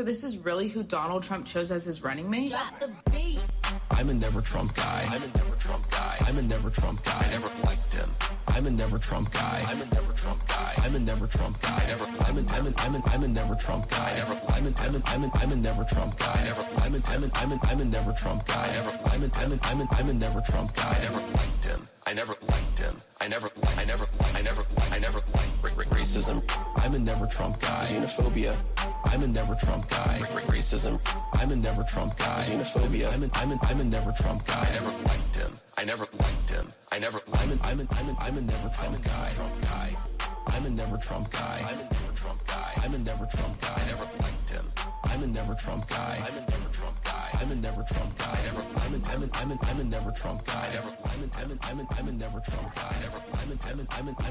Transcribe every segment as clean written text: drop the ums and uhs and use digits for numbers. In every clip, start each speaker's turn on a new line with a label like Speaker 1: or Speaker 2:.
Speaker 1: So this is really who Donald Trump chose as his running mate?
Speaker 2: Drop the beat.
Speaker 3: I'm a never Trump guy. I'm a never Trump guy. I'm a never Trump guy. I never liked him. I'm a never Trump guy. I'm a never Trump guy. I'm a never Trump guy. I'm a never Trump guy. I'm a never Trump guy. I'm a never Trump guy. I'm a never Trump guy. I'm a never Trump guy. I never liked him. I never liked him. I never liked racism. I'm a never Trump guy. Xenophobia. I'm a never Trump guy. Racism. I'm a never Trump guy. Xenophobia. I'm a never Trump guy. I never liked him. I never liked him. I'm a never Trump guy. I'm a never Trump guy. I'm a never Trump guy. I'm a never Trump guy. I never liked him. I'm a never Trump guy. I'm a never Trump guy. I'm a never Trump guy. I'm a never Trump guy. I'm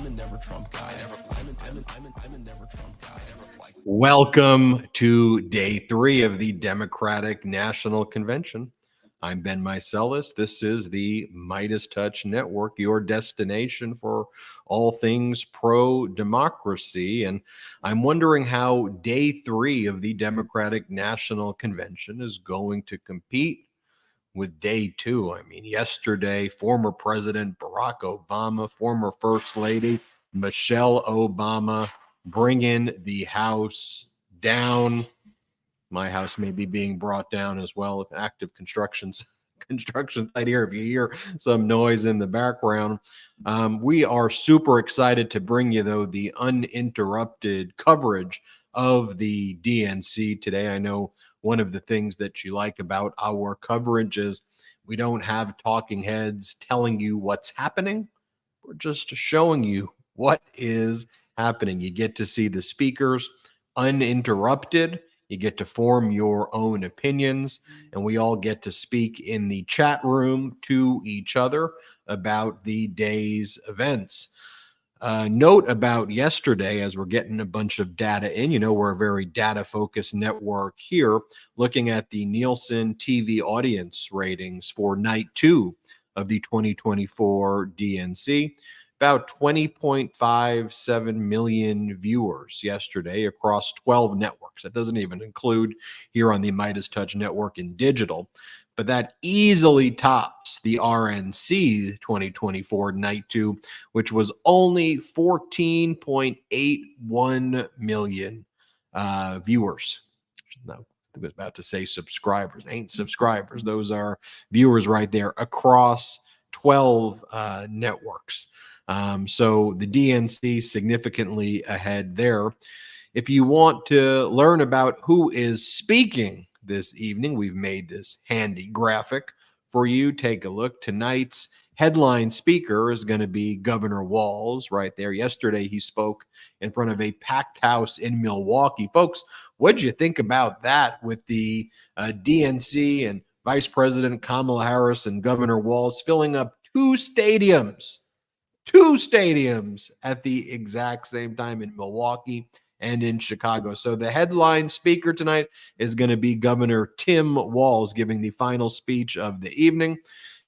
Speaker 3: a never Trump guy. I'm a never Trump guy.
Speaker 4: Welcome to day 3 of the Democratic National Convention. I'm Ben Meiselas. This is the MeidasTouch Network, your destination for all things pro-democracy. And I'm wondering how day 3 of the Democratic National Convention is going to compete with day 2. I mean, yesterday, former President Barack Obama, former First Lady Michelle Obama bringing the House down. My house may be being brought down as well. Active construction site here. If you hear some noise in the background, we are super excited to bring you, though, the uninterrupted coverage of the DNC today. I know one of the things that you like about our coverage is we don't have talking heads telling you what's happening. We're just showing you what is happening. You get to see the speakers uninterrupted. You get to form your own opinions, and we all get to speak in the chat room to each other about the day's events. Note about yesterday, as we're getting a bunch of data in, we're a very data-focused network here, looking at the Nielsen TV audience ratings for night 2 of the 2024 DNC. About 20.57 million viewers yesterday across 12 networks. That doesn't even include here on the MeidasTouch network in digital, but that easily tops the RNC 2024 night 2, which was only 14.81 million viewers. No, I was about to say subscribers. Ain't subscribers. Those are viewers right there across 12 networks. So the DNC significantly ahead there. If you want to learn about who is speaking this evening, we've made this handy graphic for you. Take a look. Tonight's headline speaker is going to be Governor Walz right there. Yesterday, he spoke in front of a packed house in Milwaukee. Folks, what did you think about that with the DNC and Vice President Kamala Harris and Governor Walz filling up two stadiums at the exact same time in Milwaukee and in Chicago? So the headline speaker tonight is going to be Governor Tim Walz giving the final speech of the evening.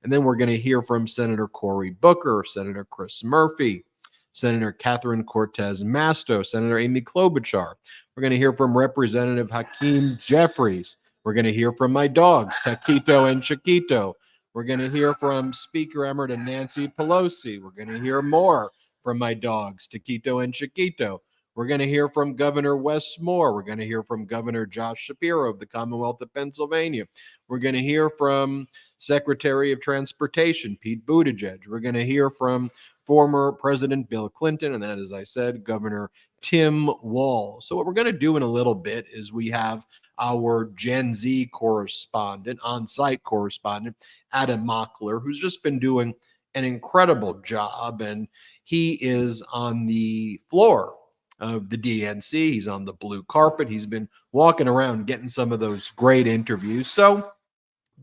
Speaker 4: And then we're going to hear from Senator Cory Booker, Senator Chris Murphy, Senator Catherine Cortez Masto, Senator Amy Klobuchar. We're going to hear from Representative Hakeem Jeffries. We're going to hear from my dogs, Taquito and Chiquito. We're going to hear from Speaker Emerita Nancy Pelosi. We're going to hear more from my dogs, Taquito and Chiquito. We're going to hear from Governor Wes Moore. We're going to hear from Governor Josh Shapiro of the Commonwealth of Pennsylvania. We're going to hear from Secretary of Transportation, Pete Buttigieg. We're going to hear from former President Bill Clinton, and then, as I said, Governor Tim Walz. So what we're going to do in a little bit is we have our Gen Z correspondent, on-site correspondent, Adam Mockler, who's just been doing an incredible job, and he is on the floor of the DNC. He's on the blue carpet. He's been walking around getting some of those great interviews. So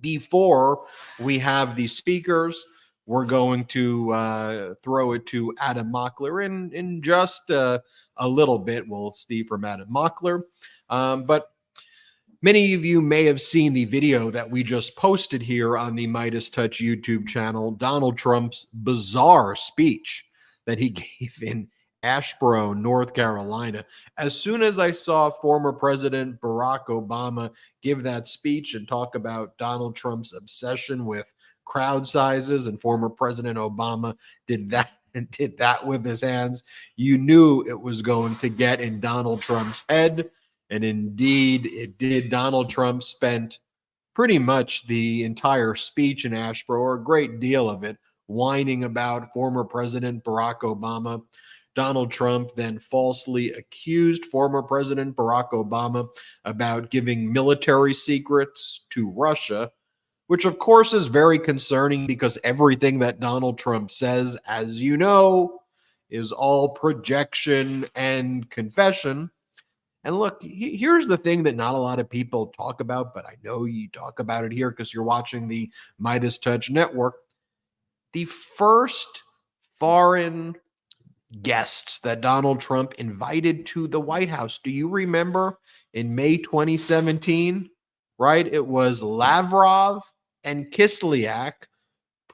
Speaker 4: before we have the speakers, we're going to throw it to Adam Mockler in just a little bit. We'll see from Adam Mockler. But many of you may have seen the video that we just posted here on the MeidasTouch YouTube channel, Donald Trump's bizarre speech that he gave in Asheboro, North Carolina. As soon as I saw former President Barack Obama give that speech and talk about Donald Trump's obsession with crowd sizes, and former President Obama did that and did that with his hands, you knew it was going to get in Donald Trump's head. And indeed, it did. Donald Trump spent pretty much the entire speech in Asheboro, or a great deal of it, whining about former President Barack Obama. Donald Trump then falsely accused former President Barack Obama about giving military secrets to Russia, which of course is very concerning because everything that Donald Trump says, as you know, is all projection and confession. And look, here's the thing that not a lot of people talk about, but I know you talk about it here because you're watching the MeidasTouch network. The first foreign guests that Donald Trump invited to the White House, do you remember in May 2017, right? It was Lavrov and Kislyak,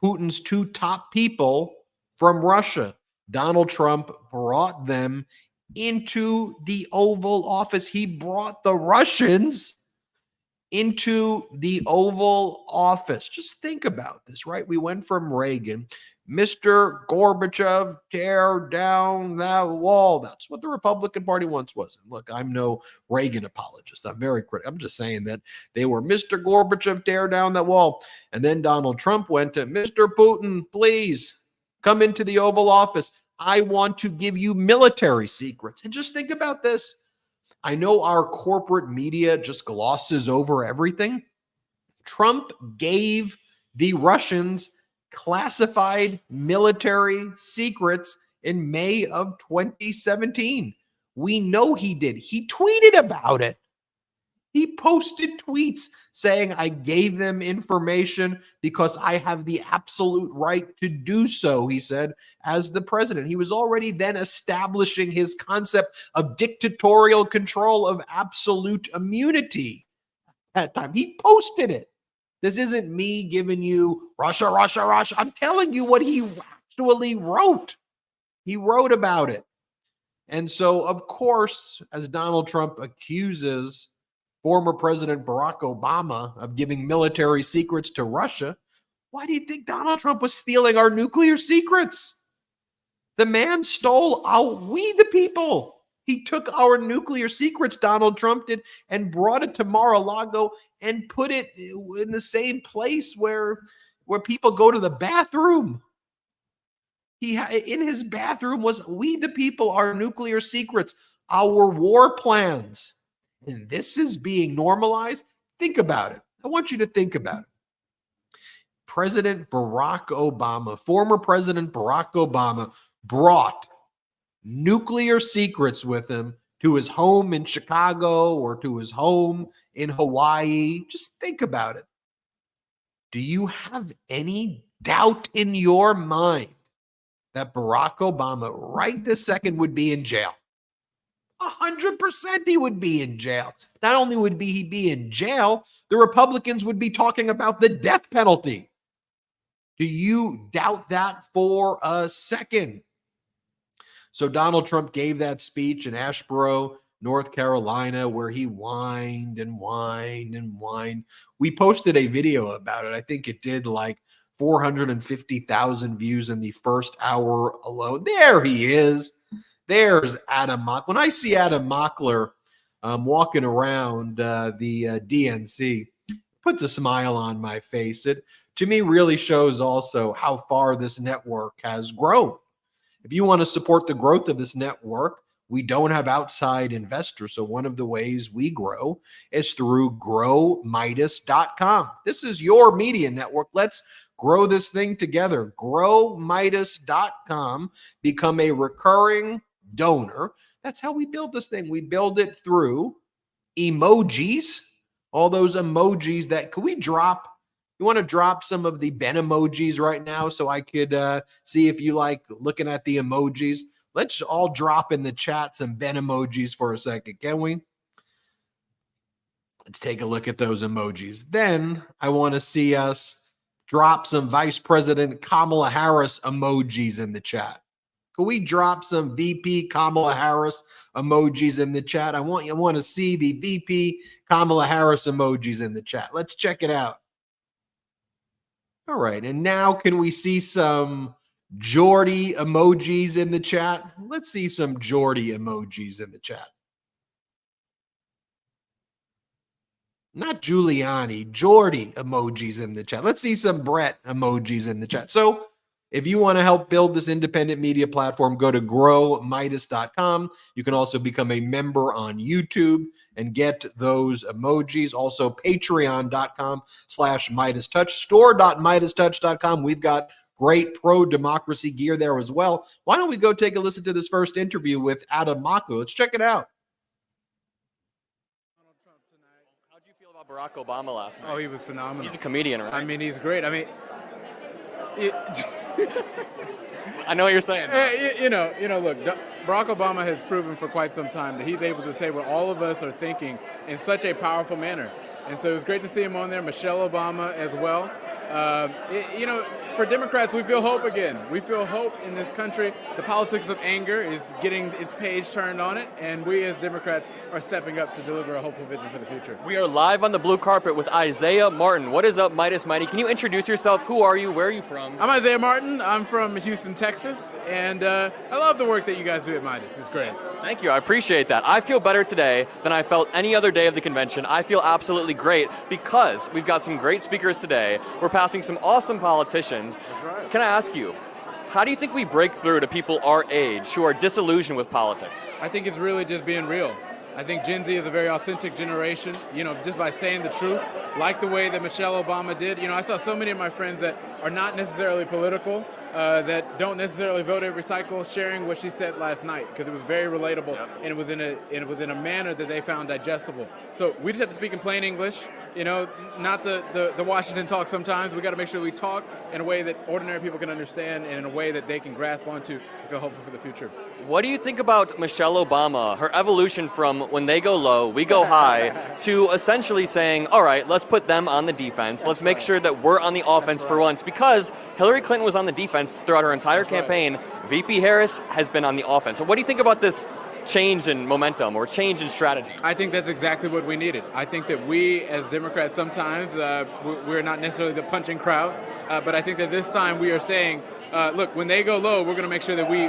Speaker 4: Putin's two top people from Russia. Donald Trump brought them into the Oval Office. He brought the Russians into the Oval Office. Just think about this, right? We went from Reagan, Mr. Gorbachev, tear down that wall. That's what the Republican Party once was. And look, I'm no Reagan apologist. I'm very critical. I'm just saying that they were Mr. Gorbachev, tear down that wall. And then Donald Trump went to Mr. Putin, please come into the Oval Office. I want to give you military secrets. And just think about this. I know our corporate media just glosses over everything. Trump gave the Russians classified military secrets in May of 2017. We know he did. He tweeted about it. He posted tweets saying, I gave them information because I have the absolute right to do so, he said, as the president. He was already then establishing his concept of dictatorial control of absolute immunity at that time. He posted it. This isn't me giving you Russia, Russia, Russia. I'm telling you what he actually wrote. He wrote about it. And so, of course, as Donald Trump accuses former President Barack Obama of giving military secrets to Russia, why do you think Donald Trump was stealing our nuclear secrets? The man stole we the people. He took our nuclear secrets, Donald Trump did, and brought it to Mar-a-Lago and put it in the same place where people go to the bathroom. In his bathroom was we the people, our nuclear secrets, our war plans. And this is being normalized. Think about it. I want you to think about it. President Barack Obama, former President Barack Obama, brought nuclear secrets with him to his home in Chicago or to his home in Hawaii. Just think about it. Do you have any doubt in your mind that Barack Obama right this second would be in jail? 100% he would be in jail. Not only would he be in jail, the Republicans would be talking about the death penalty. Do you doubt that for a second? So Donald Trump gave that speech in Asheboro, North Carolina, where he whined and whined and whined. We posted a video about it. I think it did like 450,000 views in the first hour alone. There he is. There's Adam Mockler. When I see Adam Mockler walking around the DNC, puts a smile on my face. It, to me, really shows also how far this network has grown. If you want to support the growth of this network, we don't have outside investors. So one of the ways we grow is through growmeidas.com. This is your media network. Let's grow this thing together. Growmeidas.com. Become a recurring donor. That's how we build this thing. We build it through emojis, all those emojis that could we drop. You want to drop some of the Ben emojis right now so I could see if you like looking at the emojis. Let's all drop in the chat some Ben emojis for a second, can we? Let's take a look at those emojis. Then I want to see us drop some Vice President Kamala Harris emojis in the chat. Can we drop some VP Kamala Harris emojis in the chat? I want to see the VP Kamala Harris emojis in the chat. Let's check it out. All right, and now can we see some Jordy emojis in the chat? Let's see some Jordy emojis in the chat. Not Giuliani, Jordy emojis in the chat. Let's see some Brett emojis in the chat. So if you want to help build this independent media platform, go to growmeidas.com. You can also become a member on YouTube and get those emojis. Also, patreon.com/MeidasTouch, store.MeidasTouch.com. We've got great pro-democracy gear there as well. Why don't we go take a listen to this first interview with Adam Mako? Let's check it out.
Speaker 2: How'd you feel about Barack Obama last night?
Speaker 5: Oh, he was phenomenal.
Speaker 2: He's a comedian, right?
Speaker 5: I mean, he's great. I mean,
Speaker 2: I know what you're saying.
Speaker 5: Look, Barack Obama has proven for quite some time that he's able to say what all of us are thinking in such a powerful manner. And so it was great to see him on there, Michelle Obama as well. For Democrats, we feel hope again. We feel hope in this country. The politics of anger is getting its page turned on it, and we as Democrats are stepping up to deliver a hopeful vision for the future.
Speaker 2: We are live on the blue carpet with Isaiah Martin. What is up, Meidas Mighty? Can you introduce yourself? Who are you? Where are you from?
Speaker 5: I'm Isaiah Martin. I'm from Houston, Texas, and I love the work that you guys do at Meidas. It's great.
Speaker 2: Thank you. I appreciate that. I feel better today than I felt any other day of the convention. I feel absolutely great because we've got some great speakers today. We're passing some awesome politicians.
Speaker 5: That's right.
Speaker 2: Can I ask you, how do you think we break through to people our age who are disillusioned with politics?
Speaker 5: I think it's really just being real. I think Gen Z is a very authentic generation, just by saying the truth, like the way that Michelle Obama did. I saw so many of my friends that are not necessarily political, that don't necessarily vote every cycle, sharing what she said last night because it was very relatable.
Speaker 2: Yep.
Speaker 5: And it was in a manner that they found digestible. So we just have to speak in plain English, not the Washington talk sometimes. We got to make sure we talk in a way that ordinary people can understand and in a way that they can grasp onto and feel hopeful for the future.
Speaker 2: What do you think about Michelle Obama, her evolution from when they go low, we go high, to essentially saying, all right, let's put them on the defense. Let's make sure that we're on the offense for once, because Hillary Clinton was on the defense throughout her entire campaign. VP Harris has been on the offense. So what do you think about this change in momentum or change in strategy?
Speaker 5: I think that's exactly what we needed. I think that we as Democrats sometimes, we're not necessarily the punching crowd, but I think that this time we are saying, look, when they go low, we're going to make sure that we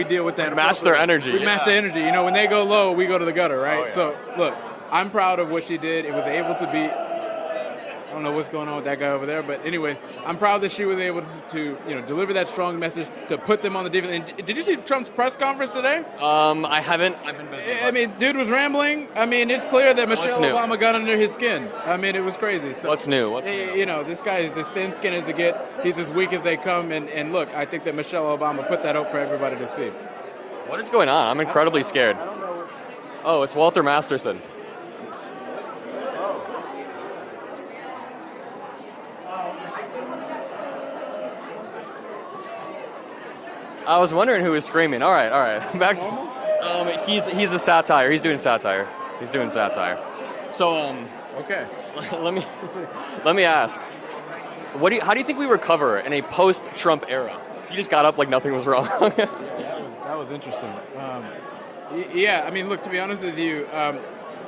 Speaker 5: deal with that.
Speaker 2: Match their energy.
Speaker 5: We match the energy. When they go low, we go to the gutter, right?
Speaker 2: Oh, yeah.
Speaker 5: So, look, I'm proud of what she did. It was able to be, I don't know what's going on with that guy over there, but anyways, I'm proud that she was able to deliver that strong message to put them on the defense. And did you see Trump's press conference today?
Speaker 2: I haven't. I've been busy.
Speaker 5: I mean, dude was rambling. I mean, it's clear that Michelle Obama got under his skin. I mean, it was crazy. So,
Speaker 2: What's new?
Speaker 5: This guy is as thin skinned as it get. He's as weak as they come. And look, I think that Michelle Obama put that up for everybody to see.
Speaker 2: What is going on? I'm incredibly scared. Oh, it's Walter Masterson. I was wondering who was screaming. All right. Back to he's a satire. He's doing satire. So
Speaker 5: Okay.
Speaker 2: let me ask. How do you think we recover in a post-Trump era? You just got up like nothing was wrong.
Speaker 5: That was interesting. I mean, look, to be honest with you,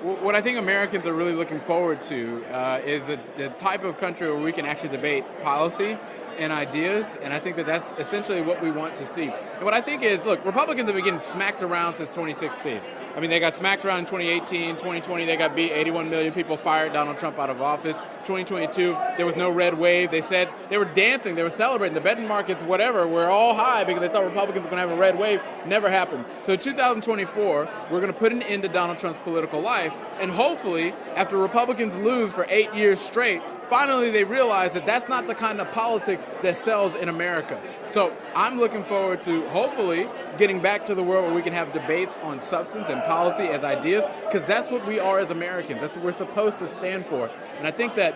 Speaker 5: what I think Americans are really looking forward to is the type of country where we can actually debate policy and ideas, and I think that that's essentially what we want to see. And what I think is, look, Republicans have been getting smacked around since 2016. I mean, they got smacked around in 2018, 2020, they got beat, 81 million people fired Donald Trump out of office. 2022, there was no red wave. They said they were dancing, they were celebrating. The betting markets, whatever, were all high because they thought Republicans were going to have a red wave. Never happened. So 2024, we're going to put an end to Donald Trump's political life, and hopefully, after Republicans lose for 8 years straight, finally they realize that that's not the kind of politics that sells in America. So I'm looking forward to hopefully getting back to the world where we can have debates on substance and policy as ideas, because that's what we are as Americans. That's what we're supposed to stand for. And I think that,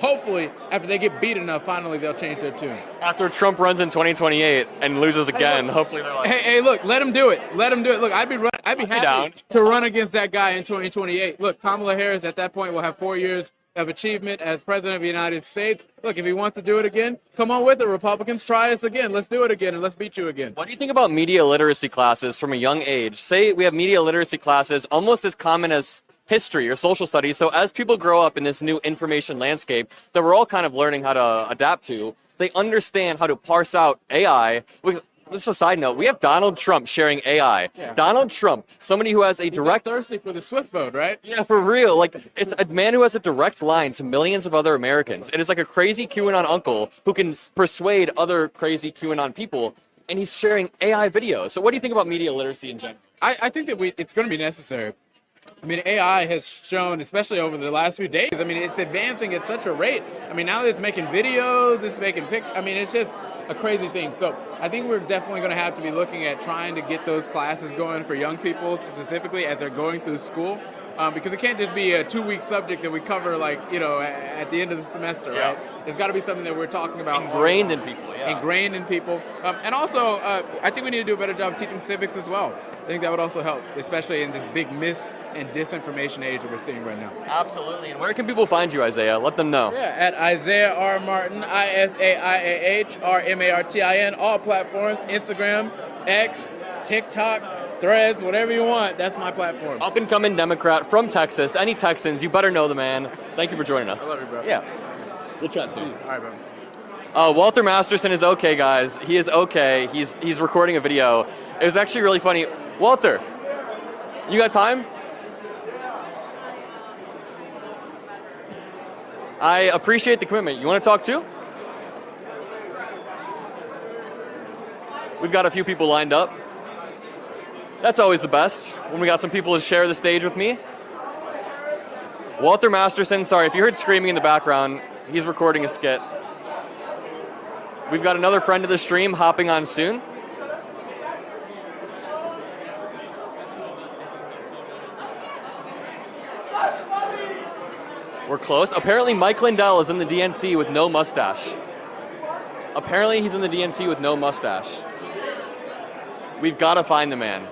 Speaker 5: hopefully after they get beat enough, finally they'll change their tune.
Speaker 2: After Trump runs in 2028 and loses again, hopefully they're like,
Speaker 5: hey, look, let him do it. Look, I'd be happy
Speaker 2: down
Speaker 5: to run against that guy in 2028. Look, Kamala Harris at that point will have 4 years of achievement as president of the United States. Look, if he wants to do it again, come on with it. Republicans, try us again. Let's do it again, and let's beat you again.
Speaker 2: What do you think about media literacy classes from a young age? Say we have media literacy classes almost as common as history or social studies. So as people grow up in this new information landscape that we're all kind of learning how to adapt to, they understand how to parse out AI. This is a side note. We have Donald Trump sharing AI.
Speaker 5: Yeah.
Speaker 2: Donald Trump, somebody who has a direct...
Speaker 5: thirsty for the Swift vote, right?
Speaker 2: Yeah, for real. Like, it's a man who has a direct line to millions of other Americans. It is like a crazy QAnon uncle who can persuade other crazy QAnon people, and he's sharing AI videos. So what do you think about media literacy in general?
Speaker 5: I think that it's going to be necessary. I mean, AI has shown, especially over the last few days, I mean, it's advancing at such a rate. I mean, now that it's making videos, it's making pictures. I mean, it's just a crazy thing. So I think we're definitely going to have to be looking at trying to get those classes going for young people specifically as they're going through school. Because it can't just be a 2-week subject that we cover, like, at the end of the semester, right? It's got to be something that we're talking about.
Speaker 2: Ingrained in people, yeah.
Speaker 5: Ingrained in people. And also, I think we need to do a better job teaching civics as well. I think that would also help, especially in this big mis- and disinformation age that we're seeing right now.
Speaker 2: Absolutely. And where can people find you, Isaiah? Let them know.
Speaker 5: Yeah, at Isaiah R. Martin, ISAIAH-RMARTIN, all platforms, Instagram, X, TikTok, Threads, whatever you want, that's my platform.
Speaker 2: Up and coming Democrat from Texas. Any Texans, you better know the man. Thank you for joining us.
Speaker 5: I love you, bro.
Speaker 2: Yeah. We'll chat soon.
Speaker 5: All right, bro.
Speaker 2: Walter Masterson is okay, guys. He is okay. He's recording a video. It was actually really funny. Walter, you got time? I appreciate the commitment. You want to talk too? We've got a few people lined up. That's always the best, when we got some people to share the stage with me. Walter Masterson, sorry, if you heard screaming in the background, he's recording a skit. We've got another friend of the stream hopping on soon. We're close. Apparently Mike Lindell is in the DNC with no mustache. Apparently he's in the DNC with no mustache. We've got to find the man.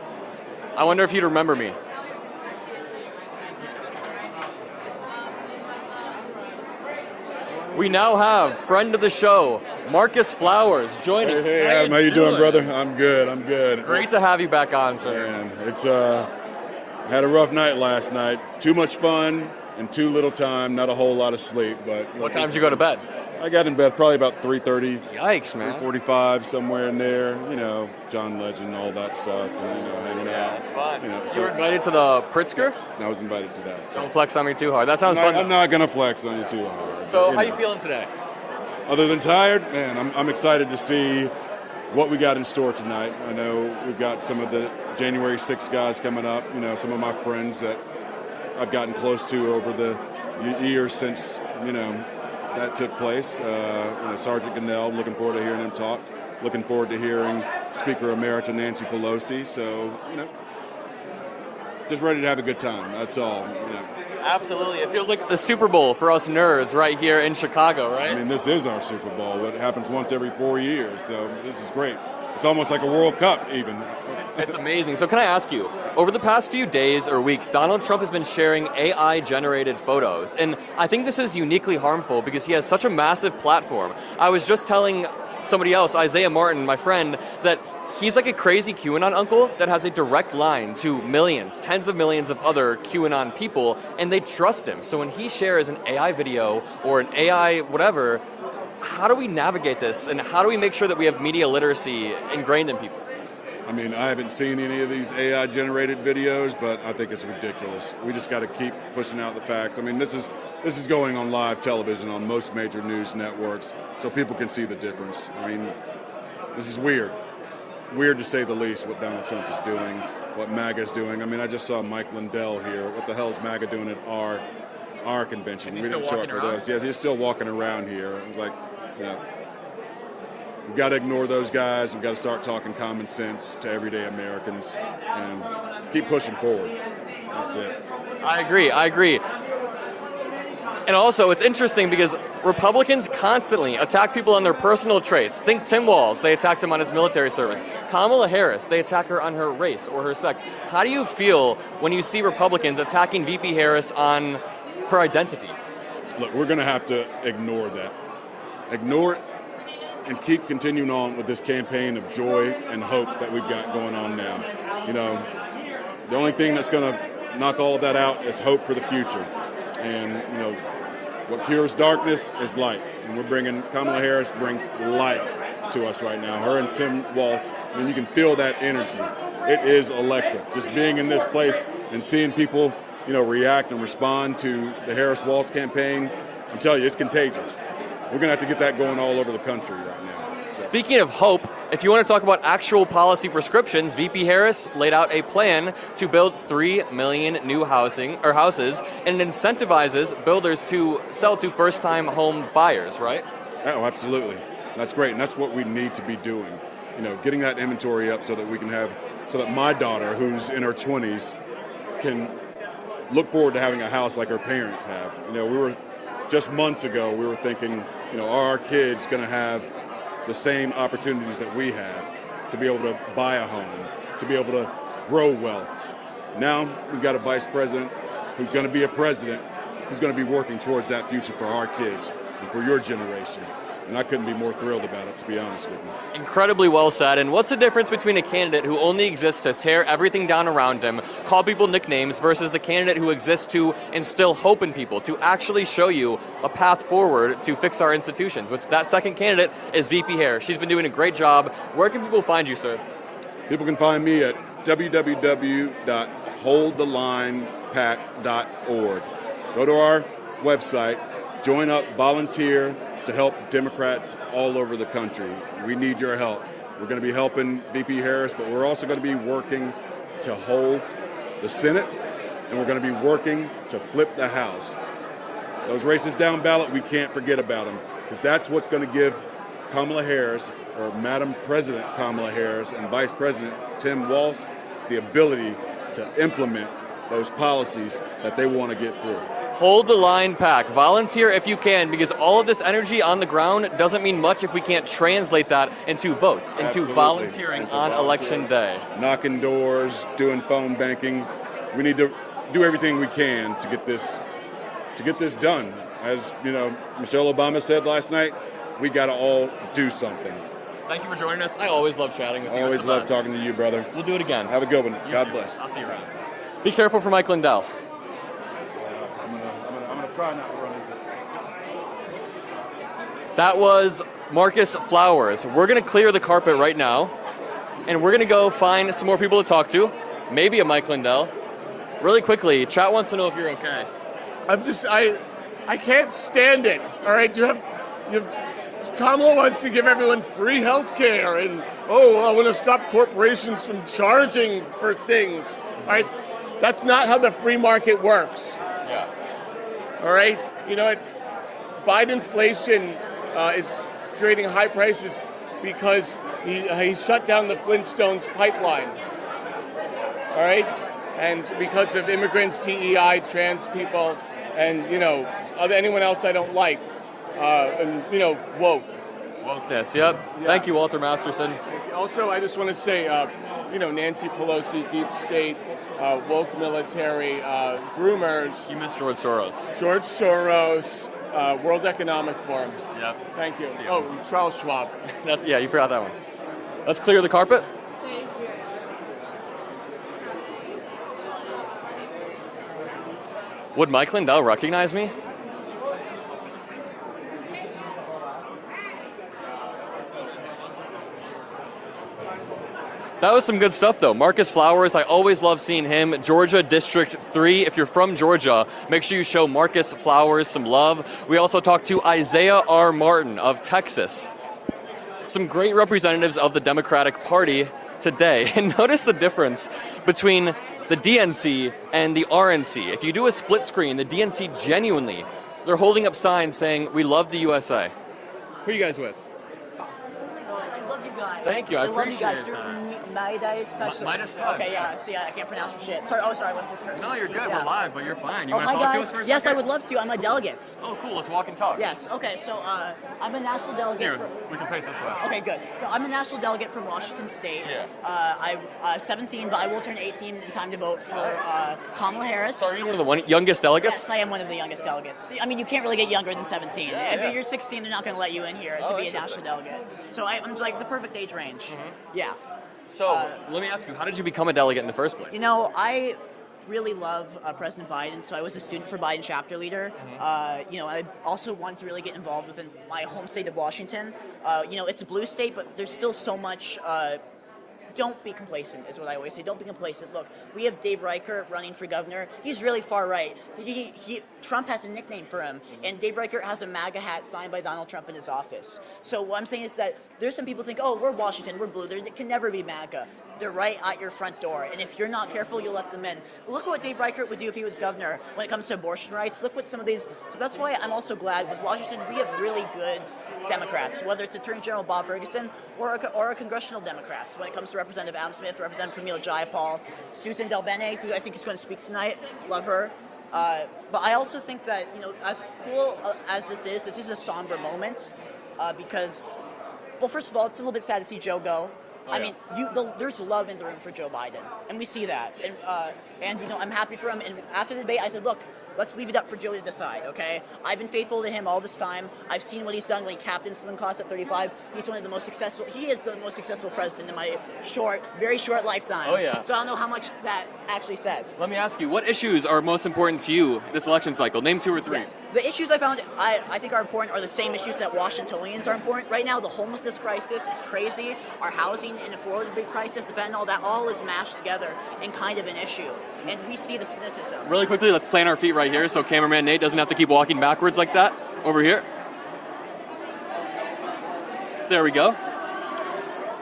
Speaker 2: I wonder if he'd remember me. We now have friend of the show, Marcus Flowers, joining.
Speaker 6: Hey, Adam, how you doing, brother? I'm good.
Speaker 2: Great to have you back on, sir.
Speaker 6: Man, it's had a rough night last night. Too much fun and too little time. Not a whole lot of sleep. But
Speaker 2: What time did you go to bed?
Speaker 6: I got in bed probably about 3:30.
Speaker 2: Yikes, man.
Speaker 6: 3:45, somewhere in there. John Legend, all that stuff, and hanging out.
Speaker 2: It's fun.
Speaker 6: You
Speaker 2: You were invited to the Pritzker?
Speaker 6: I was invited to that. So
Speaker 2: Don't flex on me too hard. That sounds fun.
Speaker 6: I'm not gonna flex on you too hard.
Speaker 2: So
Speaker 6: but,
Speaker 2: how you feeling today?
Speaker 6: Other than tired, man, I'm excited to see what we got in store tonight. I know we've got some of the January 6th guys coming up, some of my friends that I've gotten close to over the years since, that took place. Sergeant Gannell, looking forward to hearing him talk. Looking forward to hearing Speaker Emerita Nancy Pelosi. So, just ready to have a good time. That's all,
Speaker 2: Absolutely. It feels like the Super Bowl for us nerds right here in Chicago, right?
Speaker 6: I mean, this is our Super Bowl. It happens once every 4 years, so this is great. It's almost like a World Cup, even.
Speaker 2: It's amazing. So can I ask you, over the past few days or weeks, Donald Trump has been sharing AI-generated photos. And I think this is uniquely harmful because he has such a massive platform. I was just telling somebody else, Isaiah Martin, my friend, that he's like a crazy QAnon uncle that has a direct line to millions, tens of millions of other QAnon people, and they trust him. So when he shares an AI video or an AI whatever, how do we navigate this? And how do we make sure that we have media literacy ingrained in people?
Speaker 6: I mean, I haven't seen any of these AI-generated videos, but I think it's ridiculous. We just got to keep pushing out the facts. I mean, this is going on live television on most major news networks, so people can see the difference. I mean, this is weird. Weird to say the least, what Donald Trump is doing, what MAGA is doing. I mean, I just saw Mike Lindell here. What the hell is MAGA doing at our convention?
Speaker 2: Is he still walking around?
Speaker 6: This. Yes, he's still walking around here. It was like, we've got to ignore those guys. We've got to start talking common sense to everyday Americans and keep pushing forward. That's it.
Speaker 2: I agree. And also, it's interesting because Republicans constantly attack people on their personal traits. Think Tim Walz, they attacked him on his military service. Kamala Harris, they attack her on her race or her sex. How do you feel when you see Republicans attacking VP Harris on her identity?
Speaker 6: look, we're going to have to ignore that. Ignore it and keep continuing on with this campaign of joy and hope that we've got going on now. You know, the only thing that's going to knock all of that out is hope for the future. And, you know, what cures darkness is light. And we're bringing, Kamala Harris brings light to us right now. Her and Tim Walz, I mean, you can feel that energy. It is electric. Just being in this place and seeing people, you know, react and respond to the Harris-Walz campaign, I'm telling you, it's contagious. We're going to have to get that going all over the country right now. So.
Speaker 2: Speaking of hope, if you want to talk about actual policy prescriptions, VP Harris laid out a plan to build 3 million new houses, and it incentivizes builders to sell to first-time home buyers, right?
Speaker 6: Oh, absolutely. That's great, and that's what we need to be doing. You know, getting that inventory up so that we can have, so that my daughter, who's in her 20s, can look forward to having a house like her parents have. You know, just months ago, we were thinking, you know, are our kids going to have the same opportunities that we have to be able to buy a home, to be able to grow wealth? Now we've got a vice president who's going to be a president, who's going to be working towards that future for our kids and for your generation. And I couldn't be more thrilled about it, to be honest with you.
Speaker 2: Incredibly well said. And what's the difference between a candidate who only exists to tear everything down around him, call people nicknames, versus the candidate who exists to instill hope in people, to actually show you a path forward to fix our institutions? Which that second candidate is VP Harris. She's been doing a great job. Where can people find you, sir?
Speaker 6: People can find me at www.holdthelinepac.org. Go to our website, join up, volunteer to help Democrats all over the country. We need your help. We're going to be helping VP Harris, but we're also going to be working to hold the Senate, and we're going to be working to flip the House. Those races down ballot, we can't forget about them, because that's what's going to give Kamala Harris, or Madam President Kamala Harris, and Vice President Tim Walz the ability to implement those policies that they want to get through.
Speaker 2: Hold the line, PAC. Volunteer if you can, because all of this energy on the ground doesn't mean much if we can't translate that into votes, into
Speaker 6: Absolutely.
Speaker 2: volunteering
Speaker 6: Into
Speaker 2: on election day.
Speaker 6: Knocking doors, doing phone banking. We need to do everything we can to get this done. As you know, Michelle Obama said last night, we got to all do something.
Speaker 2: Thank you for joining us. I always love chatting with you.
Speaker 6: Always love talking to you, brother.
Speaker 2: We'll do it again.
Speaker 6: Have a good one.
Speaker 2: You
Speaker 6: God
Speaker 2: too.
Speaker 6: bless.
Speaker 2: I'll see you around. Be careful for Mike Lindell.
Speaker 6: I'm gonna try not to run into it.
Speaker 2: That was Marcus Flowers. We're going to clear the carpet right now, and we're going to go find some more people to talk to, maybe a Mike Lindell. Really quickly, chat wants to know if you're okay.
Speaker 7: I can't stand it. All right, you have Kamala wants to give everyone free health care, and I want to stop corporations from charging for things. All right, that's not how the free market works.
Speaker 2: Yeah.
Speaker 7: All right, you know what? Bidenflation is creating high prices because he shut down the Flintstones pipeline. All right, and because of immigrants, DEI, trans people, and anyone else I don't like, and woke.
Speaker 2: Wokeness. Yep.
Speaker 7: Yeah.
Speaker 2: Thank you, Walter Masterson.
Speaker 7: Also, I just want to say, Nancy Pelosi, deep state, woke military, groomers.
Speaker 2: You missed George Soros.
Speaker 7: George Soros, World Economic Forum.
Speaker 2: Yep.
Speaker 7: Thank you.
Speaker 2: See you.
Speaker 7: Oh, Charles Schwab.
Speaker 2: You forgot that one. Let's clear the carpet.
Speaker 8: Thank you.
Speaker 2: Would Mike Lindell recognize me? That was some good stuff, though. Marcus Flowers, I always love seeing him. Georgia District 3. If you're from Georgia, make sure you show Marcus Flowers some love. We also talked to Isaiah R. Martin of Texas. Some great representatives of the Democratic Party today. And notice the difference between the DNC and the RNC. If you do a split screen, the DNC genuinely, they're holding up signs saying, "We love the USA." Who are you guys with?
Speaker 9: Oh my God, I love you guys.
Speaker 8: guys.
Speaker 2: Thank you. I
Speaker 8: love you
Speaker 2: appreciate
Speaker 8: guys.
Speaker 2: your time.
Speaker 8: MeidasTouch.
Speaker 2: MeidasTouch.
Speaker 8: Okay, yeah. See, I can't pronounce for shit. Sorry. Oh, sorry. What's her?
Speaker 2: No, you're good.
Speaker 8: Yeah.
Speaker 2: We're live, but you're fine. You
Speaker 8: Oh,
Speaker 2: want to
Speaker 8: hi
Speaker 2: talk
Speaker 8: guys.
Speaker 2: to us for a
Speaker 8: Yes, I
Speaker 2: second?
Speaker 8: would love to. I'm a delegate.
Speaker 2: Oh, cool. Let's walk and talk.
Speaker 8: Yes. Okay. So I'm a national delegate.
Speaker 2: Here, we can face this way.
Speaker 8: Okay, good. So I'm a national delegate from Washington State.
Speaker 2: Yeah.
Speaker 8: I'm 17, but I will turn 18 in time to vote for Kamala Harris.
Speaker 2: So are you one of the youngest delegates?
Speaker 8: Yes, I am one of the youngest delegates. I mean, you can't really get younger than 17. If you're 16, they're not going to let you in here to be a national delegate. So I'm like the perfect age range. Yeah.
Speaker 2: So let me ask you, how did you become a delegate in the first place?
Speaker 8: You know, I really love President Biden, so I was a student for Biden chapter leader. You know, I also wanted to really get involved within my home state of Washington. You know, it's a blue state, but there's still so much. Don't be complacent, is what I always say. Don't be complacent. Look, we have Dave Reichert running for governor. He's really far right. Trump has a nickname for him, and Dave Reichert has a MAGA hat signed by Donald Trump in his office. So what I'm saying is that there's some people think, oh, we're Washington, we're blue. There can never be MAGA. They're right at your front door, and if you're not careful, you'll let them in. Look what Dave Reichert would do if he was governor when it comes to abortion rights. Look what some of these. So that's why I'm also glad with Washington we have really good Democrats, whether it's Attorney General Bob Ferguson or our congressional Democrats. When it comes to Representative Adam Smith, Representative Camille Jayapal, Susan Delbene, who I think is going to speak tonight. Love her. But I also think that, you know, as cool as this is a somber moment because, well, first of all, it's a little bit sad to see Joe go. I mean, there's love in the room for Joe Biden, and we see that. And you know, I'm happy for him. And after the debate, I said, look, let's leave it up for Joe to decide, okay? I've been faithful to him all this time. I've seen what he's done when he captained Slim Class at 35. He's one of the most successful. He is the most successful president in my very short lifetime.
Speaker 2: Oh, yeah.
Speaker 8: So I don't know how much that actually says.
Speaker 2: Let me ask you, what issues are most important to you this election cycle? Name 2 or 3.
Speaker 8: Yes. The issues I found I think are important are the same issues that Washingtonians are important. Right now, the homelessness crisis is crazy. Our housing and affordability crisis, the fentanyl, that all is mashed together in kind of an issue. And we see the cynicism.
Speaker 2: Really quickly, let's plant our feet right here so cameraman Nate doesn't have to keep walking backwards like that. Over here. There we go.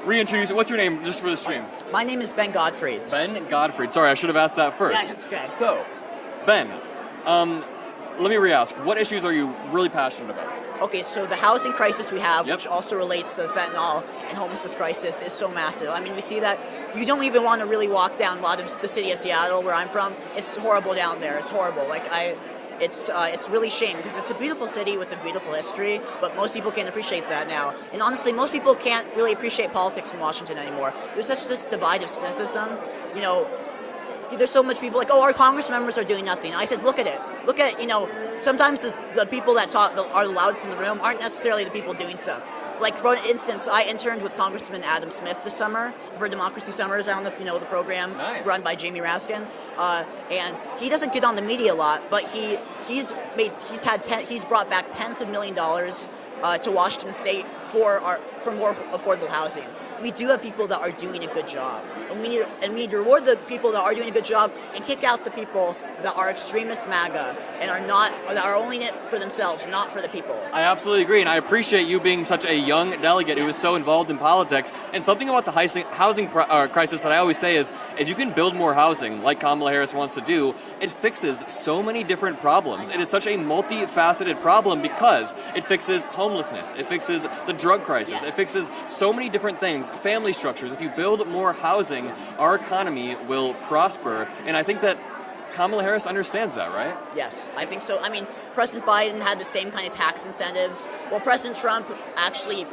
Speaker 2: Reintroduce it. What's your name, just for the stream?
Speaker 8: My name is Ben Gottfried.
Speaker 2: Ben Gottfried. Sorry, I should have asked that first.
Speaker 8: Yeah, it's okay.
Speaker 2: So, Ben, let me re-ask. What issues are you really passionate about?
Speaker 8: Okay, so the housing crisis we have,
Speaker 2: Yep.
Speaker 8: which also relates to the fentanyl and homelessness crisis, is so massive. I mean, we see that you don't even want to really walk down a lot of the city of Seattle, where I'm from. It's horrible down there. It's horrible. It's really shame because it's a beautiful city with a beautiful history, but most people can't appreciate that now. And honestly, most people can't really appreciate politics in Washington anymore. There's such this divide of cynicism. You know, there's so much people like, oh, our Congress members are doing nothing. I said, look at it. Look at, you know, sometimes the people that talk are the loudest in the room aren't necessarily the people doing stuff. Like, for instance, I interned with Congressman Adam Smith this summer for Democracy Summers. I don't know if you know the program, run by Jamie Raskin. And he doesn't get on the media a lot, but he's brought back tens of $millions to Washington State for more affordable housing. We do have people that are doing a good job, and we need to reward the people that are doing a good job and kick out the people that are extremist MAGA and that are only in it for themselves, not for the people.
Speaker 2: I absolutely agree, and I appreciate you being such a young delegate who is so involved in politics. And something about the housing crisis that I always say is, if you can build more housing, like Kamala Harris wants to do, it fixes so many different problems. It is such a multifaceted problem because it fixes homelessness, it fixes the drug crisis, it fixes so many different things, family structures. If you build more housing, our economy will prosper, and I think that Kamala Harris understands that, right?
Speaker 8: Yes, I think so. I mean, President Biden had the same kind of tax incentives. Well, President Trump actually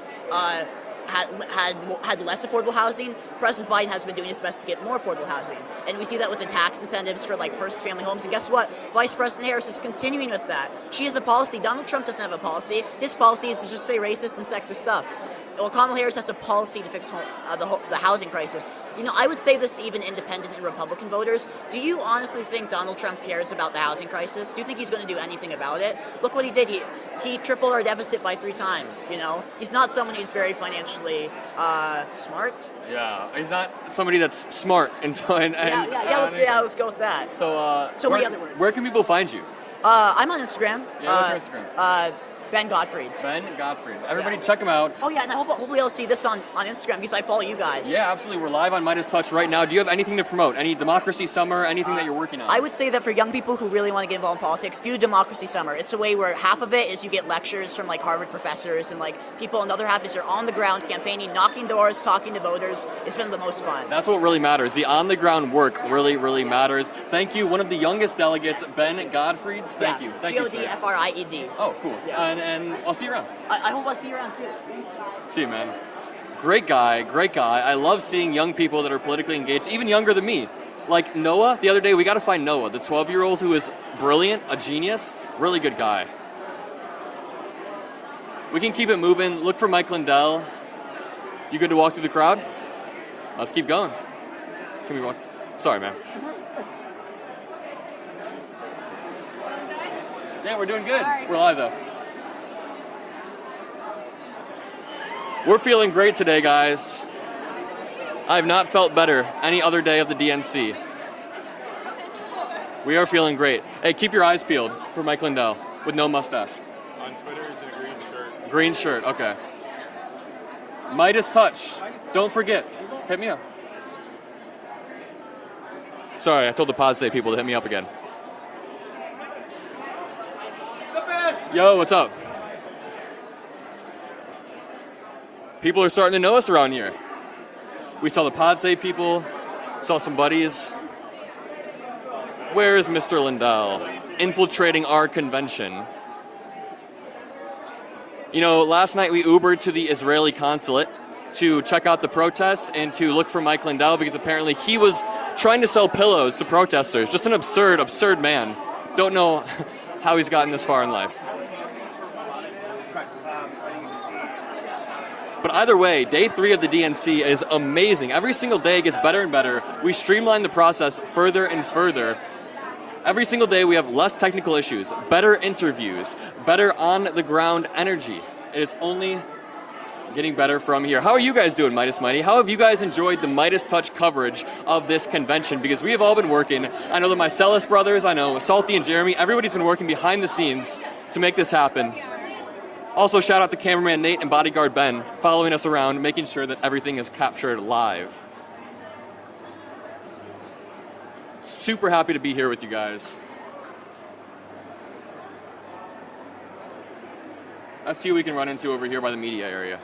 Speaker 8: had less affordable housing. President Biden has been doing his best to get more affordable housing. And we see that with the tax incentives for like first family homes. And guess what? Vice President Harris is continuing with that. She has a policy. Donald Trump doesn't have a policy. His policy is to just say racist and sexist stuff. Well, Kamala Harris has a policy to fix the housing crisis. You know, I would say this to even independent and Republican voters. Do you honestly think Donald Trump cares about the housing crisis? Do you think he's going to do anything about it? Look what he did. He tripled our deficit by 3 times, you know? He's not someone who's very financially smart.
Speaker 2: Yeah, he's not somebody that's smart. Let's go
Speaker 8: with that.
Speaker 2: So
Speaker 8: many other words.
Speaker 2: Where can people find you?
Speaker 8: I'm on Instagram.
Speaker 2: Yeah, what's your Instagram?
Speaker 8: Ben Gottfried's.
Speaker 2: Ben Gottfried's. Everybody check him out.
Speaker 8: Oh yeah, and hopefully I'll see this on Instagram because I follow you guys.
Speaker 2: Yeah, absolutely. We're live on MeidasTouch right now. Do you have anything to promote? Any Democracy Summer? Anything that you're working on?
Speaker 8: I would say that for young people who really want to get involved in politics, do Democracy Summer. It's a way where half of it is you get lectures from like Harvard professors and like people, and the other half is you're on the ground campaigning, knocking doors, talking to voters. It's been the most fun.
Speaker 2: That's what really matters. The on-the-ground work really, really matters. Thank you. One of the youngest delegates, Ben Gottfried's. Thank you. Thank you, sir.
Speaker 8: G-O-D-F-R-I-E-D.
Speaker 2: Oh, cool.
Speaker 8: Yeah.
Speaker 2: And I'll see you around.
Speaker 8: I hope I'll see you around too.
Speaker 2: See you, man. Great guy, great guy. I love seeing young people that are politically engaged, even younger than me. Like Noah, the other day, we got to find Noah, the 12-year-old who is brilliant, a genius, really good guy. We can keep it moving. Look for Mike Lindell. You good to walk through the crowd? Let's keep going. Can we walk? Sorry, man. Yeah, we're doing good. We're live, though. We're feeling great today, guys. I have not felt better any other day of the DNC. We are feeling great. Hey, keep your eyes peeled for Mike Lindell with no mustache.
Speaker 9: On Twitter, is in a green shirt.
Speaker 2: Green shirt, okay. MeidasTouch. Don't forget. Hit me up. Sorry, I told the Pod Say people to hit me up again. Yo, what's up? People are starting to know us around here. We saw the Pod Say people, saw some buddies. Where is Mr. Lindell? Infiltrating our convention. You know, last night we Ubered to the Israeli consulate to check out the protests and to look for Mike Lindell because apparently he was trying to sell pillows to protesters. Just an absurd, absurd man. Don't know how he's gotten this far in life. But either way, day 3 of the DNC is amazing. Every single day gets better and better. We streamline the process further and further. Every single day we have less technical issues, better interviews, better on-the-ground energy. It is only getting better from here. How are you guys doing, Meidas Mighty? How have you guys enjoyed the MeidasTouch coverage of this convention? Because we have all been working. I know the Mycelis brothers, I know Salty and Jeremy, everybody's been working behind the scenes to make this happen. Also, shout out to cameraman Nate and bodyguard Ben, following us around, making sure that everything is captured live. Super happy to be here with you guys. Let's see who we can run into over here by the media area.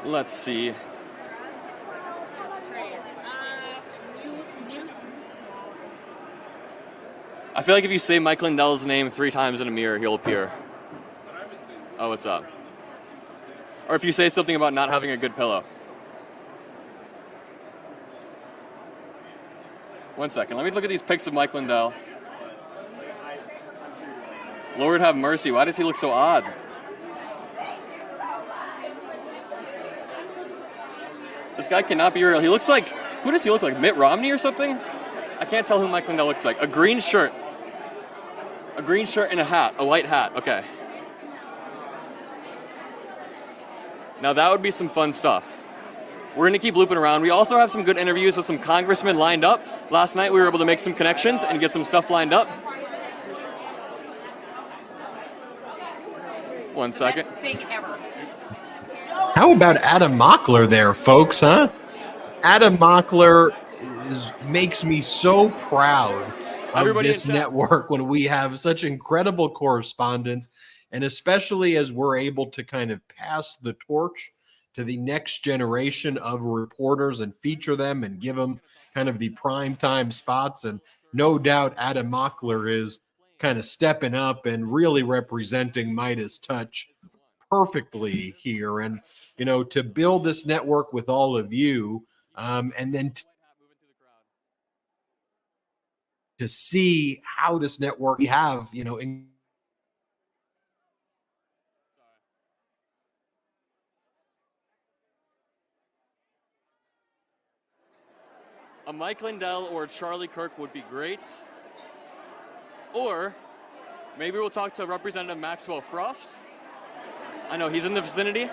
Speaker 2: Let's see. I feel like if you say Mike Lindell's name 3 times in a mirror, he'll appear. Oh, what's up? Or if you say something about not having a good pillow. One second, let me look at these pics of Mike Lindell. Lord have mercy, why does he look so odd? This guy cannot be real. He looks like, who does he look like? Mitt Romney or something? I can't tell who Mike Lindell looks like. A green shirt. A green shirt and a hat, a white hat, okay. Now that would be some fun stuff. We're gonna keep looping around. We also have some good interviews with some congressmen lined up. Last night we were able to make some connections and get some stuff lined up. One second.
Speaker 4: How about Adam Mockler there, folks, huh? Adam Mockler makes me so proud of this network when we have such incredible correspondence, and especially as we're able to kind of pass the torch to the next generation of reporters and feature them and give them kind of the prime time spots. And no doubt Adam Mockler is kind of stepping up and really representing MeidasTouch perfectly here. And, you know, to build this network with all of you, and then to see how this network we have, you know,
Speaker 2: a Mike Lindell or a Charlie Kirk would be great. Or maybe we'll talk to Representative Maxwell Frost. I know he's in the vicinity.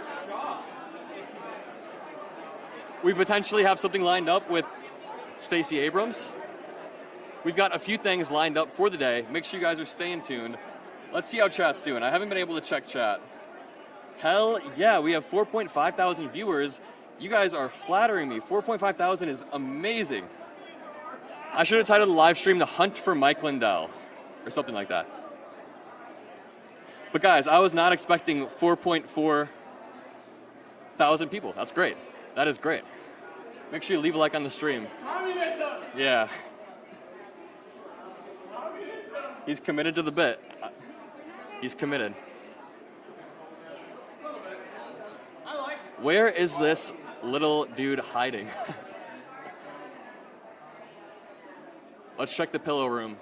Speaker 2: We potentially have something lined up with Stacey Abrams. We've got a few things lined up for the day. Make sure you guys are staying tuned. Let's see how chat's doing. I haven't been able to check chat. Hell yeah, we have 4.5 thousand viewers. You guys are flattering me. 4.5 thousand is amazing. I should have titled the live stream The Hunt for Mike Lindell or something like that. But guys, I was not expecting 4.4 thousand people. That's great. That is great. Make sure you leave a like on the stream. Yeah. He's committed to the bit. He's committed. Where is this little dude hiding? Let's check the pillow room.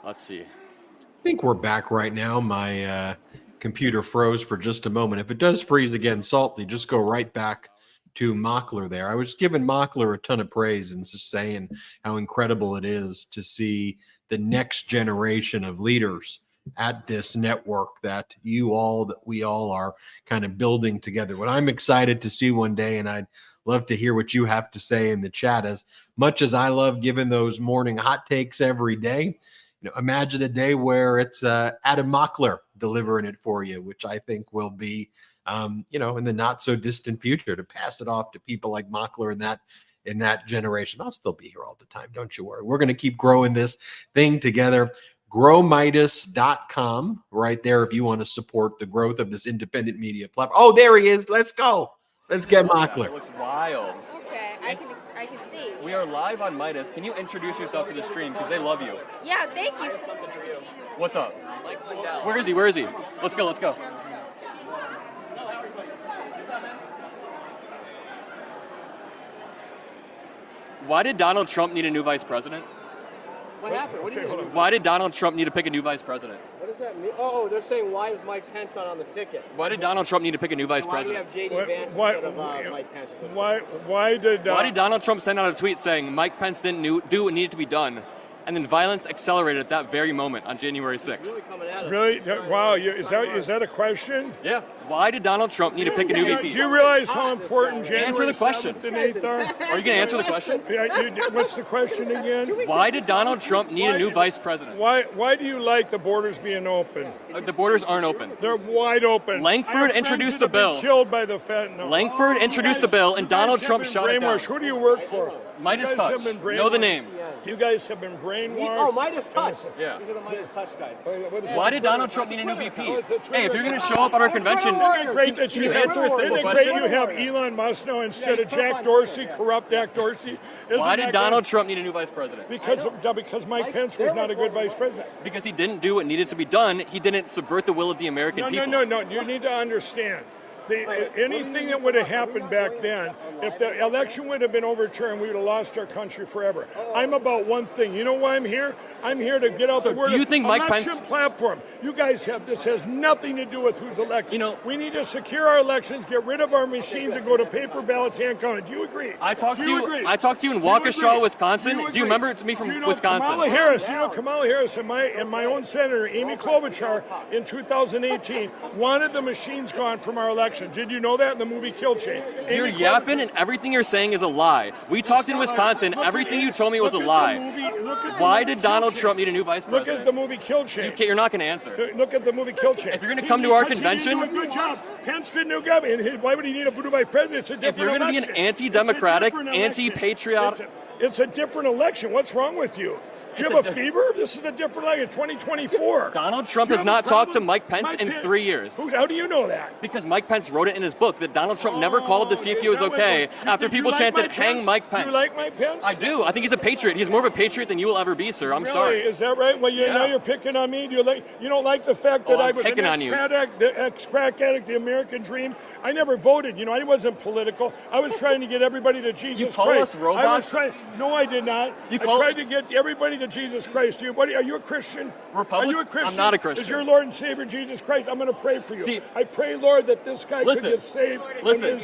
Speaker 2: Let's see.
Speaker 4: I think we're back right now. My computer froze for just a moment. If it does freeze again, Salty, just go right back to Mockler there. I was giving Mockler a ton of praise and just saying how incredible it is to see the next generation of leaders at this network that we all are kind of building together. What I'm excited to see one day, and I'd love to hear what you have to say in the chat, as much as I love giving those morning hot takes every day, imagine a day where it's Adam Mockler delivering it for you, which I think will be, in the not so distant future, to pass it off to people like Mockler in that generation. I'll still be here all the time. Don't you worry. We're going to keep growing this thing together. GrowMeidas.com right there if you want to support the growth of this independent media platform. Oh, there he is. Let's go. Let's get Mockler.
Speaker 2: It looks wild.
Speaker 10: Okay, I can see.
Speaker 2: We are live on Meidas. Can you introduce yourself to the stream? Because they love you.
Speaker 10: Yeah, thank you.
Speaker 2: What's up? Where is he? Where is he? Let's go. Let's go. Why did Donald Trump need a new vice president?
Speaker 11: What happened? What do you mean?
Speaker 2: Why did Donald Trump need to pick a new vice president?
Speaker 11: What does that mean? Oh, they're saying, why is Mike Pence not on the ticket?
Speaker 2: Why did Donald Trump need to pick a new vice president?
Speaker 11: Why do you have J.D. Vance instead of Mike Pence?
Speaker 9: Why did
Speaker 2: Donald Trump send out a tweet saying Mike Pence didn't do what needed to be done, and then violence accelerated at that very moment on January 6th?
Speaker 11: Really coming at us.
Speaker 9: Really? Wow. Is that a question?
Speaker 2: Yeah. Why did Donald Trump need to pick a new VP?
Speaker 9: Do you realize how important January
Speaker 2: Answer the question.
Speaker 9: 7th and 8th are?
Speaker 2: Are you going to answer the question?
Speaker 9: What's the question again?
Speaker 2: Why did Donald Trump need a new vice president?
Speaker 9: Why do you like the borders being open?
Speaker 2: The borders aren't open.
Speaker 9: They're wide open.
Speaker 2: Langford introduced the bill.
Speaker 9: Killed by the fentanyl.
Speaker 2: Langford introduced the bill, and Donald Trump shot it down.
Speaker 9: Who do you work for?
Speaker 2: MeidasTouch. Know the name.
Speaker 9: You guys have been brainwashed.
Speaker 11: Oh, MeidasTouch.
Speaker 2: Yeah.
Speaker 11: These are the MeidasTouch guys.
Speaker 2: Why did Donald Trump need a new VP? Hey, if you're going to show up at our convention,
Speaker 9: Isn't it great that you have,
Speaker 2: answer a simple
Speaker 9: isn't it great
Speaker 2: question?
Speaker 9: you have Elon Musk now instead of Jack Dorsey, corrupt Jack Dorsey?
Speaker 2: Why did Donald Trump need a new vice president?
Speaker 9: Because Mike Pence was not a good vice president.
Speaker 2: Because he didn't do what needed to be done. He didn't subvert the will of the American people.
Speaker 9: No. You need to understand. Anything that would have happened back then, if the election would have been overturned, we would have lost our country forever. I'm about one thing. You know why I'm here? I'm here to get out the word.
Speaker 2: Do you think Mike Pence?
Speaker 9: Platform. You guys have this has nothing to do with who's elected. We need to secure our elections, get rid of our machines, and go to paper ballots hand counted. Do you agree?
Speaker 2: I talked to you in Waukesha, Wisconsin. Do you remember? It's me from Wisconsin.
Speaker 9: Kamala Harris. Kamala Harris and my own senator Amy Klobuchar in 2018 wanted the machines gone from our election. Did you know that in the movie Kill Chain?
Speaker 2: You're yapping, and everything you're saying is a lie. We talked in Wisconsin. Everything you told me was a lie. Why did Donald Trump need a new vice president?
Speaker 9: Look at the movie Kill Chain.
Speaker 2: You're not going to answer.
Speaker 9: Look at the movie Kill Chain.
Speaker 2: If you're going to come to our convention,
Speaker 9: he did a good job. Pence didn't do good. And why would he need a new vice president? It's a different
Speaker 2: if you're going to be an anti-democratic, anti-patriotic,
Speaker 9: it's a different election. What's wrong with you? You have a fever? This is a different election, 2024.
Speaker 2: Donald Trump has not talked to Mike Pence in 3 years.
Speaker 9: How do you know that?
Speaker 2: Because Mike Pence wrote it in his book that Donald Trump never called to see if he was okay after people chanted, hang Mike Pence.
Speaker 9: You like Mike Pence?
Speaker 2: I do. I think he's a patriot. He's more of a patriot than you will ever be, sir. I'm sorry.
Speaker 9: Is that right? Well, now you're picking on me. You don't like the fact that I was an ex-crack addict, the American dream? I never voted. I wasn't political. I was trying to get everybody to Jesus Christ.
Speaker 2: You call us robots?
Speaker 9: No, I did not. I tried to get everybody to Jesus Christ. Are you a Christian? Are you a Christian?
Speaker 2: I'm not a Christian.
Speaker 9: Is your Lord and Savior Jesus Christ? I'm going to pray for you.
Speaker 2: See,
Speaker 9: I pray, Lord, that this guy could get saved.
Speaker 2: Listen,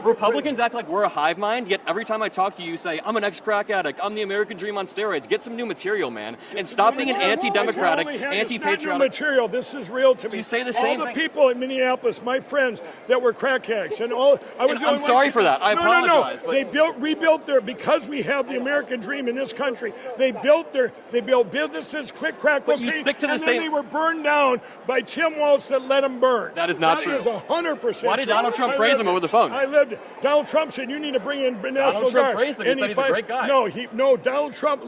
Speaker 2: Republicans act like we're a hive mind, yet every time I talk to you, you say, I'm an ex-crack addict, I'm the American dream on steroids. Get some new material, man, and stop being an anti-democratic, anti-patriotic.
Speaker 9: It's not new material. This is real to me.
Speaker 2: You say the same
Speaker 9: All the
Speaker 2: thing.
Speaker 9: people in Minneapolis, my friends, that were crack addicts, and all.
Speaker 2: I'm sorry for that. I apologize.
Speaker 9: No. They rebuilt because we have the American dream in this country. They built businesses, quit crack cocaine,
Speaker 2: you stick to the
Speaker 9: and
Speaker 2: same.
Speaker 9: then they were burned down by Tim Walz that let them burn.
Speaker 2: That is not true.
Speaker 9: That is 100%.
Speaker 2: Why did Donald Trump praise him over the phone?
Speaker 9: I lived it. Donald Trump said you need to bring in the National
Speaker 2: Donald Trump
Speaker 9: Guard.
Speaker 2: praised him. He said he's a great guy.
Speaker 9: No. Donald Trump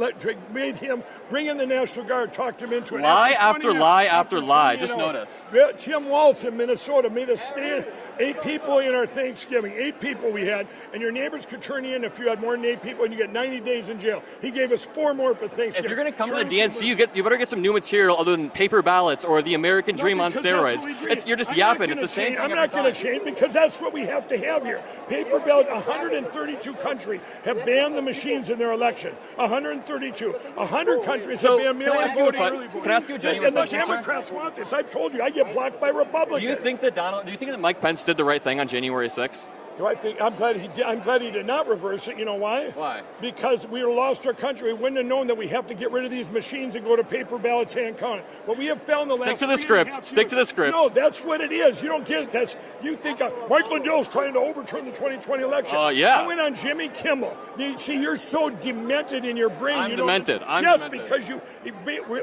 Speaker 9: made him bring in the National Guard, talked him into it.
Speaker 2: Lie after lie after lie. Just notice.
Speaker 9: Tim Walz in Minnesota made us stand. 8 people in our Thanksgiving, 8 people we had, and your neighbors could turn you in if you had more than 8 people, and you get 90 days in jail. He gave us 4 more for Thanksgiving.
Speaker 2: If you're going to come to the DNC, you better get some new material other than paper ballots or the American dream on steroids. You're just yapping. It's the same thing.
Speaker 9: I'm not going to change because that's what we have to have here. Paper ballot. 132 countries have banned the machines in their election. 132. 100 countries have banned mail-in voting.
Speaker 2: Can I ask you a genuine question?
Speaker 9: And the Democrats want this. I've told you, I get blocked by Republicans.
Speaker 2: Do you think that Mike Pence did the right thing on January 6th?
Speaker 9: Do I think? I'm glad he did. I'm glad he did not reverse it. You know why?
Speaker 2: Why?
Speaker 9: Because we lost our country. We wouldn't have known that we have to get rid of these machines and go to paper ballots hand counted. What we have found the last
Speaker 2: Stick to the script. Stick to the script.
Speaker 9: No, that's what it is. You don't get it. You think Mike Lindell's trying to overturn the 2020 election.
Speaker 2: Yeah.
Speaker 9: I went on Jimmy Kimmel. See, you're so demented in your brain.
Speaker 2: I'm demented.
Speaker 9: Yes, because you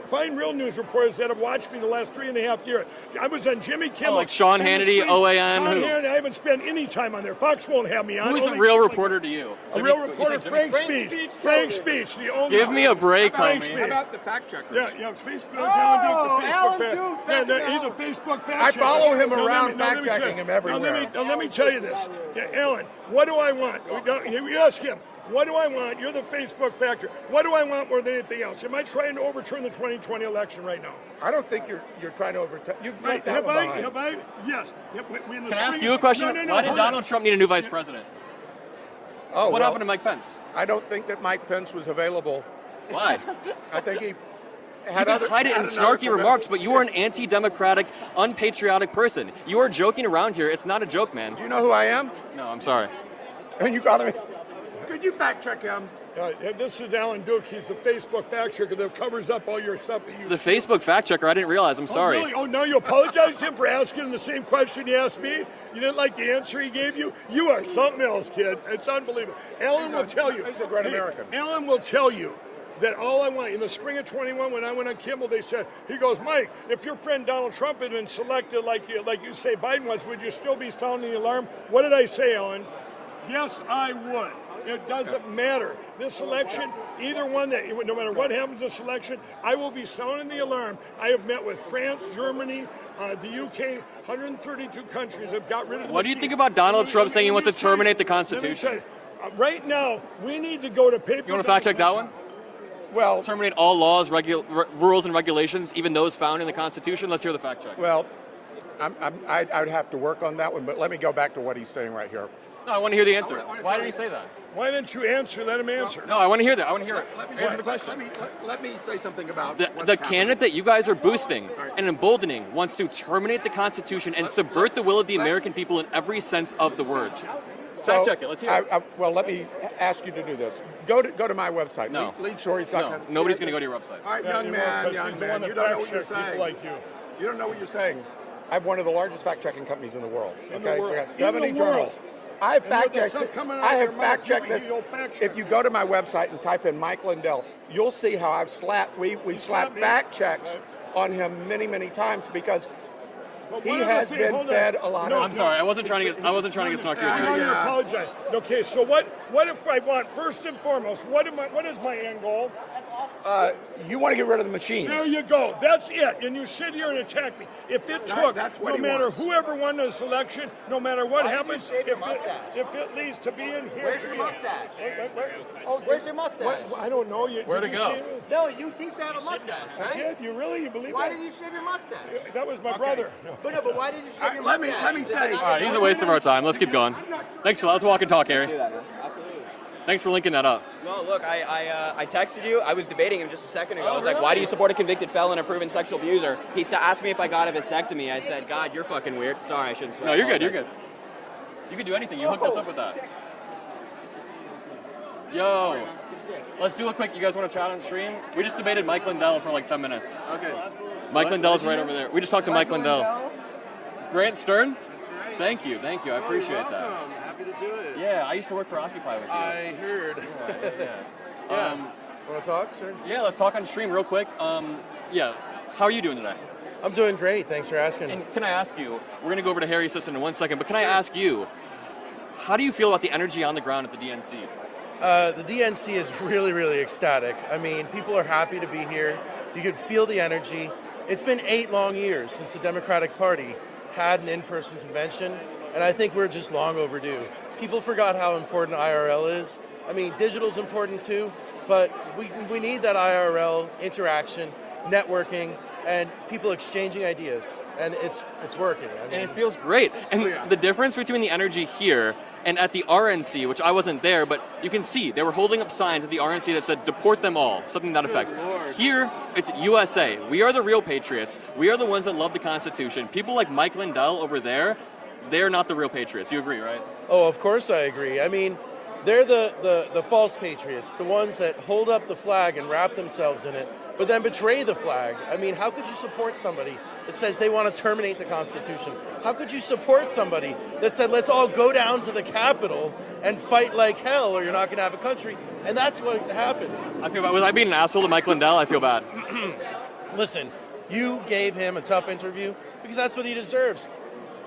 Speaker 9: find real news reporters that have watched me the last 3.5 years. I was on Jimmy Kimmel.
Speaker 2: Like Sean Hannity, OAN.
Speaker 9: Sean Hannity. I haven't spent any time on there. Fox won't have me on.
Speaker 2: Who's a real reporter to you?
Speaker 9: A real reporter, Frank Speech. Frank Speech, the only.
Speaker 2: Give me a break,
Speaker 9: Frank
Speaker 2: homie.
Speaker 9: How about the fact checkers? Yeah, Facebook. Alan Duke, he's a Facebook fact checker.
Speaker 12: I follow him around, fact checking him everywhere.
Speaker 9: Let me tell you this, Alan. What do I want? You ask him. What do I want? You're the Facebook factor. What do I want more than anything else? Am I trying to overturn the 2020 election right now?
Speaker 12: I don't think you're trying to overturn.
Speaker 9: Have I? Yes.
Speaker 2: Can I ask you a question?
Speaker 9: No,
Speaker 2: Why did Donald Trump need a new vice president? What happened to Mike Pence?
Speaker 12: I don't think that Mike Pence was available.
Speaker 2: Why?
Speaker 12: I think he
Speaker 2: You can hide it in snarky remarks, but you are an anti-democratic, unpatriotic person. You are joking around here. It's not a joke, man.
Speaker 12: Do you know who I am?
Speaker 2: No, I'm sorry.
Speaker 12: And you got me. Could you fact check him?
Speaker 9: This is Alan Duke. He's the Facebook fact checker that covers up all your stuff that you.
Speaker 2: The Facebook fact checker. I didn't realize. I'm sorry.
Speaker 9: Oh, really? Oh, no, you apologized to him for asking him the same question he asked me? You didn't like the answer he gave you? You are something else, kid. It's unbelievable. Alan will tell you.
Speaker 12: He's a great American.
Speaker 9: Alan will tell you that all I want, in the spring of 21, when I went on Kimmel, they said, he goes, Mike, if your friend Donald Trump had been selected like you say Biden was, would you still be sounding the alarm? What did I say, Alan? Yes, I would. It doesn't matter. This election, either one, no matter what happens this election, I will be sounding the alarm. I have met with France, Germany, the UK, 132 countries have got rid of the
Speaker 2: What do you think about Donald Trump saying he wants to terminate the Constitution?
Speaker 9: Let me tell you, right now, we need to go to paper.
Speaker 2: You want to fact check that one?
Speaker 12: Well,
Speaker 2: terminate all laws, rules, and regulations, even those found in the Constitution. Let's hear the fact check.
Speaker 12: Well, I'd have to work on that one, but let me go back to what he's saying right here.
Speaker 2: No, I want to hear the answer. Why did he say that?
Speaker 9: Why didn't you answer? Let him answer.
Speaker 2: No, I want to hear that. I want to hear it. Answer the question.
Speaker 12: Let me say something about
Speaker 2: the candidate that you guys are boosting and emboldening wants to terminate the Constitution and subvert the will of the American people in every sense of the words. Fact check it. Let's hear it.
Speaker 12: Well, let me ask you to do this. Go to my website.
Speaker 2: No.
Speaker 12: Leadstories.com.
Speaker 2: No, nobody's going to go to your website.
Speaker 12: All right, young man, you don't know what you're saying.
Speaker 9: Like you.
Speaker 12: You don't know what you're saying. I have one of the largest fact-checking companies in the world. Okay, we got 70 journals. I have fact checked this. If you go to my website and type in Mike Lindell, you'll see how we've slapped fact checks on him many times because he has been fed a lot of.
Speaker 2: I'm sorry, I wasn't trying to get snarky with you.
Speaker 9: I apologize. Okay, so what if I want, first and foremost, what is my end goal?
Speaker 12: You want to get rid of the machines.
Speaker 9: There you go. That's it. And you sit here and attack me. If it took, no matter whoever won this election, no matter what happens, if it leads to being here.
Speaker 11: Where's your mustache? Where's your mustache?
Speaker 9: I don't know.
Speaker 2: Where'd it go?
Speaker 11: No, you seem to have a mustache, right?
Speaker 9: I did. You believe that?
Speaker 11: Why did you shave your mustache?
Speaker 9: That was my brother.
Speaker 11: But why did you shave your mustache?
Speaker 12: Let me say.
Speaker 2: All right, he's a waste of our time. Let's keep going. Thanks for that. Let's walk and talk, Harry. Thanks for linking that up.
Speaker 13: No, look, I texted you. I was debating him just a second ago. I was like, why do you support a convicted felon and proven sexual abuser? He asked me if I got a vasectomy. I said, God, you're fucking weird. Sorry, I shouldn't swear.
Speaker 2: No, you're good. You're good. You can do anything. You hooked us up with that. Yo, let's do a quick. You guys want to chat on stream? We just debated Mike Lindell for like 10 minutes.
Speaker 5: Okay.
Speaker 2: Mike Lindell's right over there. We just talked to Mike Lindell. Grant Stern? Thank you. I appreciate that.
Speaker 5: Happy to do it.
Speaker 2: Yeah, I used to work for Occupy with you.
Speaker 5: I heard.
Speaker 2: Yeah.
Speaker 14: Want to talk, sir?
Speaker 2: Yeah, let's talk on stream real quick. Yeah, how are you doing today?
Speaker 14: I'm doing great. Thanks for asking.
Speaker 2: And can I ask you, we're going to go over to Harry's assistant in 1 second, but can I ask you, how do you feel about the energy on the ground at the DNC?
Speaker 14: The DNC is really, really ecstatic. I mean, people are happy to be here. You can feel the energy. It's been 8 long years since the Democratic Party had an in-person convention, and I think we're just long overdue. People forgot how important IRL is. I mean, digital's important too, but we need that IRL interaction, networking, and people exchanging ideas, and it's working. I mean,
Speaker 2: and it feels great. And the difference between the energy here and at the RNC, which I wasn't there, but you can see they were holding up signs at the RNC that said "Deport them all," something to that effect. Here, it's USA. We are the real patriots. We are the ones that love the Constitution. People like Mike Lindell over there, they're not the real patriots. You agree, right?
Speaker 14: Oh, of course I agree. I mean, they're the false patriots, the ones that hold up the flag and wrap themselves in it, but then betray the flag. I mean, how could you support somebody that says they want to terminate the Constitution? How could you support somebody that said, let's all go down to the Capitol and fight like hell or you're not going to have a country? And that's what happened.
Speaker 2: I feel bad. Was I being an asshole to Mike Lindell? I feel bad.
Speaker 14: Listen, you gave him a tough interview because that's what he deserves.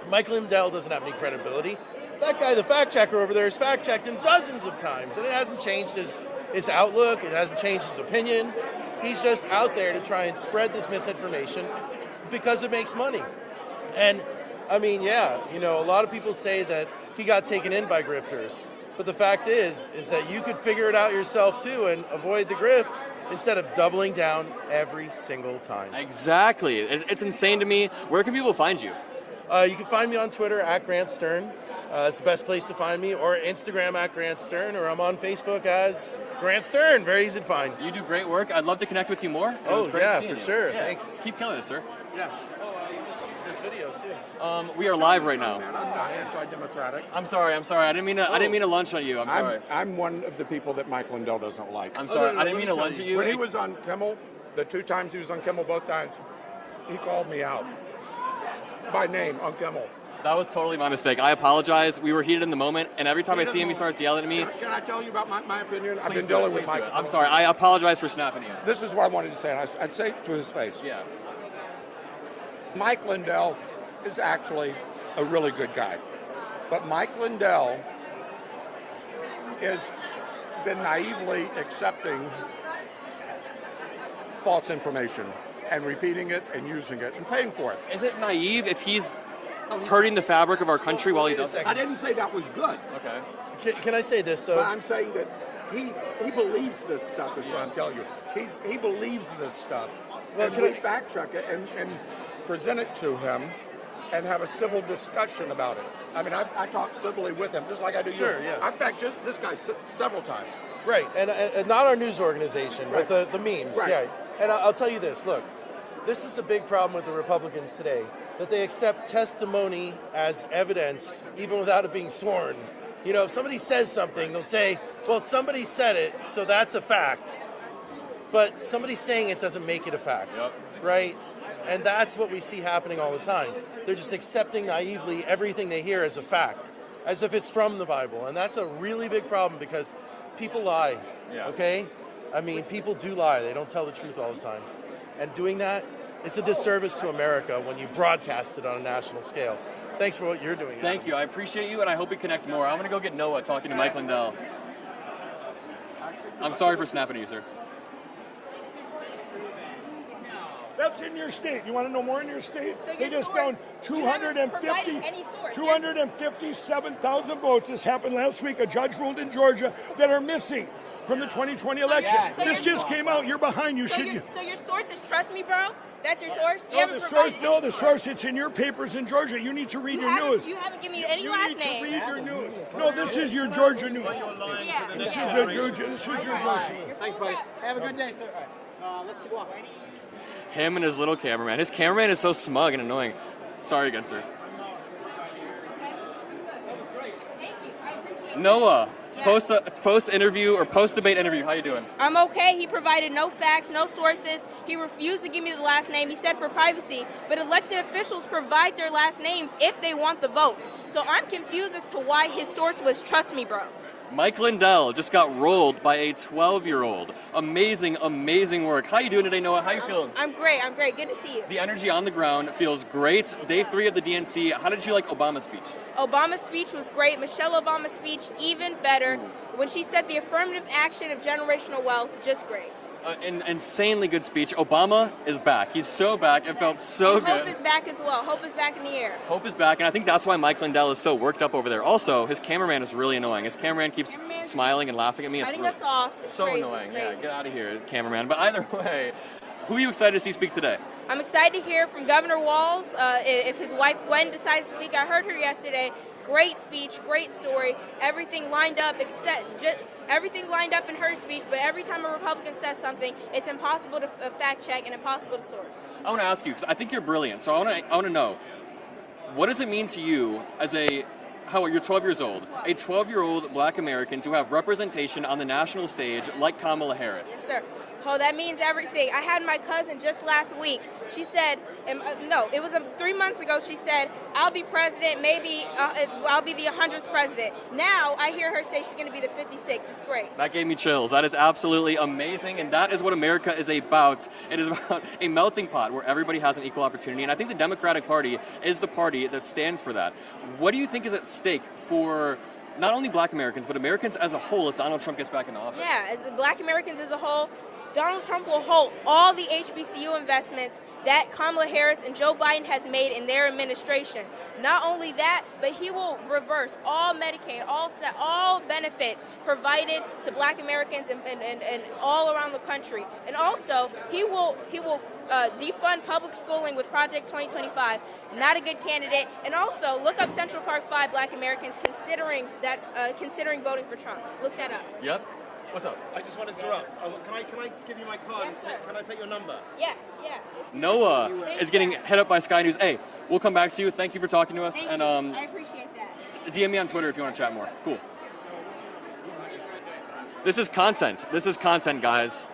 Speaker 14: Mike Lindell doesn't have any credibility. That guy, the fact checker over there, has fact checked him dozens of times, and it hasn't changed his outlook. It hasn't changed his opinion. He's just out there to try and spread this misinformation because it makes money. And I mean, yeah, you know, a lot of people say that he got taken in by grifters, but the fact is that you could figure it out yourself too and avoid the grift instead of doubling down every single time.
Speaker 2: Exactly. It's insane to me. Where can people find you?
Speaker 14: You can find me on Twitter at Grant Stern. It's the best place to find me, or Instagram at Grant Stern, or I'm on Facebook as Grant Stern. Very easy to find.
Speaker 2: You do great work. I'd love to connect with you more. It
Speaker 14: Oh,
Speaker 2: was great
Speaker 14: yeah,
Speaker 2: seeing
Speaker 14: for
Speaker 2: you.
Speaker 14: sure.
Speaker 2: Yeah.
Speaker 14: Thanks.
Speaker 2: Keep killing it, sir.
Speaker 14: Yeah. Oh, you missed this video too.
Speaker 2: We are live right now.
Speaker 12: I'm not anti-democratic.
Speaker 2: I'm sorry. I didn't mean to lunch on you. I'm sorry.
Speaker 12: I'm one of the people that Mike Lindell doesn't like.
Speaker 2: I'm sorry. I didn't mean to lunch at you.
Speaker 12: When he was on Kimmel, the 2 times he was on Kimmel, both times, he called me out by name on Kimmel.
Speaker 2: That was totally my mistake. I apologize. We were heated in the moment, and every time I see him, he starts yelling at me.
Speaker 12: Can I tell you about my opinion? I've
Speaker 2: Please
Speaker 12: been
Speaker 2: do it,
Speaker 12: dealing with
Speaker 2: please do
Speaker 12: Mike.
Speaker 2: it. I'm sorry. I apologize for snapping you.
Speaker 12: This is what I wanted to say, and I'd say it to his face.
Speaker 2: Yeah.
Speaker 12: Mike Lindell is actually a really good guy. But Mike Lindell has been naively accepting false information and repeating it and using it and paying for it.
Speaker 2: Is it naive if he's hurting the fabric of our country while he does it?
Speaker 12: I didn't say that was good.
Speaker 2: Okay.
Speaker 14: Can I say this?
Speaker 12: But I'm saying that he believes this stuff is what I'm telling you. He believes this stuff.
Speaker 14: Well,
Speaker 12: and
Speaker 14: can
Speaker 12: we
Speaker 14: I-
Speaker 12: fact check it and present it to him and have a civil discussion about it. I mean, I talk civilly with him, just like I do you.
Speaker 14: Sure, yeah.
Speaker 12: I fact checked this guy several times.
Speaker 14: Right, and not our news organization,
Speaker 12: Right.
Speaker 14: but the memes.
Speaker 12: Right.
Speaker 14: Yeah, and I'll tell you this. Look, this is the big problem with the Republicans today, that they accept testimony as evidence even without it being sworn. You know, if somebody says something, they'll say, well, somebody said it, so that's a fact. But somebody saying it doesn't make it a fact, right? And that's what we see happening all the time. They're just accepting naively everything they hear as a fact, as if it's from the Bible. And that's a really big problem because people lie, okay? I mean, people do lie. They don't tell the truth all the time. And doing that, it's a disservice to America when you broadcast it on a national scale. Thanks for what you're doing.
Speaker 2: Thank you. I appreciate you, and I hope we connect more. I'm going to go get Noah talking to Mike Lindell. I'm sorry for snapping at you, sir.
Speaker 9: That's in your state. You want to know more in your state?
Speaker 10: So
Speaker 9: They just found 257,000 votes. This happened last week. A judge ruled in Georgia that are missing from the 2020 election. This just came out. You're behind. You should.
Speaker 10: So your source is Trust Me, Bro? That's your source?
Speaker 9: The source. It's in your papers in Georgia. You need to read your news.
Speaker 10: You haven't given me any last name.
Speaker 9: You need to read your news. No, this is your Georgia news. This is your Georgia.
Speaker 11: Thanks, buddy. Have a good day, sir. All right. Let's keep walking.
Speaker 2: Him and his little cameraman. His cameraman is so smug and annoying. Sorry again, sir. Noah, post interview or post debate interview. How you doing?
Speaker 10: I'm okay. He provided no facts, no sources. He refused to give me the last name. He said for privacy, but elected officials provide their last names if they want the votes. So I'm confused as to why his source was Trust Me, Bro.
Speaker 2: Mike Lindell just got rolled by a 12-year-old. Amazing, amazing work. How you doing today, Noah? How you feeling?
Speaker 10: I'm great. Good to see you.
Speaker 2: The energy on the ground feels great. Day 3 of the DNC. How did you like Obama's speech?
Speaker 10: Obama's speech was great. Michelle Obama's speech, even better. When she said the affirmative action of generational wealth, just great.
Speaker 2: An insanely good speech. Obama is back. He's so back. It felt so good.
Speaker 10: Hope is back as well. Hope is back in the air.
Speaker 2: Hope is back, and I think that's why Mike Lindell is so worked up over there. Also, his cameraman is really annoying. His cameraman keeps smiling and laughing at me.
Speaker 10: I think that's off. It's
Speaker 2: so
Speaker 10: crazy,
Speaker 2: annoying.
Speaker 10: crazy.
Speaker 2: Yeah, get out of here, cameraman. But either way, who are you excited to see speak today?
Speaker 10: I'm excited to hear from Governor Walz. If his wife Gwen decides to speak, I heard her yesterday. Great speech, great story. Everything lined up everything lined up in her speech, but every time a Republican says something, it's impossible to fact check and impossible to source.
Speaker 2: I want to ask you, because I think you're brilliant, so I want to know, what does it mean to you as you're 12 years old, a 12-year-old black American to have representation on the national stage like Kamala Harris?
Speaker 10: Yes, sir. Oh, that means everything. I had my cousin just last week. She said, no, it was 3 months ago. She said, I'll be president, maybe I'll be the 100th president. Now I hear her say she's going to be the 56th. It's great.
Speaker 2: That gave me chills. That is absolutely amazing, and that is what America is about. It is about a melting pot where everybody has an equal opportunity, and I think the Democratic Party is the party that stands for that. What do you think is at stake for not only black Americans, but Americans as a whole if Donald Trump gets back in office?
Speaker 10: Yeah, as black Americans as a whole, Donald Trump will hold all the HBCU investments that Kamala Harris and Joe Biden has made in their administration. Not only that, but he will reverse all Medicaid, all benefits provided to black Americans and all around the country. And also, he will defund public schooling with Project 2025. Not a good candidate. And also, look up Central Park 5 black Americans considering voting for Trump. Look that up.
Speaker 2: Yep. What's up?
Speaker 15: I just want to interrupt. Can I give you my card?
Speaker 10: Yes, sir.
Speaker 15: Can I take your number?
Speaker 10: Yeah.
Speaker 2: Noah is getting hit up by Sky News. Hey, we'll come back to you. Thank you for talking to us.
Speaker 10: Thank
Speaker 2: and
Speaker 10: you. I appreciate that.
Speaker 2: DM me on Twitter if you want to chat more. Cool. This is content. This is content, guys.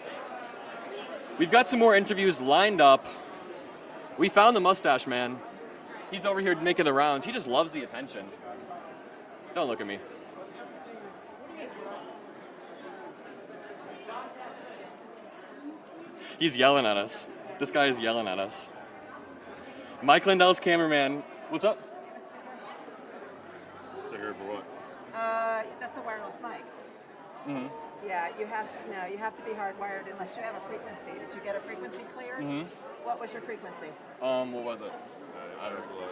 Speaker 2: We've got some more interviews lined up. We found the mustache man. He's over here making the rounds. He just loves the attention. Don't look at me. He's yelling at us. This guy is yelling at us. Mike Lindell's cameraman. What's up?
Speaker 6: Sticker for what?
Speaker 16: That's a wireless mic.
Speaker 2: Mm-hmm.
Speaker 16: Yeah, you have to be hardwired unless you have a frequency. Did you get a frequency cleared?
Speaker 2: Mm-hmm.
Speaker 16: What was your frequency?
Speaker 2: What was it?
Speaker 6: I don't know.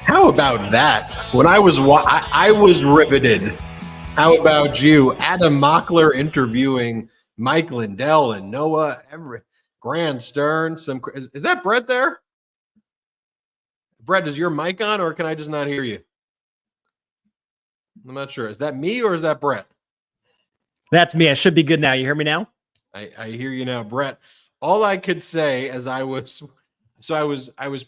Speaker 4: How about that? When I was I was riveted. How about you? Adam Mockler interviewing Mike Lindell and Noah. Grand Stern. Is that Brett there? Brett, is your mic on, or can I just not hear you? I'm not sure. Is that me or is that Brett?
Speaker 17: That's me. I should be good now. You hear me now?
Speaker 4: I hear you now, Brett. All I could say as I was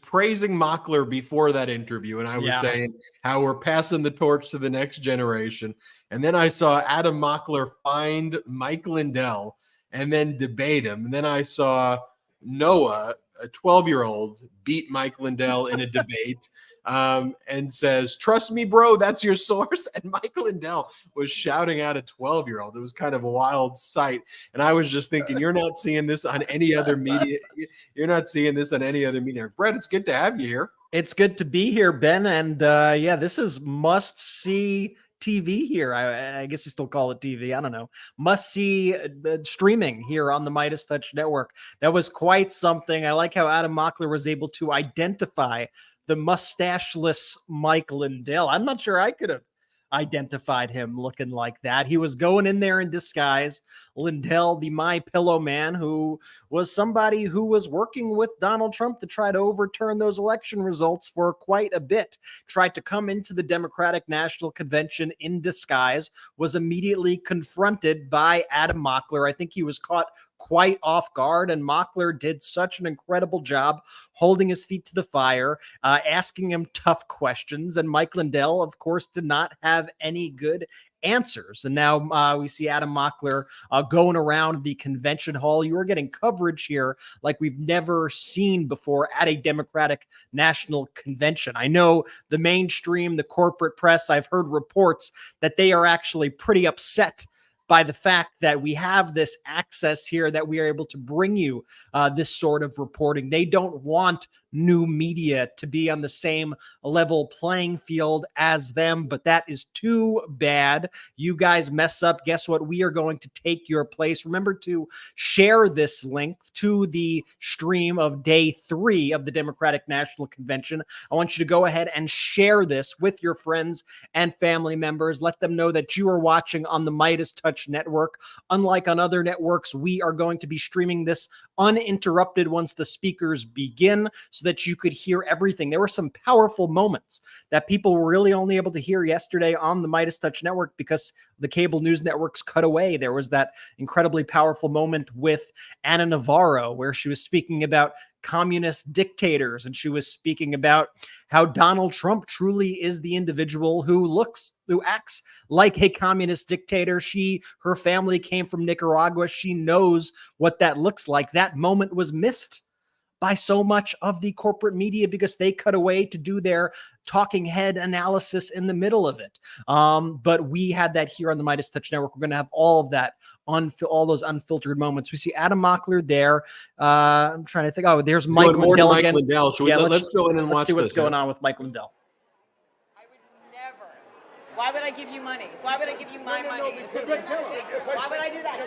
Speaker 4: praising Mockler before that interview, and I was saying how we're passing the torch to the next generation. And then I saw Adam Mockler find Mike Lindell and then debate him. And then I saw Noah, a 12-year-old, beat Mike Lindell in a debate. And says, "Trust me, bro, that's your source." And Mike Lindell was shouting at a 12-year-old. It was kind of a wild sight. And I was just thinking, you're not seeing this on any other media. You're not seeing this on any other media. Brett, it's good to have you here.
Speaker 17: It's good to be here, Ben. And this is must-see TV here. I guess you still call it TV. I don't know. Must-see streaming here on the MeidasTouch Network. That was quite something. I like how Adam Mockler was able to identify the mustacheless Mike Lindell. I'm not sure I could have identified him looking like that. He was going in there in disguise. Lindell, the My Pillow man, who was somebody who was working with Donald Trump to try to overturn those election results for quite a bit, tried to come into the Democratic National Convention in disguise, was immediately confronted by Adam Mockler. I think he was caught quite off guard, and Mockler did such an incredible job holding his feet to the fire, asking him tough questions, and Mike Lindell, of course, did not have any good answers. And now we see Adam Mockler going around the convention hall. You are getting coverage here like we've never seen before at a Democratic National Convention. I know the mainstream, the corporate press, I've heard reports that they are actually pretty upset by the fact that we have this access here, that we are able to bring you this sort of reporting. They don't want new media to be on the same level playing field as them, but that is too bad. You guys mess up. Guess what? We are going to take your place. Remember to share this link to the stream of day 3 of the Democratic National Convention. I want you to go ahead and share this with your friends and family members. Let them know that you are watching on the MeidasTouch Network. Unlike on other networks, we are going to be streaming this uninterrupted once the speakers begin, so that you could hear everything. There were some powerful moments that people were really only able to hear yesterday on the MeidasTouch Network because the cable news networks cut away. There was that incredibly powerful moment with Ana Navarro where she was speaking about communist dictators, and she was speaking about how Donald Trump truly is the individual who acts like a communist dictator. Her family came from Nicaragua. She knows what that looks like. That moment was missed by so much of the corporate media because they cut away to do their talking head analysis in the middle of it. But we had that here on the MeidasTouch Network. We're going to have all of that, all those unfiltered moments. We see Adam Mockler there. I'm trying to think. Oh, there's Mike Lindell again.
Speaker 4: Let's go in and
Speaker 17: let's see what's going on with Mike Lindell.
Speaker 16: Why would I give you money? Why would I give you my money? Why would I do that?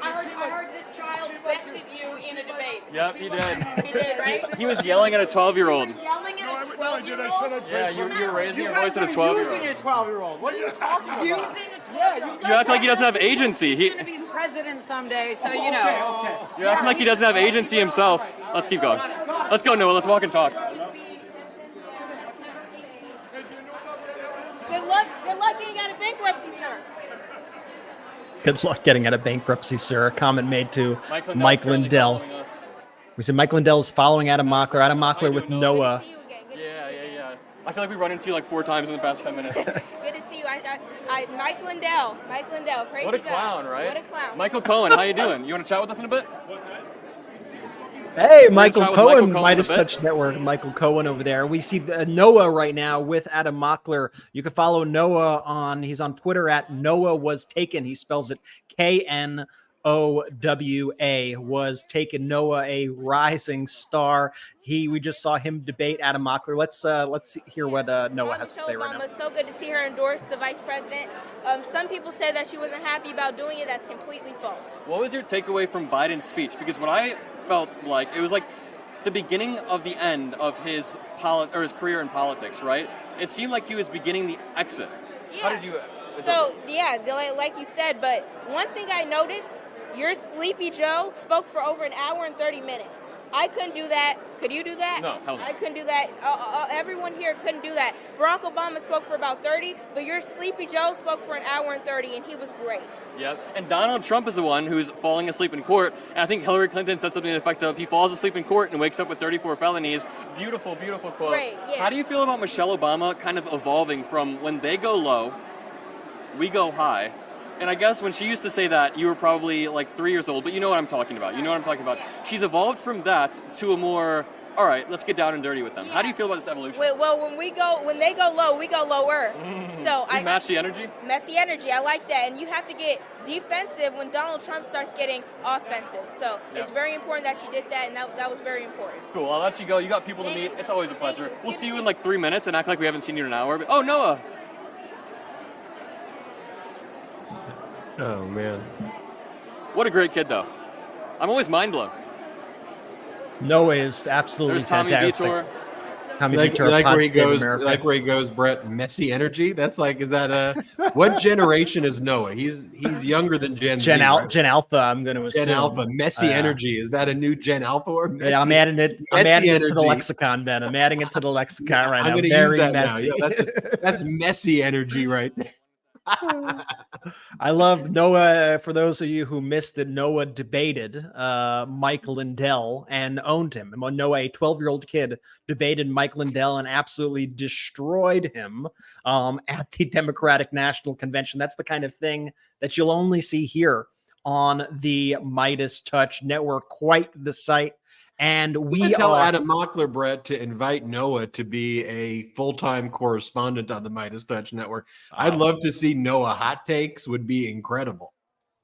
Speaker 16: I heard this child bested you in a debate.
Speaker 2: Yep, he did.
Speaker 16: He did, right?
Speaker 2: He was yelling at a 12-year-old.
Speaker 16: Yelling at a 12-year-old?
Speaker 2: Yeah, you were raising your voice at a 12-year-old.
Speaker 11: Using a 12-year-old. What are you talking about?
Speaker 16: Using a 12-year-old.
Speaker 2: You act like he doesn't have agency.
Speaker 16: He's going to be president someday, so you know.
Speaker 11: Okay.
Speaker 2: You're acting like he doesn't have agency himself. Let's keep going. Let's go, Noah. Let's walk and talk.
Speaker 10: Good luck getting out of bankruptcy, sir.
Speaker 17: Good luck getting out of bankruptcy, sir. A comment made to Mike Lindell. We said Mike Lindell is following Adam Mockler. Adam Mockler with Noah.
Speaker 2: Yeah. I feel like we run into you like 4 times in the past 10 minutes.
Speaker 10: Good to see you. Mike Lindell, crazy
Speaker 2: What a
Speaker 10: guy.
Speaker 2: clown, right?
Speaker 10: What a clown.
Speaker 2: Michael Cohen, how you doing? You want to chat with us in a bit?
Speaker 17: Hey, Michael Cohen, MeidasTouch Network. Michael Cohen over there. We see Noah right now with Adam Mockler. You can follow Noah he's on Twitter at Noah Was Taken. He spells it Knowa, was taken. Noah, a rising star. We just saw him debate Adam Mockler. Let's hear what Noah has to say right now.
Speaker 10: It's so good to see her endorse the vice president. Some people said that she wasn't happy about doing it. That's completely false.
Speaker 2: What was your takeaway from Biden's speech? Because what I felt like, it was like the beginning of the end of his career in politics, right? It seemed like he was beginning the exit.
Speaker 10: Yeah.
Speaker 2: How did you...
Speaker 10: So, yeah, like you said, but one thing I noticed Your Sleepy Joe spoke for over an hour and 30 minutes. I couldn't do that. Could you do that?
Speaker 2: No, hell no.
Speaker 10: I couldn't do that. Everyone here couldn't do that. Barack Obama spoke for about 30, but your Sleepy Joe spoke for an hour and 30, and he was great.
Speaker 2: Yep. And Donald Trump is the one who's falling asleep in court. And I think Hillary Clinton said something to the effect of, he falls asleep in court and wakes up with 34 felonies. Beautiful, beautiful quote.
Speaker 10: Great, yeah.
Speaker 2: How do you feel about Michelle Obama kind of evolving from when they go low, we go high? And I guess when she used to say that, you were probably like 3 years old, but you know what I'm talking about. You know what I'm talking about. She's evolved from that to a more, all right, let's get down and dirty with them. How do you feel about this evolution?
Speaker 10: Well, when they go low, we go lower. So
Speaker 2: you match the energy?
Speaker 10: Match the energy. I like that. And you have to get defensive when Donald Trump starts getting offensive. So it's very important that she did that, and that was very important.
Speaker 2: Cool. I'll let you go. You got people to meet. It's always a pleasure. We'll see you in like 3 minutes and act like we haven't seen you in an hour. Oh, Noah.
Speaker 4: Oh, man.
Speaker 2: What a great kid, though. I'm always mind blown.
Speaker 17: Noah is absolutely
Speaker 2: There's Tommy
Speaker 17: fantastic.
Speaker 2: Vitor.
Speaker 17: Tommy
Speaker 4: Like
Speaker 17: Vitor,
Speaker 4: where he
Speaker 17: Podcast
Speaker 4: goes,
Speaker 17: America.
Speaker 4: like where he goes, Brett. Messy energy. That's like, is that what generation is Noah? He's younger than Gen Z. Right?
Speaker 17: Gen Alpha. I'm going to assume.
Speaker 4: Gen Alpha. Messy energy. Is that a new Gen Alpha or messy?
Speaker 17: Yeah, I'm adding it. I'm adding it to the
Speaker 4: energy?
Speaker 17: lexicon, Ben. I'm adding it to the lexicon right
Speaker 4: I'm
Speaker 17: now.
Speaker 4: going to use
Speaker 17: Very
Speaker 4: that
Speaker 17: messy.
Speaker 4: now. Yeah, that's messy energy right there.
Speaker 17: I love Noah. For those of you who missed it, Noah debated Mike Lindell and owned him. Noah, a 12-year-old kid, debated Mike Lindell and absolutely destroyed him at the Democratic National Convention. That's the kind of thing that you'll only see here on the MeidasTouch Network. Quite the sight. And we
Speaker 4: tell
Speaker 17: are
Speaker 4: Adam Mockler, Brett, to invite Noah to be a full-time correspondent on the MeidasTouch Network. I'd love to see Noah hot takes. Would be incredible.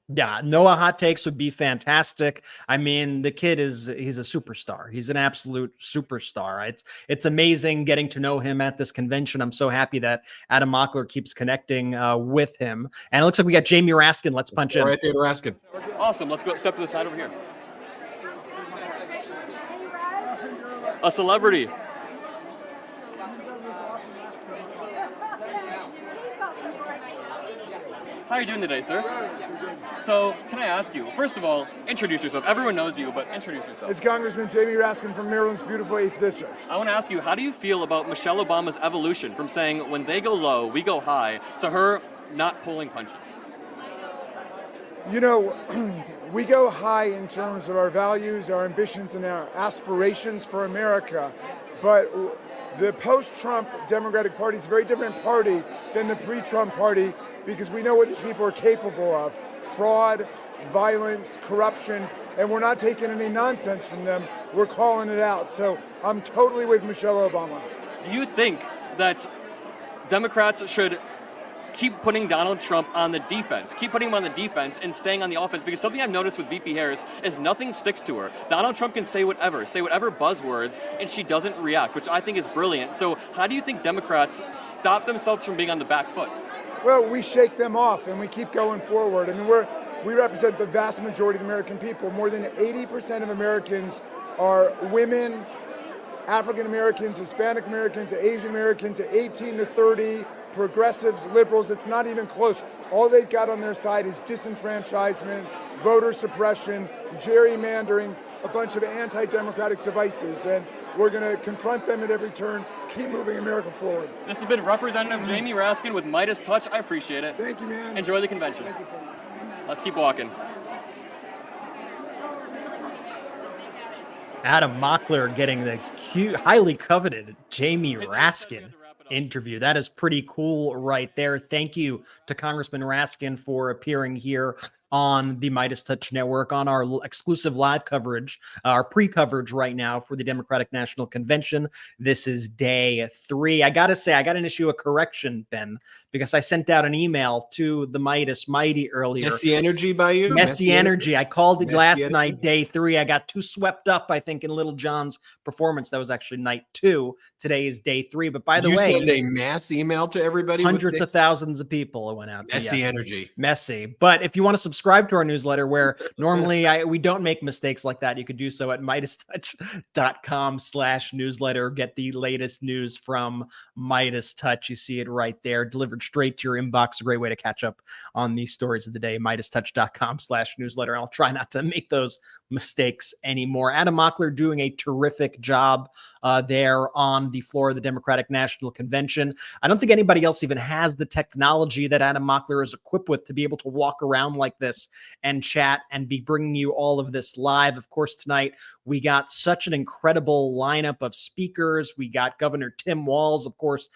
Speaker 17: Yeah, Noah hot takes would be fantastic. I mean, the kid he's a superstar. He's an absolute superstar. It's amazing getting to know him at this convention. I'm so happy that Adam Mockler keeps connecting with him. And it looks like we got Jamie Raskin. Let's punch in.
Speaker 4: Right there, Raskin.
Speaker 2: Awesome. Let's go step to the side over here. A celebrity. How are you doing today, sir? So, can I ask you, first of all, introduce yourself. Everyone knows you, but introduce yourself.
Speaker 18: It's Congressman Jamie Raskin from Maryland's beautiful 8th District.
Speaker 2: I want to ask you, how do you feel about Michelle Obama's evolution from saying, when they go low, we go high, to her not pulling punches?
Speaker 18: You know, we go high in terms of our values, our ambitions, and our aspirations for America, but the post-Trump Democratic Party is a very different party than the pre-Trump party because we know what these people are capable of. Fraud, violence, corruption, and we're not taking any nonsense from them. We're calling it out. So I'm totally with Michelle Obama.
Speaker 2: Do you think that Democrats should keep putting Donald Trump on the defense, keep putting him on the defense and staying on the offense? Because something I've noticed with VP Harris is nothing sticks to her. Donald Trump can say whatever buzzwords, and she doesn't react, which I think is brilliant. So how do you think Democrats stop themselves from being on the back foot?
Speaker 18: Well, we shake them off and we keep going forward. I mean, we represent the vast majority of the American people. More than 80% of Americans are women, African Americans, Hispanic Americans, Asian Americans, 18 to 30, progressives, liberals. It's not even close. All they've got on their side is disenfranchisement, voter suppression, gerrymandering, a bunch of anti-democratic devices. And we're going to confront them at every turn, keep moving America forward.
Speaker 2: This has been Representative Jamie Raskin with MeidasTouch. I appreciate it.
Speaker 18: Thank you, man.
Speaker 2: Enjoy the convention.
Speaker 18: Thank you so much.
Speaker 2: Let's keep walking.
Speaker 17: Adam Mockler getting the highly coveted Jamie Raskin interview. That is pretty cool right there. Thank you to Congressman Raskin for appearing here on the MeidasTouch Network on our exclusive live coverage, our pre-coverage right now for the Democratic National Convention. This is day 3. I got to say, I got an issue of correction, Ben, because I sent out an email to the Meidas Mighty earlier.
Speaker 4: Messy energy by you?
Speaker 17: Messy energy. I called it
Speaker 4: Messy
Speaker 17: last
Speaker 4: energy?
Speaker 17: night, day 3. I got too swept up, I think, in Little John's performance. That was actually night 2. Today is day 3. But by the way,
Speaker 4: you send a mass email to everybody?
Speaker 17: hundreds of thousands of people it went out to.
Speaker 4: Messy
Speaker 17: yes.
Speaker 4: energy.
Speaker 17: Messy. But if you want to subscribe to our newsletter, where normally we don't make mistakes like that, you could do so at MeidasTouch.com/newsletter. Get the latest news from MeidasTouch. You see it right there, delivered straight to your inbox. A great way to catch up on these stories of the day. MeidasTouch.com/newsletter. I'll try not to make those mistakes anymore. Adam Mockler doing a terrific job there on the floor of the Democratic National Convention. I don't think anybody else even has the technology that Adam Mockler is equipped with to be able to walk around like this and chat and be bringing you all of this live. Of course, tonight we got such an incredible lineup of speakers. We got Governor Tim Walz, of course,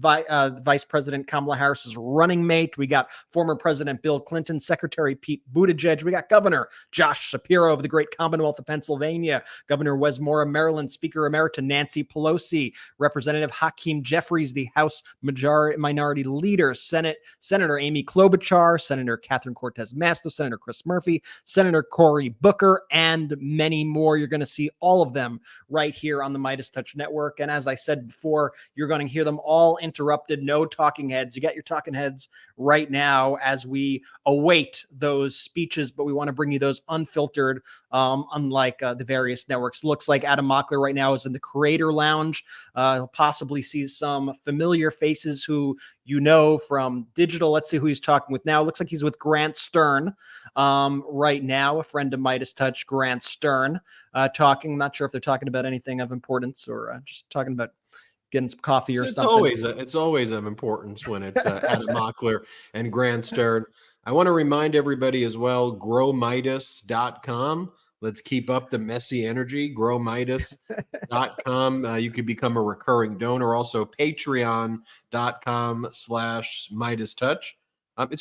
Speaker 17: Vice President Kamala Harris's running mate. We got former President Bill Clinton, Secretary Pete Buttigieg. We got Governor Josh Shapiro of the great Commonwealth of Pennsylvania, Governor Wes Moore of Maryland, Speaker Emerita Nancy Pelosi, Representative Hakeem Jeffries, the House Minority Leader, Senator Amy Klobuchar, Senator Catherine Cortez Masto, Senator Chris Murphy, Senator Cory Booker, and many more. You're going to see all of them right here on the MeidasTouch Network. And as I said before, you're going to hear them all interrupted, no talking heads. You got your talking heads right now as we await those speeches, but we want to bring you those unfiltered, unlike the various networks. Looks like Adam Mockler right now is in the Creator Lounge. He'll possibly see some familiar faces who you know from digital. Let's see who he's talking with now. Looks like he's with Grant Stern right now, a friend of MeidasTouch, Grant Stern, talking. I'm not sure if they're talking about anything of importance or just talking about getting some coffee or something.
Speaker 4: It's always of importance when it's Adam Mockler and Grant Stern. I want to remind everybody as well, growmeidas.com. Let's keep up the messy energy. Growmeidas.com. You could become a recurring donor. Also, patreon.com/MeidasTouch.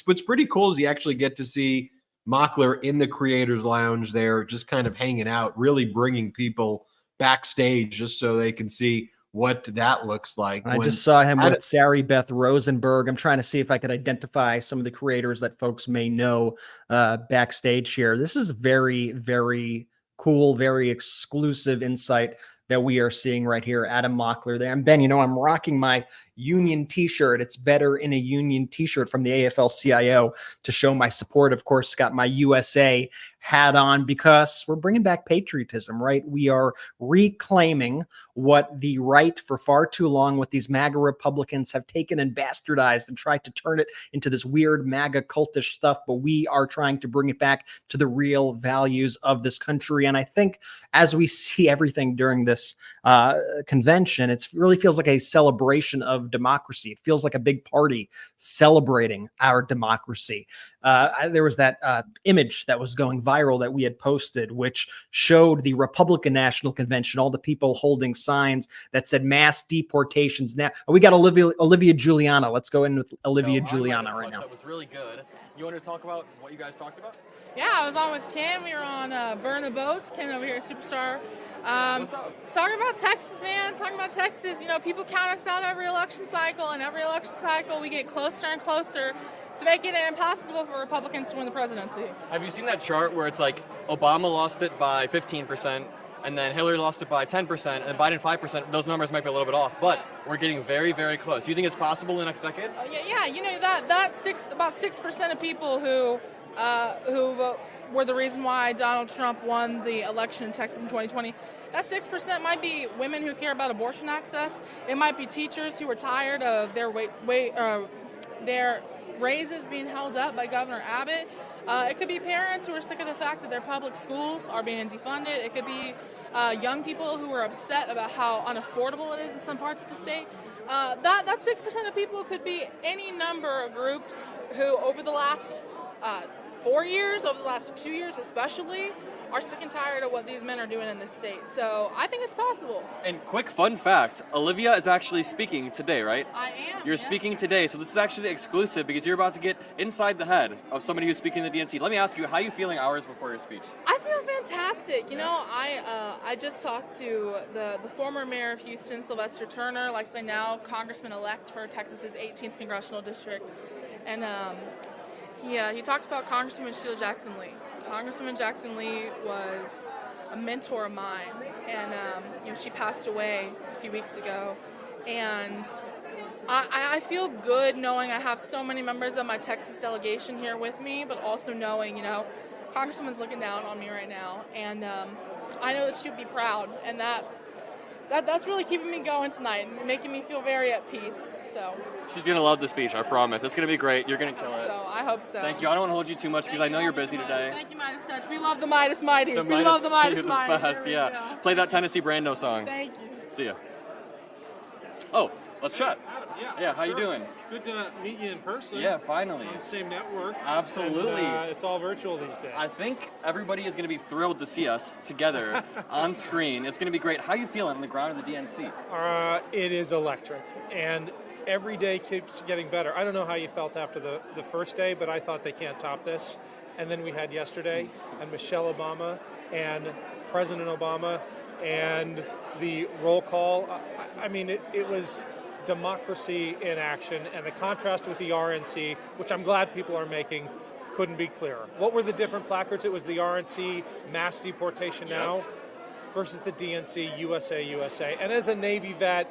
Speaker 4: What's pretty cool is you actually get to see Mockler in the Creators Lounge there, just kind of hanging out, really bringing people backstage just so they can see what that looks like.
Speaker 17: I just saw him with Sari Beth Rosenberg. I'm trying to see if I could identify some of the creators that folks may know backstage here. This is very, very cool, very exclusive insight that we are seeing right here. Adam Mockler there. And Ben, you know, I'm rocking my union t-shirt. It's better in a union t-shirt from the AFL-CIO to show my support. Of course, got my USA hat on because we're bringing back patriotism, right? We are reclaiming what the right for far too long, what these MAGA Republicans have taken and bastardized and tried to turn it into this weird MAGA cultish stuff, but we are trying to bring it back to the real values of this country. And I think as we see everything during this convention, it really feels like a celebration of democracy. It feels like a big party celebrating our democracy. There was that image that was going viral that we had posted, which showed the Republican National Convention, all the people holding signs that said mass deportations. Now we got Olivia Juliana. Let's go in with Olivia Juliana right now.
Speaker 2: That was really good. You want to talk about what you guys talked about?
Speaker 19: Yeah, I was on with Kim. We were on Burn the Boats. Kim over here, superstar. Talking about Texas, man. Talking about Texas. You know, people count us out every election cycle, and every election cycle we get closer and closer to making it impossible for Republicans to win the presidency.
Speaker 2: Have you seen that chart where it's like Obama lost it by 15%, and then Hillary lost it by 10%, and Biden 5%? Those numbers might be a little bit off, but we're getting very, very close. Do you think it's possible in the next decade?
Speaker 19: Yeah. You know about 6% of people who were the reason why Donald Trump won the election in Texas in 2020. That 6% might be women who care about abortion access. It might be teachers who are tired of their their raises being held up by Governor Abbott. It could be parents who are sick of the fact that their public schools are being defunded. It could be young people who are upset about how unaffordable it is in some parts of the state. That 6% of people could be any number of groups who, over the last 4 years, over the last 2 years especially, are sick and tired of what these men are doing in this state. So I think it's possible.
Speaker 2: And quick fun fact, Olivia is actually speaking today, right?
Speaker 19: I am.
Speaker 2: You're speaking today, so this is actually exclusive because you're about to get inside the head of somebody who's speaking to the DNC. Let me ask you, how are you feeling hours before your speech?
Speaker 19: I feel fantastic. You know, I just talked to the former mayor of Houston, Sylvester Turner, likely now congressman-elect for Texas's 18th congressional district, and he talked about Congresswoman Sheila Jackson Lee. Congresswoman Jackson Lee was a mentor of mine, and she passed away a few weeks ago. And I feel good knowing I have so many members of my Texas delegation here with me, but also knowing, Congresswoman's looking down on me right now, and I know that she'd be proud, and that's really keeping me going tonight and making me feel very at peace. So
Speaker 2: She's going to love the speech, I promise. It's going to be great. You're going to kill it.
Speaker 19: So I hope so.
Speaker 2: Thank you. I don't want to hold you too much because I know you're busy today.
Speaker 19: Thank you, MeidasTouch. We love the Meidas Mighty.
Speaker 2: The
Speaker 19: We love the Meidas
Speaker 2: you're the
Speaker 19: Mighty.
Speaker 2: best,
Speaker 19: There we
Speaker 2: yeah.
Speaker 19: go.
Speaker 2: Play that Tennessee Brando song.
Speaker 19: Thank you.
Speaker 2: See ya. Oh, let's chat. Yeah, how you
Speaker 20: sure.
Speaker 2: doing?
Speaker 20: Good to meet you in person.
Speaker 2: Yeah, finally.
Speaker 20: On the same network.
Speaker 2: Absolutely.
Speaker 20: And, it's all virtual these days.
Speaker 2: I think everybody is going to be thrilled to see us together on screen. It's going to be great. How you feeling on the ground of the DNC?
Speaker 20: It is electric, and every day keeps getting better. I don't know how you felt after the first day, but I thought they can't top this. And then we had yesterday, and Michelle Obama, and President Obama, and the roll call. I mean, it was democracy in action, and the contrast with the RNC, which I'm glad people are making, couldn't be clearer. What were the different placards? It was the RNC mass deportation now versus the DNC USA USA. And as a Navy vet,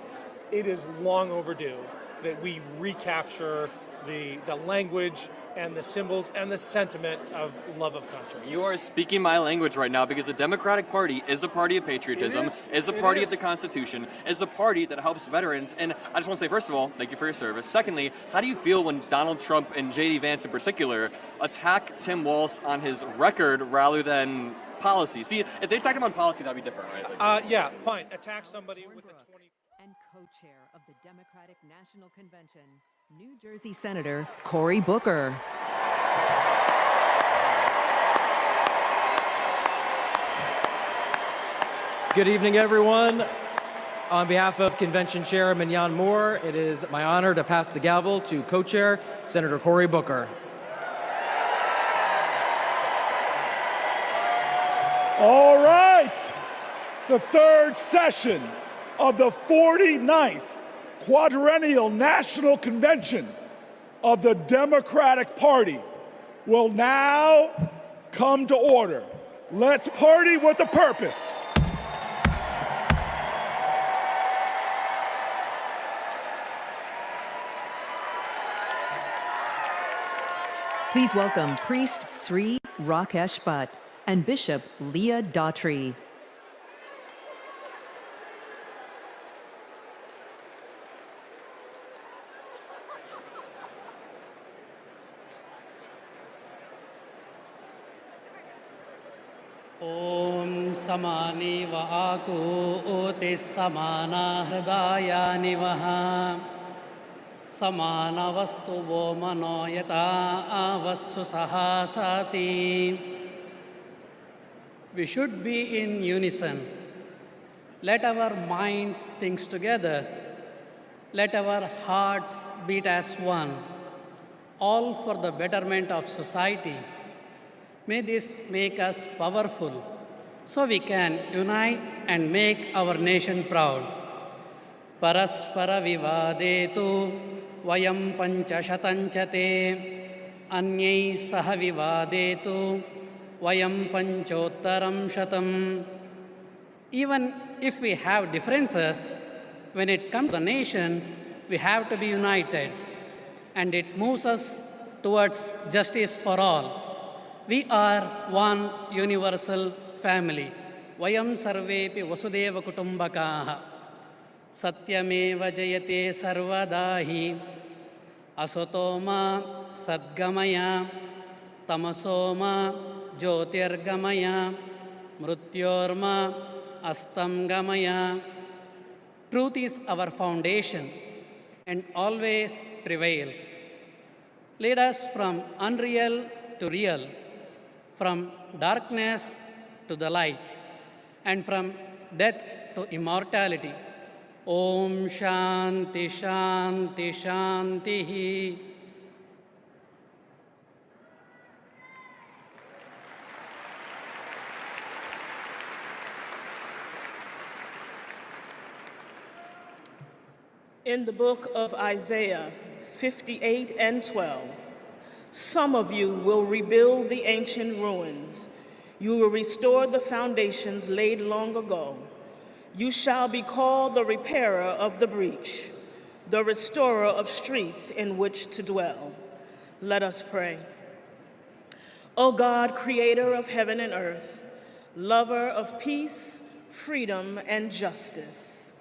Speaker 20: it is long overdue that we recapture the language and the symbols and the sentiment of love of country.
Speaker 2: You are speaking my language right now because the Democratic Party is the party of patriotism, is the party of the Constitution, is the party that helps veterans. And I just want to say, first of all, thank you for your service. Secondly, how do you feel when Donald Trump and J.D. Vance in particular attack Tim Walz on his record rather than policy? See, if they attacked him on policy, that'd be different, right?
Speaker 20: Yeah, fine. Attack somebody with a 20...
Speaker 21: And co-chair of the Democratic National Convention, New Jersey Senator Cory Booker.
Speaker 22: Good evening, everyone. On behalf of Convention Chairman Jan Moore, it is my honor to pass the gavel to co-chair Senator Cory Booker.
Speaker 9: All right, the third session of the 49th Quadrennial National Convention of the Democratic Party will now come to order. Let's party with a purpose.
Speaker 21: Please welcome Priest Sri Rakesh Bhatt and Bishop Leah Daughtry.
Speaker 23: ॐ समानि व आको ओतिः समाना हृदयानि वः समानवस्तु वो मनो यथा आवस्सु सहासाति. We should be in unison. Let our minds think together. Let our hearts beat as one, all for the betterment of society. May this make us powerful so we can unite and make our nation proud. Paraspara vivadetu vayam panchashatanchate anyai saha vivadetu vayam panchottaram shatam. Even if we have differences, when it comes to the nation, we have to be united, and it moves us towards justice for all. We are one universal family. Vayam sarvepi vasudeva kutumbakaha. Satyameva jayate sarvadahi. Asotoma sadgamaya. Tamasoma jyotirgamaya. Mrutyorma astamgamaya. Truth is our foundation and always prevails. Lead us from unreal to real, from darkness to the light, and from death to immortality. Om Shanti Shanti Shanti.
Speaker 24: In the book of Isaiah 58 and 12, some of you will rebuild the ancient ruins. You will restore the foundations laid long ago. You shall be called the repairer of the breach, the restorer of streets in which to dwell. Let us pray. O God, creator of heaven and earth, lover of peace, freedom, and justice,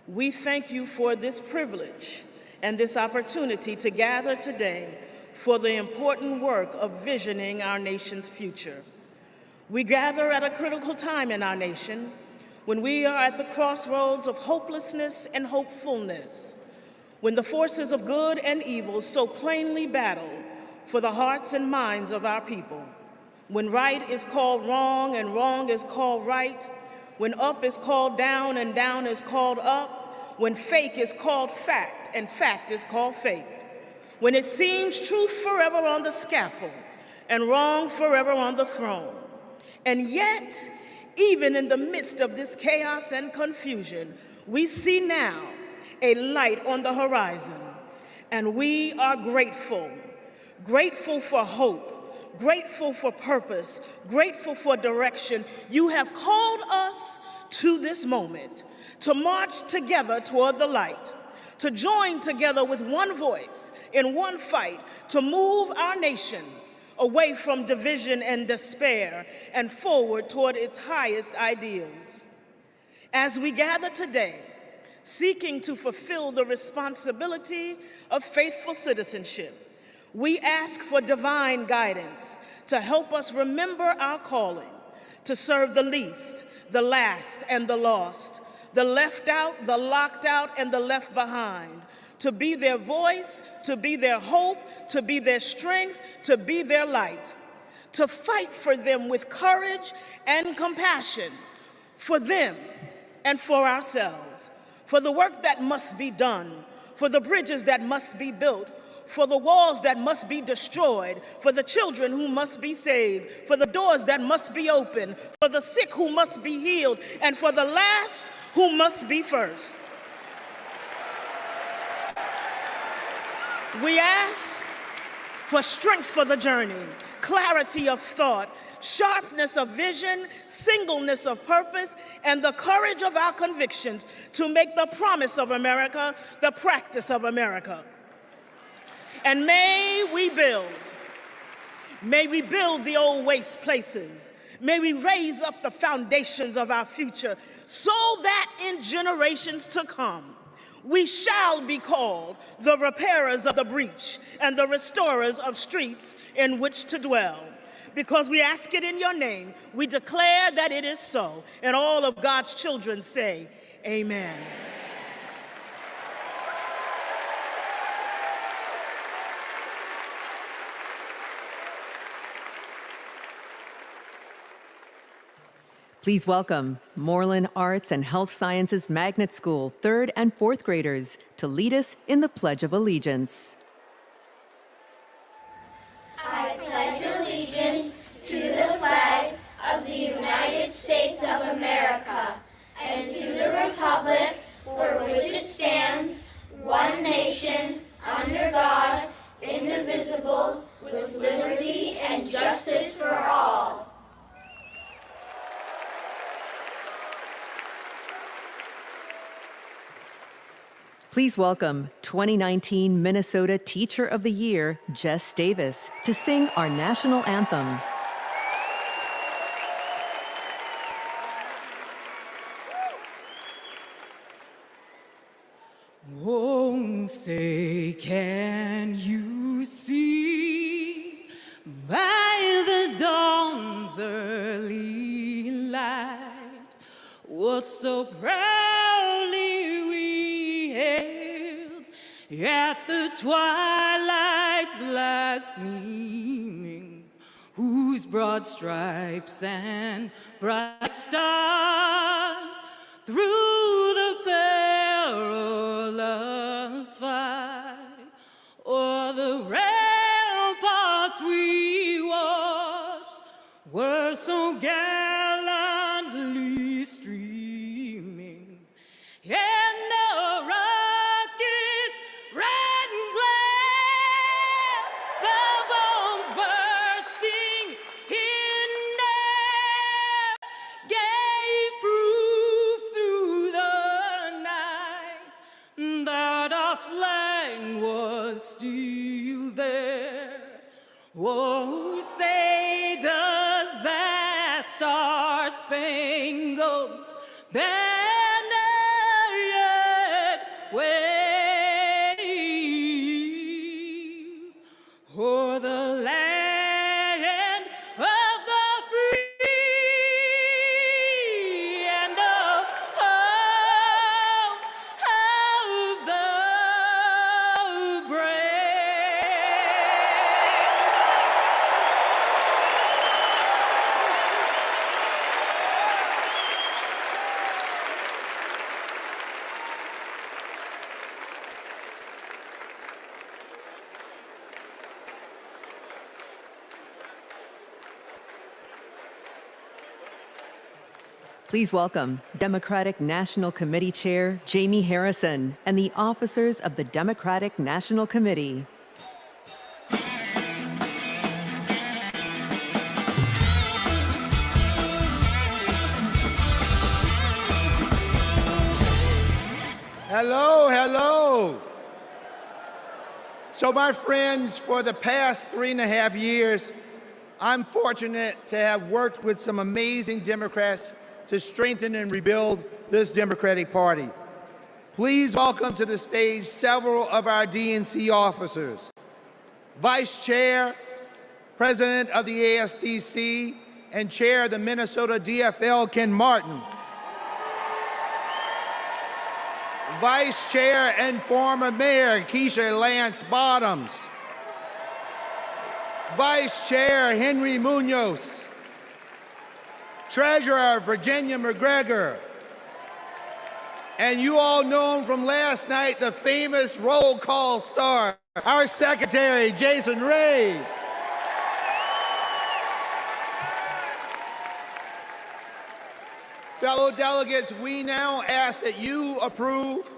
Speaker 24: we thank you for this privilege and this opportunity to gather today for the important work of visioning our nation's future. We gather at a critical time in our nation when we are at the crossroads of hopelessness and hopefulness, when the forces of good and evil so plainly battle for the hearts and minds of our people, when right is called wrong and wrong is called right, when up is called down and down is called up, when fake is called fact and fact is called fake, when it seems truth forever on the scaffold and wrong forever on the throne. And yet, even in the midst of this chaos and confusion, we see now a light on the horizon, and we are grateful. Grateful for hope, grateful for purpose, grateful for direction. You have called us to this moment, to march together toward the light, to join together with one voice in one fight, to move our nation away from division and despair and forward toward its highest ideals. As we gather today, seeking to fulfill the responsibility of faithful citizenship, we ask for divine guidance to help us remember our calling, to serve the least, the last, and the lost, the left out, the locked out, and the left behind, to be their voice, to be their hope, to be their strength, to be their light, to fight for them with courage and compassion, for them and for ourselves, for the work that must be done, for the bridges that must be built, for the walls that must be destroyed, for the children who must be saved, for the doors that must be opened, for the sick who must be healed, and for the last who must be first. We ask for strength for the journey, clarity of thought, sharpness of vision, singleness of purpose, and the courage of our convictions to make the promise of America the practice of America. And may we build the old waste places. May we raise up the foundations of our future so that in generations to come, we shall be called the repairers of the breach and the restorers of streets in which to dwell. Because we ask it in your name, we declare that it is so. And all of God's children say, amen.
Speaker 21: Please welcome Moreland Arts and Health Sciences Magnet School 3rd and 4th graders to lead us in the Pledge of Allegiance.
Speaker 1: I pledge allegiance to the flag of the United States of America and to the republic for which it stands, one nation, under God, indivisible, with liberty and justice for all.
Speaker 21: Please welcome 2019 Minnesota Teacher of the Year, Jess Davis, to sing our national anthem.
Speaker 3: Oh, say, can you see by the dawn's early light what so proudly we hailed at the twilight's last gleaming, whose broad stripes and bright stars through the perilous fight o'er the ramparts we watched were so gallantly streaming, and the rockets red and glare, the bombs bursting in air, gave proof through spangled banner yet wave o'er the land of the free and of the
Speaker 21: Please welcome Democratic National Committee Chair Jamie Harrison and the officers of the Democratic National Committee.
Speaker 5: Hello, hello. So my friends, for the past 3.5 years, I'm fortunate to have worked with some amazing Democrats to strengthen and rebuild this Democratic Party. Please welcome to the stage several of our DNC officers. Vice Chair, President of the ASDC, and Chair of the Minnesota DFL, Ken Martin. Vice Chair and former Mayor Keisha Lance Bottoms. Vice Chair Henry Munoz. Treasurer Virginia McGregor. And you all know him from last night, the famous roll call star, our Secretary Jason Ray. Fellow delegates, we now ask that you approve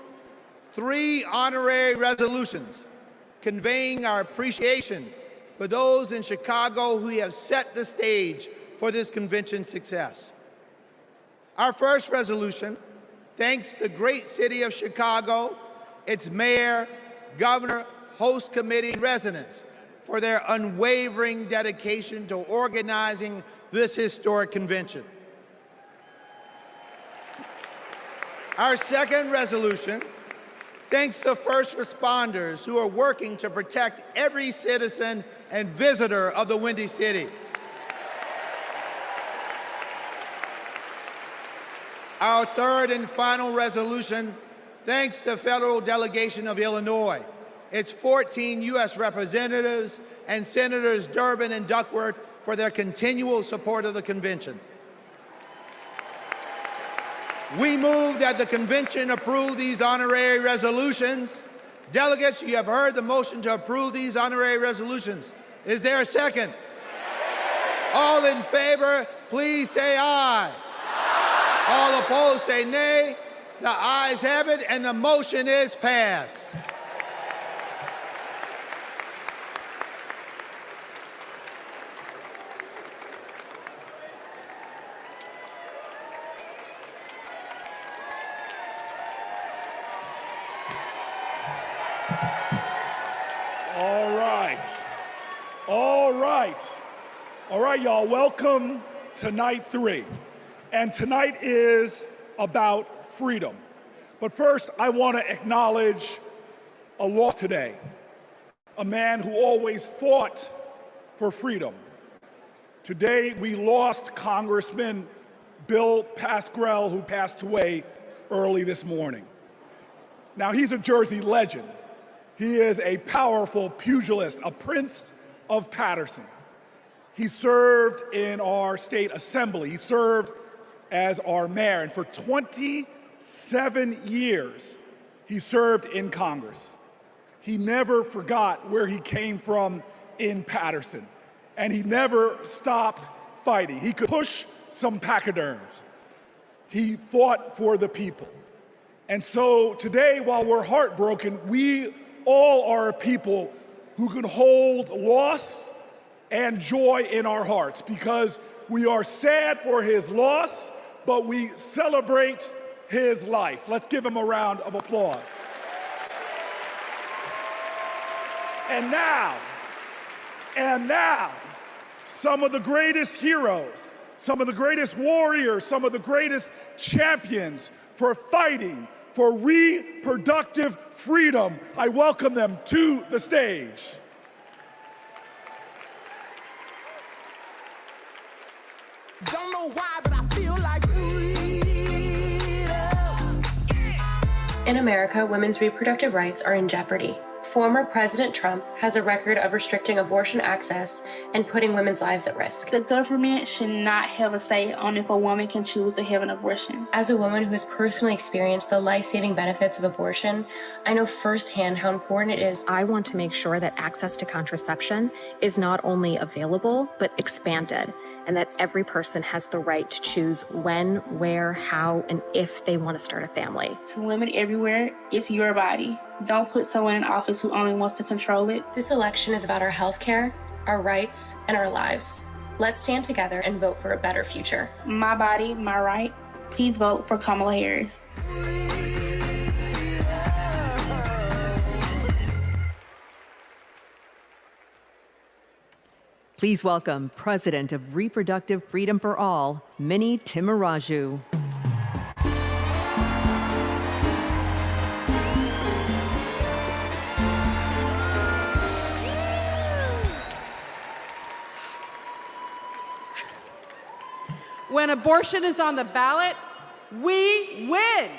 Speaker 5: 3 honorary resolutions conveying our appreciation for those in Chicago who have set the stage for this convention's success. Our first resolution thanks the great city of Chicago, its mayor, governor, host committee, and residents for their unwavering dedication to organizing this historic convention. Our second resolution thanks the first responders who are working to protect every citizen and visitor of the Windy City. Our third and final resolution thanks the federal delegation of Illinois, its 14 U.S. representatives, and Senators Durbin and Duckworth for their continual support of the convention. We move that the convention approve these honorary resolutions. Delegates, you have heard the motion to approve these honorary resolutions. Is there a second? All in favor, please say aye. All opposed say nay. The ayes have it, and the motion is passed.
Speaker 7: All right, y'all, welcome to night 3. And tonight is about freedom. But first, I want to acknowledge a loss today. A man who always fought for freedom. Today, we lost Congressman Bill Pascrell, who passed away early this morning. Now, he's a Jersey legend. He is a powerful pugilist, a prince of Paterson. He served in our state assembly. He served as our mayor, and for 27 years, he served in Congress. He never forgot where he came from in Paterson, and he never stopped fighting. He could push some pachyderms. He fought for the people. And so today, while we're heartbroken, we all are a people who can hold loss and joy in our hearts, because we are sad for his loss, but we celebrate his life. Let's give him a round of applause. And now, some of the greatest heroes, some of the greatest warriors, some of the greatest champions for fighting for reproductive freedom. I welcome them to the stage.
Speaker 8: Don't know why, but I feel like
Speaker 12: In America, women's reproductive rights are in jeopardy. Former President Trump has a record of restricting abortion access and putting women's lives at risk.
Speaker 13: The government should not have a say on if a woman can choose to have an abortion.
Speaker 12: As a woman who has personally experienced the life-saving benefits of abortion, I know firsthand how important it is.
Speaker 14: I want to make sure that access to contraception is not only available, but expanded, and that every person has the right to choose when, where, how, and if they want to start a family.
Speaker 13: To women everywhere, it's your body. Don't put someone in office who only wants to control it.
Speaker 12: This election is about our health care, our rights, and our lives. Let's stand together and vote for a better future.
Speaker 13: My body, my right. Please vote for Kamala Harris.
Speaker 21: Please welcome President of Reproductive Freedom for All, Minnie Timaraju.
Speaker 16: When abortion is on the ballot, we win.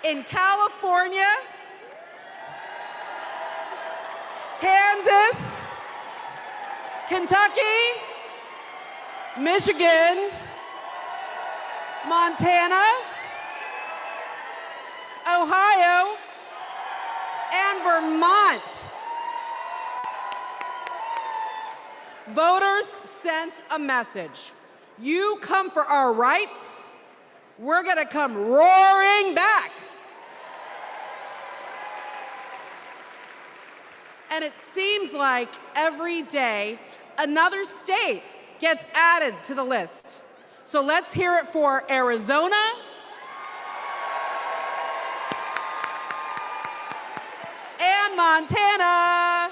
Speaker 16: In California, Kansas, Kentucky, Michigan, Montana, Ohio, and Vermont. Voters sent a message. You come for our rights, we're gonna come roaring back. And it seems like every day another state gets added to the list. So let's hear it for Arizona, and Montana.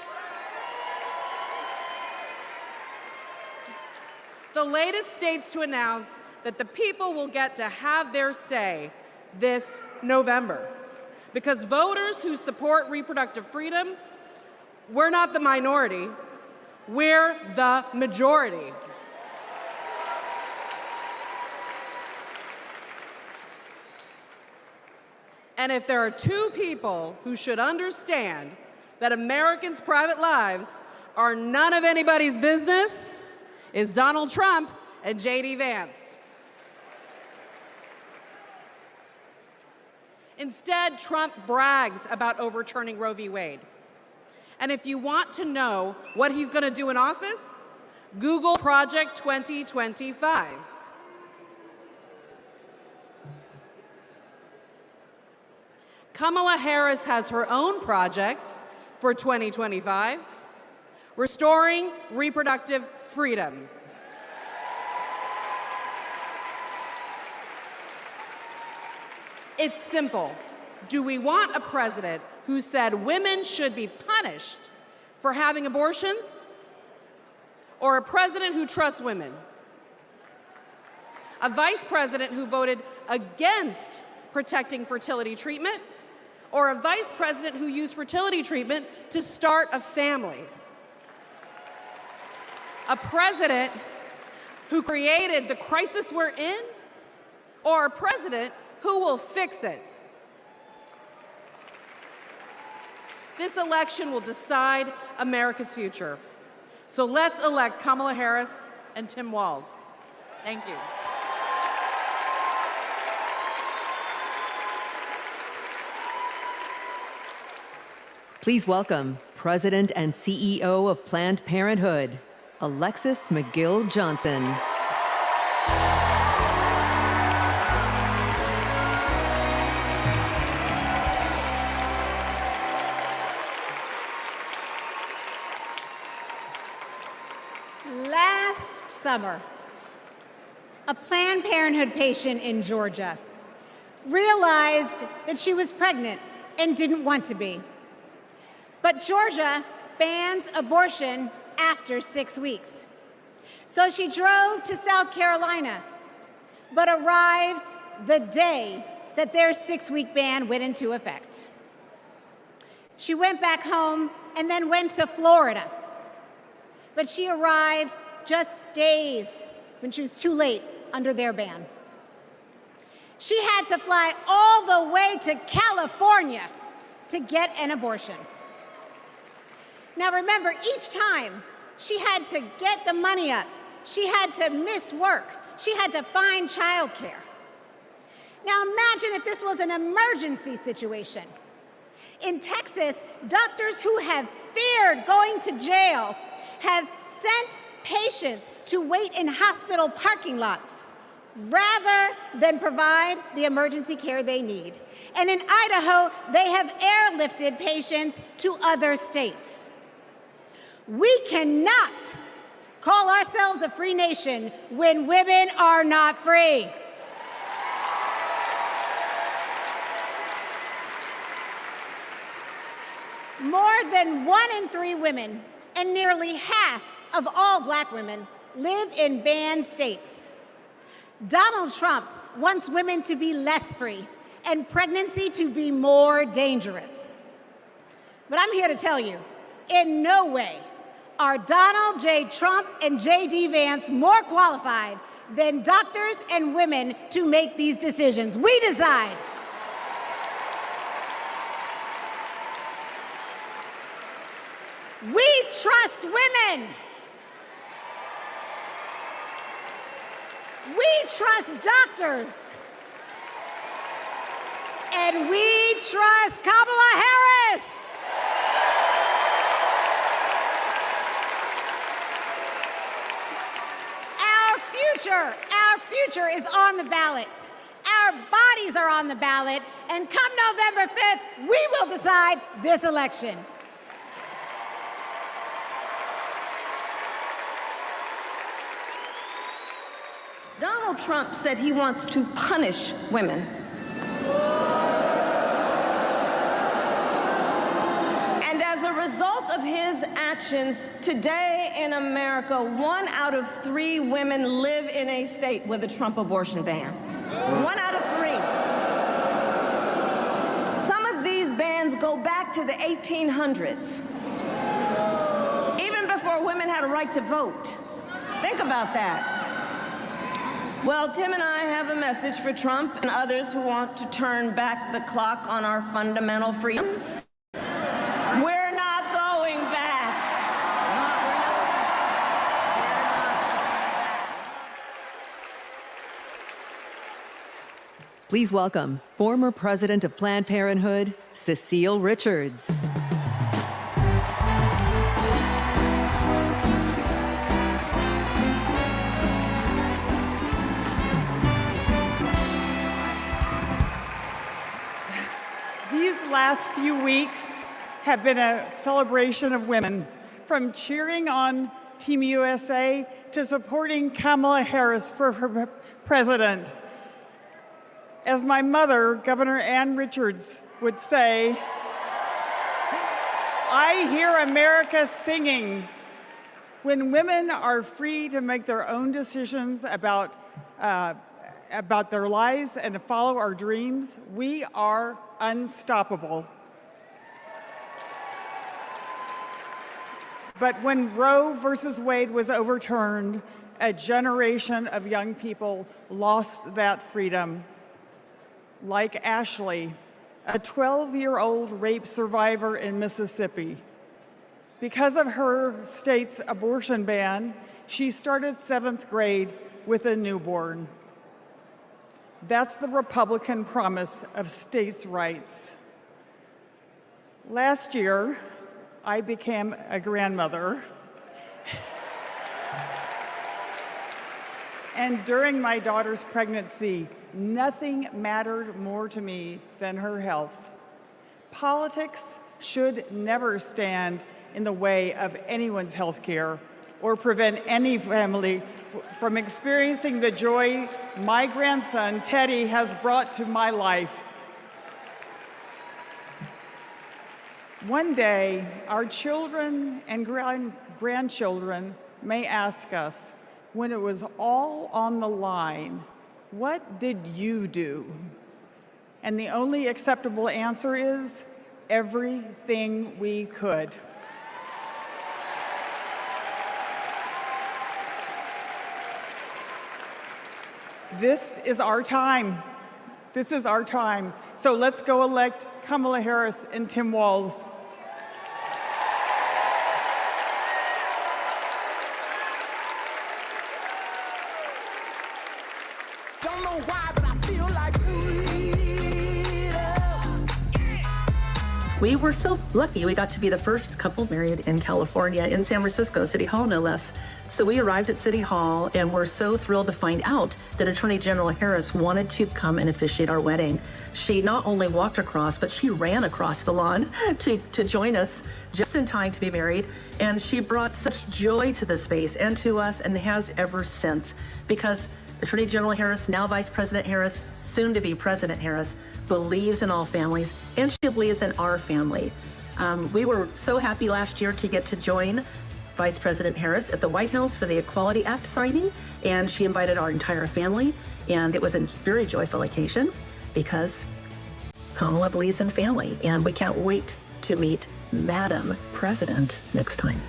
Speaker 16: The latest states to announce that the people will get to have their say this November. Because voters who support reproductive freedom, we're not the minority, we're the majority. And if there are two people who should understand that Americans' private lives are none of anybody's business, is Donald Trump and J.D. Vance. Instead, Trump brags about overturning Roe v. Wade. And if you want to know what he's going to do in office, Google Project 2025. Kamala Harris has her own project for 2025, restoring reproductive freedom. It's simple. Do we want a president who said women should be punished for having abortions, or a president who trusts women? A vice president who voted against protecting fertility treatment, or a vice president who used fertility treatment to start a family? A president who created the crisis we're in, or a president who will fix it? This election will decide America's future. So let's elect Kamala Harris and Tim Walz. Thank you.
Speaker 21: Please welcome President and CEO of Planned Parenthood, Alexis McGill Johnson.
Speaker 25: Last summer, a Planned Parenthood patient in Georgia realized that she was pregnant and didn't want to be. But Georgia bans abortion after 6 weeks. So she drove to South Carolina, but arrived the day that their 6-week ban went into effect. She went back home and then went to Florida, but she arrived just days when she was too late under their ban. She had to fly all the way to California to get an abortion. Now remember, each time she had to get the money up, she had to miss work, she had to find childcare. Now imagine if this was an emergency situation. In Texas, doctors who have feared going to jail have sent patients to wait in hospital parking lots rather than provide the emergency care they need. And in Idaho, they have airlifted patients to other states. We cannot call ourselves a free nation when women are not free. More than 1 in 3 women and nearly half of all Black women live in banned states. Donald Trump wants women to be less free and pregnancy to be more dangerous. But I'm here to tell you, in no way are Donald J. Trump and J.D. Vance more qualified than doctors and women to make these decisions. We decide. We trust women. We trust doctors. And we trust Kamala Harris. Our future is on the ballot. Our bodies are on the ballot. And come November 5th, we will decide this election.
Speaker 6: Donald Trump said he wants to punish women. And as a result of his actions, today in America, 1 out of 3 women live in a state with a Trump abortion ban. 1 out of 3. Some of these bans go back to the 1800s, even before women had a right to vote. Think about that. Well, Tim and I have a message for Trump and others who want to turn back the clock on our fundamental freedoms. We're not going back.
Speaker 21: Please welcome former president of Planned Parenthood, Cecile Richards.
Speaker 10: These last few weeks have been a celebration of women, from cheering on Team USA to supporting Kamala Harris for president. As my mother, Governor Ann Richards, would say, I hear America singing. When women are free to make their own decisions about their lives and to follow our dreams, we are unstoppable. But when Roe versus Wade was overturned, a generation of young people lost that freedom. Like Ashley, a 12-year-old rape survivor in Mississippi. Because of her state's abortion ban, she started 7th grade with a newborn. That's the Republican promise of states' rights. Last year, I became a grandmother. And during my daughter's pregnancy, nothing mattered more to me than her health. Politics should never stand in the way of anyone's health care or prevent any family from experiencing the joy my grandson, Teddy, has brought to my life. One day, our children and grandchildren may ask us, when it was all on the line, what did you do? And the only acceptable answer is, everything we could. This is our time. This is our time. So let's go elect Kamala Harris and Tim Walz.
Speaker 8: Don't know why, but I feel like
Speaker 4: We were so lucky. We got to be the first couple married in California, in San Francisco, City Hall, no less. So we arrived at City Hall and were so thrilled to find out that Attorney General Harris wanted to come and officiate our wedding. She not only walked across, but she ran across the lawn to join us just in time to be married. And she brought such joy to the space and to us, and has ever since, because Attorney General Harris, now Vice President Harris, soon to be President Harris, believes in all families, and she believes in our family. We were so happy last year to get to join Vice President Harris at the White House for the Equality Act signing, and she invited our entire family, and it was a very joyful occasion because Kamala believes in family, and we can't wait to meet Madam President next time.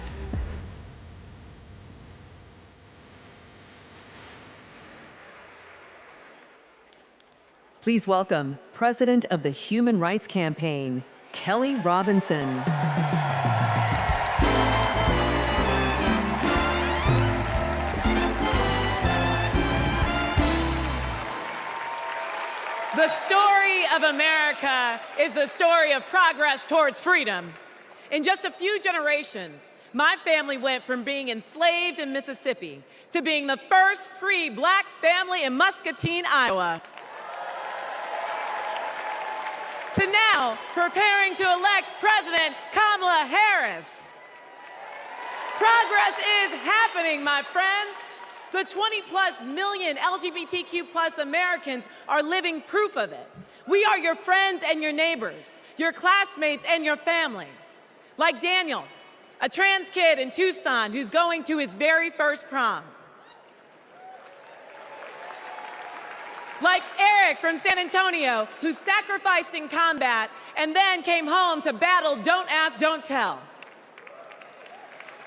Speaker 21: Please welcome President of the Human Rights Campaign, Kelly Robinson.
Speaker 3: The story of America is the story of progress towards freedom. In just a few generations, my family went from being enslaved in Mississippi to being the first free Black family in Muscatine, Iowa, to now preparing to elect President Kamala Harris. Progress is happening, my friends. The 20+ million LGBTQ+ Americans are living proof of it. We are your friends and your neighbors, your classmates and your family. Like Daniel, a trans kid in Tucson who's going to his very first prom. Like Eric from San Antonio, who sacrificed in combat and then came home to battle Don't Ask, Don't Tell.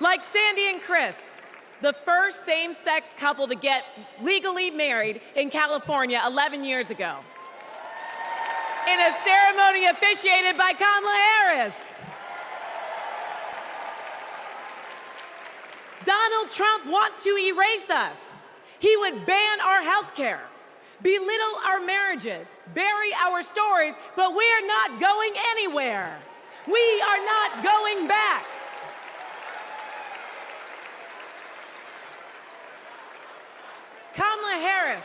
Speaker 3: Like Sandy and Chris, the first same-sex couple to get legally married in California 11 years ago, in a ceremony officiated by Kamala Harris. Donald Trump wants to erase us. He would ban our health care, belittle our marriages, bury our stories, but we're not going anywhere. We are not going back. Kamala Harris.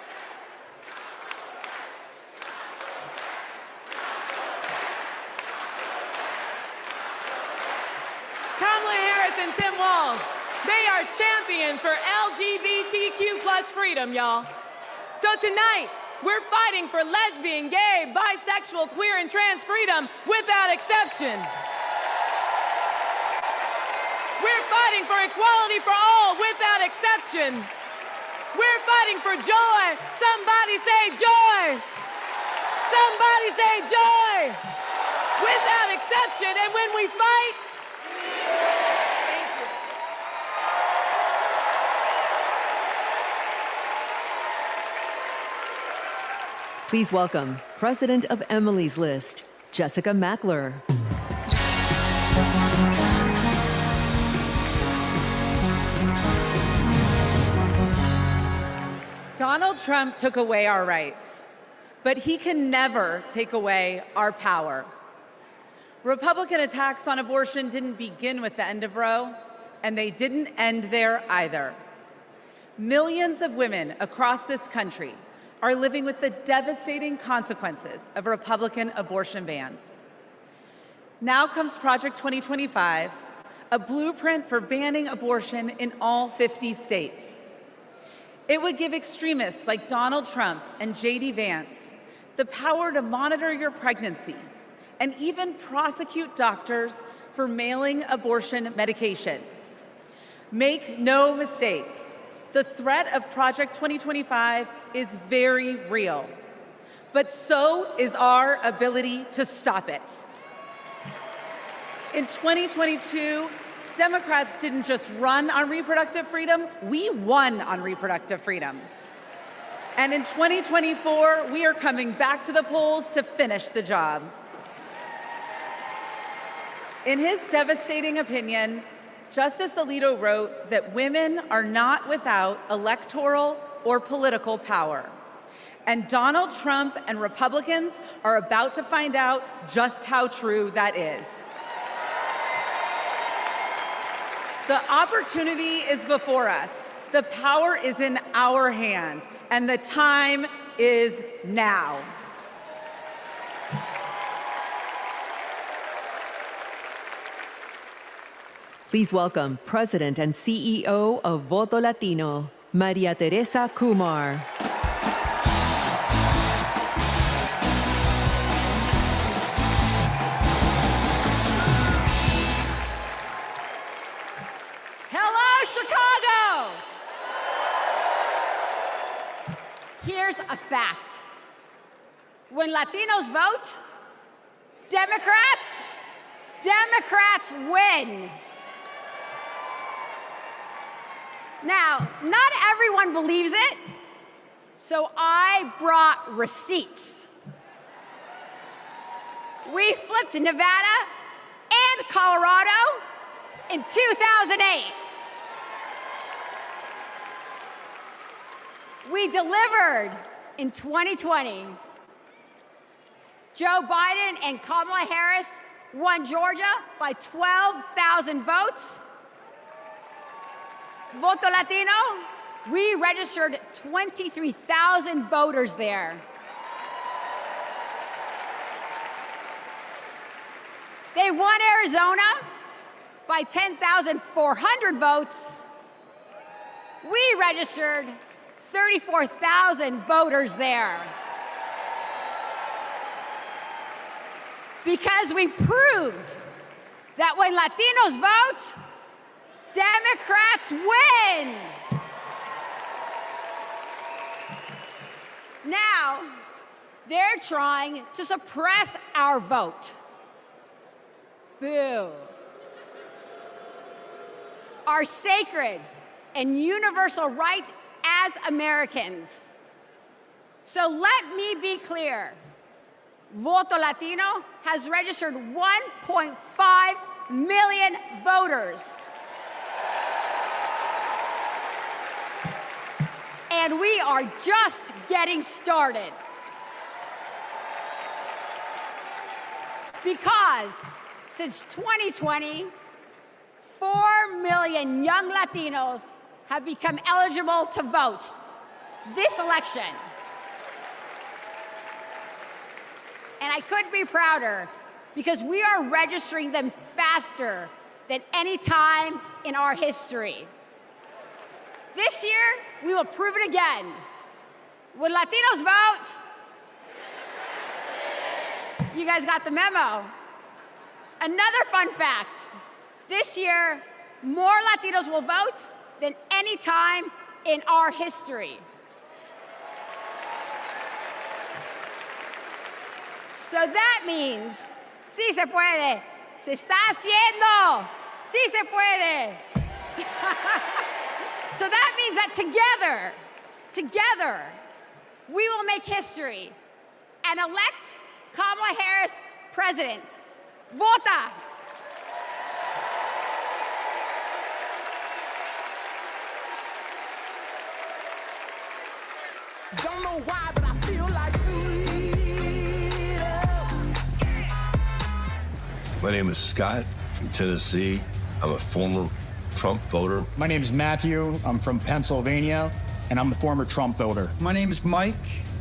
Speaker 3: Kamala Harris and Tim Walz, they are champions for LGBTQ+ freedom, y'all. So tonight, we're fighting for lesbian, gay, bisexual, queer, and trans freedom without exception. We're fighting for equality for all without exception. We're fighting for joy. Somebody say joy. Somebody say joy. Without exception. And when we fight, thank you.
Speaker 21: Please welcome President of Emily's List, Jessica Mackler.
Speaker 11: Donald Trump took away our rights, but he can never take away our power. Republican attacks on abortion didn't begin with the end of Roe, and they didn't end there either. Millions of women across this country are living with the devastating consequences of Republican abortion bans. Now comes Project 2025, a blueprint for banning abortion in all 50 states. It would give extremists like Donald Trump and J.D. Vance the power to monitor your pregnancy and even prosecute doctors for mailing abortion medication. Make no mistake, the threat of Project 2025 is very real, but so is our ability to stop it. In 2022, Democrats didn't just run on reproductive freedom, we won on reproductive freedom. And in 2024, we are coming back to the polls to finish the job. In his devastating opinion, Justice Alito wrote that women are not without electoral or political power. And Donald Trump and Republicans are about to find out just how true that is. The opportunity is before us. The power is in our hands, and the time is now.
Speaker 21: Please welcome President and CEO of Voto Latino, Maria Teresa Kumar.
Speaker 2: Chicago! Here's a fact. When Latinos vote, Democrats win. Now, not everyone believes it, so I brought receipts. We flipped Nevada and Colorado in 2008. We delivered in 2020. Joe Biden and Kamala Harris won Georgia by 12,000 votes. Voto Latino, we registered 23,000 voters there. They won Arizona by 10,400 votes. We registered 34,000 voters there. Because we proved that when Latinos vote, Democrats win. Now, they're trying to suppress our vote. Boo. Our sacred and universal right as Americans. So let me be clear. Voto Latino has registered 1.5 million voters. And we are just getting started. Because since 2020, 4 million young Latinos have become eligible to vote this election. And I couldn't be prouder because we are registering them faster than any time in our history. This year, we will prove it again. When Latinos vote, you guys got the memo. Another fun fact, this year, more Latinos will vote than any time in our history. So that means, sí se puede, se está haciendo, sí se puede. So that means that together, we will make history and elect Kamala Harris president. Vota!
Speaker 8: Don't know why, but I feel like
Speaker 15: My name is Scott from Tennessee. I'm a former Trump voter.
Speaker 17: My name is Matthew. I'm from Pennsylvania, and I'm a former Trump voter.
Speaker 18: My name is Mike.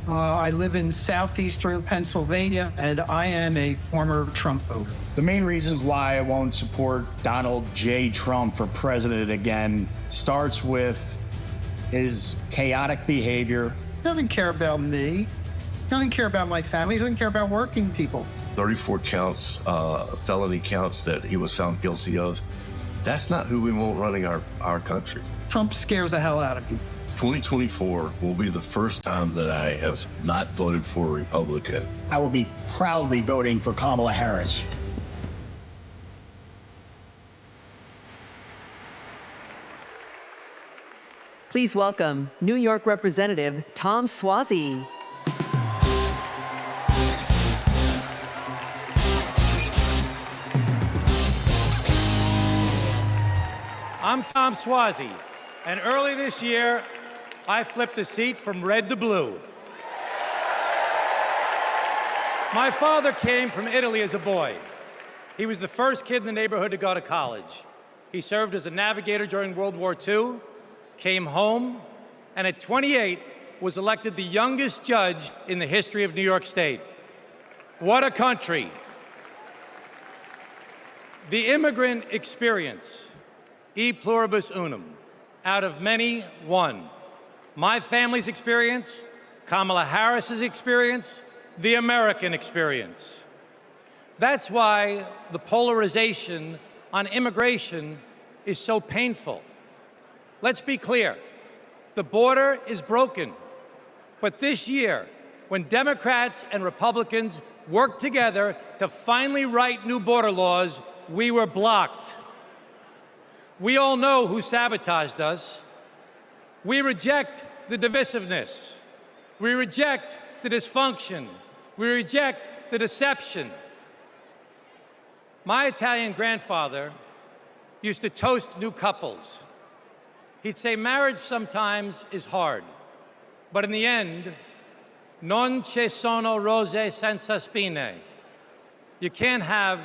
Speaker 18: I live in southeastern Pennsylvania, and I am a former Trump voter.
Speaker 17: The main reasons why I won't support Donald J. Trump for president again starts with his chaotic behavior.
Speaker 18: He doesn't care about me. He doesn't care about my family. He doesn't care about working people.
Speaker 15: 34 counts, felony counts that he was found guilty of. That's not who we want running our country.
Speaker 18: Trump scares the hell out of me.
Speaker 15: 2024 will be the first time that I have not voted for a Republican.
Speaker 17: I will be proudly voting for Kamala Harris.
Speaker 21: Please welcome New York Representative Tom Suozzi.
Speaker 9: I'm Tom Suozzi, and early this year, I flipped the seat from red to blue. My father came from Italy as a boy. He was the first kid in the neighborhood to go to college. He served as a navigator during World War II, came home, and at 28 was elected the youngest judge in the history of New York State. What a country. The immigrant experience, e pluribus unum, out of many, one. My family's experience, Kamala Harris's experience, the American experience. That's why the polarization on immigration is so painful. Let's be clear, the border is broken. But this year, when Democrats and Republicans worked together to finally write new border laws, we were blocked. We all know who sabotaged us. We reject the divisiveness. We reject the dysfunction. We reject the deception. My Italian grandfather used to toast new couples. He'd say marriage sometimes is hard, but in the end, non ci sono rose senza spine. You can't have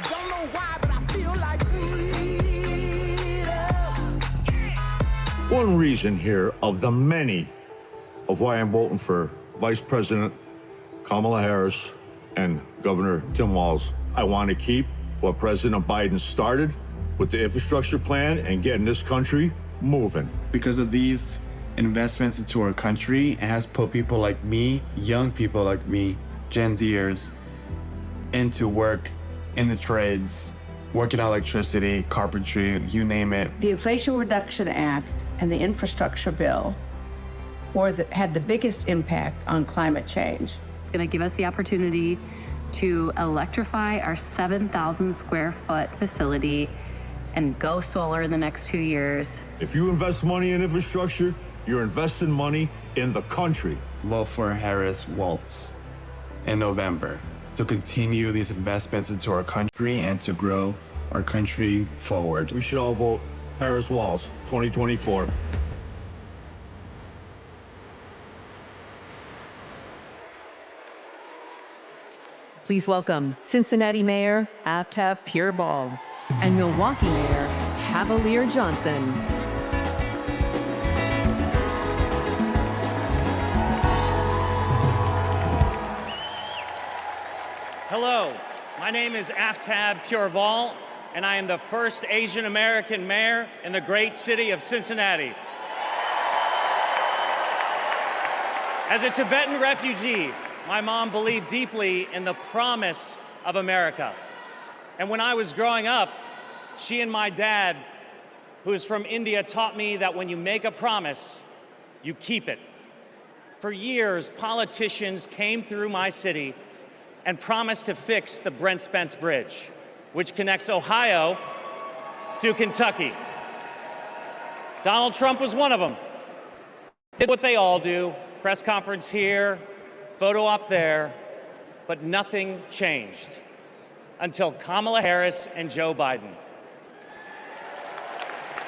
Speaker 8: Don't know why, but I feel like freedom.
Speaker 19: One reason here of the many of why I'm voting for Vice President Kamala Harris and Governor Tim Walz. I want to keep what President Biden started with the infrastructure plan and getting this country moving.
Speaker 20: Because of these investments into our country, it has put people like me, young people like me, Gen Zers, into work in the trades, working on electricity, carpentry, you name it.
Speaker 22: The Inflation Reduction Act and the infrastructure bill had the biggest impact on climate change.
Speaker 23: It's going to give us the opportunity to electrify our 7,000 square foot facility and go solar in the next 2 years.
Speaker 19: If you invest money in infrastructure, you're investing money in the country.
Speaker 20: Vote for Harris-Walz in November to continue these investments into our country and to grow our country forward.
Speaker 19: We should all vote Harris-Walz 2024.
Speaker 21: Please welcome Cincinnati Mayor Aftab Pureball and Milwaukee Mayor Cavalier Johnson.
Speaker 24: Hello, my name is Aftab Pureball, and I am the first Asian American mayor in the great city of Cincinnati. As a Tibetan refugee, my mom believed deeply in the promise of America. And when I was growing up, she and my dad, who is from India, taught me that when you make a promise, you keep it. For years, politicians came through my city and promised to fix the Brent Spence Bridge, which connects Ohio to Kentucky. Donald Trump was one of them. Did what they all do, press conference here, photo op there, but nothing changed until Kamala Harris and Joe Biden.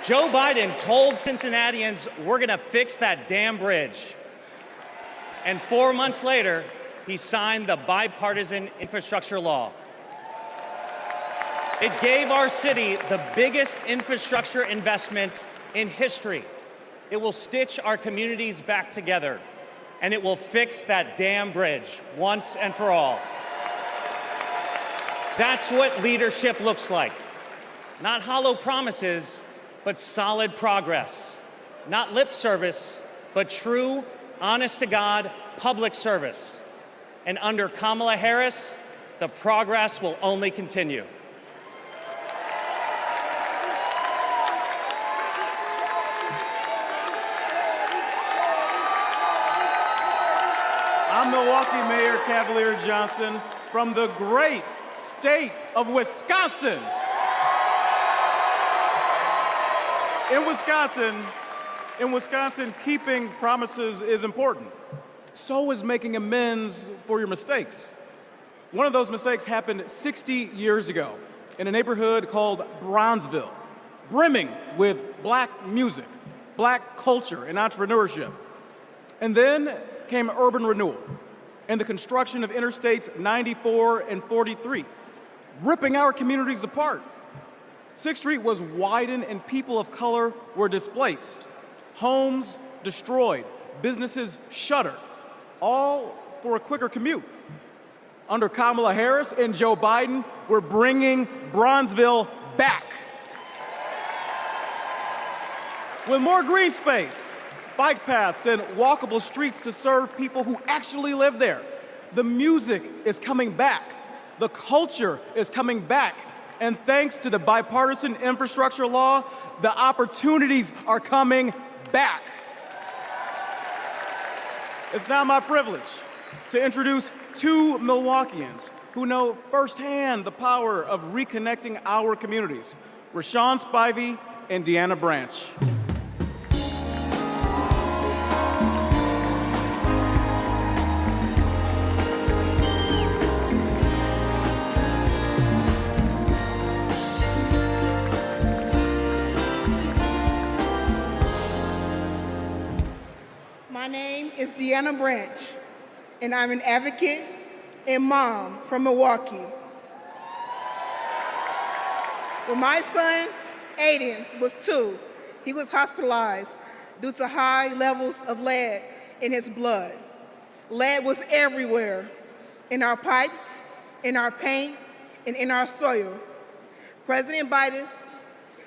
Speaker 24: Joe Biden told Cincinnatians, we're gonna fix that damn bridge. And 4 months later, he signed the bipartisan infrastructure law. It gave our city the biggest infrastructure investment in history. It will stitch our communities back together, and it will fix that damn bridge once and for all. That's what leadership looks like. Not hollow promises, but solid progress. Not lip service, but true, honest-to-God public service. And under Kamala Harris, the progress will only continue.
Speaker 26: I'm Milwaukee Mayor Cavalier Johnson from the great state of Wisconsin. In Wisconsin, keeping promises is important. So is making amends for your mistakes. One of those mistakes happened 60 years ago in a neighborhood called Bronzeville, brimming with Black music, Black culture, and entrepreneurship. And then came urban renewal and the construction of Interstates 94 and 43, ripping our communities apart. 6th Street was widened and people of color were displaced. Homes destroyed, businesses shuttered, all for a quicker commute. Under Kamala Harris and Joe Biden, we're bringing Bronzeville back. With more green space, bike paths, and walkable streets to serve people who actually live there. The music is coming back. The culture is coming back. And thanks to the bipartisan infrastructure law, the opportunities are coming back. It's now my privilege to introduce two Milwaukeeans who know firsthand the power of reconnecting our communities, Rashawn Spivey and Deanna Branch.
Speaker 27: My name is Deanna Branch, and I'm an advocate and mom from Milwaukee. When my son, Aiden, was 2, he was hospitalized due to high levels of lead in his blood. Lead was everywhere, in our pipes, in our paint, and in our soil. President Biden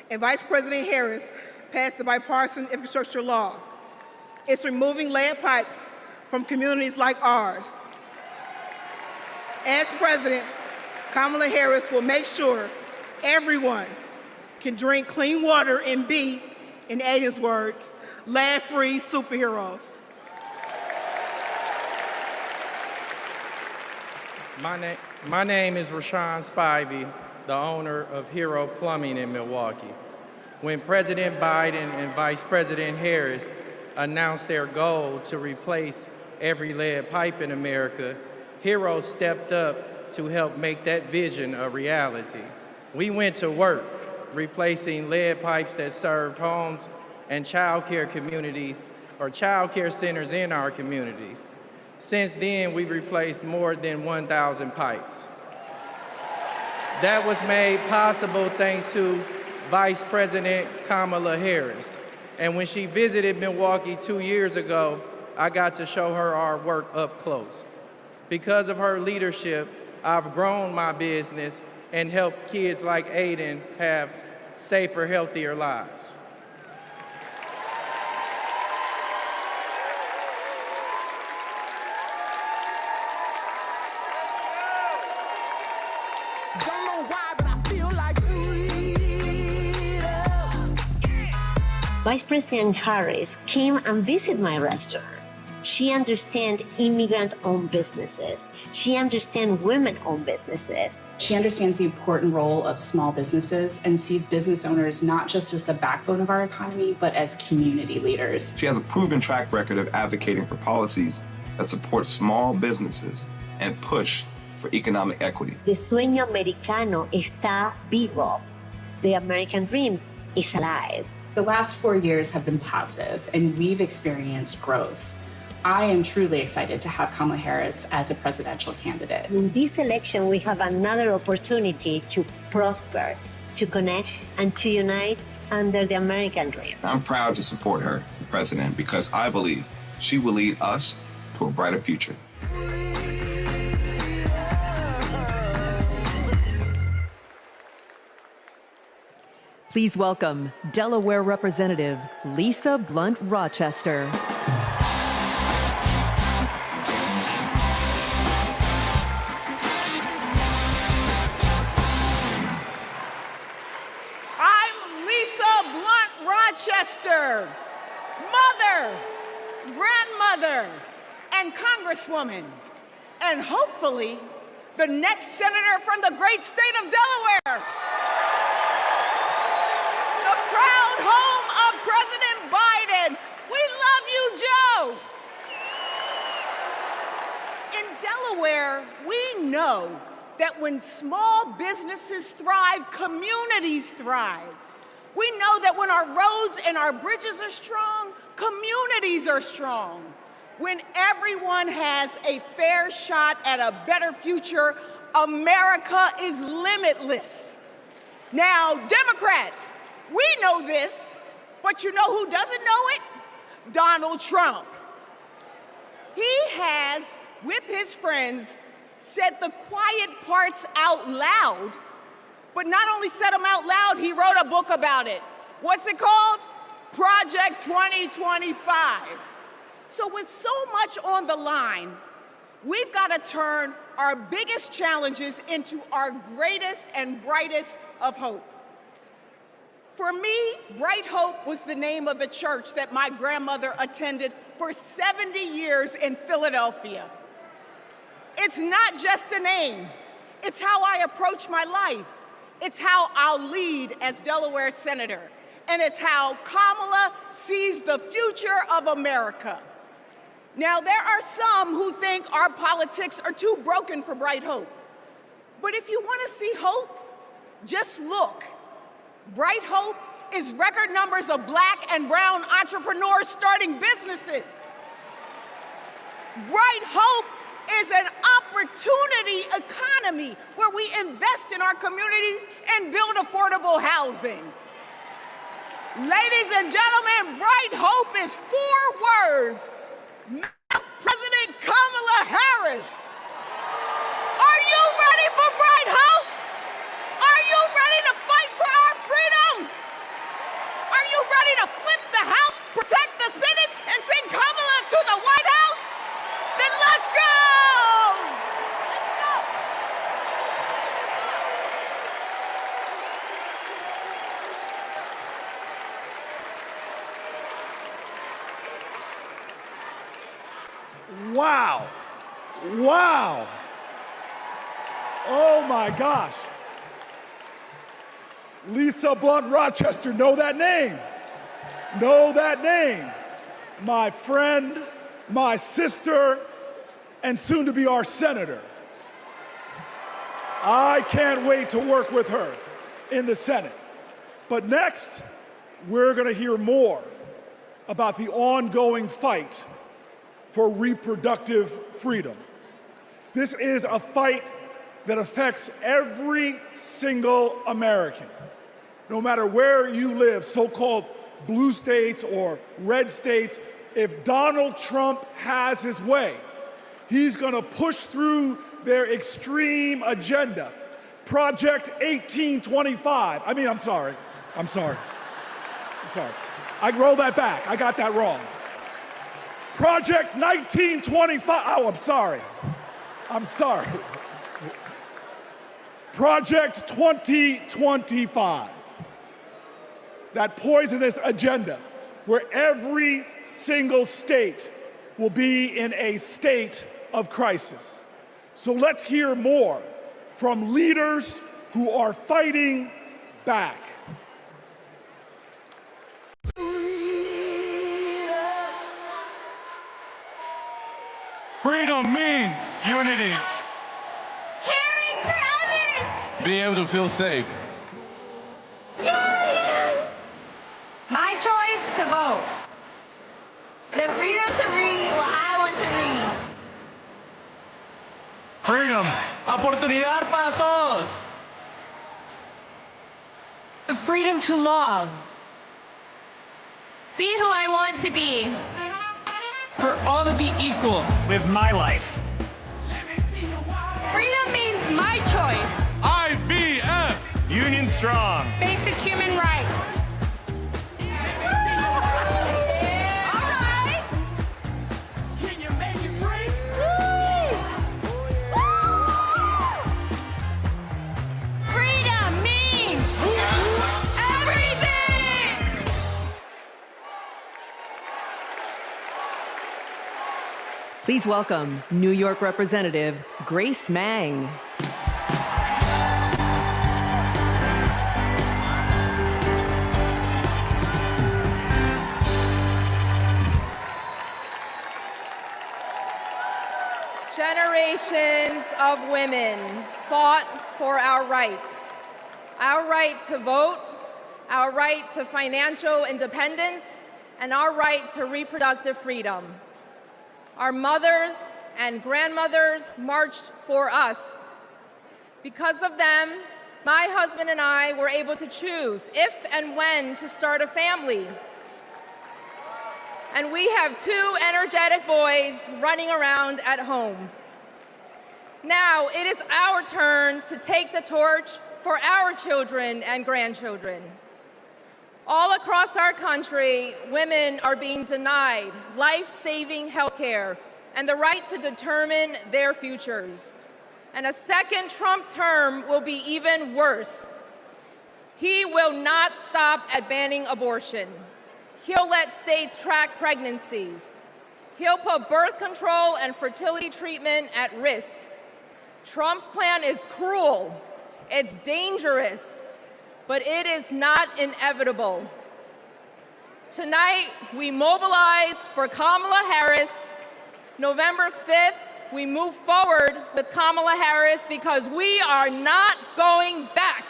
Speaker 27: and Vice President Harris passed the bipartisan infrastructure law. It's removing lead pipes from communities like ours. As president, Kamala Harris will make sure everyone can drink clean water and be, in Aiden's words, lead-free superheroes.
Speaker 1: My name is Rashawn Spivey, the owner of Hero Plumbing in Milwaukee. When President Biden and Vice President Harris announced their goal to replace every lead pipe in America, Hero stepped up to help make that vision a reality. We went to work replacing lead pipes that served homes and child care communities or child care centers in our communities. Since then, we've replaced more than 1,000 pipes. That was made possible thanks to Vice President Kamala Harris. And when she visited Milwaukee 2 years ago, I got to show her our work up close. Because of her leadership, I've grown my business and helped kids like Aiden have safer, healthier lives.
Speaker 8: Don't know why, but I feel like freedom.
Speaker 5: Vice President Harris came and visited my restaurant. She understands immigrant-owned businesses. She understands women-owned businesses.
Speaker 7: She understands the important role of small businesses and sees business owners not just as the backbone of our economy, but as community leaders.
Speaker 12: She has a proven track record of advocating for policies that support small businesses and push for economic equity.
Speaker 5: The sueño americano está vivo. The American dream is alive.
Speaker 7: The last 4 years have been positive, and we've experienced growth. I am truly excited to have Kamala Harris as a presidential candidate.
Speaker 5: In this election, we have another opportunity to prosper, to connect, and to unite under the American dream.
Speaker 12: I'm proud to support her for president because I believe she will lead us to a brighter future.
Speaker 21: Please welcome Delaware Representative Lisa Blunt Rochester.
Speaker 13: Rochester, mother, grandmother, and congresswoman, and hopefully the next senator from the great state of Delaware. The proud home of President Biden. We love you, Joe. In Delaware, we know that when small businesses thrive, communities thrive. We know that when our roads and our bridges are strong, communities are strong. When everyone has a fair shot at a better future, America is limitless. Now, Democrats, we know this, but you know who doesn't know it? Donald Trump. He has, with his friends, said the quiet parts out loud. But not only said them out loud, he wrote a book about it. What's it called? Project 2025. So with so much on the line, we've got to turn our biggest challenges into our greatest and brightest of hope. For me, Bright Hope was the name of the church that my grandmother attended for 70 years in Philadelphia. It's not just a name. It's how I approach my life. It's how I'll lead as Delaware Senator. And it's how Kamala sees the future of America. Now, there are some who think our politics are too broken for Bright Hope. But if you want to see hope, just look. Bright Hope is record numbers of Black and brown entrepreneurs starting businesses. Bright Hope is an opportunity economy where we invest in our communities and build affordable housing. Ladies and gentlemen, Bright Hope is 4 words. President Kamala Harris. Are you ready for Bright Hope? Are you ready to fight for our freedom? Are you ready to flip the House, protect the Senate, and send Kamala to the White House? Then let's go!
Speaker 3: Wow. Wow. Oh my gosh. Lisa Blunt Rochester, know that name. Know that name. My friend, my sister, and soon to be our senator. I can't wait to work with her in the Senate. But next, we're going to hear more about the ongoing fight for reproductive freedom. This is a fight that affects every single American, no matter where you live, so-called blue states or red states. If Donald Trump has his way, he's gonna push through their extreme agenda. Project 1825. I'm sorry. I roll that back. I got that wrong. Project 1925. Oh, I'm sorry. Project 2025. That poisonous agenda where every single state will be in a state of crisis. So let's hear more from leaders who are fighting back.
Speaker 4: Freedom means unity.
Speaker 6: Caring for others.
Speaker 4: Being able to feel safe.
Speaker 6: My choice to vote. The freedom to read what I want to read.
Speaker 4: Freedom. Oportunidad para todos.
Speaker 6: The freedom to love. Be who I want to be.
Speaker 4: For all to be equal. Live my life.
Speaker 6: Freedom means my choice.
Speaker 4: IVF. Union strong.
Speaker 6: Basic human rights.
Speaker 21: Please welcome New York Representative Grace Meng.
Speaker 10: Generations of women fought for our rights. Our right to vote, our right to financial independence, and our right to reproductive freedom. Our mothers and grandmothers marched for us. Because of them, my husband and I were able to choose if and when to start a family. And we have 2 energetic boys running around at home. Now it is our turn to take the torch for our children and grandchildren. All across our country, women are being denied life-saving health care and the right to determine their futures. And a second Trump term will be even worse. He will not stop at banning abortion. He'll let states track pregnancies. He'll put birth control and fertility treatment at risk. Trump's plan is cruel, it's dangerous, but it is not inevitable. Tonight, we mobilize for Kamala Harris. November 5th, we move forward with Kamala Harris because we are not going back.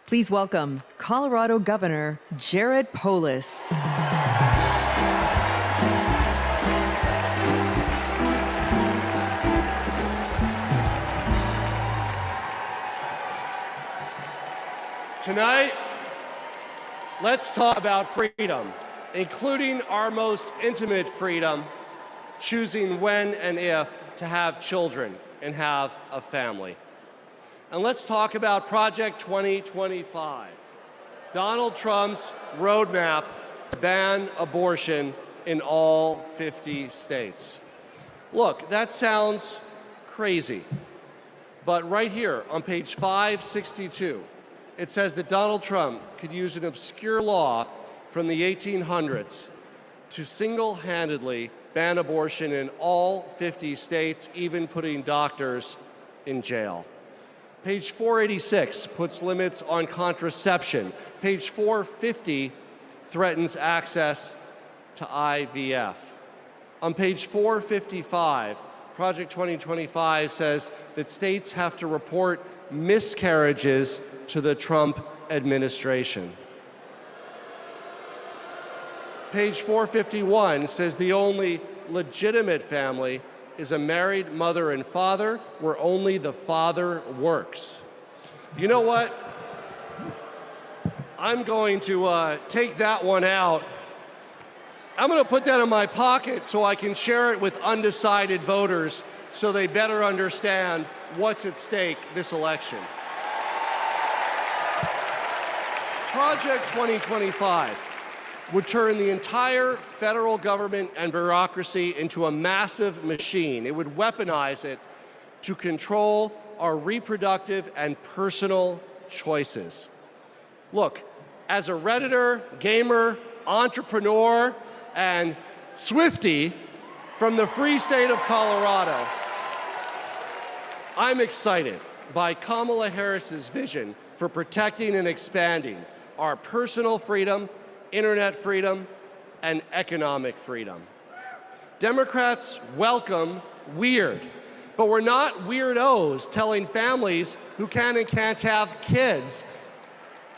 Speaker 21: Please welcome Colorado Governor Jared Polis.
Speaker 2: Tonight, let's talk about freedom, including our most intimate freedom, choosing when and if to have children and have a family. And let's talk about Project 2025, Donald Trump's roadmap to ban abortion in all 50 states. Look, that sounds crazy, but right here on page 562, it says that Donald Trump could use an obscure law from the 1800s to single-handedly ban abortion in all 50 states, even putting doctors in jail. Page 486 puts limits on contraception. Page 450 threatens access to IVF. On page 455, Project 2025 says that states have to report miscarriages to the Trump administration. Page 451 says the only legitimate family is a married mother and father where only the father works. You know what? I'm going to take that one out. I'm going to put that in my pocket so I can share it with undecided voters so they better understand what's at stake this election. Project 2025 would turn the entire federal government and bureaucracy into a massive machine. It would weaponize it to control our reproductive and personal choices. Look, as a Redditor, gamer, entrepreneur, and Swiftie from the free state of Colorado, I'm excited by Kamala Harris's vision for protecting and expanding our personal freedom, internet freedom, and economic freedom. Democrats welcome weird, but we're not weirdos telling families who can and can't have kids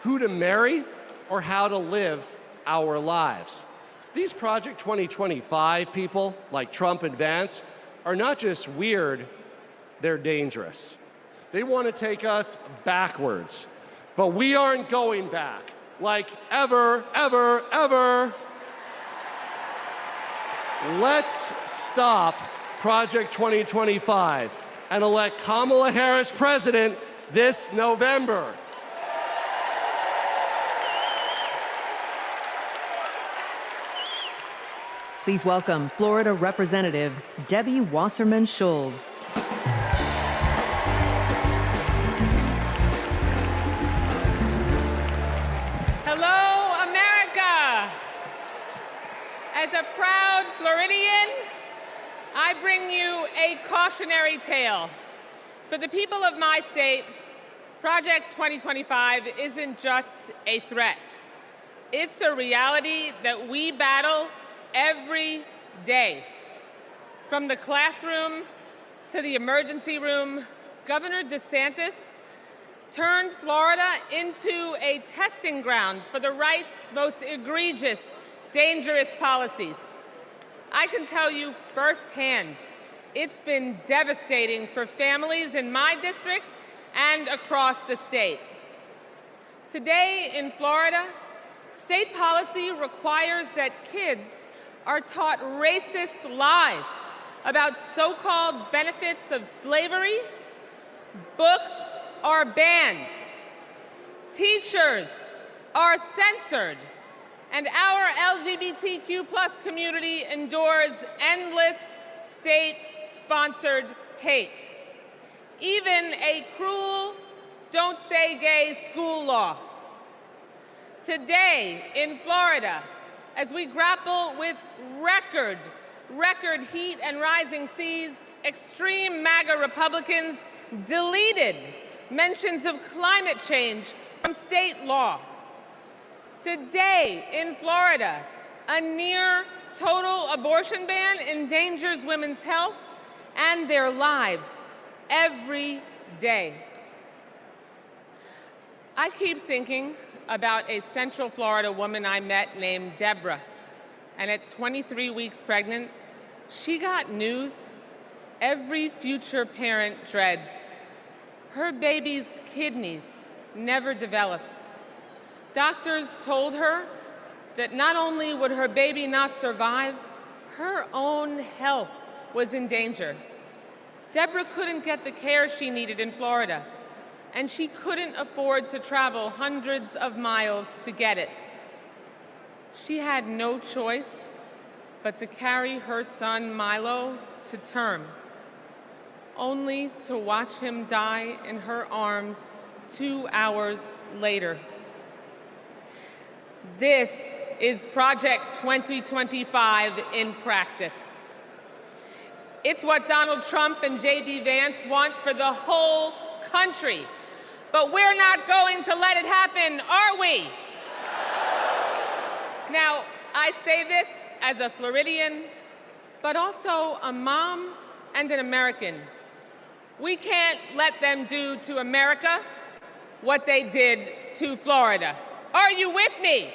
Speaker 2: who to marry or how to live our lives. These Project 2025 people, like Trump and Vance, are not just weird, they're dangerous. They want to take us backwards, but we aren't going back, like ever, ever, ever. Let's stop Project 2025 and elect Kamala Harris president this November.
Speaker 21: Please welcome Florida Representative Debbie Wasserman Schultz.
Speaker 10: Hello, America! As a proud Floridian, I bring you a cautionary tale. For the people of my state, Project 2025 isn't just a threat. It's a reality that we battle every day. From the classroom to the emergency room, Governor DeSantis turned Florida into a testing ground for the right's most egregious, dangerous policies. I can tell you firsthand, it's been devastating for families in my district and across the state. Today in Florida, state policy requires that kids are taught racist lies about so-called benefits of slavery. Books are banned. Teachers are censored. And our LGBTQ+ community endures endless state-sponsored hate. Even a cruel "Don't Say Gay" school law. Today in Florida, as we grapple with record heat and rising seas, extreme MAGA Republicans deleted mentions of climate change from state law. Today in Florida, a near total abortion ban endangers women's health and their lives every day. I keep thinking
Speaker 11: about a Central Florida woman I met named Deborah. And at 23 weeks pregnant, she got news every future parent dreads. Her baby's kidneys never developed. Doctors told her that not only would her baby not survive, her own health was in danger. Deborah couldn't get the care she needed in Florida, and she couldn't afford to travel hundreds of miles to get it. She had no choice but to carry her son Milo to term, only to watch him die in her arms 2 hours later. This is Project 2025 in practice. It's what Donald Trump and J.D. Vance want for the whole country. But we're not going to let it happen, are we? Now, I say this as a Floridian, but also a mom and an American. We can't let them do to America what they did to Florida. Are you with me?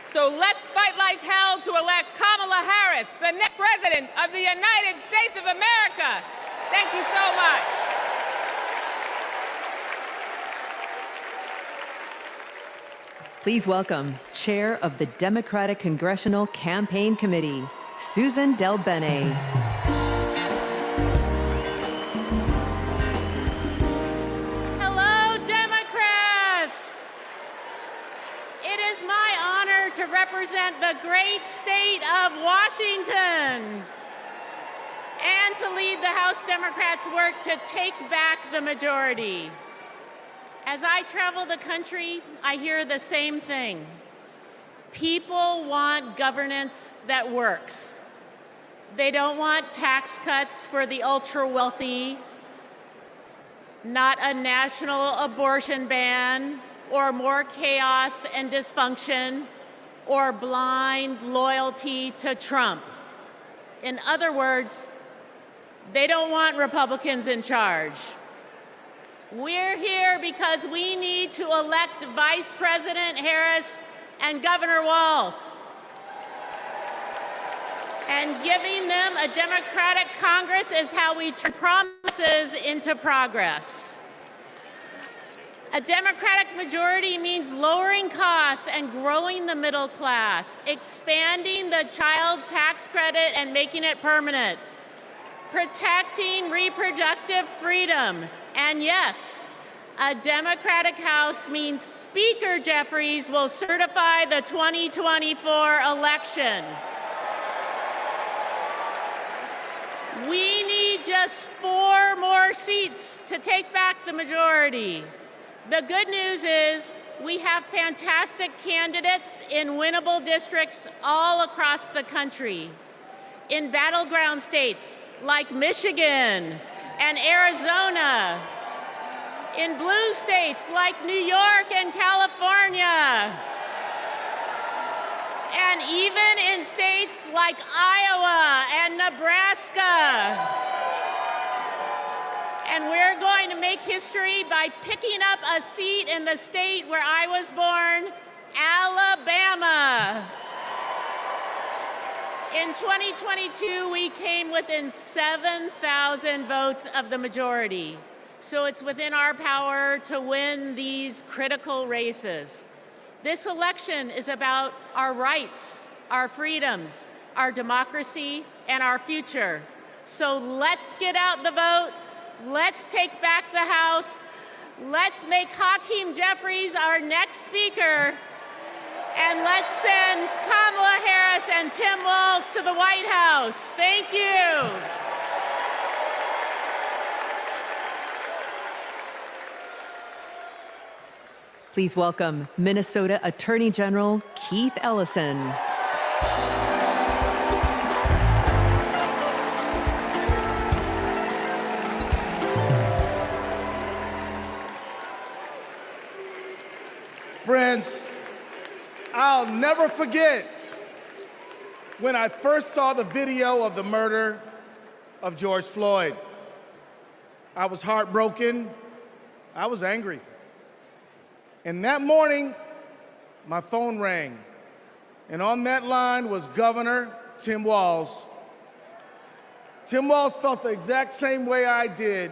Speaker 11: So let's fight like hell to elect Kamala Harris, the next president of the United States of America. Thank you so much.
Speaker 21: Please welcome Chair of the Democratic Congressional Campaign Committee, Susan Del Bene.
Speaker 14: To represent the great state of Washington and to lead the House Democrats' work to take back the majority. As I travel the country, I hear the same thing. People want governance that works. They don't want tax cuts for the ultra-wealthy, not a national abortion ban, or more chaos and dysfunction, or blind loyalty to Trump. In other words, they don't want Republicans in charge. We're here because we need to elect Vice President Harris and Governor Walz. And giving them a Democratic Congress is how we turn promises into progress. A Democratic majority means lowering costs and growing the middle class, expanding the child tax credit and making it permanent, protecting reproductive freedom, and yes, a Democratic House means Speaker Jeffries will certify the 2024 election. We need just 4 more seats to take back the majority. The good news is we have fantastic candidates in winnable districts all across the country. In battleground states like Michigan and Arizona, in blue states like New York and California, and even in states like Iowa and Nebraska. And we're going to make history by picking up a seat in the state where I was born, Alabama. In 2022, we came within 7,000 votes of the majority. So it's within our power to win these critical races. This election is about our rights, our freedoms, our democracy, and our future. So let's get out the vote. Let's take back the House. Let's make Hakeem Jeffries our next speaker. And let's send Kamala Harris and Tim Walz to the White House. Thank you.
Speaker 21: Please welcome Minnesota Attorney General Keith Ellison.
Speaker 15: Friends, I'll never forget when I first saw the video of the murder of George Floyd. I was heartbroken. I was angry. And that morning, my phone rang. And on that line was Governor Tim Walz. Tim Walz felt the exact same way I did.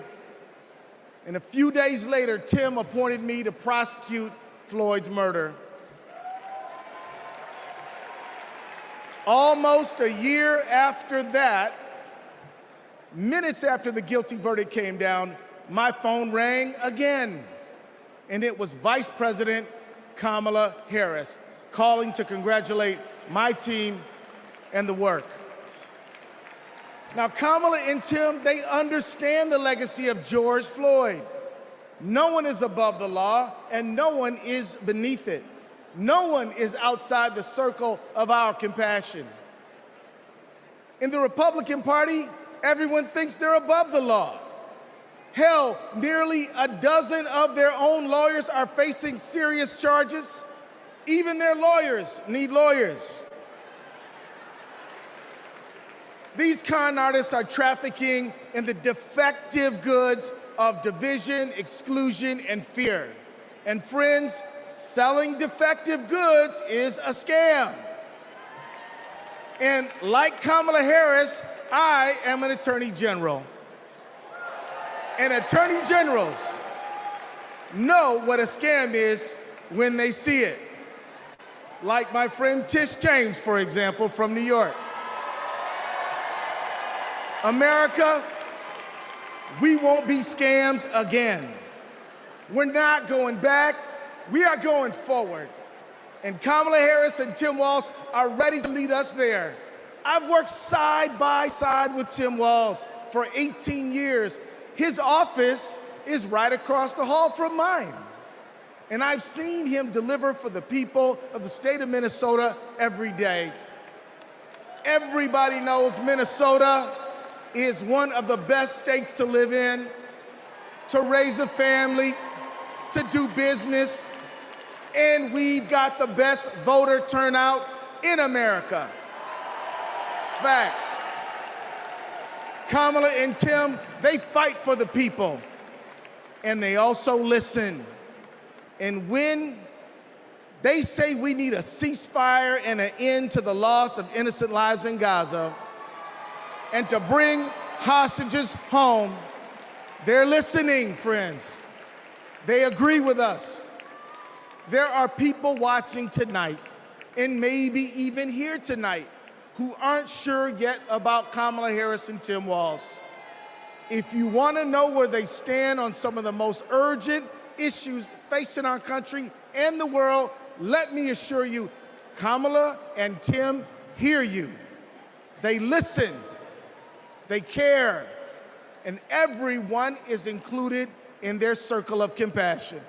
Speaker 15: And a few days later, Tim appointed me to prosecute Floyd's murder. Almost a year after that, minutes after the guilty verdict came down, my phone rang again. And it was Vice President Kamala Harris calling to congratulate my team and the work. Now, Kamala and Tim, they understand the legacy of George Floyd. No one is above the law, and no one is beneath it. No one is outside the circle of our compassion. In the Republican Party, everyone thinks they're above the law. Hell, nearly a dozen of their own lawyers are facing serious charges. Even their lawyers need lawyers. These con artists are trafficking in the defective goods of division, exclusion, and fear. And friends, selling defective goods is a scam. And like Kamala Harris, I am an attorney general. And attorney generals know what a scam is when they see it. Like my friend Tish James, for example, from New York. America, we won't be scammed again. We're not going back, we are going forward. And Kamala Harris and Tim Walz are ready to lead us there. I've worked side by side with Tim Walz for 18 years. His office is right across the hall from mine. And I've seen him deliver for the people of the state of Minnesota every day. Everybody knows Minnesota is one of the best states to live in, to raise a family, to do business, and we've got the best voter turnout in America. Facts. Kamala and Tim, they fight for the people, and they also listen. And when they say we need a ceasefire and an end to the loss of innocent lives in Gaza, and to bring hostages home, they're listening, friends. They agree with us. There are people watching tonight, and maybe even here tonight, who aren't sure yet about Kamala Harris and Tim Walz. If you want to know where they stand on some of the most urgent issues facing our country and the world, let me assure you, Kamala and Tim hear you. They listen. They care, and everyone is included in their circle of compassion.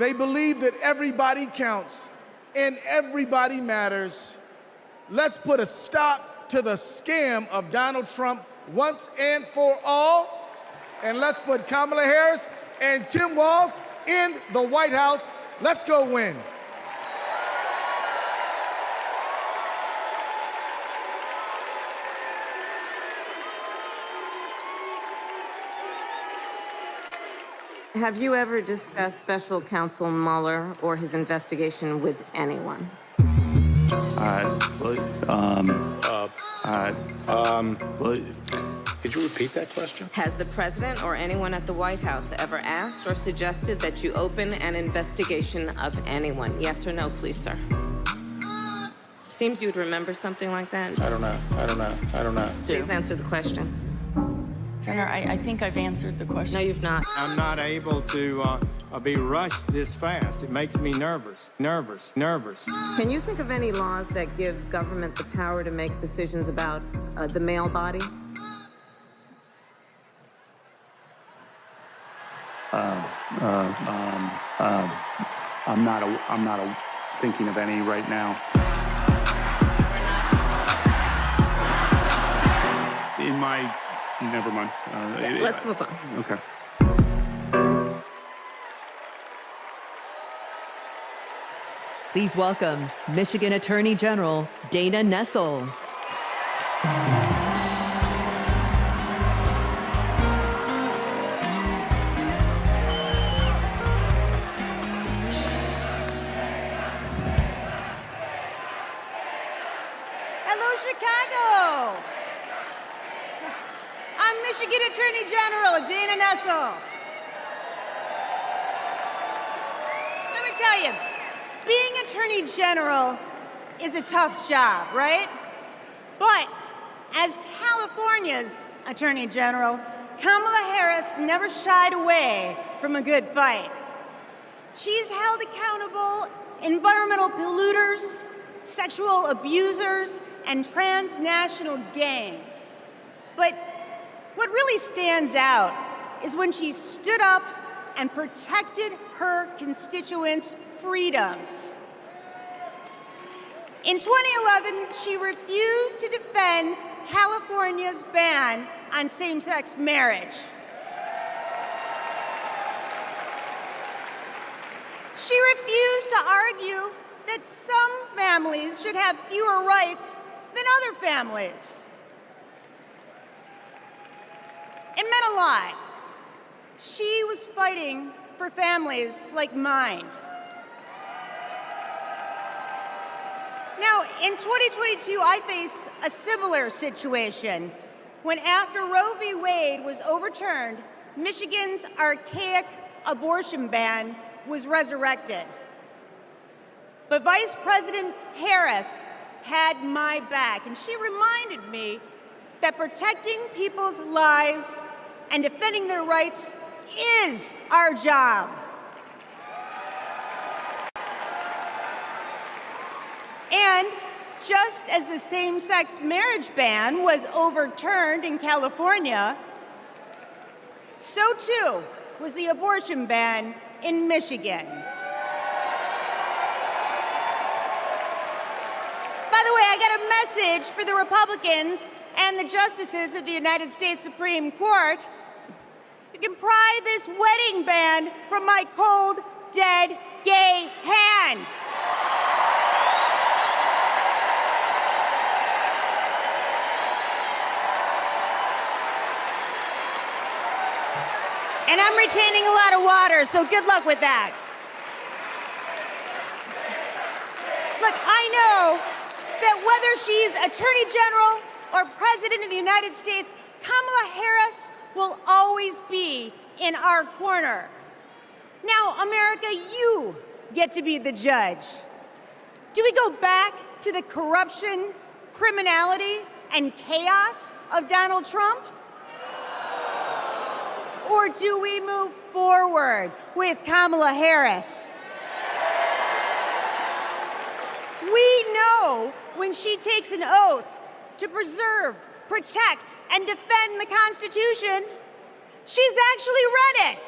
Speaker 15: They believe that everybody counts and everybody matters. Let's put a stop to the scam of Donald Trump once and for all, and let's put Kamala Harris and Tim Walz in the White House. Let's go win.
Speaker 9: Have you ever discussed Special Counsel Mueller or his investigation with anyone?
Speaker 16: Could you repeat that question?
Speaker 9: Has the president or anyone at the White House ever asked or suggested that you open an investigation of anyone? Yes or no, please, sir? Seems you'd remember something like that.
Speaker 16: I don't know.
Speaker 9: Please answer the question.
Speaker 17: Senator, I think I've answered the question.
Speaker 9: No, you've not.
Speaker 18: I'm not able to be rushed this fast. It makes me nervous.
Speaker 9: Can you think of any laws that give government the power to make decisions about the male body?
Speaker 22: I'm not thinking of any right now. Never mind.
Speaker 9: Let's move on.
Speaker 22: Okay.
Speaker 21: Please welcome Michigan Attorney General Dana Nessel.
Speaker 13: Chicago. I'm Michigan Attorney General Dana Nessel. Let me tell you, being Attorney General is a tough job, right? But as California's Attorney General, Kamala Harris never shied away from a good fight. She's held accountable environmental polluters, sexual abusers, and transnational gangs. But what really stands out is when she stood up and protected her constituents' freedoms. In 2011, she refused to defend California's ban on same-sex marriage. She refused to argue that some families should have fewer rights than other families. It meant a lot. She was fighting for families like mine. Now, in 2022, I faced a similar situation when, after Roe v. Wade was overturned, Michigan's archaic abortion ban was resurrected. But Vice President Harris had my back, and she reminded me that protecting people's lives and defending their rights is our job. And just as the same-sex marriage ban was overturned in California, so too was the abortion ban in Michigan. By the way, I got a message for the Republicans and the justices of the United States Supreme Court. You can pry this wedding band from my cold, dead, gay hand. And I'm retaining a lot of water, so good luck with that. Look, I know that whether she's Attorney General or President of the United States, Kamala Harris will always be in our corner. Now, America, you get to be the judge. Do we go back to the corruption, criminality, and chaos of Donald Trump? Or do we move forward with Kamala Harris? We know when she takes an oath to preserve, protect, and defend the Constitution, she's actually read it.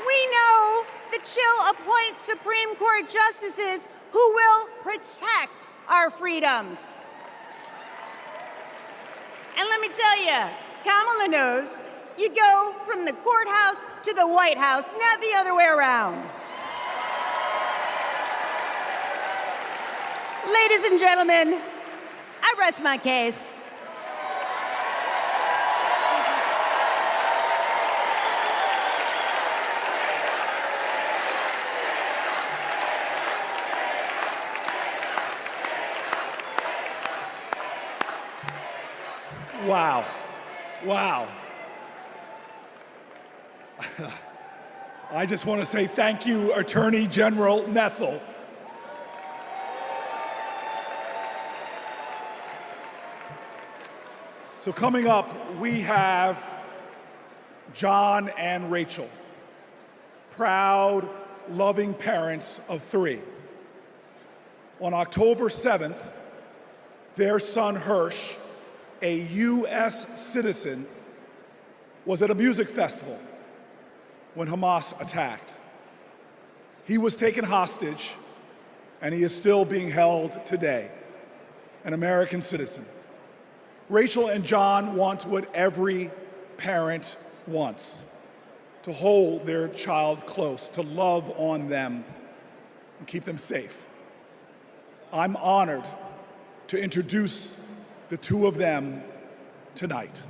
Speaker 13: We know that she'll appoint Supreme Court justices who will protect our freedoms. And let me tell you, Kamala knows you go from the courthouse to the White House, not the other way around. Ladies and gentlemen, I rest my case.
Speaker 3: Wow. Wow. I just want to say thank you, Attorney General Nessel. So coming up, we have John and Rachel, proud, loving parents of 3. On October 7th, their son Hirsch, a U.S. citizen, was at a music festival when Hamas attacked. He was taken hostage, and he is still being held today, an American citizen. Rachel and John want what every parent wants: to hold their child close, to love on them, and keep them safe. I'm honored to introduce the 2 of them tonight.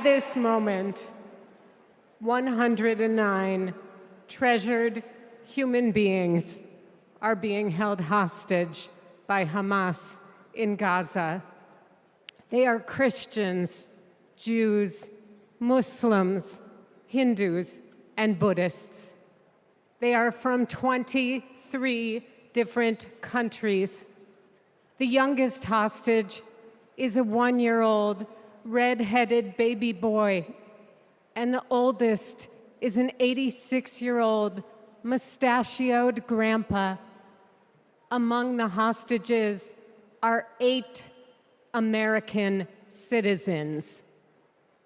Speaker 19: this moment, 109 treasured human beings are being held hostage by Hamas in Gaza. They are Christians, Jews, Muslims, Hindus, and Buddhists. They are from 23 different countries. The youngest hostage is a 1-year-old red-headed baby boy, and the oldest is an 86-year-old mustachioed grandpa. Among the hostages are 8 American citizens.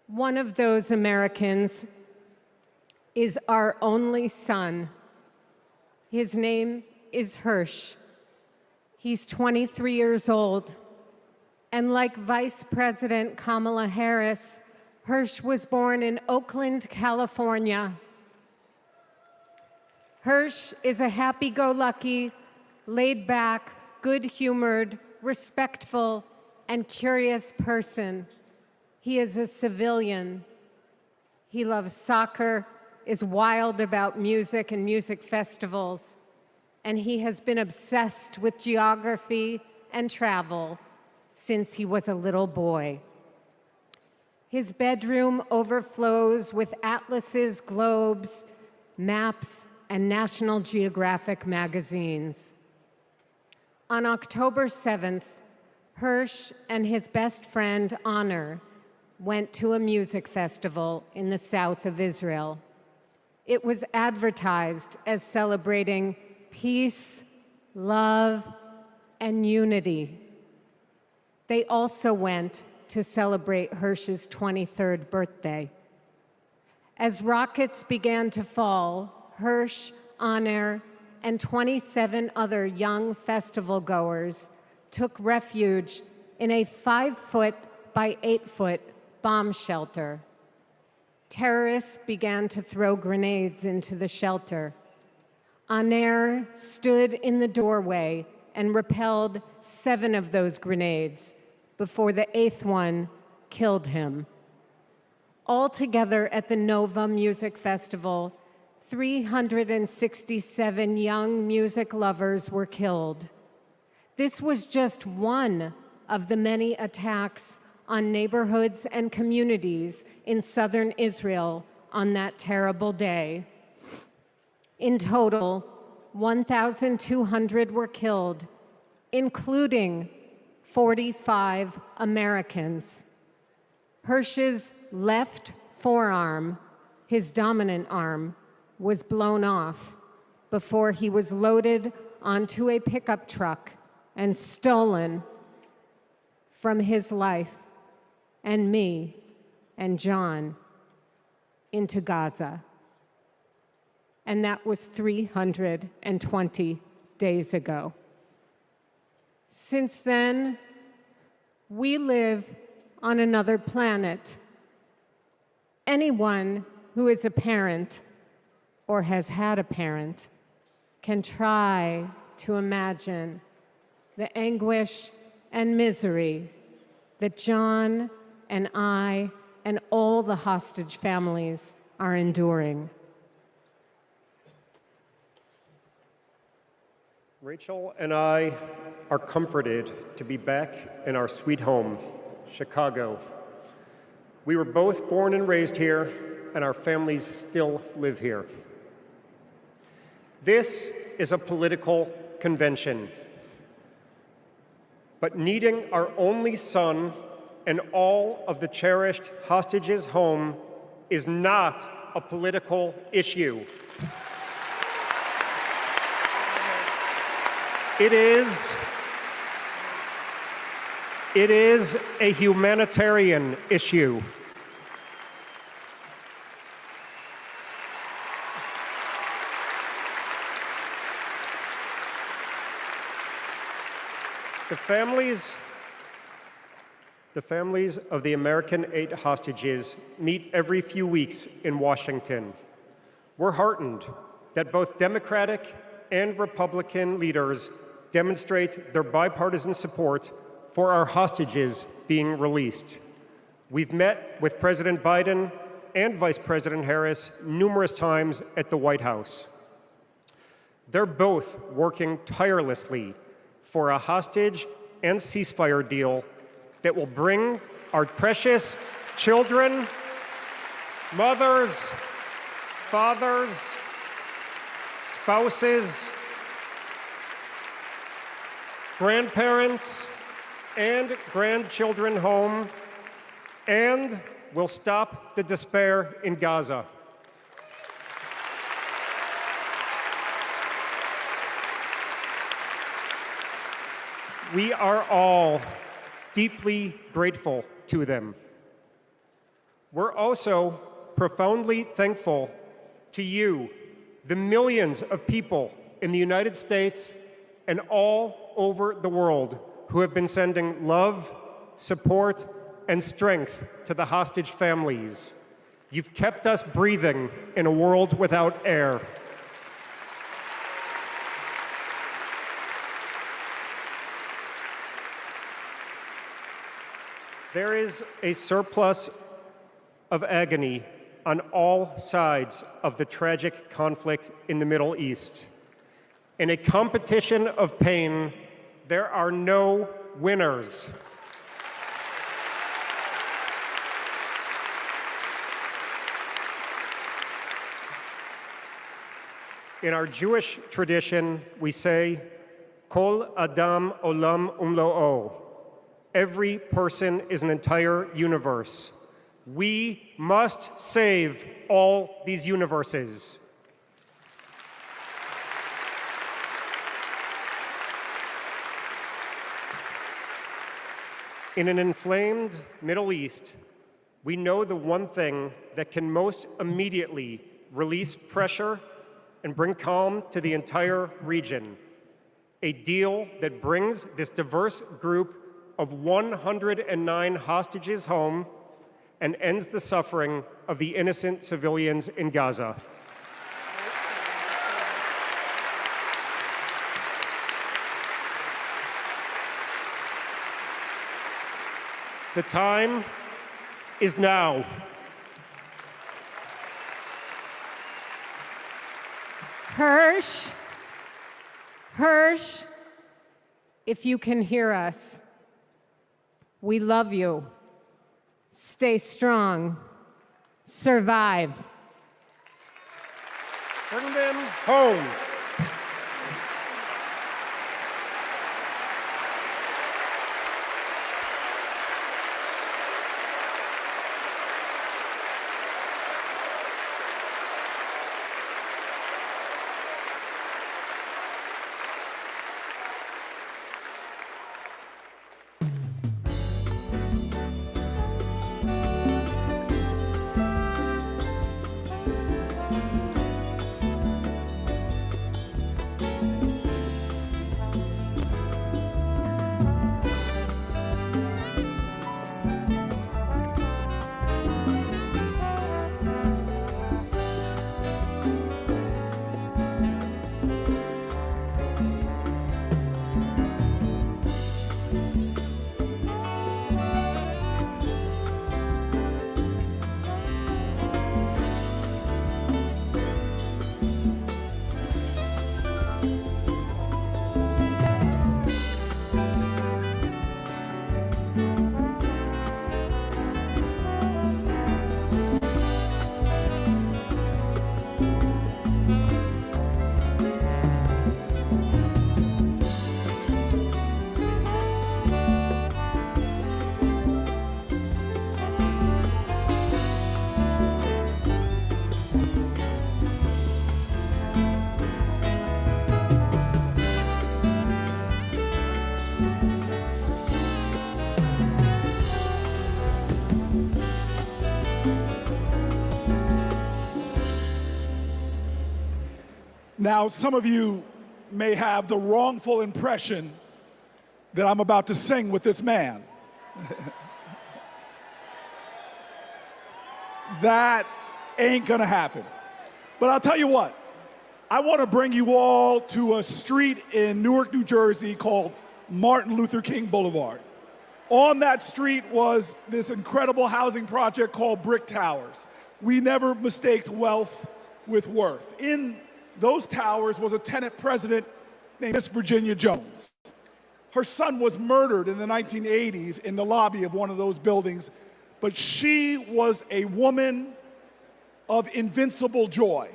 Speaker 19: One of those Americans is our only son. His name is Hirsch. He's 23 years old. And like Vice President Kamala Harris, Hirsch was born in Oakland, California. Hirsch is a happy-go-lucky, laid-back, good-humored, respectful, and curious person. He is a civilian. He loves soccer, is wild about music and music festivals, and he has been obsessed with geography and travel since he was a little boy. His bedroom overflows with atlases, globes, maps, and National Geographic magazines. On October 7th, Hirsch and his best friend, Honor, went to a music festival in the south of Israel. It was advertised as celebrating peace, love, and unity. They also went to celebrate Hirsch's 23rd birthday. As rockets began to fall, Hirsch, Honor, and 27 other young festival goers took refuge in a 5-foot by 8-foot bomb shelter. Terrorists began to throw grenades into the shelter. Honor stood in the doorway and repelled 7 of those grenades before the 8th one killed him. Altogether at the Nova Music Festival, 367 young music lovers were killed. This was just one of the many attacks on neighborhoods and communities in southern Israel on that terrible day. In total, 1,200 were killed, including 45 Americans. Hirsch's left forearm, his dominant arm, was blown off before he was loaded onto a pickup truck and stolen from his life and me and John into Gaza. And that was 320 days ago. Since then, we live on another planet. Anyone who is a parent or has had a parent can try to imagine the anguish and misery that John and I and all the hostage families are enduring.
Speaker 20: Rachel and I are comforted to be back in our sweet home, Chicago. We were both born and raised here, and our families still live here. This is a political convention, but needing our only son and all of the cherished hostages home is not a political issue. It is a humanitarian issue. The families of the American 8 hostages meet every few weeks in Washington. We're heartened that both Democratic and Republican leaders demonstrate their bipartisan support for our hostages being released. We've met with President Biden and Vice President Harris numerous times at the White House. They're both working tirelessly for a hostage and ceasefire deal that will bring our precious children, mothers, fathers, spouses, grandparents, and grandchildren home, and will stop the despair in Gaza. We are all deeply grateful to them. We're also profoundly thankful to you, the millions of people in the United States and all over the world who have been sending love, support, and strength to the hostage families. You've kept us breathing in a world without air. There is a surplus of agony on all sides of the tragic conflict in the Middle East. In a competition of pain, there are no winners. In our Jewish tradition, we say, Kol Adam Olam Umlo'o. Every person is an entire universe. We must save all these universes. In an inflamed Middle East, we know the one thing that can most immediately release pressure and bring calm to the entire region. A deal that brings this diverse group of 109 hostages home and ends the suffering of the innocent civilians in Gaza. The time is now.
Speaker 19: Hirsch, if you can hear us, we love you. Stay strong. Survive.
Speaker 20: Bring them home.
Speaker 3: Now, some of you may have the wrongful impression that I'm about to sing with this man. That ain't gonna happen. But I'll tell you what, I wanna bring you all to a street in Newark, New Jersey called Martin Luther King Boulevard. On that street was this incredible housing project called Brick Towers. We never mistaked wealth with worth. In those towers was a tenant president named Miss Virginia Jones. Her son was murdered in the 1980s in the lobby of one of those buildings, but she was a woman of invincible joy.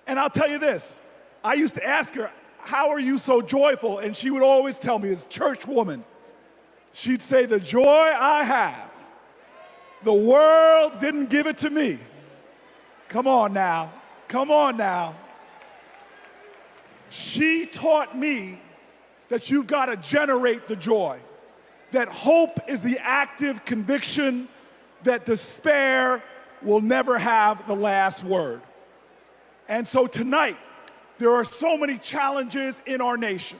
Speaker 3: And I'll tell you this, I used to ask her, how are you so joyful? And she would always tell me, as church woman, she'd say, the joy I have, the world didn't give it to me. Come on now, come on now. She taught me that you've got to generate the joy, that hope is the active conviction that despair will never have the last word. And so tonight, there are so many challenges in our nation.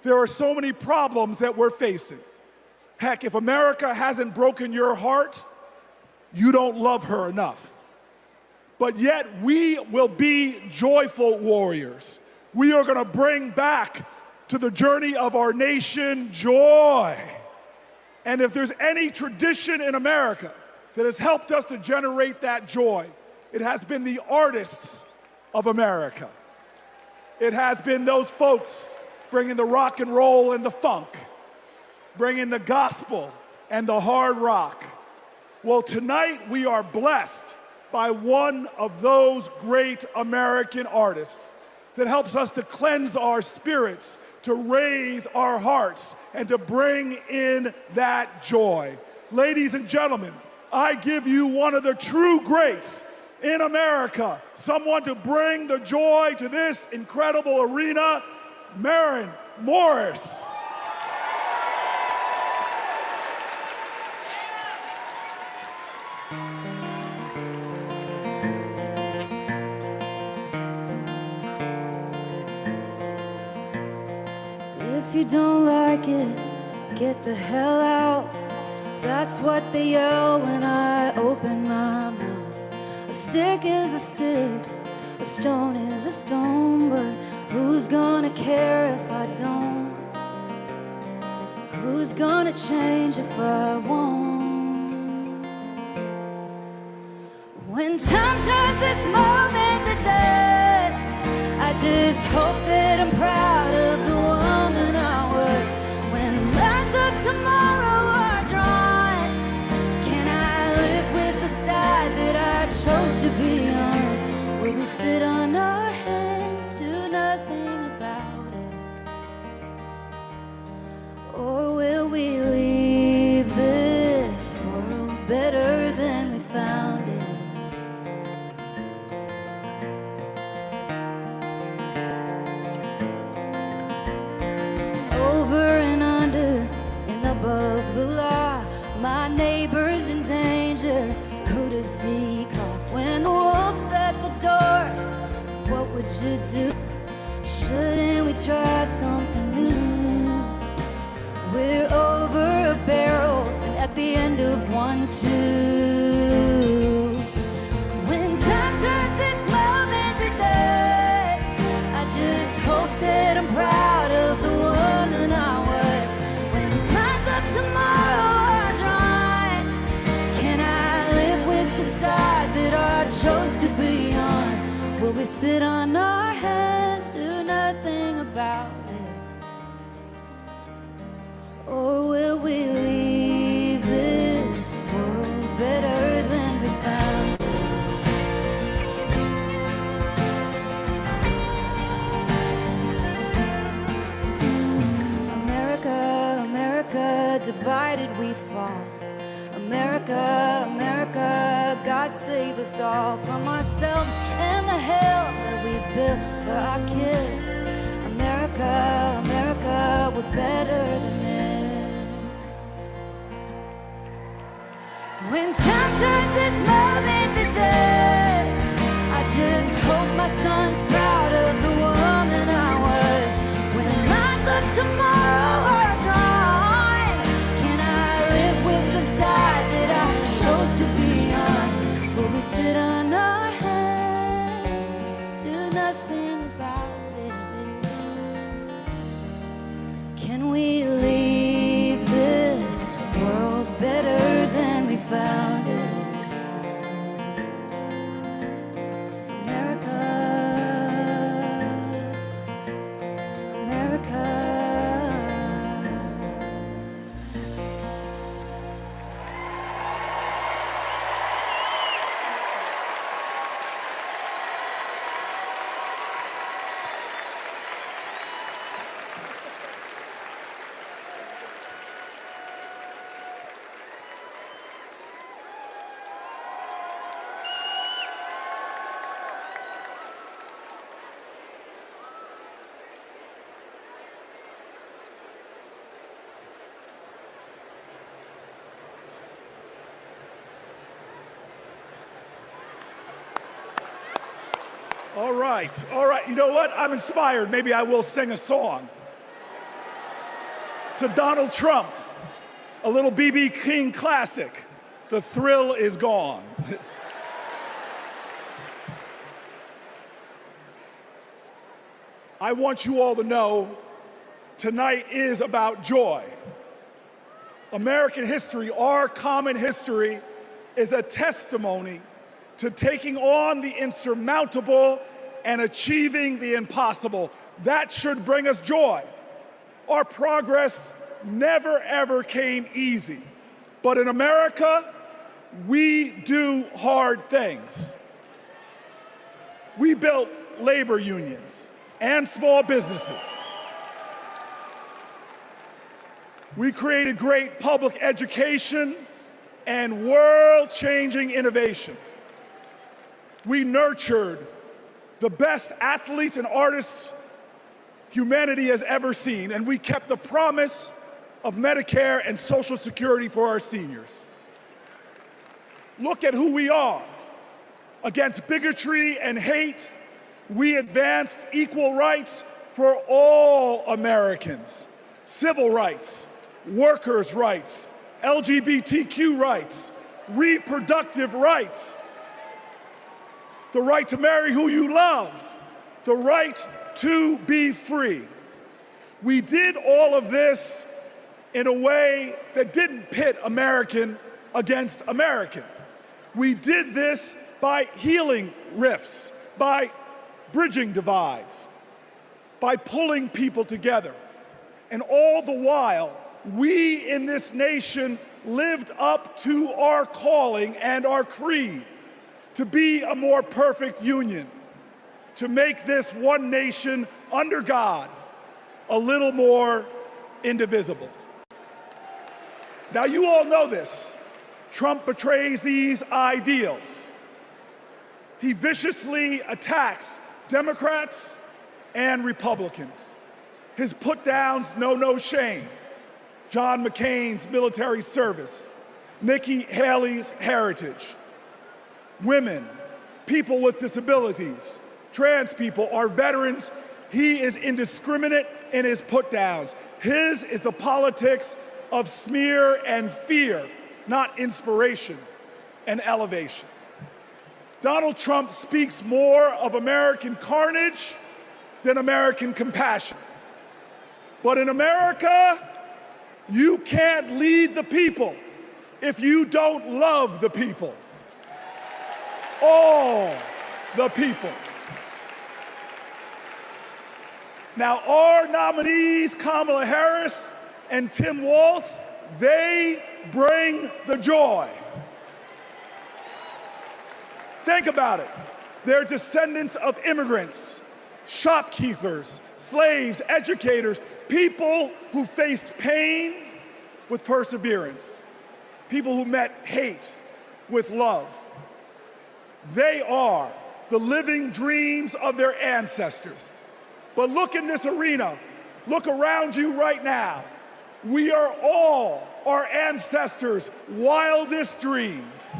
Speaker 3: There are so many problems that we're facing. Heck, if America hasn't broken your heart, you don't love her enough. But yet, we will be joyful warriors. We are going to bring back to the journey of our nation joy. And if there's any tradition in America that has helped us to generate that joy, it has been the artists of America. It has been those folks bringing the rock and roll and the funk, bringing the gospel and the hard rock. Well, tonight we are blessed by one of those great American artists that helps us to cleanse our spirits, to raise our hearts, and to bring in that joy. Ladies and gentlemen, I give you one of the true greats in America, someone to bring the joy to this incredible arena, Maren Morris.
Speaker 1: If you don't like it, get the hell out. That's what they yell when I open my mouth. A stick is a stick, a stone is a stone, but who's gonna care if I don't? Who's gonna change if I won't? When time turns this moment to dust, I just hope that I'm proud of the woman I was. When lines of tomorrow are drawn, can I live with the side that I chose to be on? Will we sit on our hands, do nothing about it? Or will we leave this world better than we found it? Over and under and above the law, my neighbor's in danger. Who does he call? When the wolf's at the door, what would you do? Shouldn't we try something new? We're over a barrel and at the end of one, two. When time turns this moment to dust, I just hope that I'm proud of the woman I was. When lines of tomorrow are drawn, can I live with the side that I chose to be on? Will we sit on our hands, do nothing about it? Or will we leave this world better than we found it? America, America, divided we fall. America, America, God save us all from ourselves and the hell that we built for our kids. America, America, we're better than this. When time turns this moment to dust, I just hope my son's proud of the woman I was. When lines of tomorrow are drawn, can I live with the side that I chose to be on? Will we sit on our hands, do nothing about it? Can we leave this
Speaker 3: All right, all right. You know what? I'm inspired. Maybe I will sing a song. To Donald Trump, a little B.B. King classic, "The Thrill Is Gone." I want you all to know tonight is about joy. American history, our common history, is a testimony to taking on the insurmountable and achieving the impossible. That should bring us joy. Our progress never ever came easy. But in America, we do hard things. We built labor unions and small businesses. We created great public education and world-changing innovation. We nurtured the best athletes and artists humanity has ever seen, and we kept the promise of Medicare and Social Security for our seniors. Look at who we are. Against bigotry and hate, we advanced equal rights for all Americans. Civil rights, workers' rights, LGBTQ rights, reproductive rights, the right to marry who you love, the right to be free. We did all of this in a way that didn't pit American against American. We did this by healing rifts, by bridging divides, by pulling people together. And all the while, we in this nation lived up to our calling and our creed to be a more perfect union, to make this one nation under God a little more indivisible. Now, you all know this. Trump betrays these ideals. He viciously attacks Democrats and Republicans. His put-downs know no shame. John McCain's military service, Nikki Haley's heritage, women, people with disabilities, trans people, our veterans. He is indiscriminate in his put-downs. His is the politics of smear and fear, not inspiration and elevation. Donald Trump speaks more of American carnage than American compassion. But in America, you can't lead the people if you don't love the people. All the people. Now, our nominees, Kamala Harris and Tim Walz, they bring the joy. Think about it. They're descendants of immigrants, shopkeepers, slaves, educators, people who faced pain with perseverance, people who met hate with love. They are the living dreams of their ancestors. But look in this arena, look around you right now. We are all our ancestors' wildest dreams.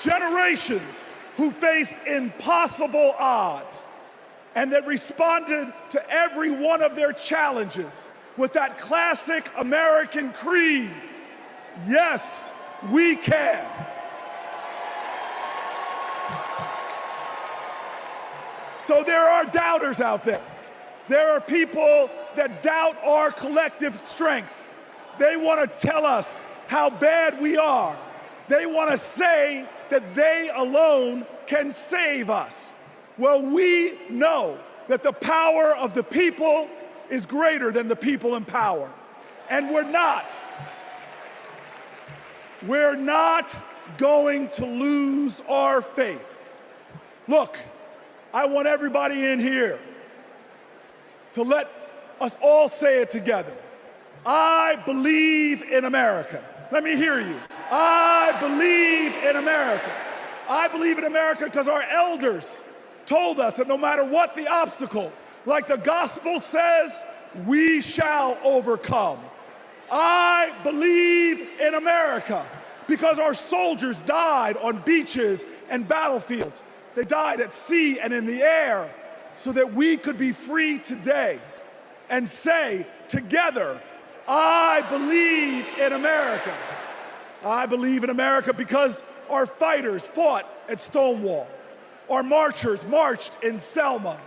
Speaker 3: Generations who faced impossible odds and that responded to every one of their challenges with that classic American creed, yes, we can. So there are doubters out there. There are people that doubt our collective strength. They want to tell us how bad we are. They want to say that they alone can save us. Well, we know that the power of the people is greater than the people in power. And we're not going to lose our faith. Look, I want everybody in here to let us all say it together. I believe in America. Let me hear you. I believe in America. I believe in America because our elders told us that no matter what the obstacle, like the gospel says, we shall overcome. I believe in America because our soldiers died on beaches and battlefields. They died at sea and in the air so that we could be free today and say together, I believe in America. I believe in America because our fighters fought at Stonewall. Our marchers marched in Selma.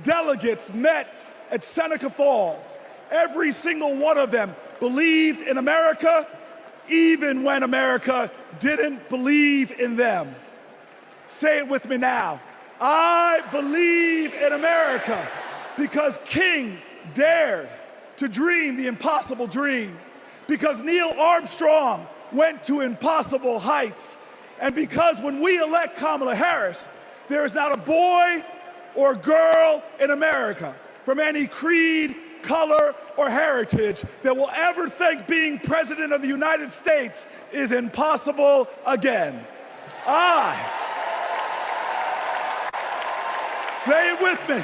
Speaker 3: Delegates met at Seneca Falls. Every single one of them believed in America, even when America didn't believe in them. Say it with me now. I believe in America because King dared to dream the impossible dream, because Neil Armstrong went to impossible heights, and because when we elect Kamala Harris, there is not a boy or girl in America from any creed, color, or heritage that will ever think being President of the United States is impossible again. Say it with me.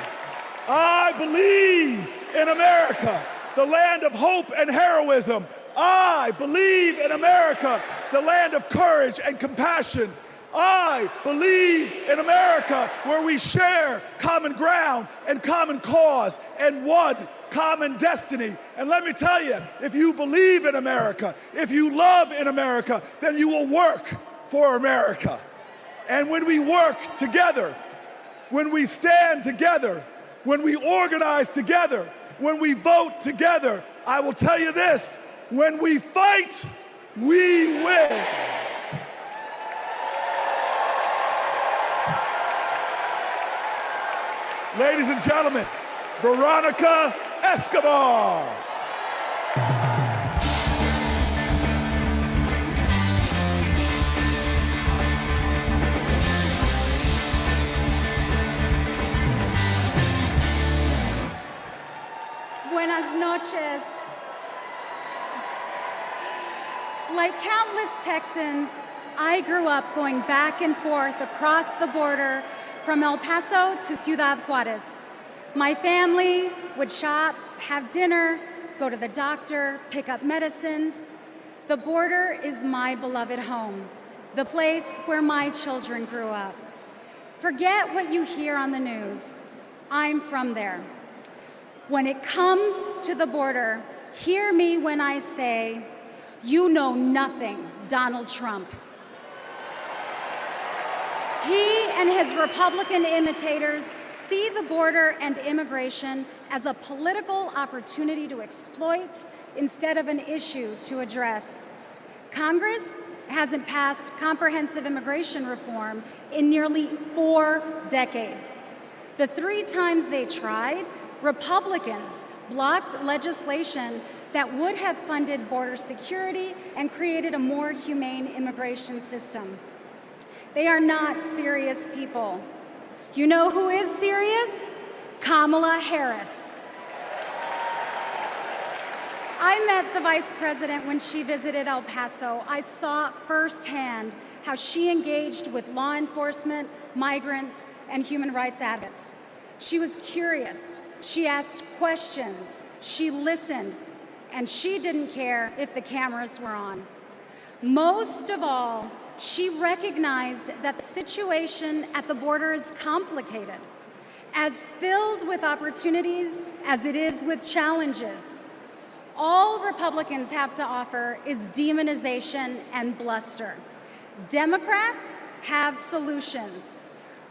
Speaker 3: I believe in America, the land of hope and heroism. I believe in America, the land of courage and compassion. I believe in America, where we share common ground and common cause and one common destiny. And let me tell you, if you believe in America, if you love in America, then you will work for America. And when we work together, when we stand together, when we organize together, when we vote together, I will tell you this, when we fight, we win. Ladies and gentlemen, Veronica Escobar.
Speaker 7: Buenas noches. Like countless Texans, I grew up going back and forth across the border from El Paso to Ciudad Juarez. My family would shop, have dinner, go to the doctor, pick up medicines. The border is my beloved home, the place where my children grew up. Forget what you hear on the news. I'm from there. When it comes to the border, hear me when I say, you know nothing, Donald Trump. He and his Republican imitators see the border and immigration as a political opportunity to exploit instead of an issue to address. Congress hasn't passed comprehensive immigration reform in nearly 4 decades. The 3 times they tried, Republicans blocked legislation that would have funded border security and created a more humane immigration system. They are not serious people. You know who is serious? Kamala Harris. I met the Vice President when she visited El Paso. I saw firsthand how she engaged with law enforcement, migrants, and human rights advocates. She was curious. She asked questions. She listened. And she didn't care if the cameras were on. Most of all, she recognized that the situation at the border is complicated, as filled with opportunities as it is with challenges. All Republicans have to offer is demonization and bluster. Democrats have solutions.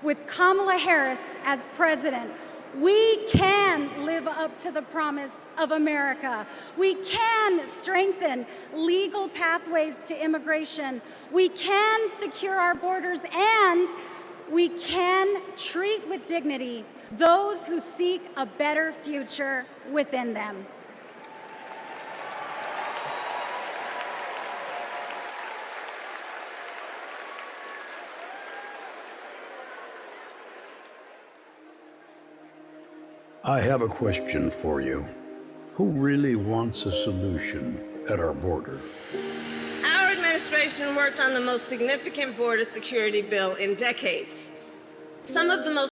Speaker 7: With Kamala Harris as president, we can live up to the promise of America. We can strengthen legal pathways to immigration. We can secure our borders, and we can treat with dignity those who seek a better future within them.
Speaker 8: I have a question for you. Who really wants a solution at our border?
Speaker 9: Our administration worked on the most significant border security bill in decades. Some of the most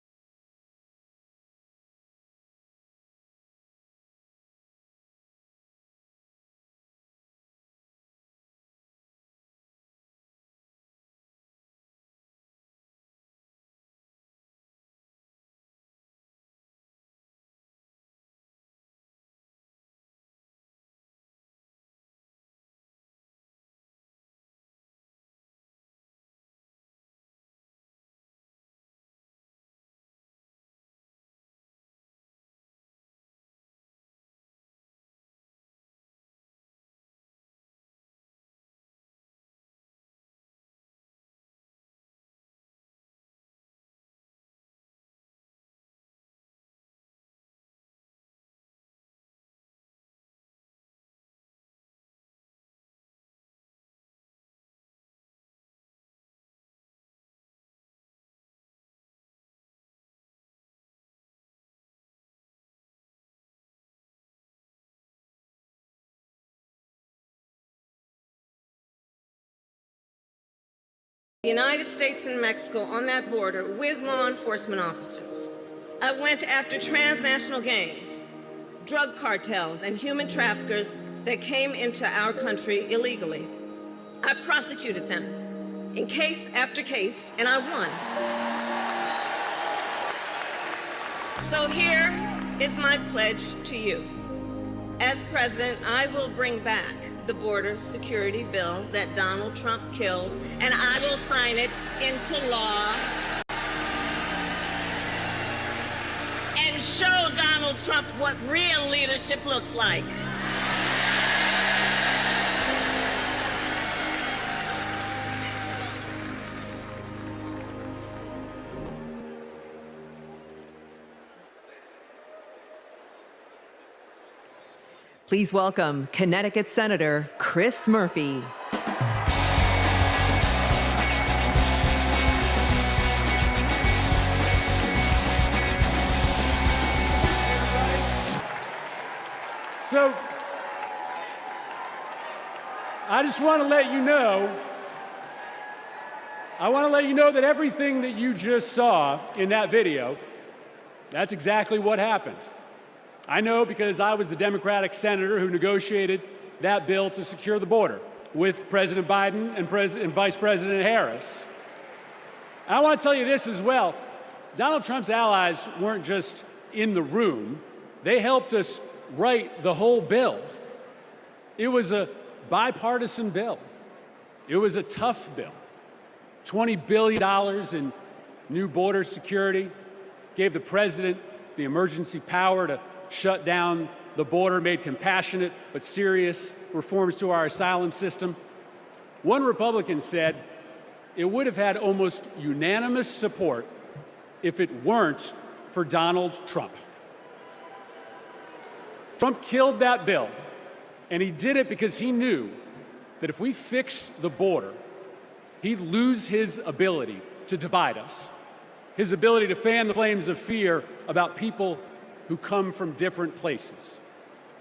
Speaker 9: The United States and Mexico on that border with law enforcement officers. I went after transnational gangs, drug cartels, and human traffickers that came into our country illegally. I prosecuted them in case after case, and I won. So here is my pledge to you. As president, I will bring back the border security bill that Donald Trump killed, and I will sign it into law and show Donald Trump what real leadership looks like.
Speaker 21: Please welcome Connecticut Senator Chris Murphy.
Speaker 5: So, I just want to let you know, that everything that you just saw in that video, that's exactly what happened. I know because I was the Democratic senator who negotiated that bill to secure the border with President Biden and Vice President Harris. I want to tell you this as well. Donald Trump's allies weren't just in the room. They helped us write the whole bill. It was a bipartisan bill. It was a tough bill. $20 billion in new border security, gave the president the emergency power to shut down the border, made compassionate but serious reforms to our asylum system. One Republican said it would have had almost unanimous support if it weren't for Donald Trump. Trump killed that bill, and he did it because he knew that if we fixed the border, he'd lose his ability to divide us, his ability to fan the flames of fear about people who come from different places.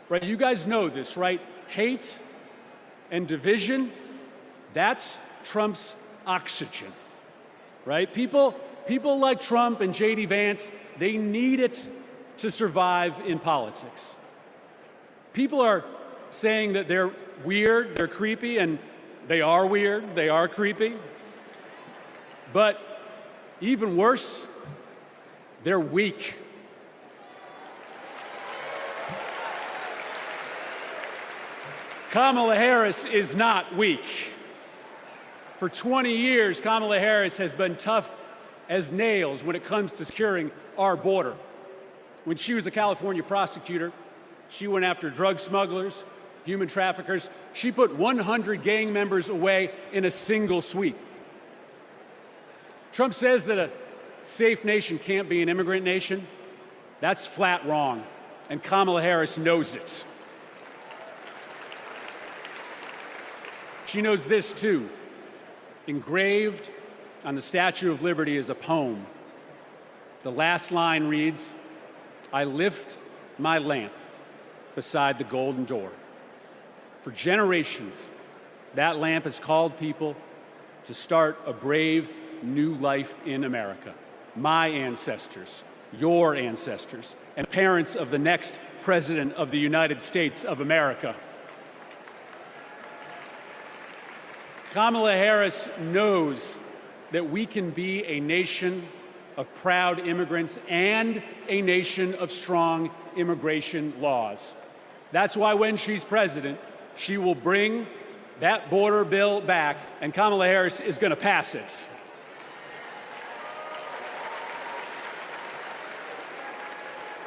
Speaker 5: Right? You guys know this, right? Hate and division, that's Trump's oxygen. Right? People like Trump and J.D. Vance, they need it to survive in politics. People are saying that they're weird, they're creepy, and they are weird, they are creepy. But even worse, they're weak. Kamala Harris is not weak. For 20 years, Kamala Harris has been tough as nails when it comes to securing our border. When she was a California prosecutor, she went after drug smugglers, human traffickers. She put 100 gang members away in a single sweep. Trump says that a safe nation can't be an immigrant nation. That's flat wrong, and Kamala Harris knows it. She knows this too. Engraved on the Statue of Liberty is a poem. The last line reads, "I lift my lamp beside the golden door." For generations, that lamp has called people to start a brave new life in America. My ancestors, your ancestors, and parents of the next President of the United States of America. Kamala Harris knows that we can be a nation of proud immigrants and a nation of strong immigration laws. That's why when she's president, she will bring that border bill back, and Kamala Harris is going to pass it.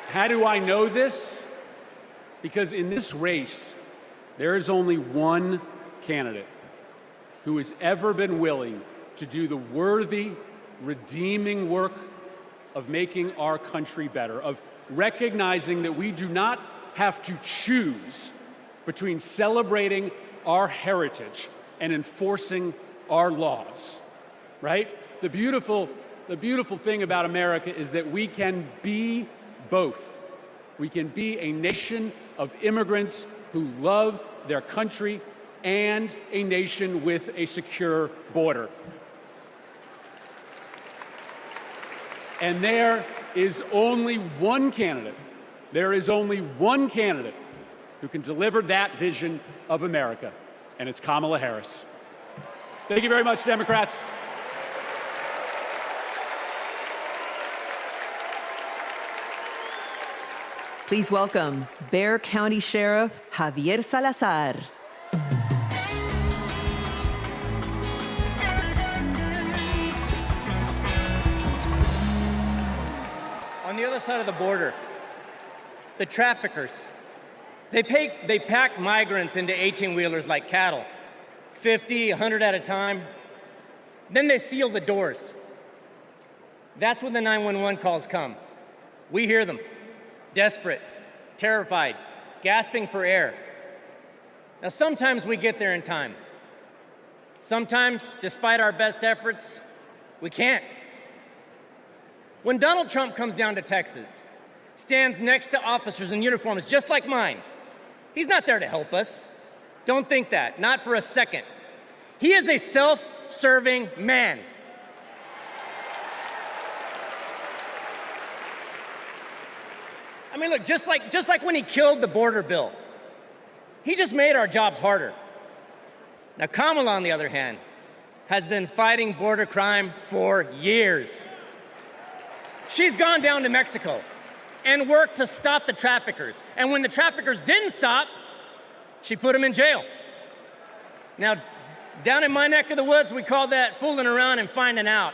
Speaker 5: How do I know this? Because in this race, there is only one candidate who has ever been willing to do the worthy, redeeming work of making our country better, of recognizing that we do not have to choose between celebrating our heritage and enforcing our laws, right? The beautiful thing about America is that we can be both. We can be a nation of immigrants who love their country and a nation with a secure border. And there is only one candidate who can deliver that vision of America, and it's Kamala Harris. Thank you very much, Democrats.
Speaker 21: Please welcome Bexar County Sheriff Javier Salazar.
Speaker 4: On the other side of the border, the traffickers, they pack migrants into 18-wheelers like cattle, 50, 100 at a time. Then they seal the doors. That's when the 911 calls come. We hear them, desperate, terrified, gasping for air. Now, sometimes we get there in time. Sometimes, despite our best efforts, we can't. When Donald Trump comes down to Texas, stands next to officers in uniforms just like mine, he's not there to help us. Don't think that, not for a second. He is a self-serving man. I mean, look, just like when he killed the border bill, he just made our jobs harder. Now, Kamala, on the other hand, has been fighting border crime for years. She's gone down to Mexico and worked to stop the traffickers. And when the traffickers didn't stop, she put them in jail. Now, down in my neck of the woods, we call that fooling around and finding out.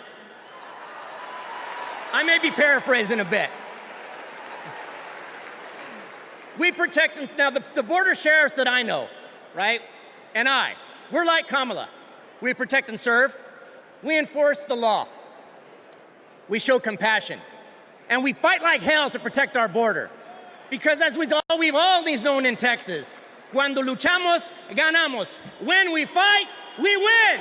Speaker 4: I may be paraphrasing a bit. We protect them. Now, the border sheriffs that I know, right, and we're like Kamala. We protect and serve. We enforce the law. We show compassion. And we fight like hell to protect our border. Because as we've always known in Texas, cuando luchamos, ganamos. When we fight, we win.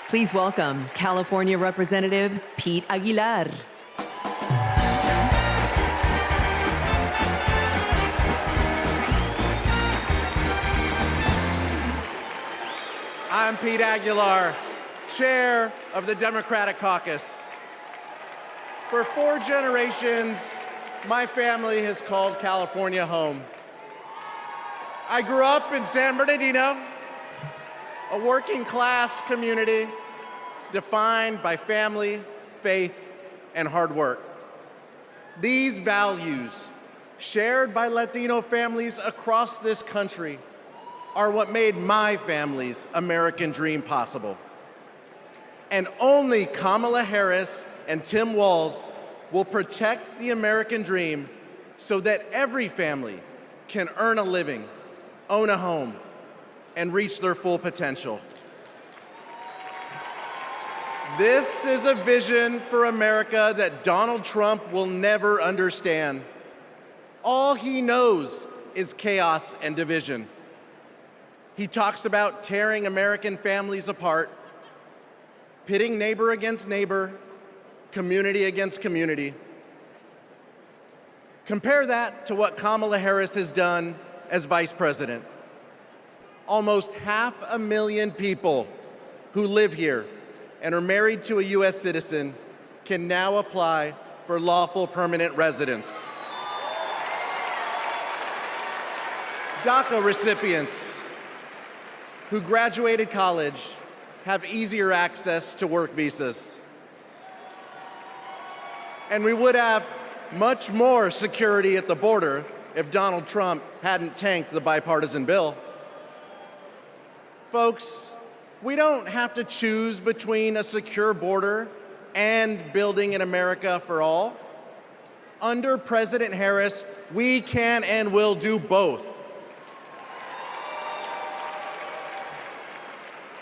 Speaker 21: Please welcome California Representative Pete Aguilar.
Speaker 12: I'm Pete Aguilar, chair of the Democratic Caucus. For 4 generations, my family has called California home. I grew up in San Bernardino, a working-class community defined by family, faith, and hard work. These values, shared by Latino families across this country, are what made my family's American dream possible. And only Kamala Harris and Tim Walz will protect the American dream so that every family can earn a living, own a home, and reach their full potential. This is a vision for America that Donald Trump will never understand. All he knows is chaos and division. He talks about tearing American families apart, pitting neighbor against neighbor, community against community. Compare that to what Kamala Harris has done as vice president. Almost 500,000 people who live here and are married to a U.S. citizen can now apply for lawful permanent residence. DACA recipients who graduated college have easier access to work visas. And we would have much more security at the border if Donald Trump hadn't tanked the bipartisan bill. Folks, we don't have to choose between a secure border and building an America for all. Under President Harris, we can and will do both.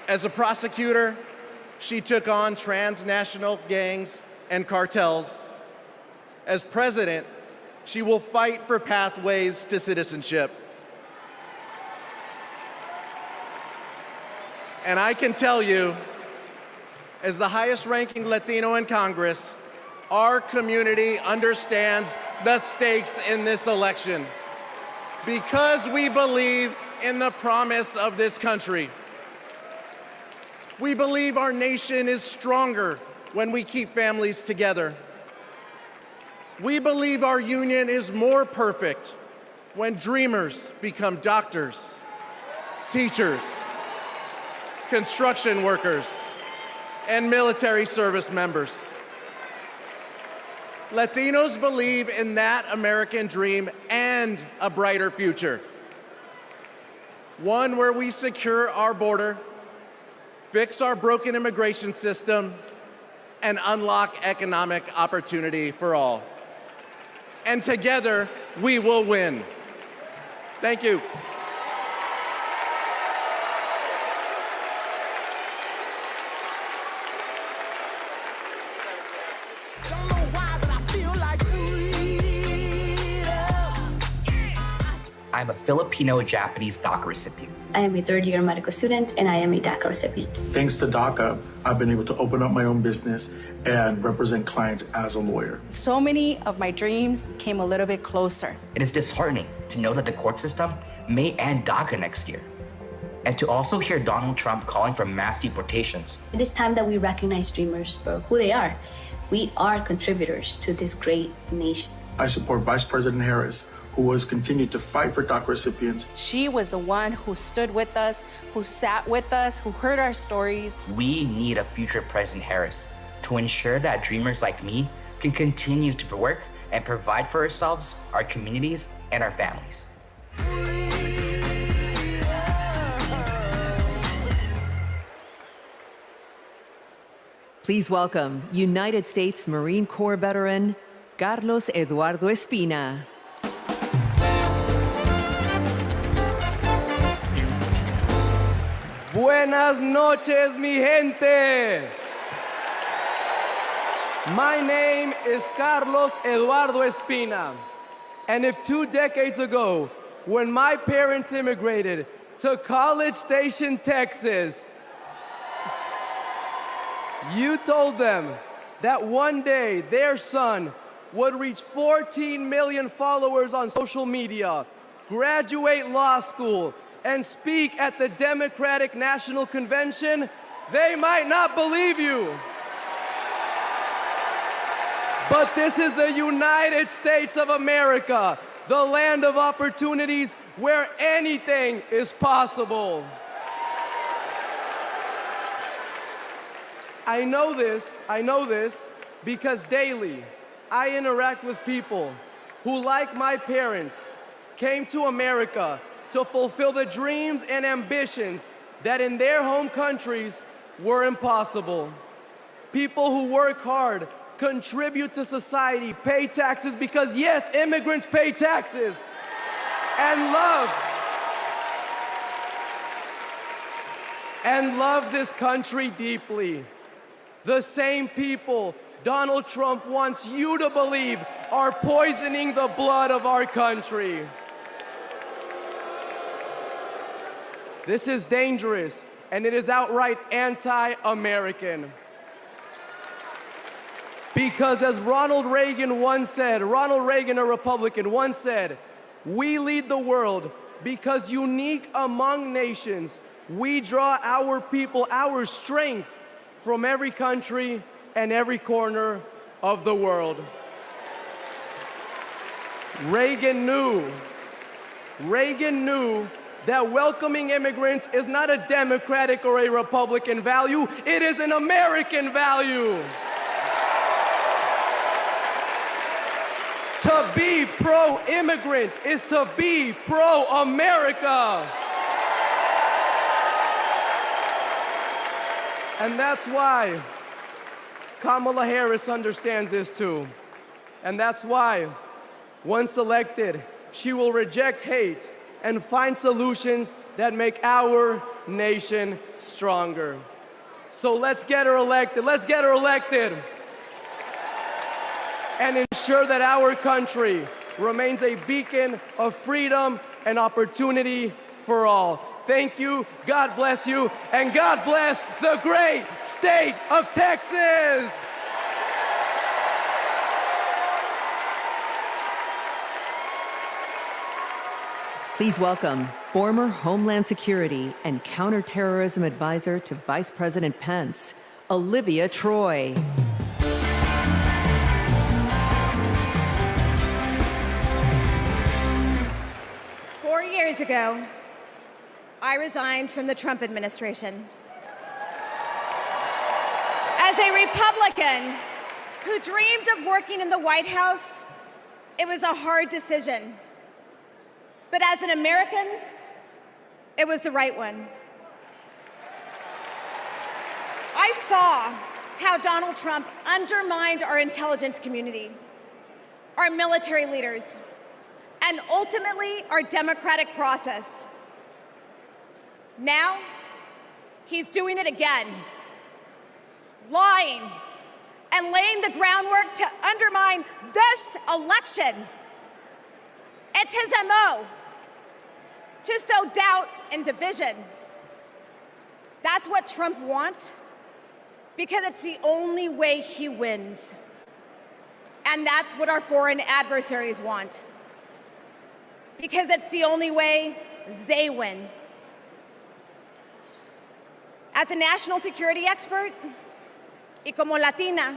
Speaker 12: As a prosecutor, she took on transnational gangs and cartels. As president, she will fight for pathways to citizenship. And I can tell you, as the highest-ranking Latino in Congress, our community understands the stakes in this election because we believe in the promise of this country. We believe our nation is stronger when we keep families together. We believe our union is more perfect when dreamers become doctors, teachers, construction workers, and military service members. Latinos believe in that American dream and a brighter future. One where we secure our border, fix our broken immigration system, and unlock economic opportunity for all. And together, we will win. Thank you.
Speaker 2: I'm a Filipino-Japanese DACA recipient.
Speaker 6: I am a third-year medical student, and I am a DACA recipient.
Speaker 16: Thanks to DACA, I've been able to open up my own business and represent clients as a lawyer.
Speaker 23: So many of my dreams came a little bit closer.
Speaker 2: It is disheartening to know that the court system may end DACA next year, and to also hear Donald Trump calling for mass deportations.
Speaker 6: It is time that we recognize dreamers for who they are. We are contributors to this great nation.
Speaker 16: I support Vice President Harris, who has continued to fight for DACA recipients.
Speaker 23: She was the one who stood with us, who sat with us, who heard our stories.
Speaker 2: We need a future President Harris to ensure that dreamers like me can continue to work and provide for ourselves, our communities, and our families.
Speaker 21: Please welcome United States Marine Corps veteran Carlos Eduardo Espina.
Speaker 24: Buenas noches, mi gente. My name is Carlos Eduardo Espina. And if 2 decades ago, when my parents immigrated to College Station, Texas, you told them that one day their son would reach 14 million followers on social media, graduate law school, and speak at the Democratic National Convention, they might not believe you. But this is the United States of America, the land of opportunities where anything is possible. I know this because daily I interact with people who, like my parents, came to America to fulfill the dreams and ambitions that in their home countries were impossible. People who work hard, contribute to society, pay taxes because, yes, immigrants pay taxes, and love this country deeply. The same people Donald Trump wants you to believe are poisoning the blood of our country. This is dangerous, and it is outright anti-American. Because as Ronald Reagan, a Republican, once said, we lead the world because unique among nations, we draw our people, our strength from every country and every corner of the world. Reagan knew that welcoming immigrants is not a Democratic or a Republican value, it is an American value. To be pro-immigrant is to be pro-America. And that's why Kamala Harris understands this too. And that's why, once elected, she will reject hate and find solutions that make our nation stronger. So let's get her elected. Let's get her elected. And ensure that our country remains a beacon of freedom and opportunity for all. Thank you, God bless you, and God bless the great state of Texas.
Speaker 21: Please welcome former Homeland Security and Counterterrorism Advisor to Vice President Pence, Olivia Troy.
Speaker 10: 4 years ago, I resigned from the Trump administration. As a Republican who dreamed of working in the White House, it was a hard decision. But as an American, it was the right one. I saw how Donald Trump undermined our intelligence community, our military leaders, and ultimately our democratic process. Now, he's doing it again, lying and laying the groundwork to undermine this election. It's his MO, to sow doubt and division. That's what Trump wants, because it's the only way he wins. And that's what our foreign adversaries want, because it's the only way they win. As a national security expert, y como latina,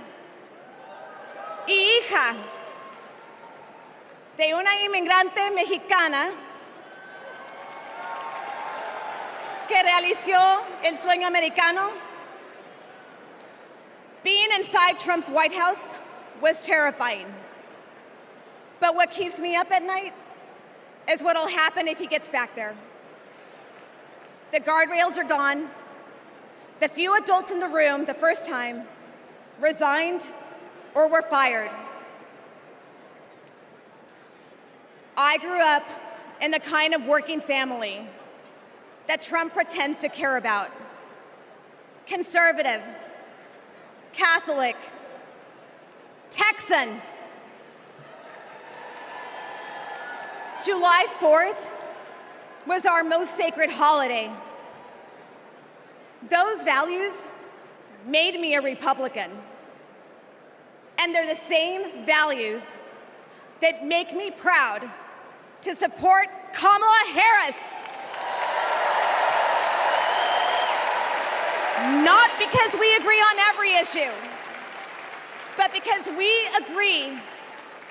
Speaker 10: y hija de una inmigrante mexicana que realizó el sueño americano, being inside Trump's White House was terrifying. But what keeps me up at night is what'll happen if he gets back there. The guardrails are gone. The few adults in the room the first time resigned or were fired. I grew up in the kind of working family that Trump pretends to care about. Conservative, Catholic, Texan. July 4th was our most sacred holiday. Those values made me a Republican. And they're the same values that make me proud to support Kamala Harris. Not because we agree on every issue, but because we agree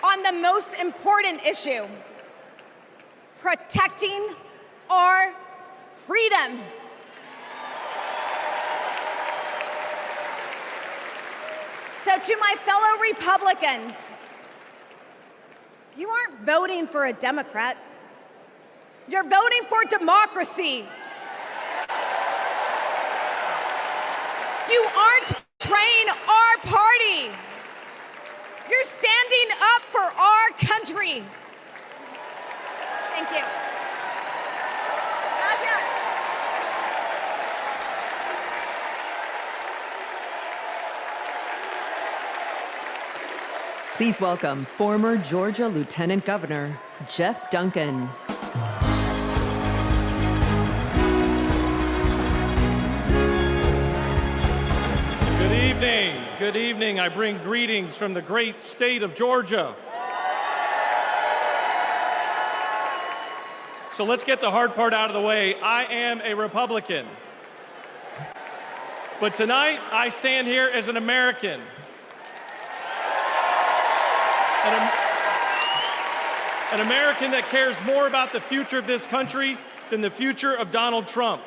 Speaker 10: on the most important issue: protecting our freedom. So to my fellow Republicans, you aren't voting for a Democrat. You're voting for democracy. You aren't betraying our party. You're standing up for our country. Thank you. Gracias.
Speaker 21: Please welcome former Georgia Lieutenant Governor Jeff Duncan.
Speaker 11: Good evening. I bring greetings from the great state of Georgia. So let's get the hard part out of the way. I am a Republican. But tonight, I stand here as an American. An American that cares more about the future of this country than the future of Donald Trump.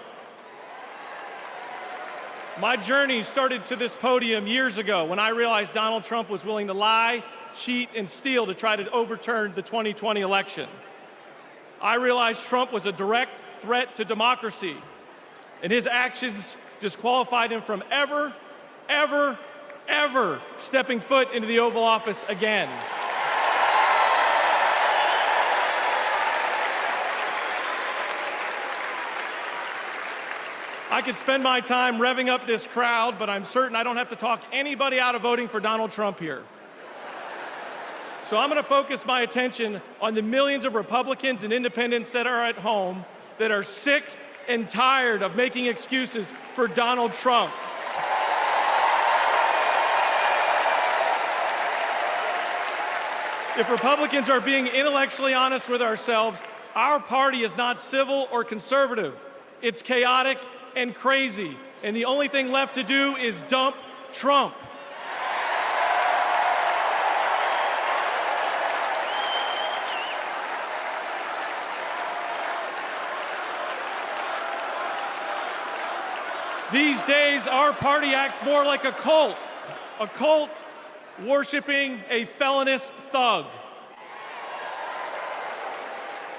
Speaker 11: My journey started to this podium years ago when I realized Donald Trump was willing to lie, cheat, and steal to try to overturn the 2020 election. I realized Trump was a direct threat to democracy, and his actions disqualified him from ever stepping foot into the Oval Office again. I could spend my time revving up this crowd, but I'm certain I don't have to talk anybody out of voting for Donald Trump here. So I'm going to focus my attention on the millions of Republicans and independents that are at home that are sick and tired of making excuses for Donald Trump. If Republicans are being intellectually honest with ourselves, Our party is not civil or conservative. It's chaotic and crazy. And the only thing left to do is dump Trump. These days, our party acts more like a cult worshiping a felonious thug.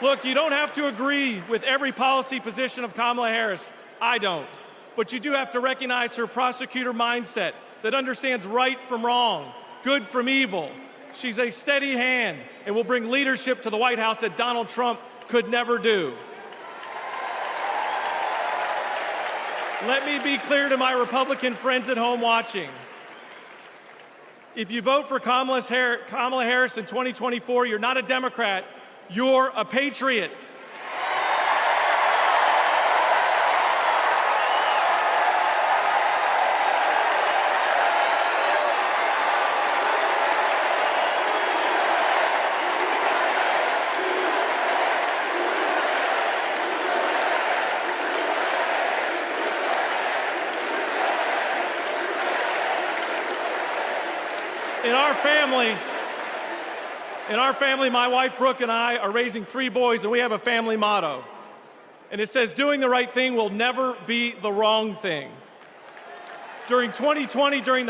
Speaker 11: Look, you don't have to agree with every policy position of Kamala Harris. I don't. But you do have to recognize her prosecutor mindset that understands right from wrong, good from evil. She's a steady hand and will bring leadership to the White House that Donald Trump could never do. Let me be clear to my Republican friends at home watching. If you vote for Kamala Harris in 2024, you're not a Democrat, you're a patriot. In our family, my wife Brooke and I are raising 3 boys, and we have a family motto. And it says, doing the right thing will never be the wrong thing. During 2020, during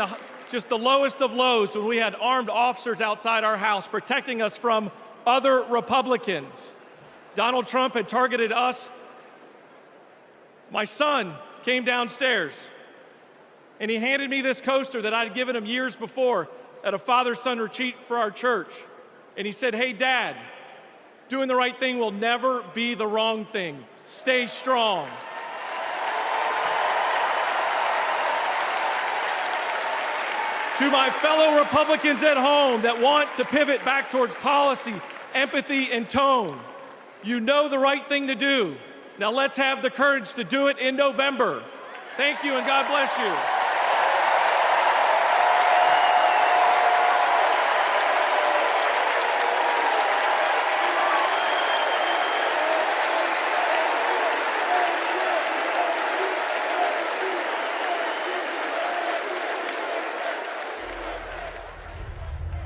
Speaker 11: just the lowest of lows, when we had armed officers outside our house protecting us from other Republicans, Donald Trump had targeted us. My son came downstairs, and he handed me this coaster that I'd given him years before at a father-son retreat for our church. And he said, hey, Dad, doing the right thing will never be the wrong thing. Stay strong. To my fellow Republicans at home that want to pivot back towards policy, empathy, and tone, you know the right thing to do. Now let's have the courage to do it in November. Thank you, and God bless you.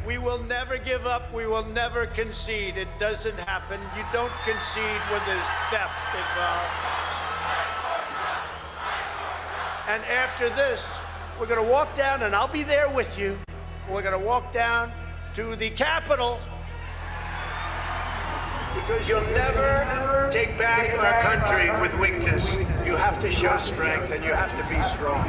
Speaker 14: We will never give up. We will never concede. It doesn't happen. You don't concede when there's theft involved. And after this, we're going to walk down, and I'll be there with you. We're going to walk down to the Capitol, because you'll never take back our country with weakness. You have to show strength, and you have to be strong.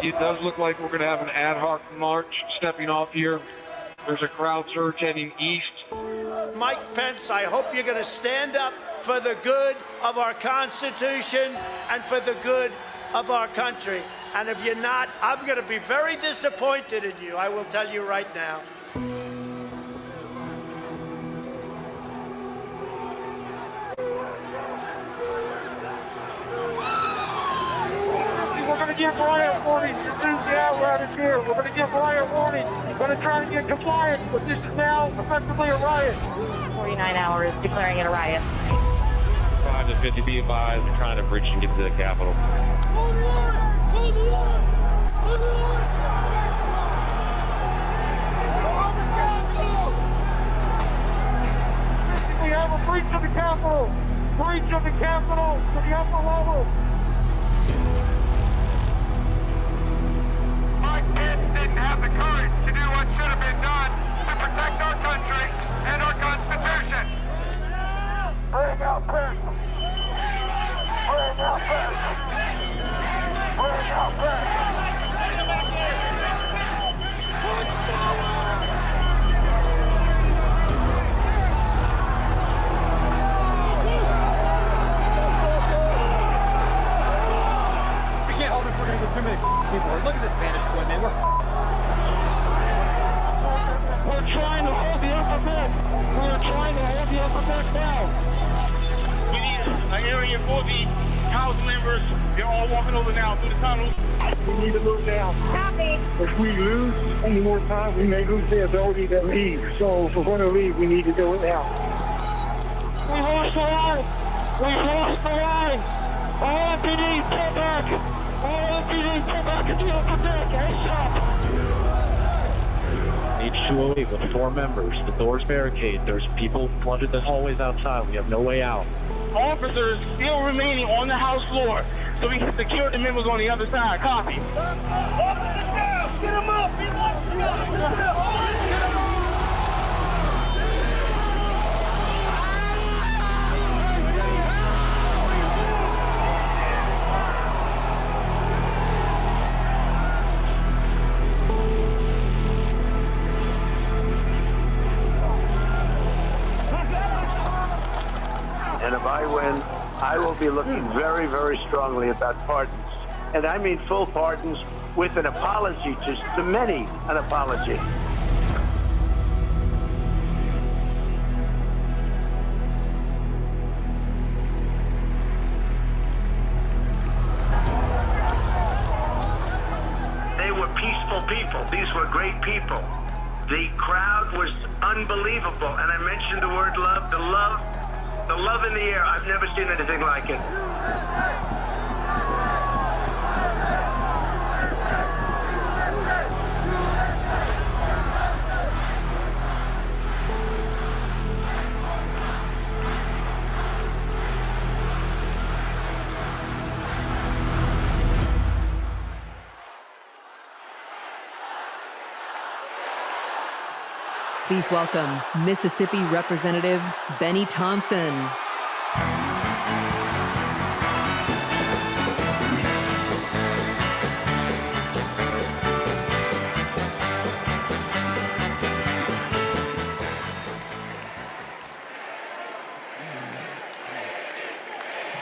Speaker 15: It does look like we're going to have an ad hoc march stepping off here. There's a crowd surge heading east.
Speaker 14: Mike Pence, I hope you're going to stand up for the good of our Constitution and for the good of our country. And if you're not, I'm going to be very disappointed in you. I will tell you right now.
Speaker 15: We're going to give riot warnings to the outriders here. We're going to give riot warnings. We're going to try to get compliance, but this is now effectively a riot.
Speaker 17: 49 hours declaring it a riot.
Speaker 15: 5 to 50, be advised, we're trying to breach and get to the Capitol.
Speaker 17: Hold the line! Hold the line! Hold the line!
Speaker 15: We have a breach of the Capitol. Breach of the Capitol to the upper level.
Speaker 18: Mike Pence didn't have the courage to do what should have been done to protect our country and our Constitution.
Speaker 15: Bring out Pence. Bring out Pence. Bring out Pence.
Speaker 25: We can't hold this. We're going to get too many people. Look at this vantage point, man.
Speaker 15: We're trying to hold the upper deck. We're trying to hold the upper deck down.
Speaker 18: We need an area for the
Speaker 15: House members, they're all walking over now through the tunnels. We need to move now.
Speaker 10: Copy.
Speaker 15: If we lose any more time, we may lose the ability to leave. So if we're going to leave, we need to do it now. We lost the line. We lost the line. All MPD, pull back. All MPD, pull back and do it from there.
Speaker 1: H208 with 4 members. The doors barricade. There's people flooded the hallways outside. We have no way out.
Speaker 15: Officers still remaining on the House floor, so we can secure the members on the other side. Copy. Officers down! Get them up! Get them up!
Speaker 13: And if I win, I will be looking very, very strongly about pardons. And I mean full pardons with an apology to many, an apology. They were peaceful people. These were great people. The crowd was unbelievable. And I mentioned the word love, the love in the air. I've never seen anything like it.
Speaker 21: Please welcome Mississippi Representative Benny Thompson.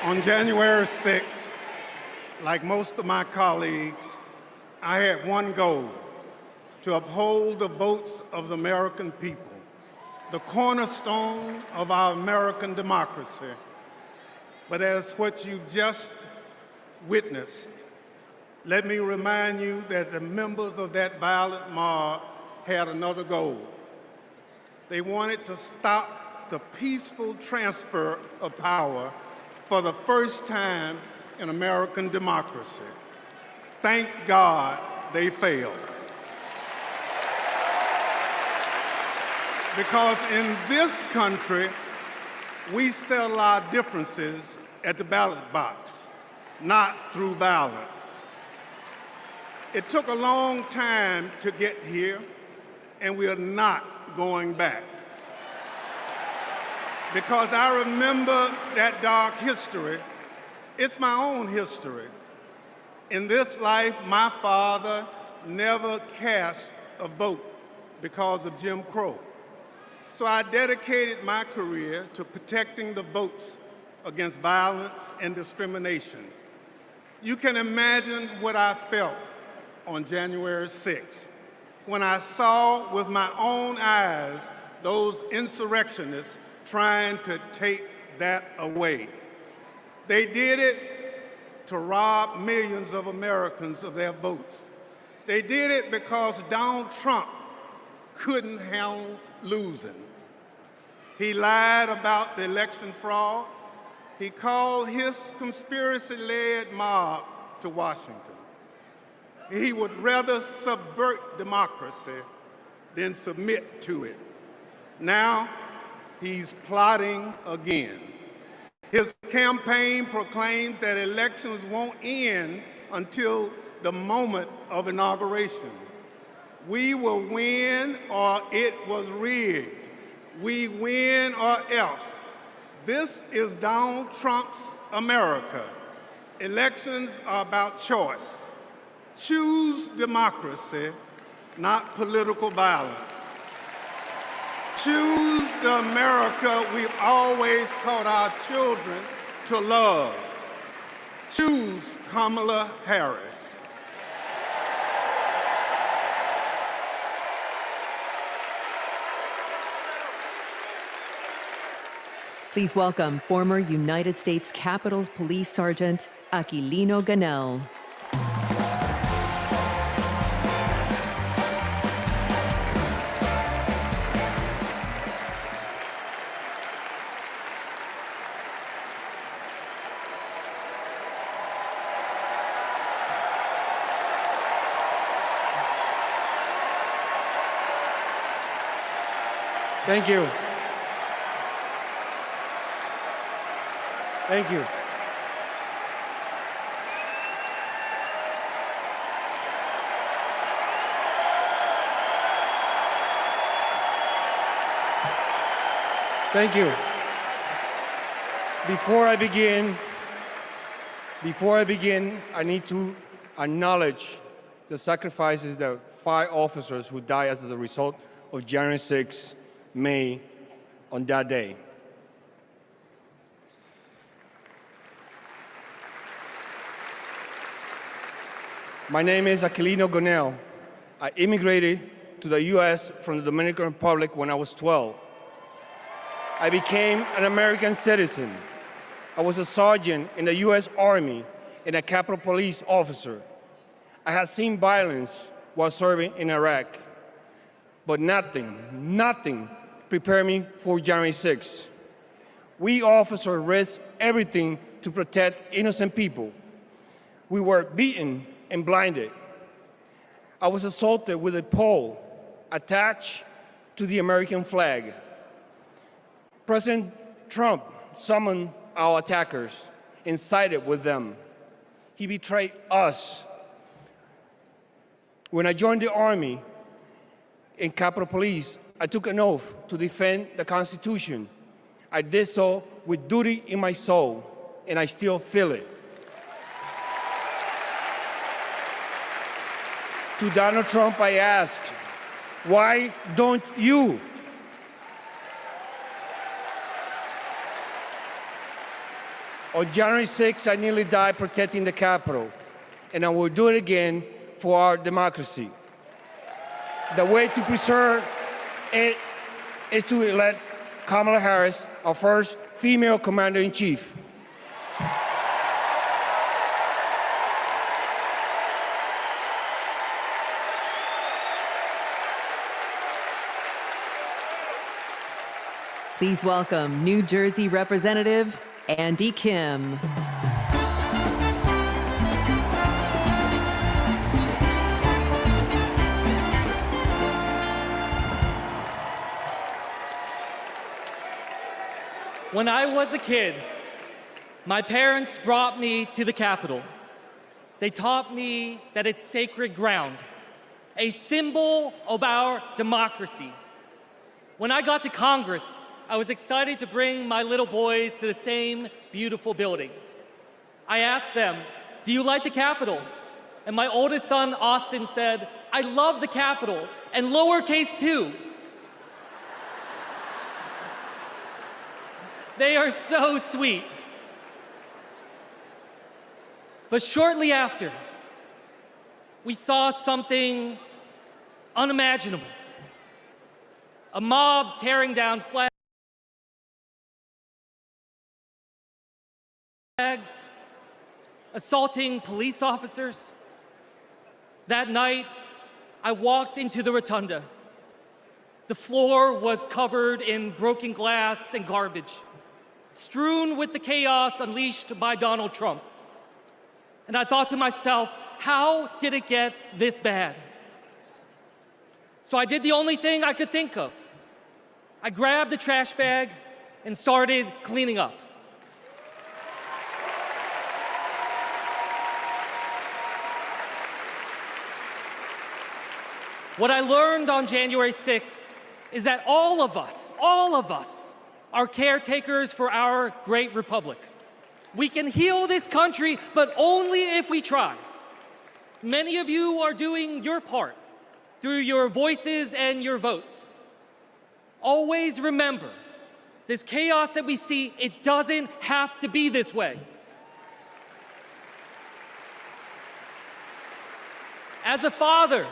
Speaker 19: On January 6th, like most of my colleagues, I had one goal: to uphold the votes of the American people, the cornerstone of our American democracy. But as what you've just witnessed, let me remind you that the members of that violent mob had another goal. They wanted to stop the peaceful transfer of power for the first time in American democracy. Thank God they failed. Because in this country, we settle our differences at the ballot box, not through violence. It took a long time to get here, and we are not going back. Because I remember that dark history. It's my own history. In this life, my father never cast a vote because of Jim Crow. So I dedicated my career to protecting the votes against violence and discrimination. You can imagine what I felt on January 6th when I saw with my own eyes those insurrectionists trying to take that away. They did it to rob millions of Americans of their votes. They did it because Donald Trump couldn't handle losing. He lied about the election fraud. He called his conspiracy-led mob to Washington. He would rather subvert democracy than submit to it. Now, he's plotting again. His campaign proclaims that elections won't end until the moment of inauguration. We will win or it was rigged. We win or else. This is Donald Trump's America. Elections are about choice. Choose democracy, not political violence. Choose the America we've always taught our children to love. Choose Kamala Harris.
Speaker 21: Please welcome former United States Capitol Police Sergeant Aquilino Ganell.
Speaker 3: Thank you. Thank you. Thank you. Before I begin, I need to acknowledge the sacrifices that 5 officers who died as a result of January 6 made on that day. My name is Aquilino Ganell. I immigrated to the U.S. from the Dominican Republic when I was 12. I became an American citizen. I was a sergeant in the U.S. Army and a Capitol Police officer. I had seen violence while serving in Iraq, but nothing prepared me for January 6. We officers risked everything to protect innocent people. We were beaten and blinded. I was assaulted with a pole attached to the American flag. President Trump summoned our attackers and sided with them. He betrayed us. When I joined the Army and Capitol Police, I took an oath to defend the Constitution. I did so with duty in my soul, and I still feel it. To Donald Trump, I ask, why don't you? On January 6, I nearly died protecting the Capitol, and I will do it again for our democracy. The way to preserve it is to elect Kamala Harris, our first female commander-in-chief.
Speaker 21: Please welcome New Jersey Representative Andy Kim.
Speaker 7: When I was a kid, my parents brought me to the Capitol. They taught me that it's sacred ground, a symbol of our democracy. When I got to Congress, I was excited to bring my little boys to the same beautiful building. I asked them, "Do you like the Capitol?" And my oldest son, Austin, said, "I love the Capitol, and lowercase too." They are so sweet. But shortly after, we saw something unimaginable. A mob tearing down flags, assaulting police officers. That night, I walked into the rotunda. The floor was covered in broken glass and garbage, strewn with the chaos unleashed by Donald Trump. And I thought to myself, how did it get this bad? So I did the only thing I could think of. I grabbed a trash bag and started cleaning up. What I learned on January 6th is that all of us are caretakers for our great republic. We can heal this country, but only if we try. Many of you are doing your part through your voices and your votes. Always remember, this chaos that we see, it doesn't have to be this way. As a father,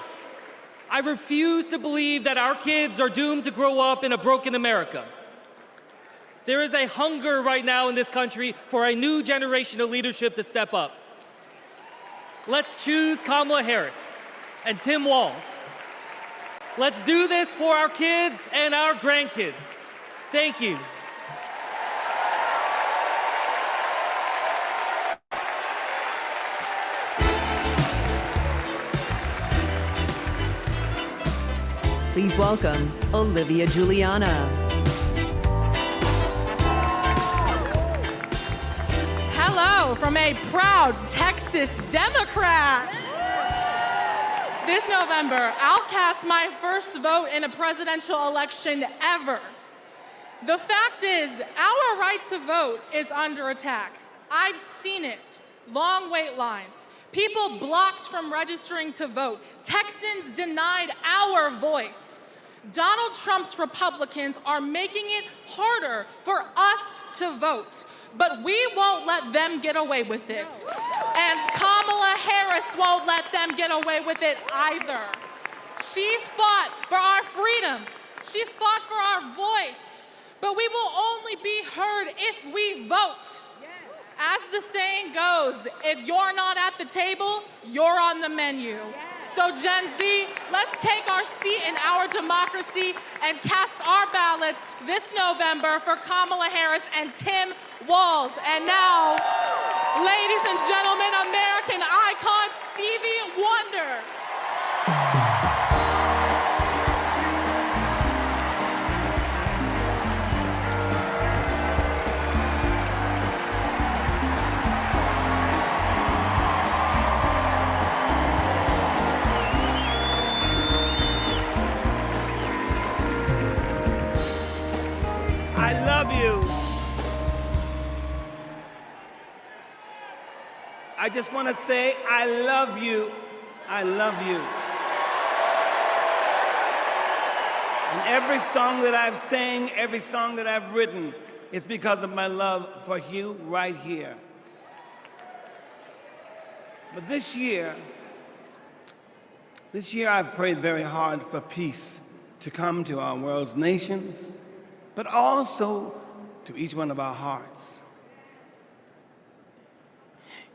Speaker 7: I refuse to believe that our kids are doomed to grow up in a broken America. There is a hunger right now in this country for a new generation of leadership to step up. Let's choose Kamala Harris and Tim Walz. Let's do this for our kids and our grandkids. Thank you.
Speaker 21: Please welcome Olivia Juliana.
Speaker 5: Hello from a proud Texas Democrat. This November, I'll cast my first vote in a presidential election ever. The fact is, our right to vote is under attack. I've seen it. Long wait lines. People blocked from registering to vote. Texans denied our voice. Donald Trump's Republicans are making it harder for us to vote. But we won't let them get away with it. And Kamala Harris won't let them get away with it either. She's fought for our freedoms. She's fought for our voice. But we will only be heard if we vote. As the saying goes, if you're not at the table, you're on the menu. So Gen Z, let's take our seat in our democracy and cast our ballots this November for Kamala Harris and Tim Walz. And now, ladies and gentlemen, American icon Stevie Wonder.
Speaker 3: I love you. I just want to say, I love you. I love you. And every song that I've sang, every song that I've written, it's because of my love for you right here. But this year I've prayed very hard for peace to come to our world's nations, but also to each one of our hearts.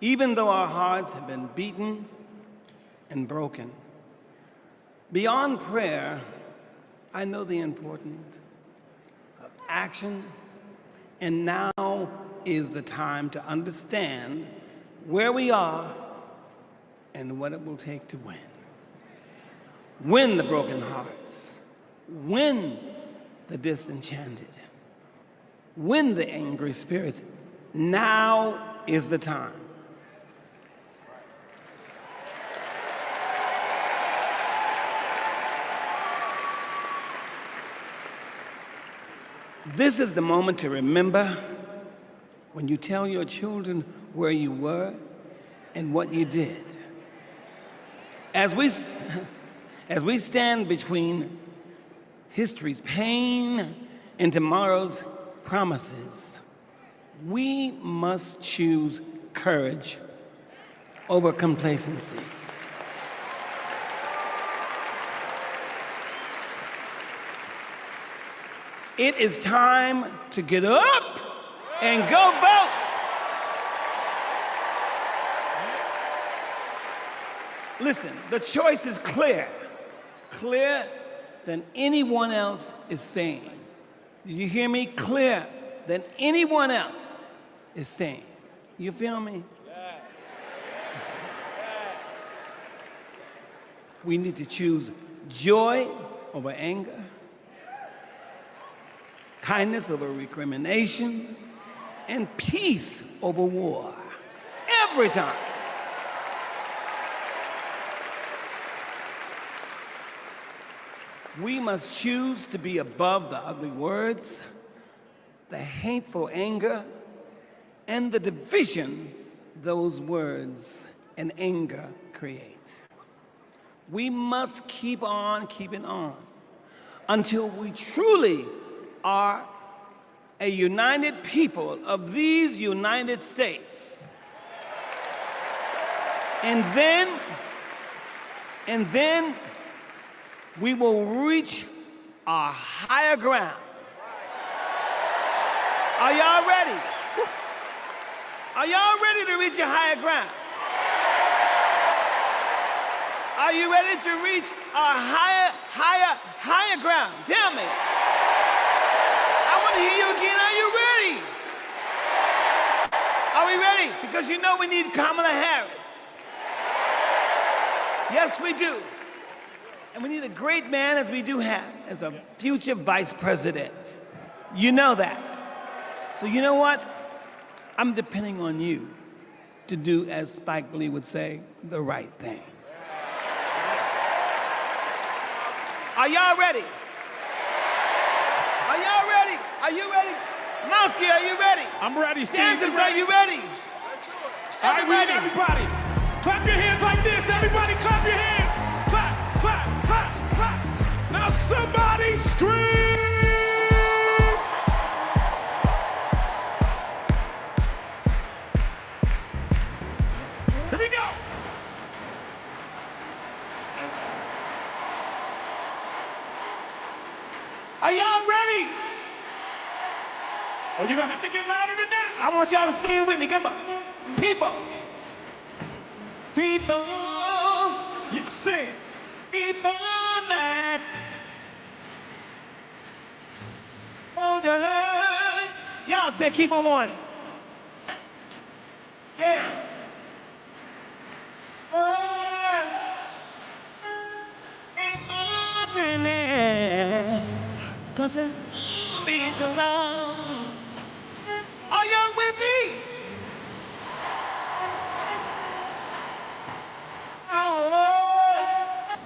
Speaker 3: Even though our hearts have been beaten and broken, beyond prayer, I know the importance of action, and now is the time to understand where we are and what it will take to win. Win the broken hearts, win the disenchanted, win the angry spirits. Now is the time. This is the moment to remember when you tell your children where you were and what you did. As we stand between history's pain and tomorrow's promises, we must choose courage over complacency. It is time to get up and go vote. Listen, the choice is clear, clearer than anyone else is saying. Did you hear me? Clearer than anyone else is saying. You feel me? Yeah. We need to choose joy over anger, kindness over recrimination, and peace over war. Every time. We must choose to be above the ugly words, the hateful anger, and the division those words and anger create. We must keep on keeping on until we truly are a united people of these United States. And then we will reach our higher ground. Are y'all ready? Are y'all ready to reach a higher ground? Are you ready to reach a higher ground? Tell me. I want to hear you again. Are you ready? Are we ready? Because you know we need Kamala Harris. Yes, we do. And we need a great man, as we do have, as a future vice president. You know that. So you know what? I'm depending on you to do, as Spike Lee would say, the right thing. Are y'all ready? Are y'all ready? Are you ready? Mowski, are you ready?
Speaker 4: I'm ready, Steve.
Speaker 3: Dancers, are you ready?
Speaker 4: All right, we need everybody. Clap your hands like this. Everybody clap your hands. Clap, clap, clap, clap. Now somebody scream. Here we go.
Speaker 3: Are y'all ready?
Speaker 4: Oh, you're gonna have to get louder than that.
Speaker 3: I want y'all to sing it with me. Come on. People. People.
Speaker 4: You sing.
Speaker 3: People that hold your hands. Y'all say keep on going. Yeah. Doesn't be so long. Are y'all with me? Oh,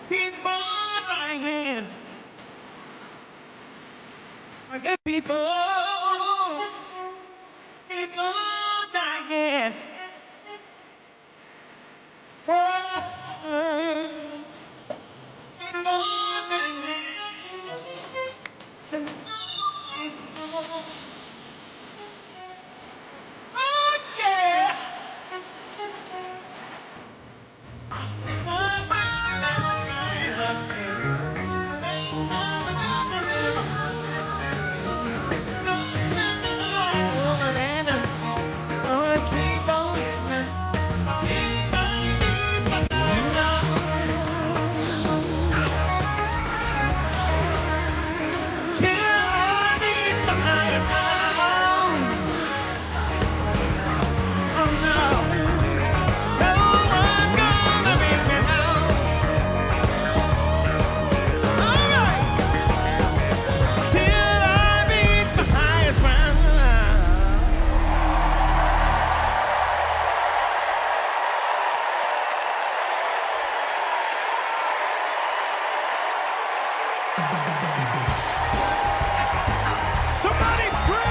Speaker 3: people like hands. I get people. People like hands. Oh, yeah.
Speaker 4: Somebody scream.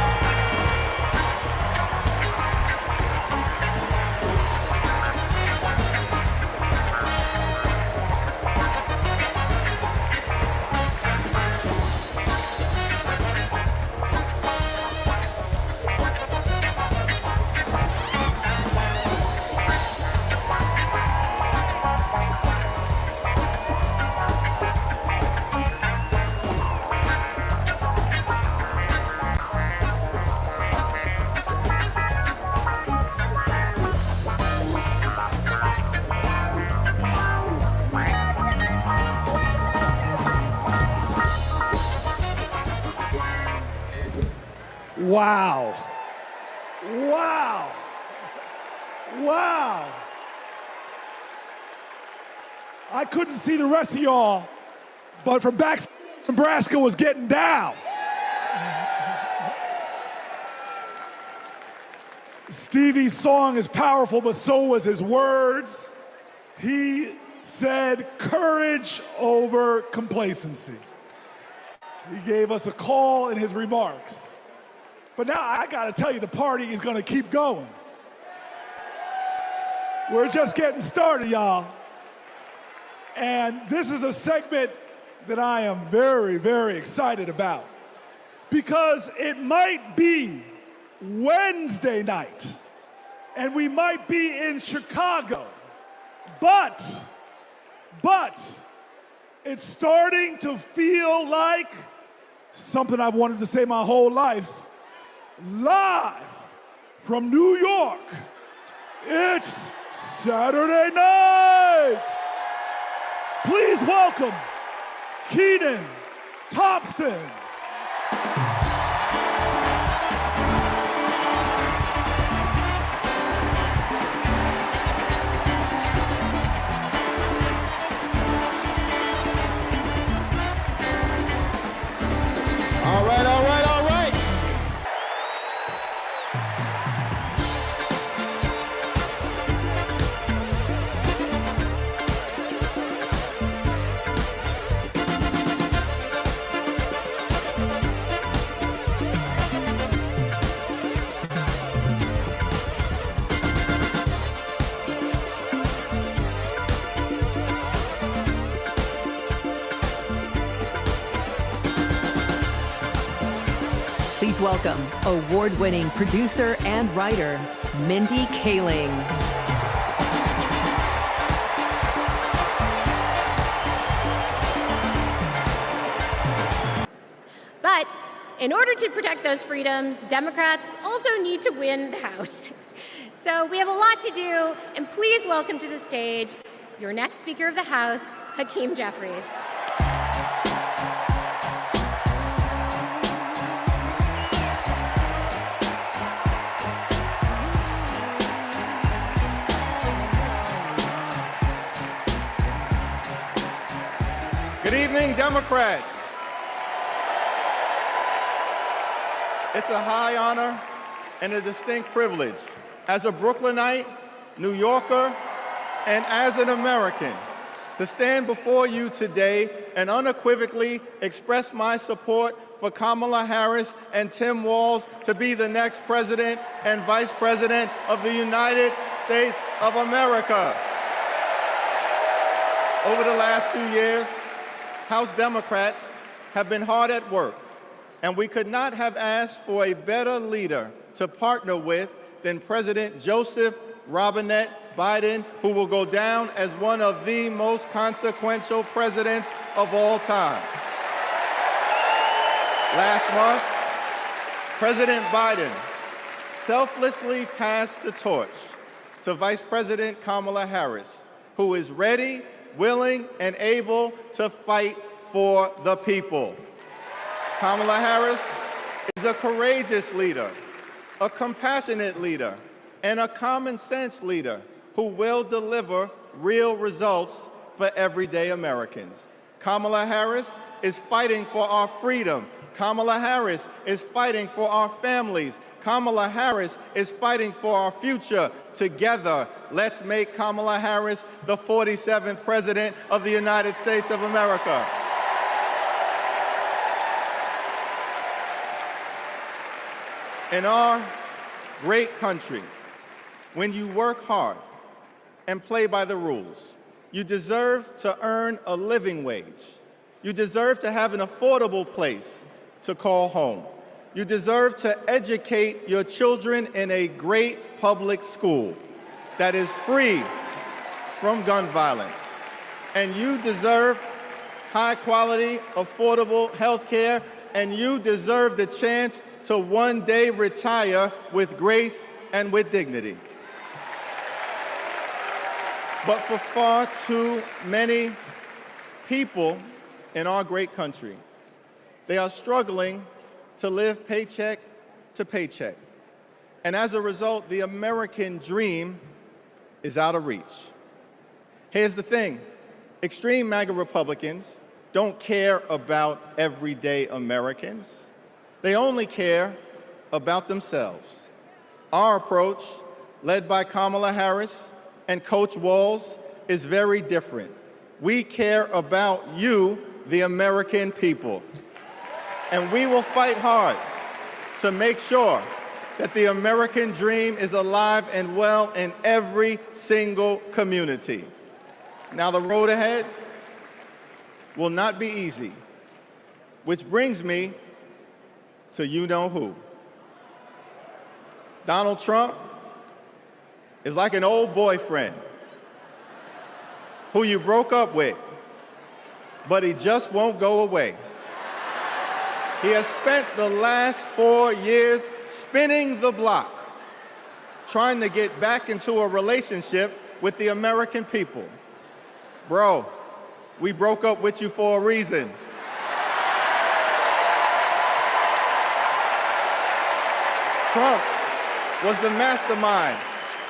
Speaker 8: Wow. Wow. Wow. I couldn't see the rest of y'all, but from back, Nebraska was getting down. Stevie's song is powerful, but so was his words. He said courage over complacency. He gave us a call in his remarks. But now I gotta tell you, the party is gonna keep going. We're just getting started, y'all. And this is a segment that I am very, very excited about, because it might be Wednesday night and we might be in Chicago, but it's starting to feel like something I've wanted to say my whole life. live from New York, it's Saturday night. Please welcome Kenan Thompson.
Speaker 6: All right, all right, all right.
Speaker 21: Please welcome award-winning producer and writer, Mindy Kaling.
Speaker 9: But in order to protect those freedoms, Democrats also need to win the House. So we have a lot to do, and please welcome to the stage your next Speaker of the House, Hakeem Jeffries.
Speaker 6: Good evening, Democrats. It's a high honor and a distinct privilege as a Brooklynite, New Yorker, and as an American to stand before you today and unequivocally express my support for Kamala Harris and Tim Walz to be the next President and Vice President of the United States of America. Over the last few years, House Democrats have been hard at work, and we could not have asked for a better leader to partner with than President Joseph Robinette Biden, who will go down as one of the most consequential presidents of all time. Last month, President Biden selflessly passed the torch to Vice President Kamala Harris, who is ready, willing, and able to fight for the people. Kamala Harris is a courageous leader, a compassionate leader, and a common sense leader who will deliver real results for everyday Americans. Kamala Harris is fighting for our freedom. Kamala Harris is fighting for our families. Kamala Harris is fighting for our future. Together, let's make Kamala Harris the 47th President of the United States of America. In our great country, when you work hard and play by the rules, you deserve to earn a living wage. You deserve to have an affordable place to call home. You deserve to educate your children in a great public school that is free from gun violence. And you deserve high-quality, affordable health care, and you deserve the chance to one day retire with grace and with dignity. But for far too many people in our great country, they are struggling to live paycheck to paycheck. And as a result, the American dream is out of reach. Here's the thing, extreme MAGA Republicans don't care about everyday Americans. They only care about themselves. Our approach, led by Kamala Harris and Coach Walz, is very different. We care about you, the American people. And we will fight hard to make sure that the American dream is alive and well in every single community. Now, the road ahead will not be easy, which brings me to you-know-who. Donald Trump is like an old boyfriend who you broke up with, but he just won't go away. He has spent the last 4 years spinning the block, trying to get back into a relationship with the American people. Bro, we broke up with you for a reason. Trump was the mastermind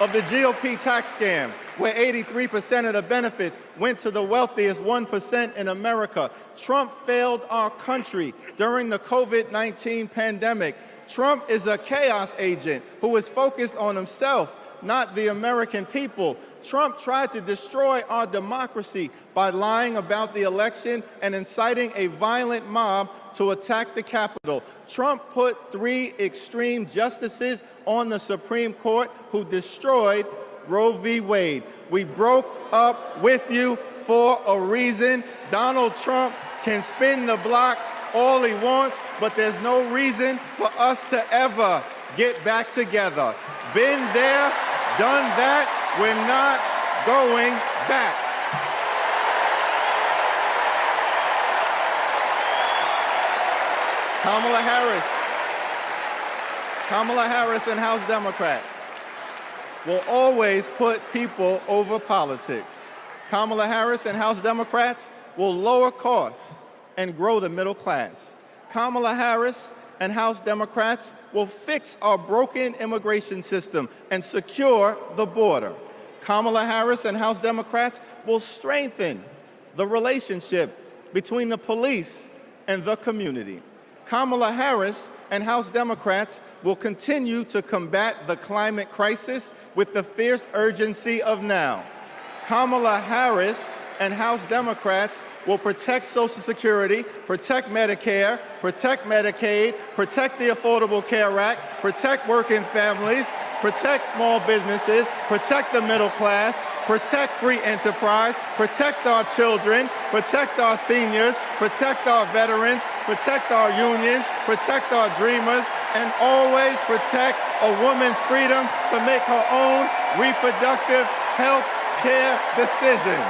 Speaker 6: of the GOP tax scam, where 83% of the benefits went to the wealthiest 1% in America. Trump failed our country during the COVID-19 pandemic. Trump is a chaos agent who is focused on himself, not the American people. Trump tried to destroy our democracy by lying about the election and inciting a violent mob to attack the Capitol. Trump put 3 extreme justices on the Supreme Court who destroyed Roe v. Wade. We broke up with you for a reason. Donald Trump can spin the block all he wants, but there's no reason for us to ever get back together. Been there, done that, we're not going back. Kamala Harris and House Democrats will always put people over politics. Kamala Harris and House Democrats will lower costs and grow the middle class. Kamala Harris and House Democrats will fix our broken immigration system and secure the border. Kamala Harris and House Democrats will strengthen the relationship between the police and the community. Kamala Harris and House Democrats will continue to combat the climate crisis with the fierce urgency of now. Kamala Harris and House Democrats will protect Social Security, protect Medicare, protect Medicaid, protect the Affordable Care Act, protect working families, protect small businesses, protect the middle class, protect free enterprise, protect our children, protect our seniors, protect our veterans, protect our unions, protect our dreamers, and always protect a woman's freedom to make her own reproductive health care decisions.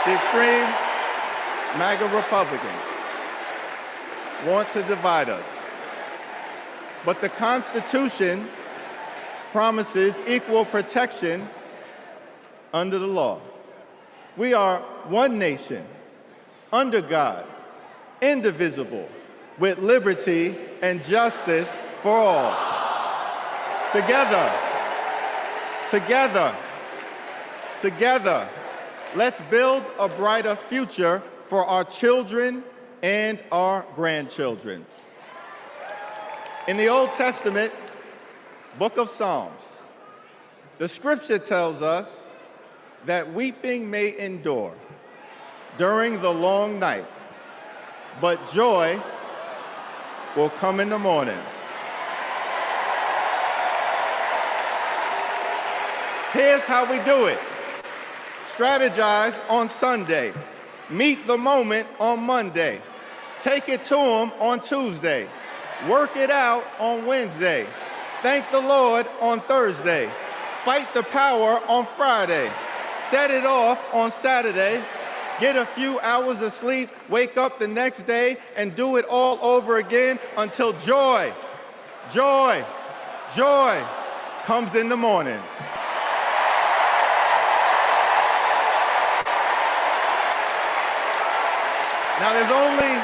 Speaker 6: The extreme MAGA Republicans want to divide us. But the Constitution promises equal protection under the law. We are one nation, under God, indivisible, with liberty and justice for all. Together, let's build a brighter future for our children and our grandchildren. In the Old Testament, book of Psalms, the scripture tells us that weeping may endure during the long night, but joy will come in the morning. Here's how we do it. Strategize on Sunday. Meet the moment on Monday. Take it to them on Tuesday. Work it out on Wednesday. Thank the Lord on Thursday. Fight the power on Friday. Set it off on Saturday. Get a few hours of sleep, wake up the next day, and do it all over again until joy comes in the morning. Now there's only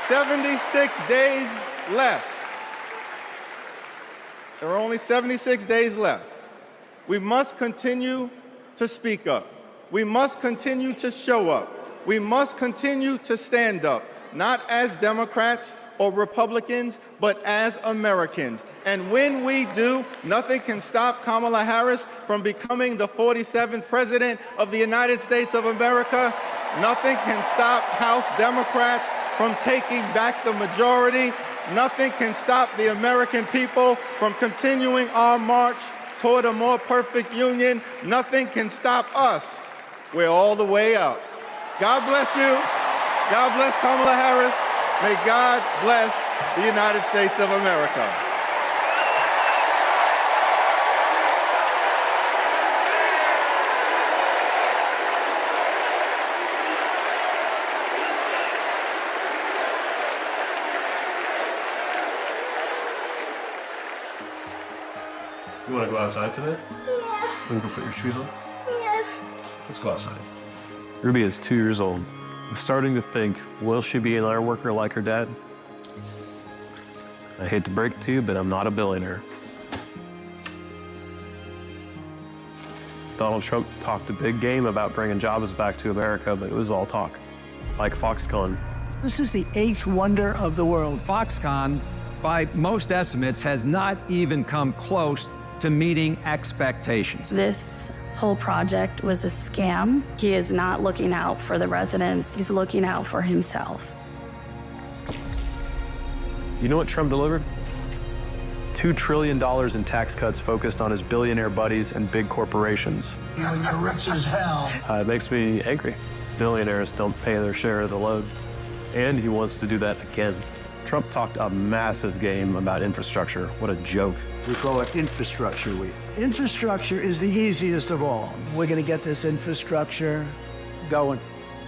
Speaker 6: 76 days left. There are only 76 days left. We must continue to speak up. We must continue to show up. We must continue to stand up, not as Democrats or Republicans, but as Americans. And when we do, nothing can stop Kamala Harris from becoming the 47th President of the United States of America. Nothing can stop House Democrats from taking back the majority. Nothing can stop the American people from continuing our march toward a more perfect union. Nothing can stop us. We're all the way up. God bless you. God bless Kamala Harris. May God bless the United States of America.
Speaker 12: You want to go outside today?
Speaker 15: Yeah.
Speaker 12: Want to go put your shoes on?
Speaker 15: Yes.
Speaker 12: Let's go outside. Ruby is 2 years old. I'm starting to think, will she be an iron worker like her dad? I hate to break it to you, but I'm not a billionaire. Donald Trump talked a big game about bringing jobs back to America, but it was all talk, like Foxconn.
Speaker 16: This is the 8th wonder of the world.
Speaker 20: Foxconn, by most estimates, has not even come close to meeting expectations.
Speaker 22: This whole project was a scam. He is not looking out for the residents. He's looking out for himself.
Speaker 12: You know what Trump delivered? $2 trillion in tax cuts focused on his billionaire buddies and big corporations.
Speaker 15: You know, you're rich as hell.
Speaker 12: It makes me angry. Billionaires don't pay their share of the load. And he wants to do that again. Trump talked a massive game about infrastructure. What a joke.
Speaker 16: We call it Infrastructure Week. Infrastructure is the easiest of all. We're going to get this infrastructure going.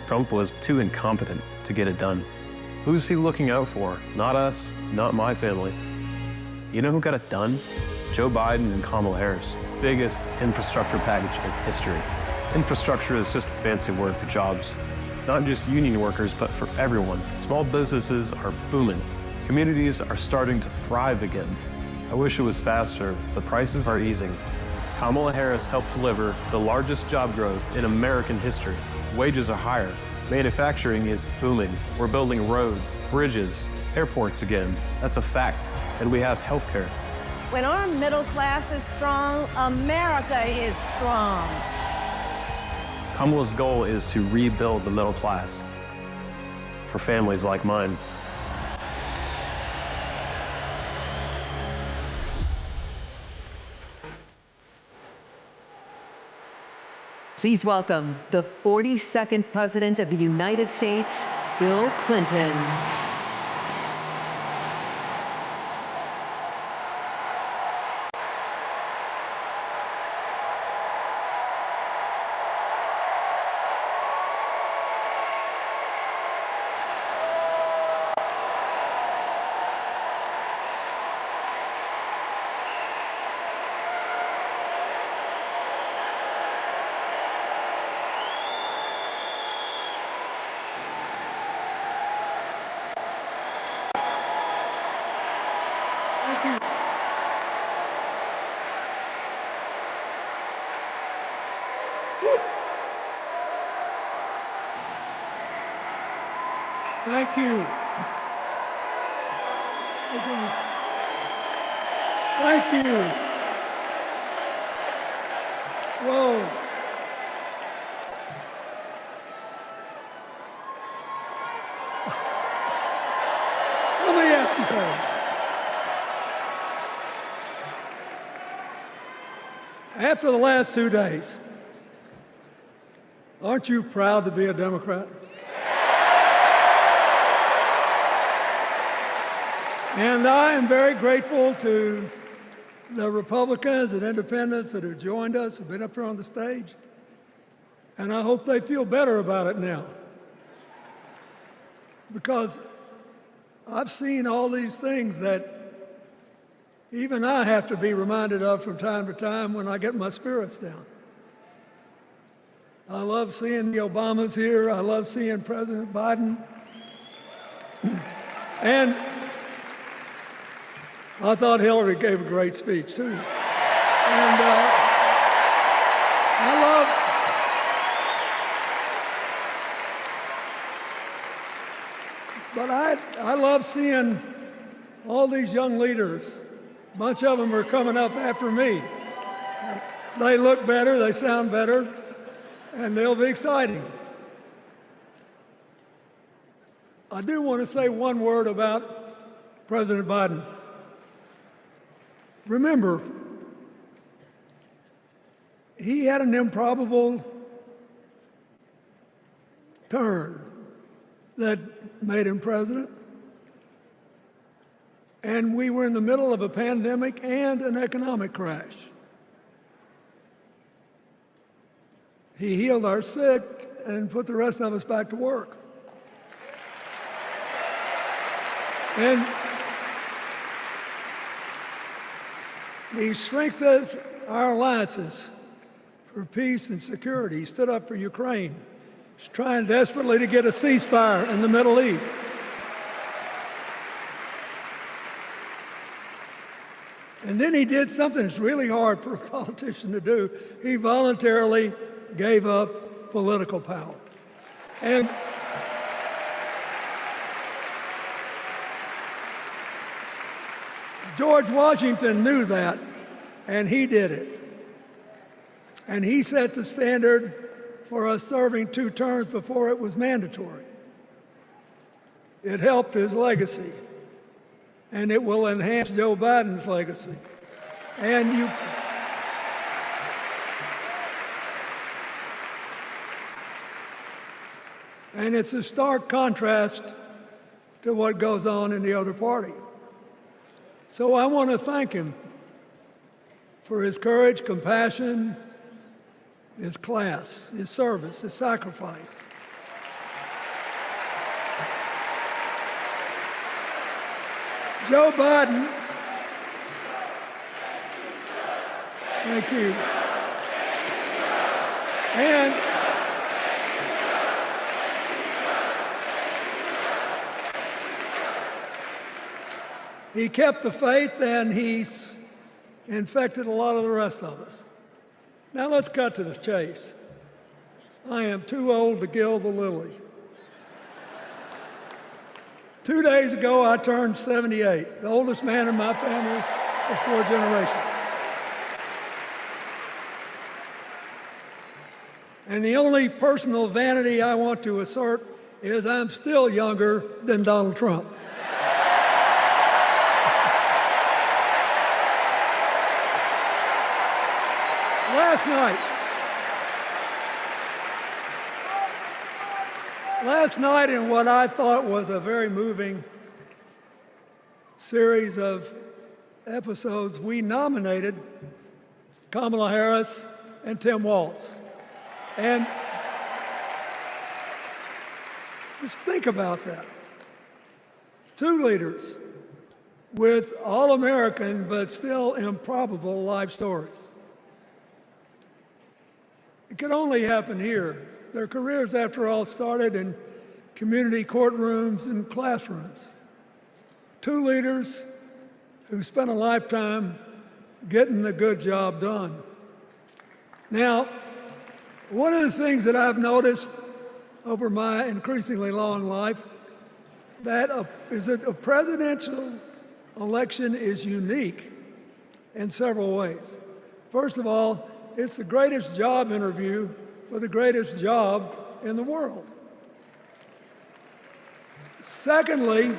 Speaker 12: Trump was too incompetent to get it done. Who's he looking out for? Not us, not my family. You know who got it done? Joe Biden and Kamala Harris. Biggest infrastructure package in history. Infrastructure is just a fancy word for jobs. Not just union workers, but for everyone. Small businesses are booming. Communities are starting to thrive again. I wish it was faster, but prices are easing. Kamala Harris helped deliver the largest job growth in American history. Wages are higher. Manufacturing is booming. We're building roads, bridges, airports again. That's a fact. And we have healthcare.
Speaker 23: When our middle class is strong, America is strong.
Speaker 12: Kamala's goal is to rebuild the middle class for families like mine.
Speaker 21: Please welcome the 42nd President of the United States, Bill Clinton.
Speaker 15: Thank you. Thank you. Whoa. Let me ask you something. After the last 2 days, aren't you proud to be a Democrat? And I am very grateful to the Republicans and independents that have joined us, have been up here on the stage. And I hope they feel better about it now. Because I've seen all these things that even I have to be reminded of from time to time when I get my spirits down. I love seeing the Obamas here. I love seeing President Biden. And I thought Hillary gave a great speech, too. And I love seeing all these young leaders. A bunch of them are coming up after me. They look better, they sound better, and they'll be exciting. I do want to say one word about President Biden. Remember, he had an improbable turn that made him president. And we were in the middle of a pandemic and an economic crash. He healed our sick and put the rest of us back to work. And
Speaker 2: He strengthens our alliances for peace and security. He stood up for Ukraine. He's trying desperately to get a ceasefire in the Middle East. And then he did something that's really hard for a politician to do. He voluntarily gave up political power. And George Washington knew that, and he did it. And he set the standard for us serving 2 terms before it was mandatory. It helped his legacy, and it will enhance Joe Biden's legacy. And it's a stark contrast to what goes on in the other party. So I want to thank him for his courage, compassion, his class, his service, his sacrifice. Joe Biden, thank you. And he kept the faith, and he's infected a lot of the rest of us. Now let's cut to the chase. I am too old to gild the lily. 2 days ago, I turned 78, the oldest man in my family of 4 generations. And the only personal vanity I want to assert is I'm still younger than Donald Trump. Last night, in what I thought was a very moving series of episodes, we nominated Kamala Harris and Tim Walz. And just think about that. 2 leaders with all-American but still improbable life stories. It could only happen here. Their careers, after all, started in community courtrooms and classrooms. 2 leaders who spent a lifetime getting the good job done. Now, one of the things that I've noticed over my increasingly long life is that a presidential election is unique in several ways. First of all, it's the greatest job interview for the greatest job in the world. Secondly,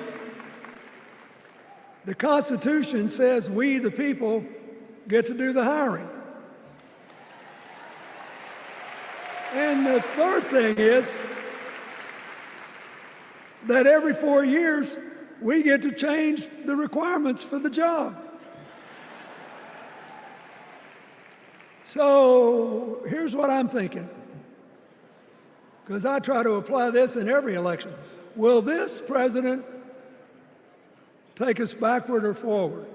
Speaker 2: the Constitution says we, the people, get to do the hiring. And the third thing is that every 4 years, we get to change the requirements for the job. So here's what I'm thinking, because I try to apply this in every election. Will this president take us backward or forward?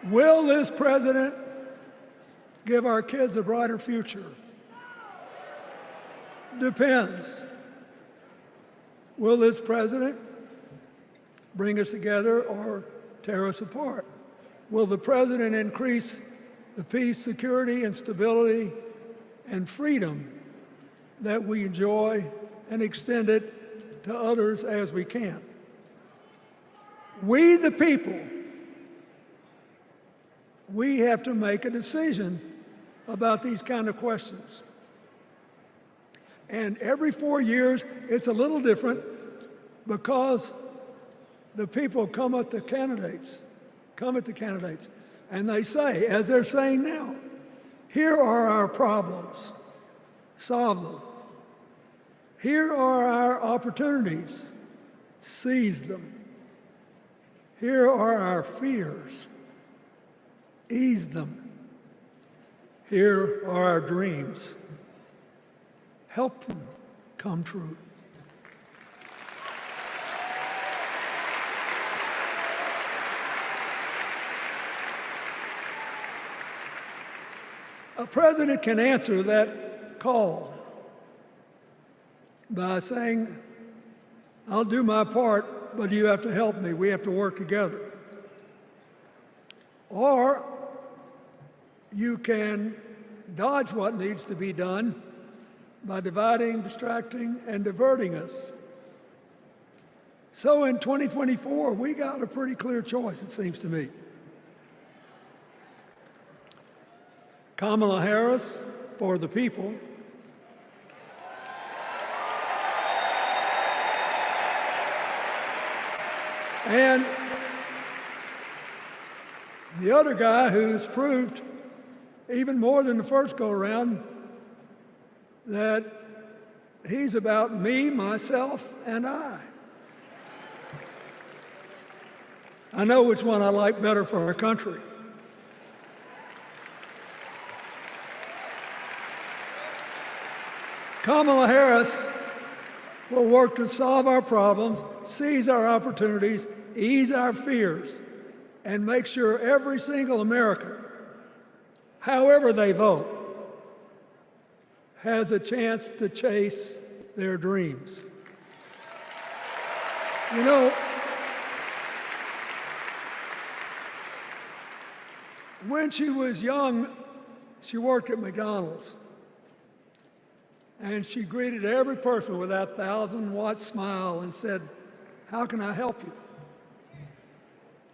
Speaker 2: Will this president give our kids a brighter future? Depends. Will this president bring us together or tear us apart? Will the president increase the peace, security, and stability and freedom that we enjoy and extend it to others as we can? We, the people, we have to make a decision about these kind of questions. And every 4 years, it's a little different because the people come at the candidates, and they say, as they're saying now, here are our problems, solve them. Here are our opportunities, seize them. Here are our fears, ease them. Here are our dreams, help them come true. A president can answer that call by saying, I'll do my part, but you have to help me. We have to work together. Or you can dodge what needs to be done by dividing, distracting, and diverting us. So in 2024, we got a pretty clear choice, it seems to me. Kamala Harris for the people, and the other guy who's proved even more than the first go-around that he's about me, myself, and I. I know which one I like better for our country. Kamala Harris will work to solve our problems, seize our opportunities, ease our fears, and make sure every single American, however they vote, has a chance to chase their dreams. You know, when she was young, she worked at McDonald's. And she greeted every person with that 1,000-watt smile and said, "How can I help you?"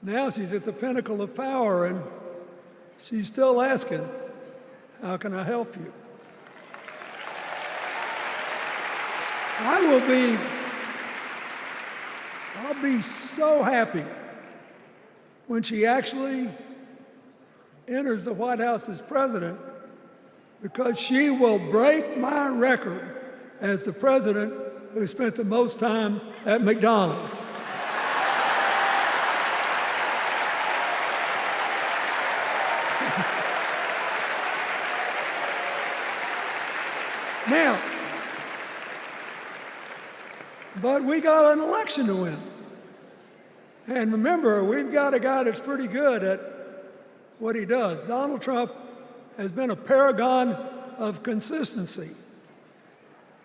Speaker 2: Now she's at the pinnacle of power and she's still asking, "How can I help you?" I'll be so happy when she actually enters the White House as president, because she will break my record as the president who spent the most time at McDonald's. Now, but we got an election to win. And remember, we've got a guy that's pretty good at what he does. Donald Trump has been a paragon of consistency.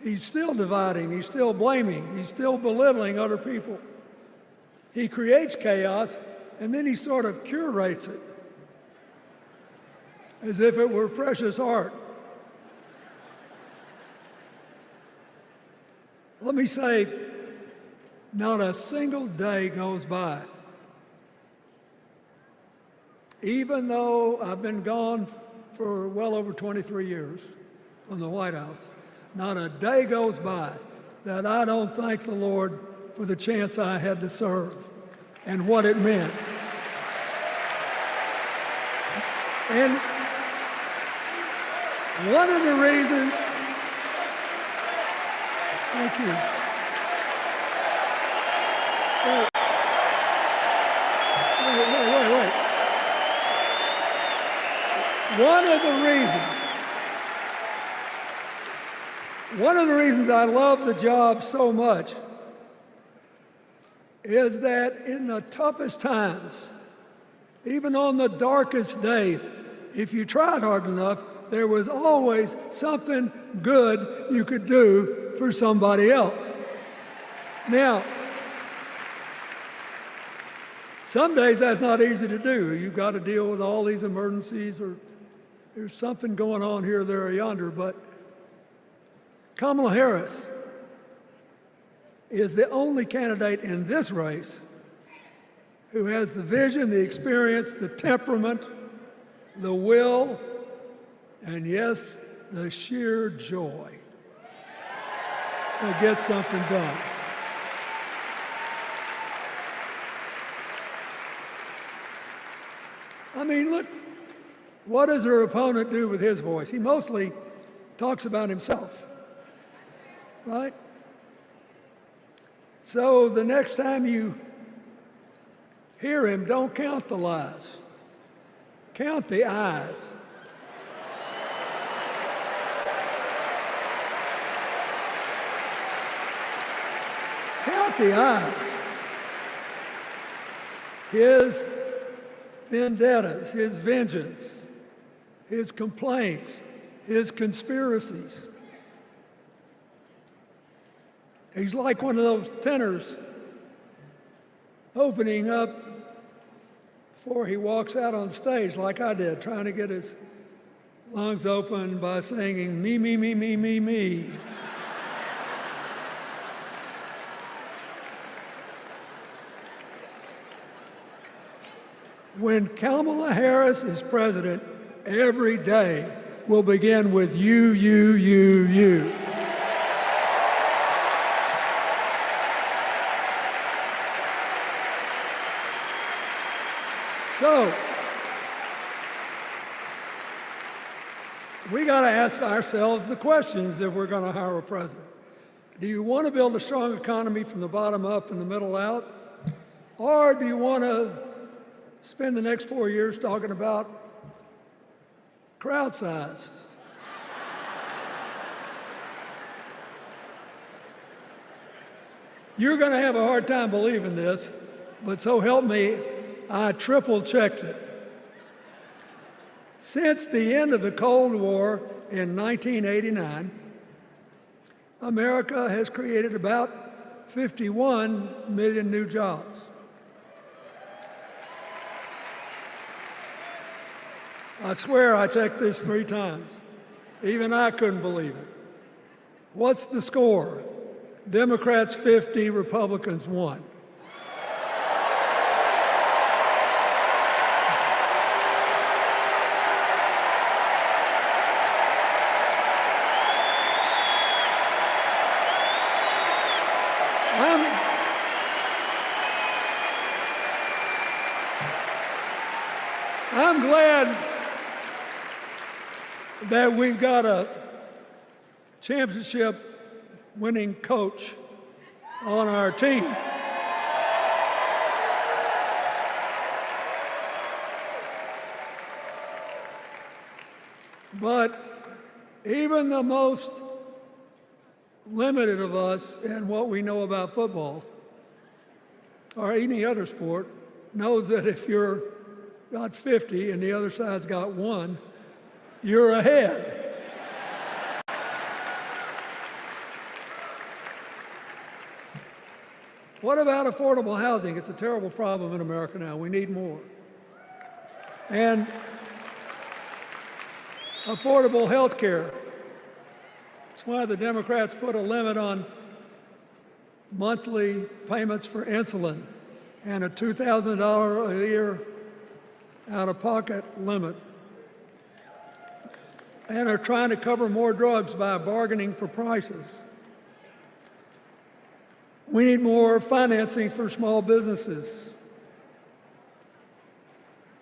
Speaker 2: He's still dividing, he's still blaming, he's still belittling other people. He creates chaos, and then he sort of curates it as if it were precious art. Let me say, not a single day goes by, even though I've been gone for well over 23 years from the White House, not a day goes by that I don't thank the Lord for the chance I had to serve and what it meant. And one of the reasons, thank you. Wait. One of the reasons I love the job so much is that in the toughest times, even on the darkest days, if you tried hard enough, there was always something good you could do for somebody else. Now, some days that's not easy to do. You've got to deal with all these emergencies, or there's something going on here, there, or yonder. But Kamala Harris is the only candidate in this race who has the vision, the experience, the temperament, the will, and yes, the sheer joy to get something done. I mean, look, what does her opponent do with his voice? He mostly talks about himself, right? So the next time you hear him, don't count the lies. Count the eyes. Count the eyes. His vendettas, his vengeance, his complaints, his conspiracies. He's like one of those tenors opening up before he walks out on stage, like I did, trying to get his lungs open by singing me, me, me, me, me, me. When Kamala Harris is president, every day will begin with you, you, you, you. So, we got to ask ourselves the questions if we're going to hire a president. Do you want to build a strong economy from the bottom up and the middle out? Or do you want to spend the next 4 years talking about crowd size? You're going to have a hard time believing this, but so help me, I triple-checked it. Since the end of the Cold War in 1989, America has created about 51 million new jobs. I swear I checked this 3 times. Even I couldn't believe it. What's the score? Democrats 50, Republicans 1. I'm glad that we've got a championship-winning coach on our team. But even the most limited of us in what we know about football or any other sport knows that if you're got 50 and the other side's got 1, you're ahead. What about affordable housing? It's a terrible problem in America now. We need more. And affordable health care. That's why the Democrats put a limit on monthly payments for insulin and a $2,000 a year out-of-pocket limit, and are trying to cover more drugs by bargaining for prices. We need more financing for small businesses.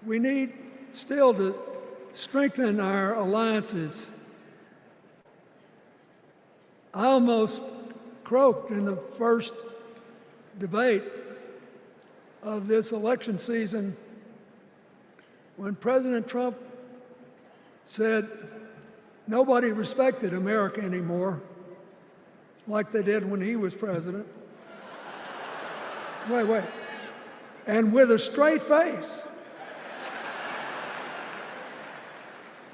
Speaker 2: We need still to strengthen our alliances. I almost croaked in the first debate of this election season when President Trump said nobody respected America anymore like they did when he was president. Wait. And with a straight face.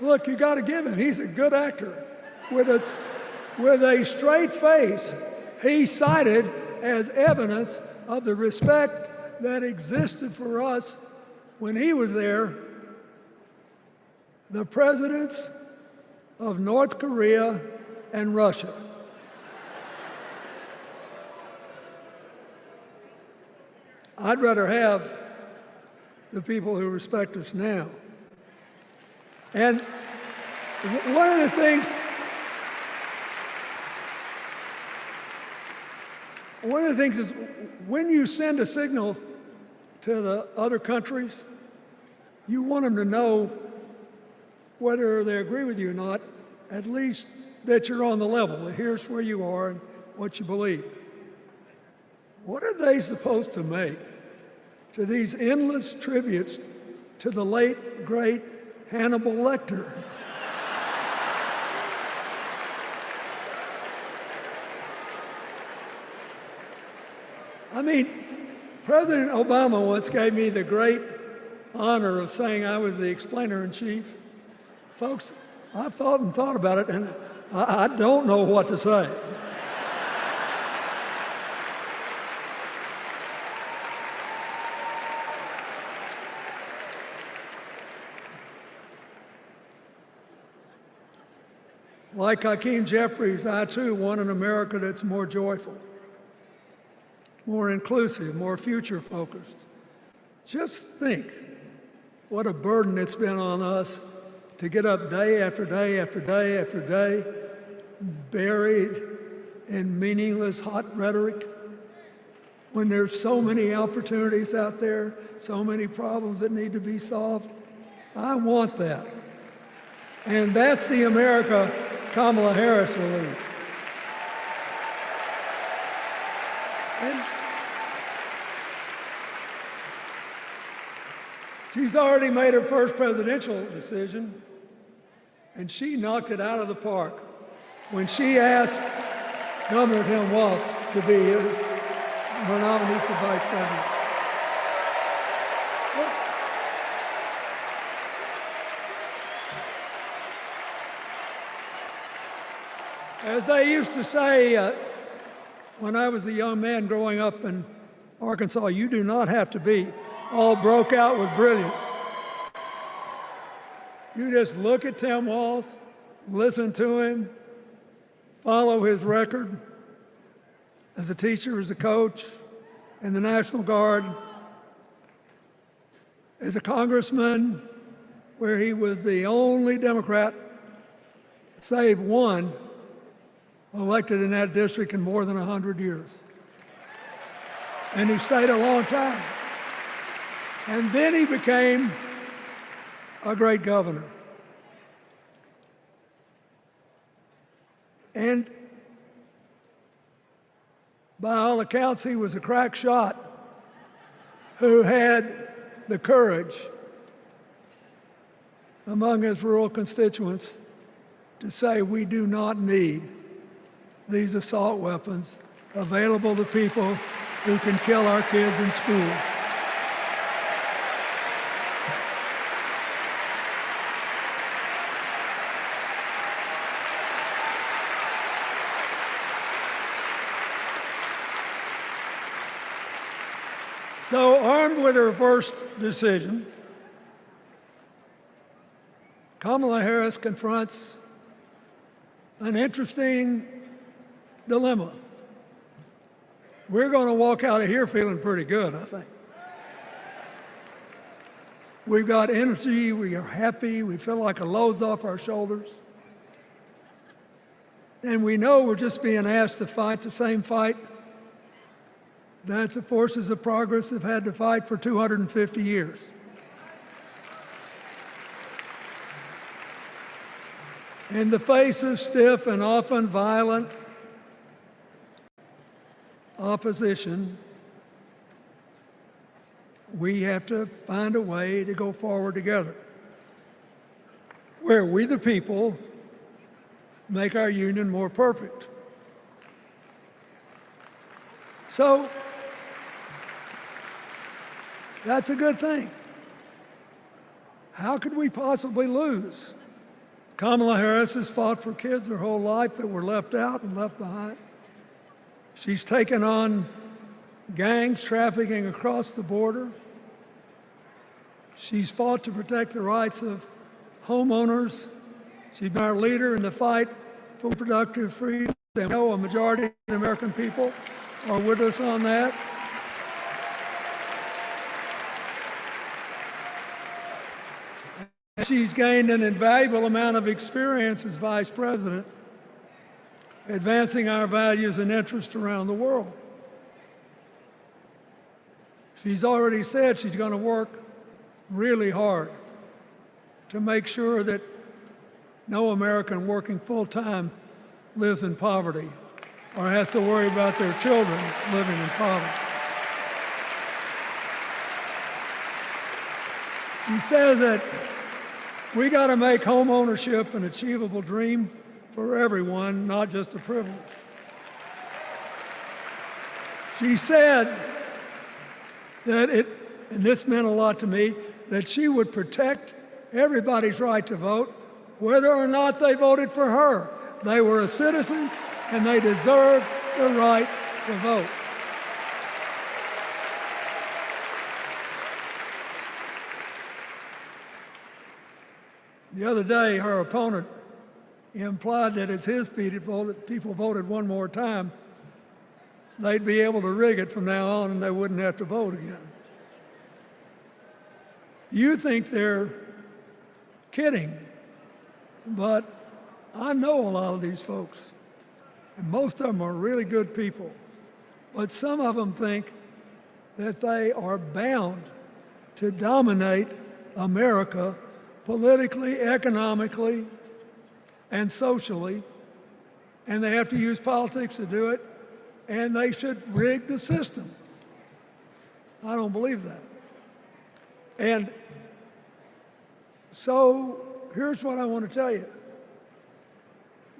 Speaker 2: Look, you got to give him, he's a good actor. With a straight face, he cited as evidence of the respect that existed for us when he was there the presidents of North Korea and Russia. I'd rather have the people who respect us now. And one of the things is when you send a signal to the other countries, you want them to know whether they agree with you or not, at least that you're on the level. Here's where you are and what you believe. What are they supposed to make to these endless tributes to the late, great Hannibal Lecter? I mean, President Obama once gave me the great honor of saying I was the explainer-in-chief Folks, I've thought and thought about it, and I don't know what to say. Like Hakeem Jeffries, I too want an America that's more joyful, more inclusive, more future-focused. Just think what a burden it's been on us to get up day after day after day after day, buried in meaningless hot rhetoric, when there's so many opportunities out there, so many problems that need to be solved. I want that. And that's the America Kamala Harris will lead. And she's already made her first presidential decision, and she knocked it out of the park when she asked Governor Tim Walz to be her nominee for vice president. As they used to say when I was a young man growing up in Arkansas, you do not have to be all broke out with brilliance. You just look at Tim Walz, listen to him, follow his record as a teacher, as a coach, in the National Guard, as a congressman, where he was the only Democrat, save one, elected in that district in more than 100 years. And he stayed a long time. And then he became a great governor. And by all accounts, he was a crack shot who had the courage among his rural constituents to say, we do not need these assault weapons available to people who can kill our kids in school. So, armed with her first decision, Kamala Harris confronts an interesting dilemma. We're going to walk out of here feeling pretty good, I think. We've got energy, we are happy, we feel like a load's off our shoulders. And we know we're just being asked to fight the same fight that the forces of progress have had to fight for 250 years. In the face of stiff and often violent opposition, we have to find a way to go forward together, where we the people make our union more perfect. So that's a good thing. How could we possibly lose? Kamala Harris has fought for kids her whole life that were left out and left behind. She's taken on gangs trafficking across the border. She's fought to protect the rights of homeowners. She's been our leader in the fight for productive freedom. And we know a majority of the American people are with us on that. And she's gained an invaluable amount of experience as vice president, advancing our values and interests around the world. She's already said she's going to work really hard to make sure that no American working full-time lives in poverty or has to worry about their children living in poverty. She says that we got to make home ownership an achievable dream for everyone, not just a privilege. She said that and this meant a lot to me, that she would protect everybody's right to vote, whether or not they voted for her. They were citizens, and they deserve the right to vote. The other day, her opponent implied that as his people voted one more time, they'd be able to rig it from now on and they wouldn't have to vote again. You think they're kidding, but I know a lot of these folks, and most of them are really good people, but some of them think that they are bound to dominate America politically, economically, and socially, and they have to use politics to do it, and they should rig the system. I don't believe that. And so here's what I want to tell you.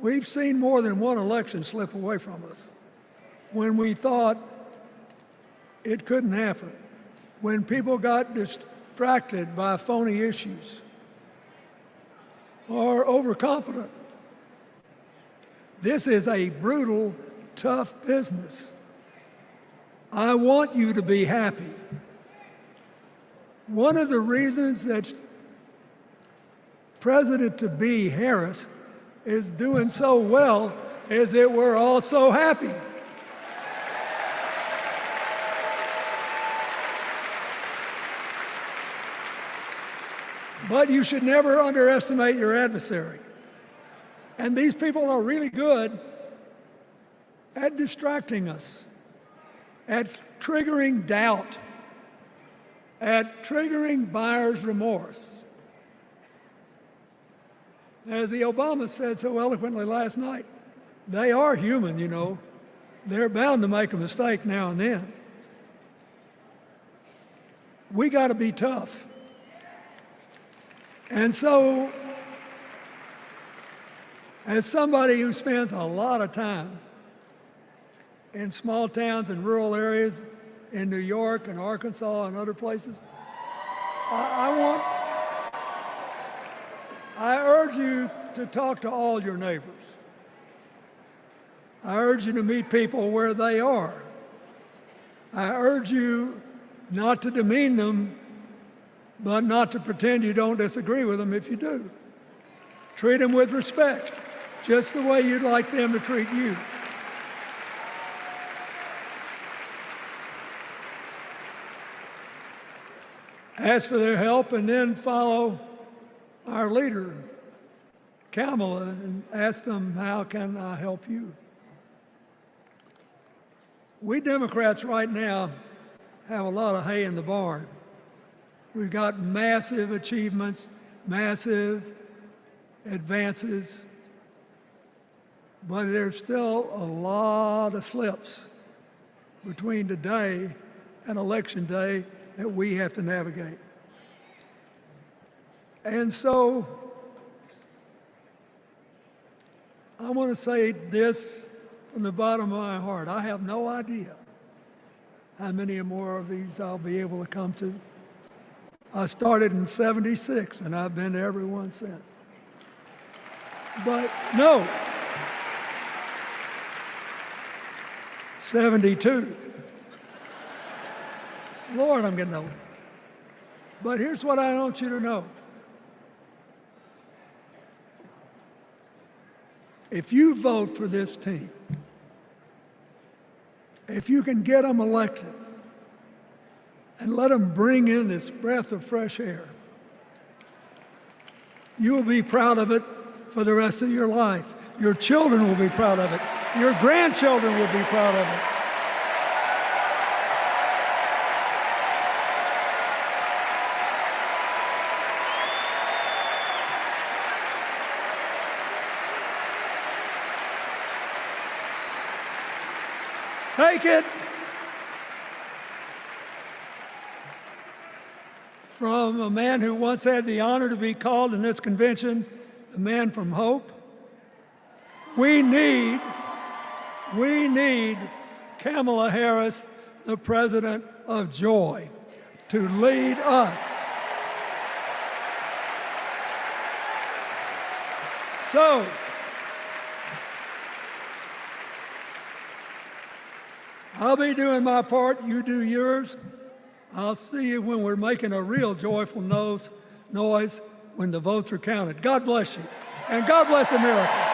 Speaker 2: We've seen more than one election slip away from us when we thought it couldn't happen, when people got distracted by phony issues or overconfident. This is a brutal, tough business. I want you to be happy. One of the reasons that President-to-be Harris is doing so well is that we're all so happy. But you should never underestimate your adversary. And these people are really good at distracting us, at triggering doubt, at triggering buyer's remorse. As the Obama said so eloquently last night, they are human, you know. They're bound to make a mistake now and then. We got to be tough. And so, as somebody who spends a lot of time in small towns and rural areas in New York and Arkansas and other places, I urge you to talk to all your neighbors. I urge you to meet people where they are. I urge you not to demean them, but not to pretend you don't disagree with them if you do. Treat them with respect, just the way you'd like them to treat you. Ask for their help and then follow our leader, Kamala, and ask them, how can I help you? We Democrats right now have a lot of hay in the barn. We've got massive achievements, massive advances, but there's still a lot of slips between today and Election Day that we have to navigate. And so I want to say this from the bottom of my heart. I have no idea how many more of these I'll be able to come to. I started in '76, and I've been to every one since. But no, 72. Lord, I'm getting old. But here's what I want you to know. If you vote for this team, if you can get them elected and let them bring in this breath of fresh air, you will be proud of it for the rest of your life. Your children will be proud of it. Your grandchildren will be proud of it. Take it from a man who once had the honor to be called in this convention the man from hope. We need Kamala Harris, the president of joy, to lead us. So, I'll be doing my part, you do yours. I'll see you when we're making a real joyful noise when the votes are counted. God bless you, and God bless America.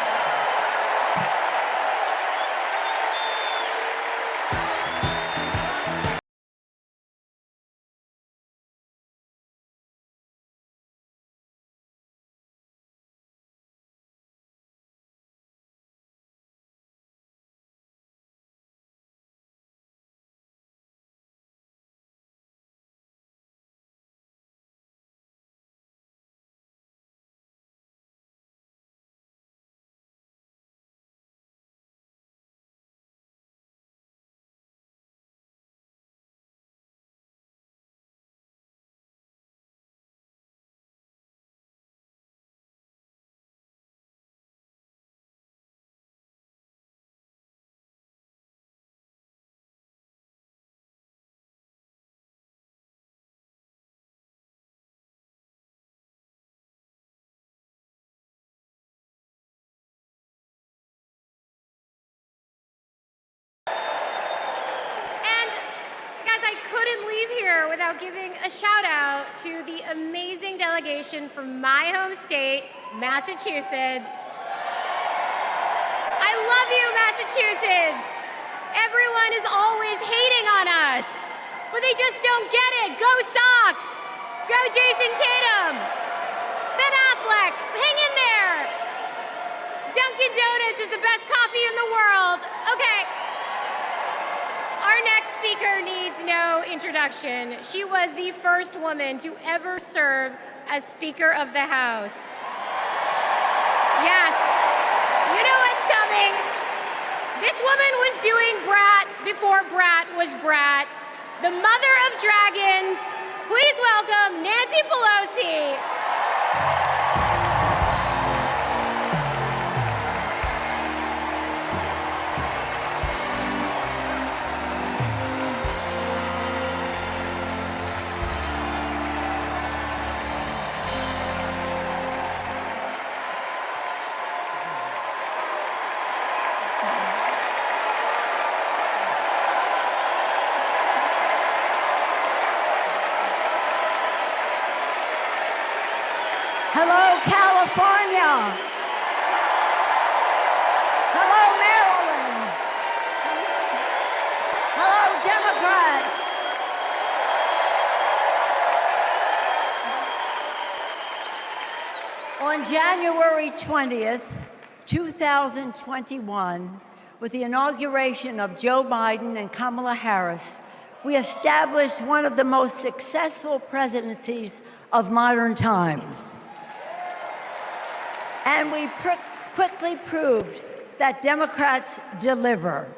Speaker 9: Without giving a shout out to the amazing delegation from my home state, Massachusetts. I love you, Massachusetts. Everyone is always hating on us, but they just don't get it. Go Sox. Go Jason Tatum. Ben Affleck, hang in there. Dunkin' Donuts is the best coffee in the world. Okay. Our next speaker needs no introduction. She was the first woman to ever serve as Speaker of the House. Yes, you know what's coming. This woman was doing Brat before Brat was Brat. The mother of dragons. Please welcome Nancy Pelosi.
Speaker 23: Hello, California. Hello, Maryland. Hello, Democrats. On January 20th, 2021, with the inauguration of Joe Biden and Kamala Harris, we established one of the most successful presidencies of modern times. And we quickly proved that Democrats deliver.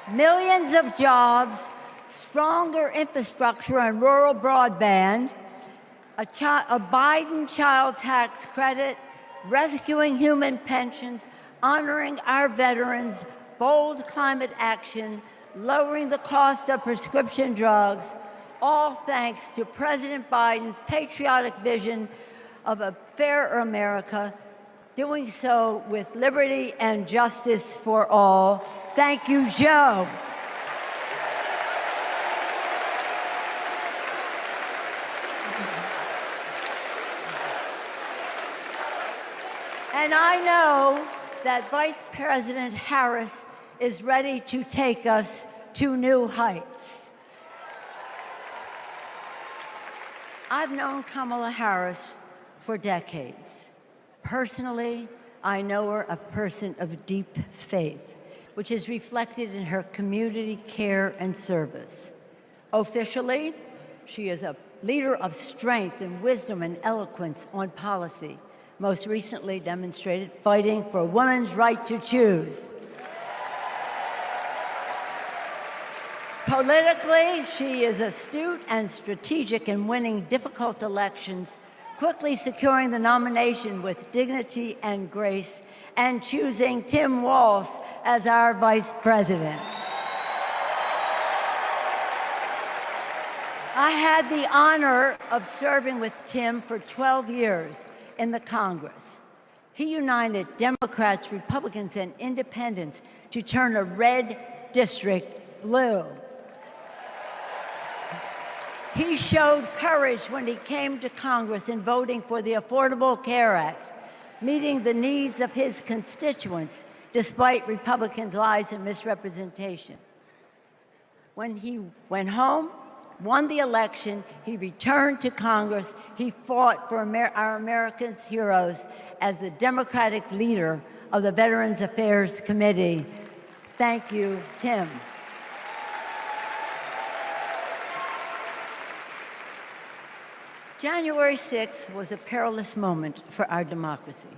Speaker 23: Millions of jobs, stronger infrastructure and rural broadband, a Biden child tax credit, rescuing human pensions, honoring our veterans, bold climate action, lowering the cost of prescription drugs, all thanks to President Biden's patriotic vision of a fairer America, doing so with liberty and justice for all. Thank you, Joe. And I know that Vice President Harris is ready to take us to new heights. I've known Kamala Harris for decades. Personally, I know her a person of deep faith, which is reflected in her community care and service. Officially, she is a leader of strength and wisdom and eloquence on policy, most recently demonstrated fighting for women's right to choose. Politically, she is astute and strategic in winning difficult elections, quickly securing the nomination with dignity and grace, and choosing Tim Walz as our vice president. I had the honor of serving with Tim for 12 years in the Congress. He united Democrats, Republicans, and independents to turn a red district blue. He showed courage when he came to Congress in voting for the Affordable Care Act, meeting the needs of his constituents despite Republicans' lies and misrepresentation. When he went home, won the election, he returned to Congress. He fought for our Americans' heroes as the Democratic leader of the Veterans Affairs Committee. Thank you, Tim. January 6th was a perilous moment for our democracy.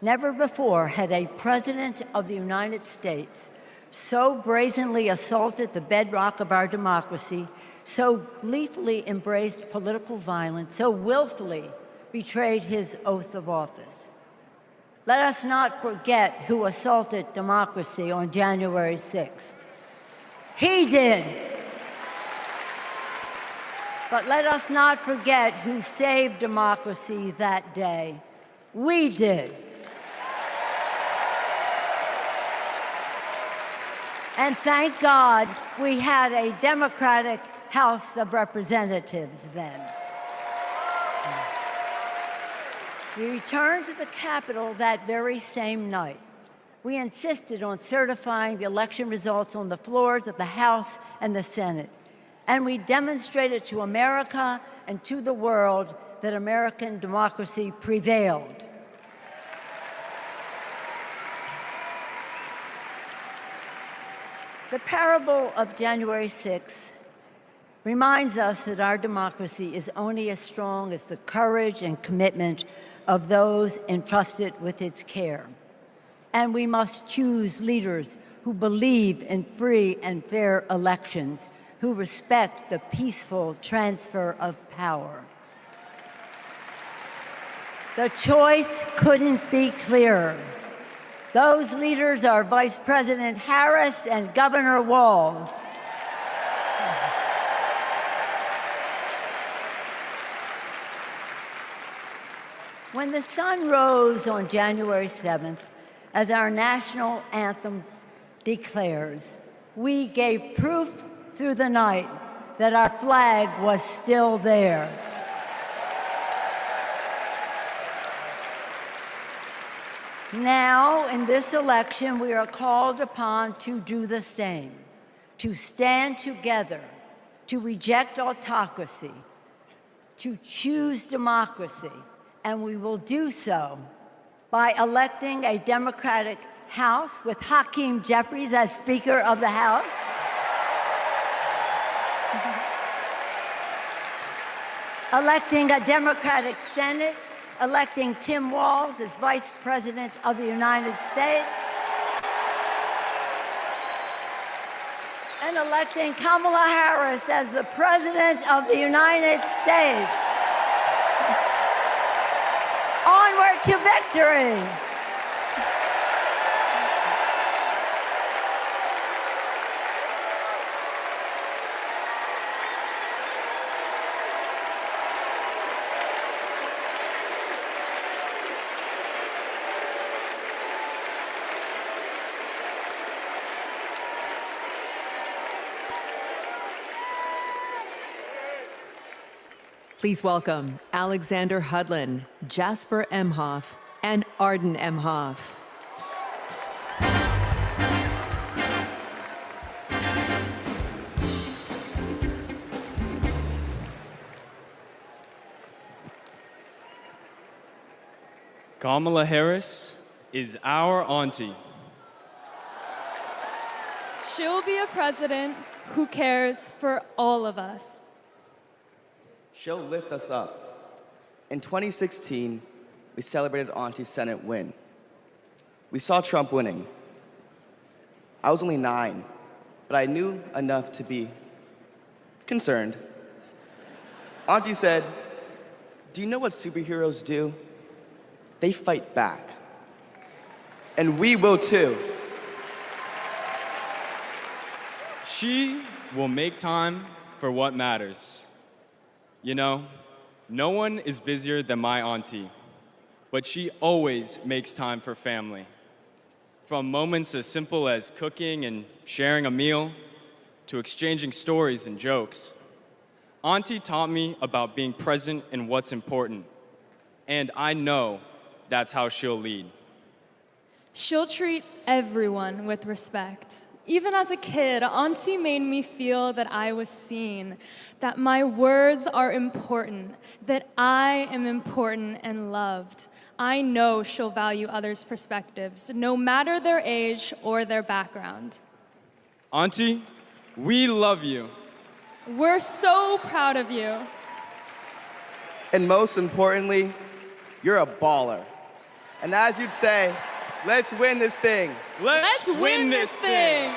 Speaker 23: Never before had a president of the United States so brazenly assaulted the bedrock of our democracy, so gleefully embraced political violence, so willfully betrayed his oath of office. Let us not forget who assaulted democracy on January 6th. He did. But let us not forget who saved democracy that day. We did. And thank God we had a Democratic House of Representatives then. We returned to the Capitol that very same night. We insisted on certifying the election results on the floors of the House and the Senate. And we demonstrated to America and to the world that American democracy prevailed. The parable of January 6th reminds us that our democracy is only as strong as the courage and commitment of those entrusted with its care. And we must choose leaders who believe in free and fair elections, who respect the peaceful transfer of power. The choice couldn't be clearer. Those leaders are Vice President Harris and Governor Walz. When the sun rose on January 7th, as our national anthem declares, we gave proof through the night that our flag was still there. Now, in this election, we are called upon to do the same, to stand together, to reject autocracy, to choose democracy, and we will do so by electing a Democratic House with Hakeem Jeffries as Speaker of the House, electing a Democratic Senate, electing Tim Walz as Vice President of the United States, and electing Kamala Harris as the President of the United States. Onward to victory!
Speaker 21: Please welcome Alexander Hudlin, Jasper Emhoff, and Arden Emhoff.
Speaker 11: Kamala Harris is our auntie.
Speaker 14: She'll be a president who cares for all of us.
Speaker 17: She'll lift us up. In 2016, we celebrated Auntie's Senate win. We saw Trump winning. I was only 9, but I knew enough to be concerned. Auntie said, "Do you know what superheroes do? They fight back. And we will too."
Speaker 11: She will make time for what matters. You know, no one is busier than my auntie. but she always makes time for family. From moments as simple as cooking and sharing a meal to exchanging stories and jokes. Auntie taught me about being present in what's important, and I know that's how she'll lead.
Speaker 14: She'll treat everyone with respect. Even as a kid, Auntie made me feel that I was seen, that my words are important, that I am important and loved. I know she'll value others' perspectives, no matter their age or their background.
Speaker 11: Auntie, we love you.
Speaker 14: We're so proud of you.
Speaker 17: And most importantly, you're a baller. And as you'd say, let's win this thing.
Speaker 14: Let's win this thing.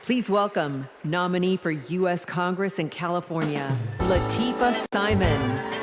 Speaker 21: Please welcome nominee for U.S. Congress in California, Latifah Simon.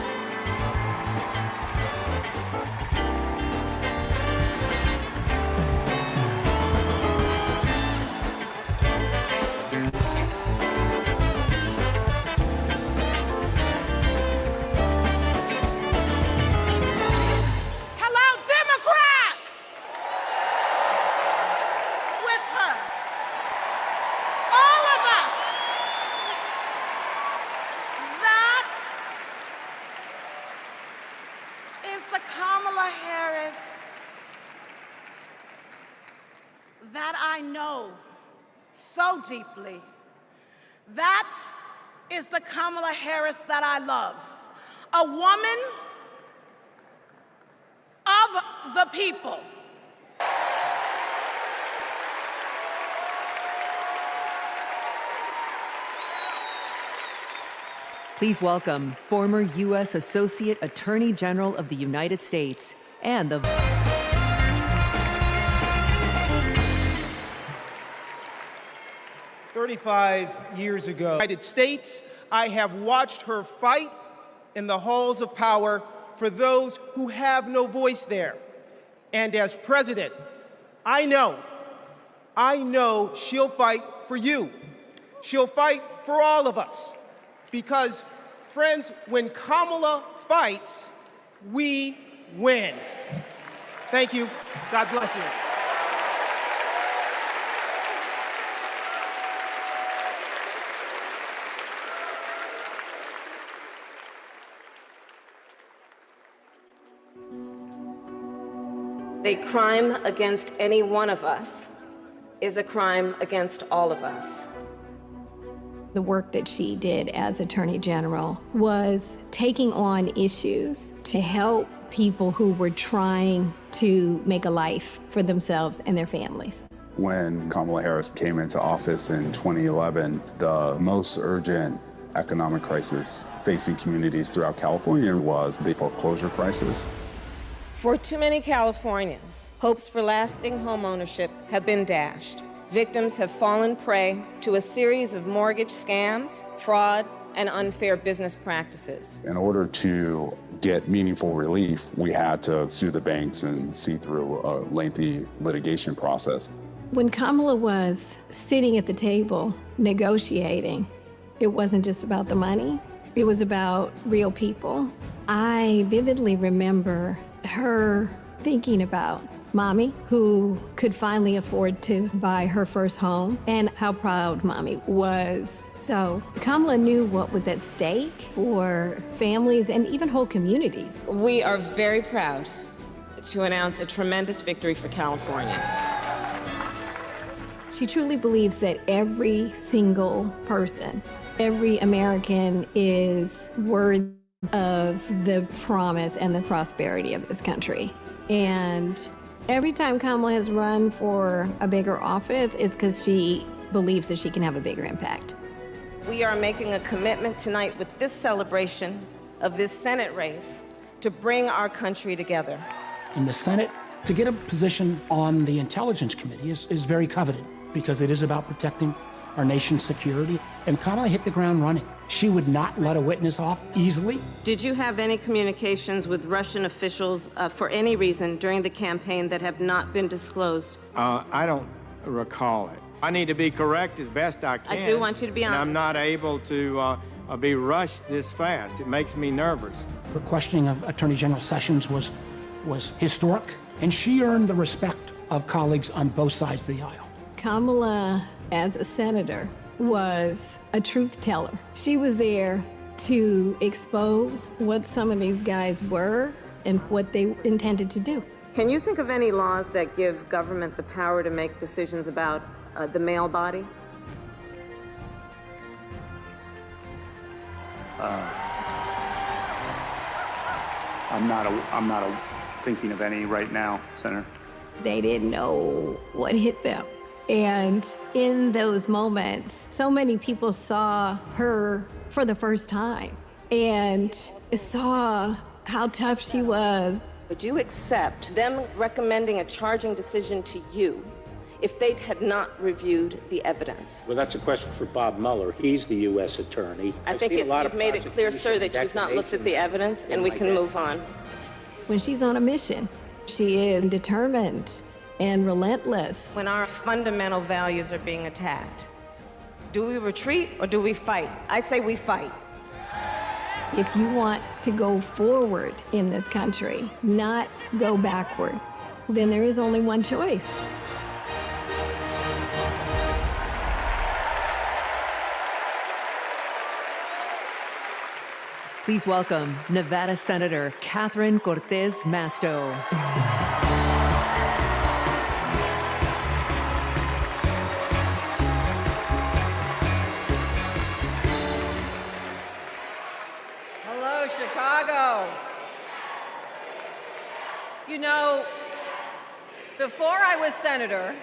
Speaker 1: Kamala Harris that I know so deeply. That is the Kamala Harris that I love. A woman of the people.
Speaker 21: Please welcome former U.S. Associate Attorney General of the United States and the
Speaker 10: 35 years ago, United States, I have watched her fight in the halls of power for those who have no voice there. And as president, I know she'll fight for you. She'll fight for all of us. Because, friends, when Kamala fights, we win. Thank you. God bless you.
Speaker 18: A crime against any one of us is a crime against all of us.
Speaker 9: The work that she did as Attorney General was taking on issues to help people who were trying to make a life for themselves and their families.
Speaker 24: When Kamala Harris came into office in 2011, the most urgent economic crisis facing communities throughout California was the foreclosure crisis.
Speaker 18: For too many Californians, hopes for lasting homeownership have been dashed. Victims have fallen prey to a series of mortgage scams, fraud, and unfair business practices.
Speaker 24: In order to get meaningful relief, we had to sue the banks and see through a lengthy litigation process.
Speaker 9: When Kamala was sitting at the table negotiating, it wasn't just about the money, it was about real people. I vividly remember her thinking about Mommy, who could finally afford to buy her first home, and how proud Mommy was. So Kamala knew what was at stake for families and even whole communities.
Speaker 18: We are very proud to announce a tremendous victory for California.
Speaker 9: She truly believes that every single person, every American is worthy of the promise and the prosperity of this country. And every time Kamala has run for a bigger office, it's because she believes that she can have a bigger impact.
Speaker 18: We are making a commitment tonight with this celebration of this Senate race to bring our country together.
Speaker 25: In the Senate, to get a position on the Intelligence Committee is very coveted because it is about protecting our nation's security. And Kamala hit the ground running. She would not let a witness off easily.
Speaker 18: Did you have any communications with Russian officials for any reason during the campaign that have not been disclosed?
Speaker 3: I don't recall it. I need to be correct as best I can.
Speaker 18: I do want you to be honest.
Speaker 3: And I'm not able to be rushed this fast. It makes me nervous.
Speaker 25: Her questioning of Attorney General Sessions was historic, and she earned the respect of colleagues on both sides of the aisle.
Speaker 5: Kamala, as a senator, was a truth teller. She was there to expose what some of these guys were and what they intended to do.
Speaker 18: Can you think of any laws that give government the power to make decisions about the male body?
Speaker 7: I'm not thinking of any right now, Senator.
Speaker 5: They didn't know what hit them. And in those moments, so many people saw her for the first time and saw how tough she was.
Speaker 18: Would you accept them recommending a charging decision to you if they had not reviewed the evidence?
Speaker 13: Well, that's a question for Bob Mueller. He's the U.S. attorney.
Speaker 18: I think you've made it clear, sir, that you've not looked at the evidence, and we can move on.
Speaker 5: When she's on a mission, she is determined and relentless.
Speaker 18: When our fundamental values are being attacked, do we retreat or do we fight? I say we fight.
Speaker 5: If you want to go forward in this country, not go backward, then there is only one choice.
Speaker 21: Please welcome Nevada Senator Catherine Cortez Masto.
Speaker 19: Hello, Chicago. You know, before I was senator,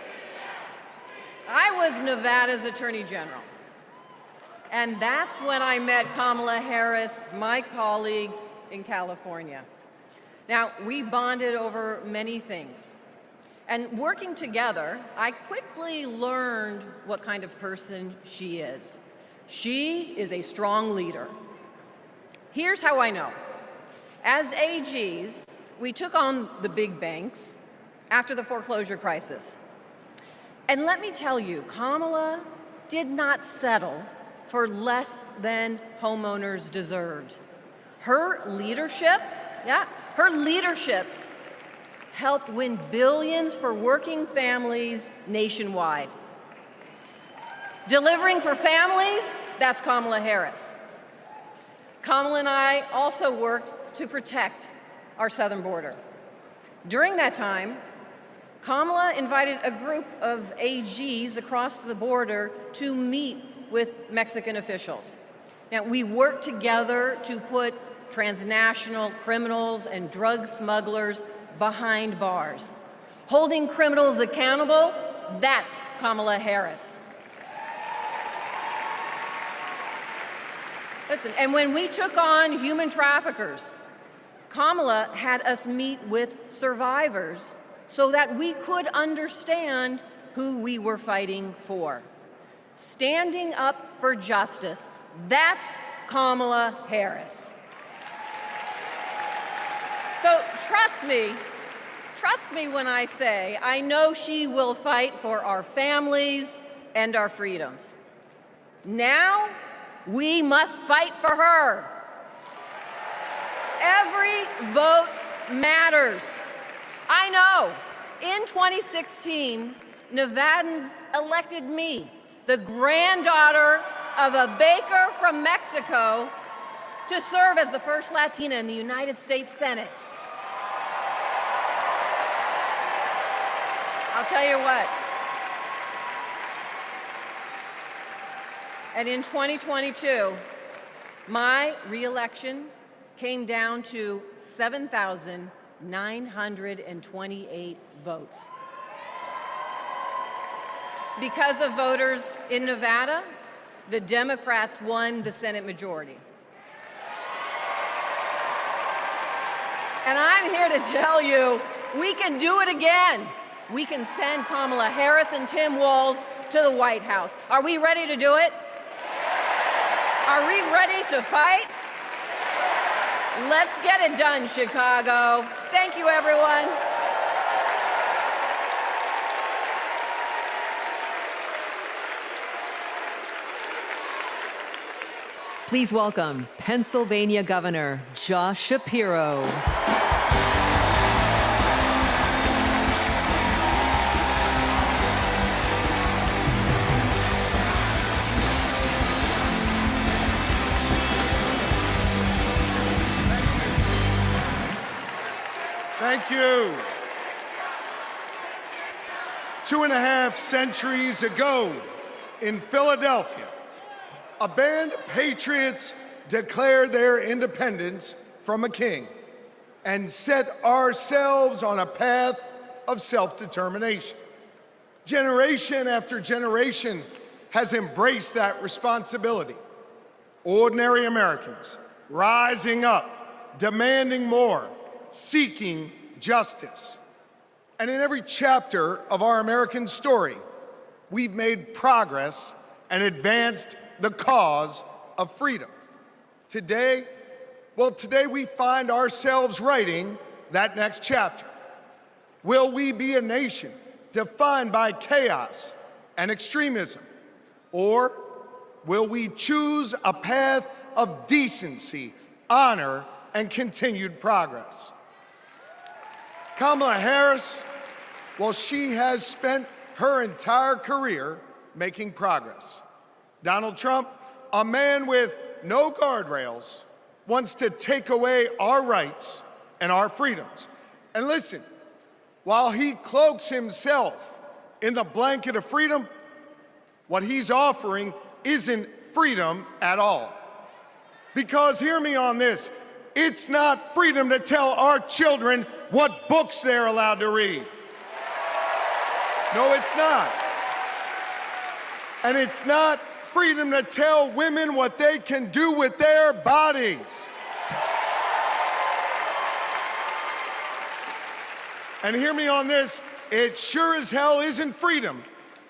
Speaker 19: I was Nevada's Attorney General. And that's when I met Kamala Harris, my colleague in California. Now, we bonded over many things. And working together, I quickly learned what kind of person she is. She is a strong leader. Here's how I know. As AGs, we took on the big banks after the foreclosure crisis. And let me tell you, Kamala did not settle for less than homeowners deserved. Her leadership helped win billions for working families nationwide. Delivering for families, that's Kamala Harris. Kamala and I also worked to protect our southern border. During that time, Kamala invited a group of AGs across the border to meet with Mexican officials. Now, we worked together to put transnational criminals and drug smugglers behind bars. Holding criminals accountable, that's Kamala Harris. Listen, and when we took on human traffickers, Kamala had us meet with survivors so that we could understand who we were fighting for. Standing up for justice, that's Kamala Harris. So trust me when I say I know she will fight for our families and our freedoms. Now, we must fight for her. Every vote matters. I know, in 2016, Nevadans elected me, the granddaughter of a baker from Mexico, to serve as the first Latina in the United States Senate. I'll tell you what. And in 2022, my re-election came down to 7,928 votes. Because of voters in Nevada, the Democrats won the Senate majority. And I'm here to tell you, we can do it again. We can send Kamala Harris and Tim Walz to the White House. Are we ready to do it? Are we ready to fight? Let's get it done, Chicago. Thank you, everyone.
Speaker 21: Please welcome Pennsylvania Governor Josh Shapiro.
Speaker 4: Thank you. 2.5 centuries ago in Philadelphia, a band of patriots declared their independence from a king and set ourselves on a path of self-determination. Generation after generation has embraced that responsibility. Ordinary Americans rising up, demanding more, seeking justice. And in every chapter of our American story, we've made progress and advanced the cause of freedom. Today we find ourselves writing that next chapter. Will we be a nation defined by chaos and extremism? Or will we choose a path of decency, honor, and continued progress? Kamala Harris, well, she has spent her entire career making progress. Donald Trump, a man with no guardrails, wants to take away our rights and our freedoms. And listen, while he cloaks himself in the blanket of freedom, what he's offering isn't freedom at all. Because hear me on this, it's not freedom to tell our children what books they're allowed to read. No, it's not. And it's not freedom to tell women what they can do with their bodies. And hear me on this, it sure as hell isn't freedom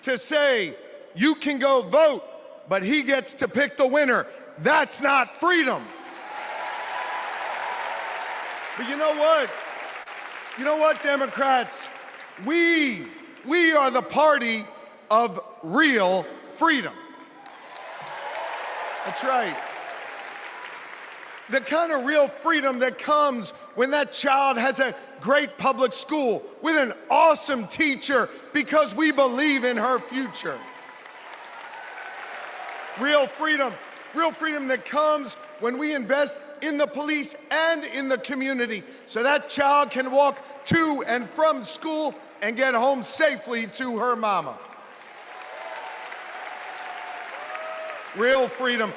Speaker 4: to say, you can go vote, but he gets to pick the winner. That's not freedom. But you know what? You know what, Democrats? We are the party of real freedom. That's right. The kind of real freedom that comes when that child has a great public school with an awesome teacher because we believe in her future. Real freedom that comes when we invest in the police and in the community so that child can walk to and from school and get home safely to her mama. Real freedom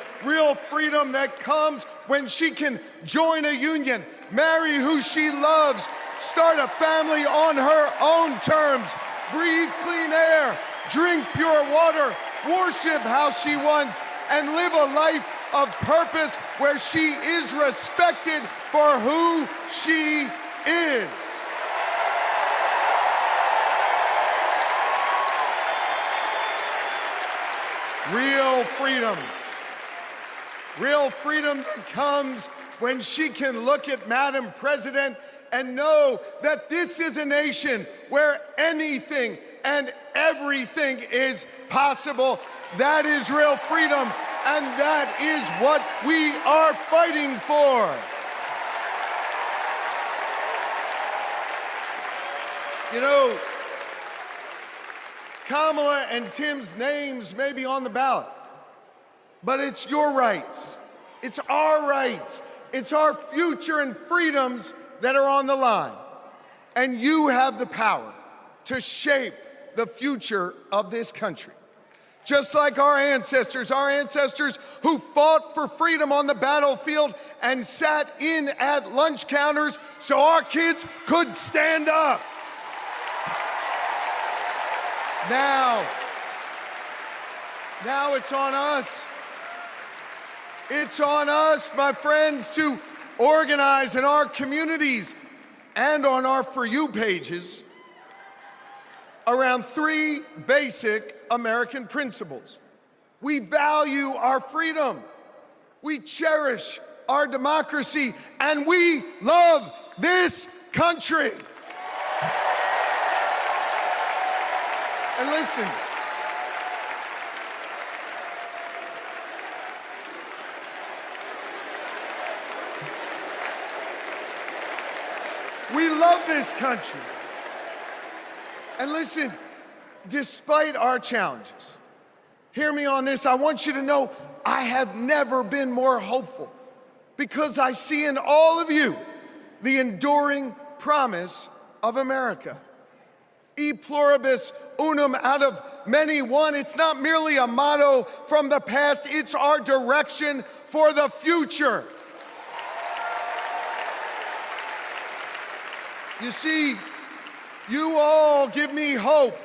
Speaker 4: that comes when she can join a union, marry who she loves, start a family on her own terms, breathe clean air, drink pure water, worship how she wants, and live a life of purpose where she is respected for who she is. Real freedom that comes when she can look at Madam President and know that this is a nation where anything and everything is possible. That is real freedom, and that is what we are fighting for. You know, Kamala and Tim's names may be on the ballot, but it's your rights. It's our rights. It's our future and freedoms that are on the line. And you have the power to shape the future of this country. Just like our ancestors who fought for freedom on the battlefield and sat in at lunch counters so our kids could stand up. Now it's on us. It's on us, my friends, to organize in our communities and on our For You pages around three basic American principles. We value our freedom, we cherish our democracy, and we love this country. And listen, we love this country. And listen, despite our challenges, hear me on this, I want you to know I have never been more hopeful because I see in all of you the enduring promise of America. E pluribus unum, out of many one. It's not merely a motto from the past, it's our direction for the future. You see, you all give me hope,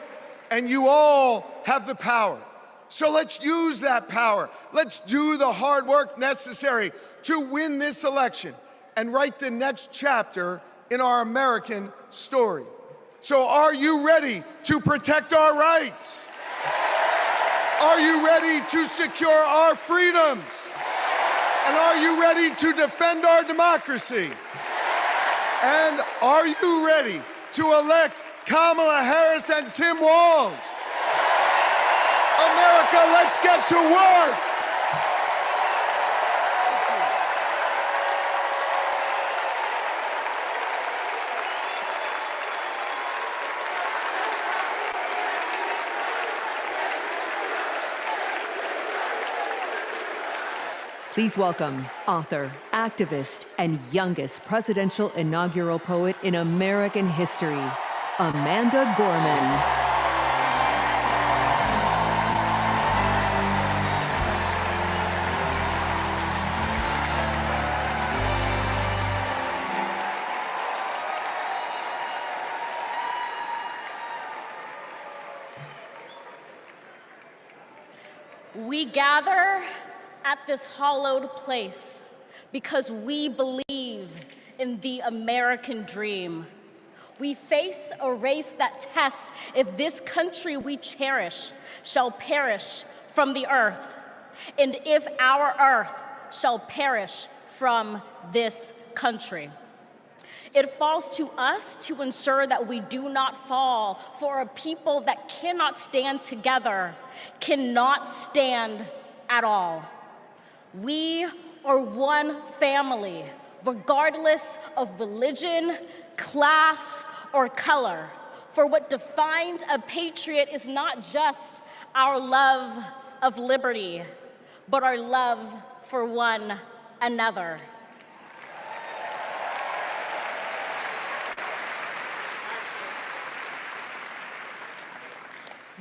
Speaker 4: and you all have the power. So let's use that power. Let's do the hard work necessary to win this election and write the next chapter in our American story. So are you ready to protect our rights? Are you ready to secure our freedoms? And are you ready to defend our democracy? And are you ready to elect Kamala Harris and Tim Walz? America, let's get to work.
Speaker 21: Please welcome author, activist, and youngest presidential inaugural poet in American history, Amanda Gorman.
Speaker 6: We gather at this hallowed place because we believe in the American dream. We face a race that tests if this country we cherish shall perish from the earth, and if our earth shall perish from this country. It falls to us to ensure that we do not fall, for a people that cannot stand together cannot stand at all. We are one family, regardless of religion, class, or color. For what defines a patriot is not just our love of liberty, but our love for one another.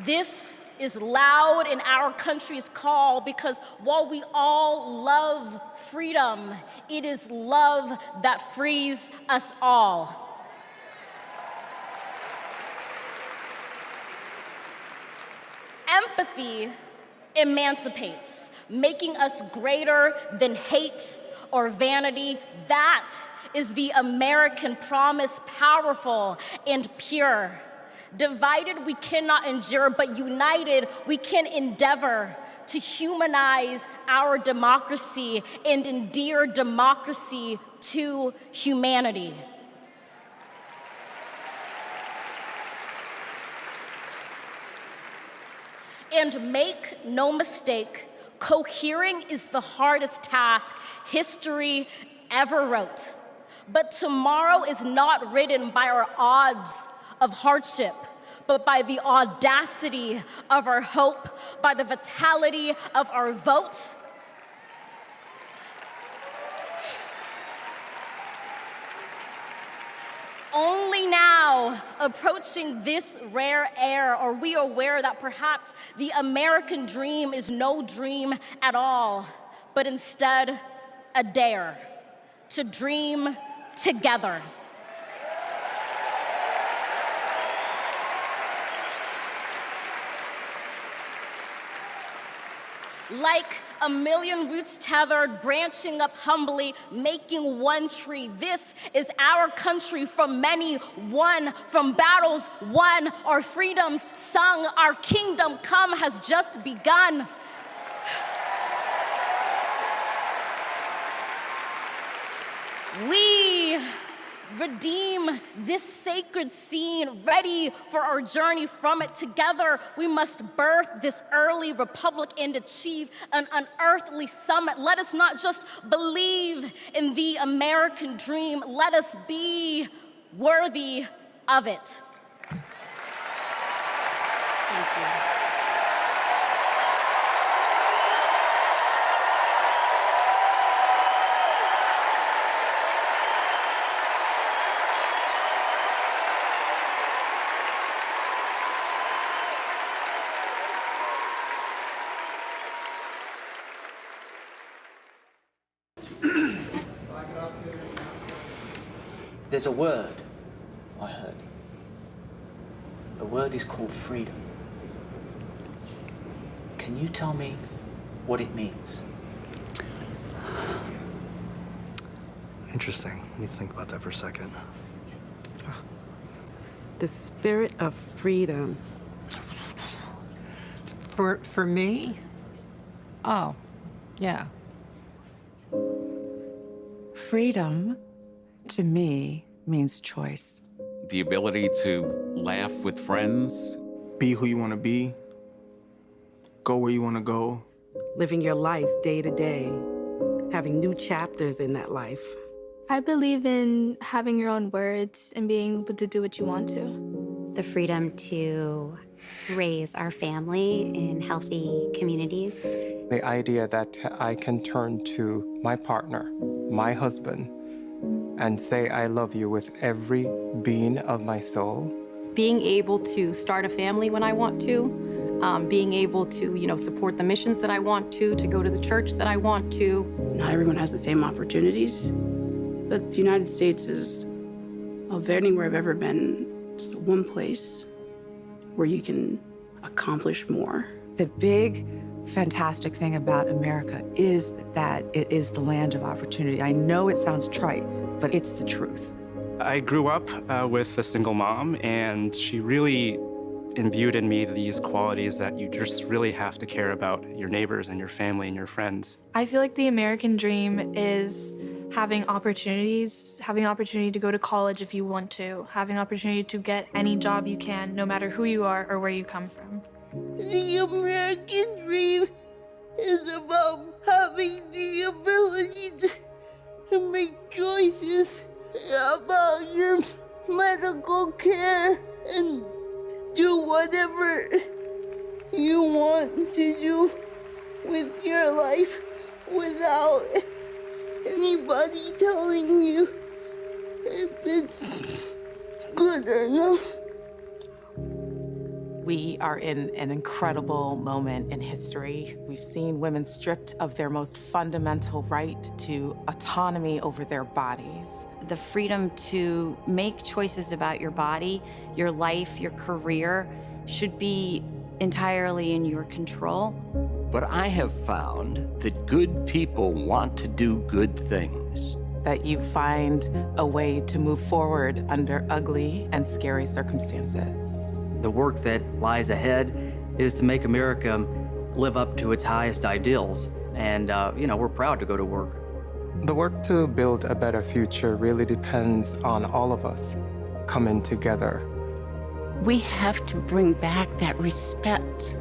Speaker 6: This is loud in our country's call because while we all love freedom, it is love that frees us all. Empathy emancipates, making us greater than hate or vanity. That is the American promise, powerful and pure. Divided, we cannot endure, but united, we can endeavor to humanize our democracy and endear democracy to humanity. And make no mistake, cohering is the hardest task history ever wrote. But tomorrow is not written by our odds of hardship, but by the audacity of our hope, by the vitality of our vote. Only now, approaching this rare air, are we aware that perhaps the American dream is no dream at all, but instead a dare to dream together. Like a million roots tethered, branching up humbly, making one tree. This is our country from many, one, from battles won, our freedoms sung, our kingdom come has just begun. We redeem this sacred scene, ready for our journey from it. Together, we must birth this early republic and achieve an unearthly summit. Let us not just believe in the American dream, let us be worthy of it. Thank you.
Speaker 8: There's a word I heard. The word is called freedom. Can you tell me what it means?
Speaker 12: Interesting. Let me think about that for a second.
Speaker 16: The spirit of freedom.
Speaker 20: For me? Oh, yeah.
Speaker 22: Freedom, to me, means choice.
Speaker 26: The ability to laugh with friends.
Speaker 12: Be who you want to be. Go where you want to go.
Speaker 16: Living your life day to day. Having new chapters in that life.
Speaker 27: I believe in having your own words and being able to do what you want to.
Speaker 28: The freedom to raise our family in healthy communities.
Speaker 29: The idea that I can turn to my partner, my husband, and say I love you with every being of my soul.
Speaker 30: Being able to start a family when I want to, being able to, support the missions that I want to go to the church that I want to.
Speaker 31: Not everyone has the same opportunities, but the United States is, of anywhere I've ever been, just one place where you can accomplish more.
Speaker 22: The big, fantastic thing about America is that it is the land of opportunity. I know it sounds trite, but it's the truth.
Speaker 12: I grew up with a single mom, and she really imbued in me these qualities that you just really have to care about your neighbors and your family and your friends.
Speaker 14: I feel like the American dream is having opportunities, having opportunity to go to college if you want to, having opportunity to get any job you can, no matter who you are or where you come from.
Speaker 32: The American dream is about having the ability to make choices about your medical care and do whatever you want to do with your life without anybody telling you if it's good or not.
Speaker 33: We are in an incredible moment in history. We've seen women stripped of their most fundamental right to autonomy over their bodies.
Speaker 34: The freedom to make choices about your body, your life, your career should be entirely in your control.
Speaker 35: But I have found that good people want to do good things.
Speaker 33: That you find a way to move forward under ugly and scary circumstances.
Speaker 36: The work that lies ahead is to make America live up to its highest ideals. And, we're proud to go to work.
Speaker 29: The work to build a better future really depends on all of us coming together.
Speaker 22: We have to bring back that respect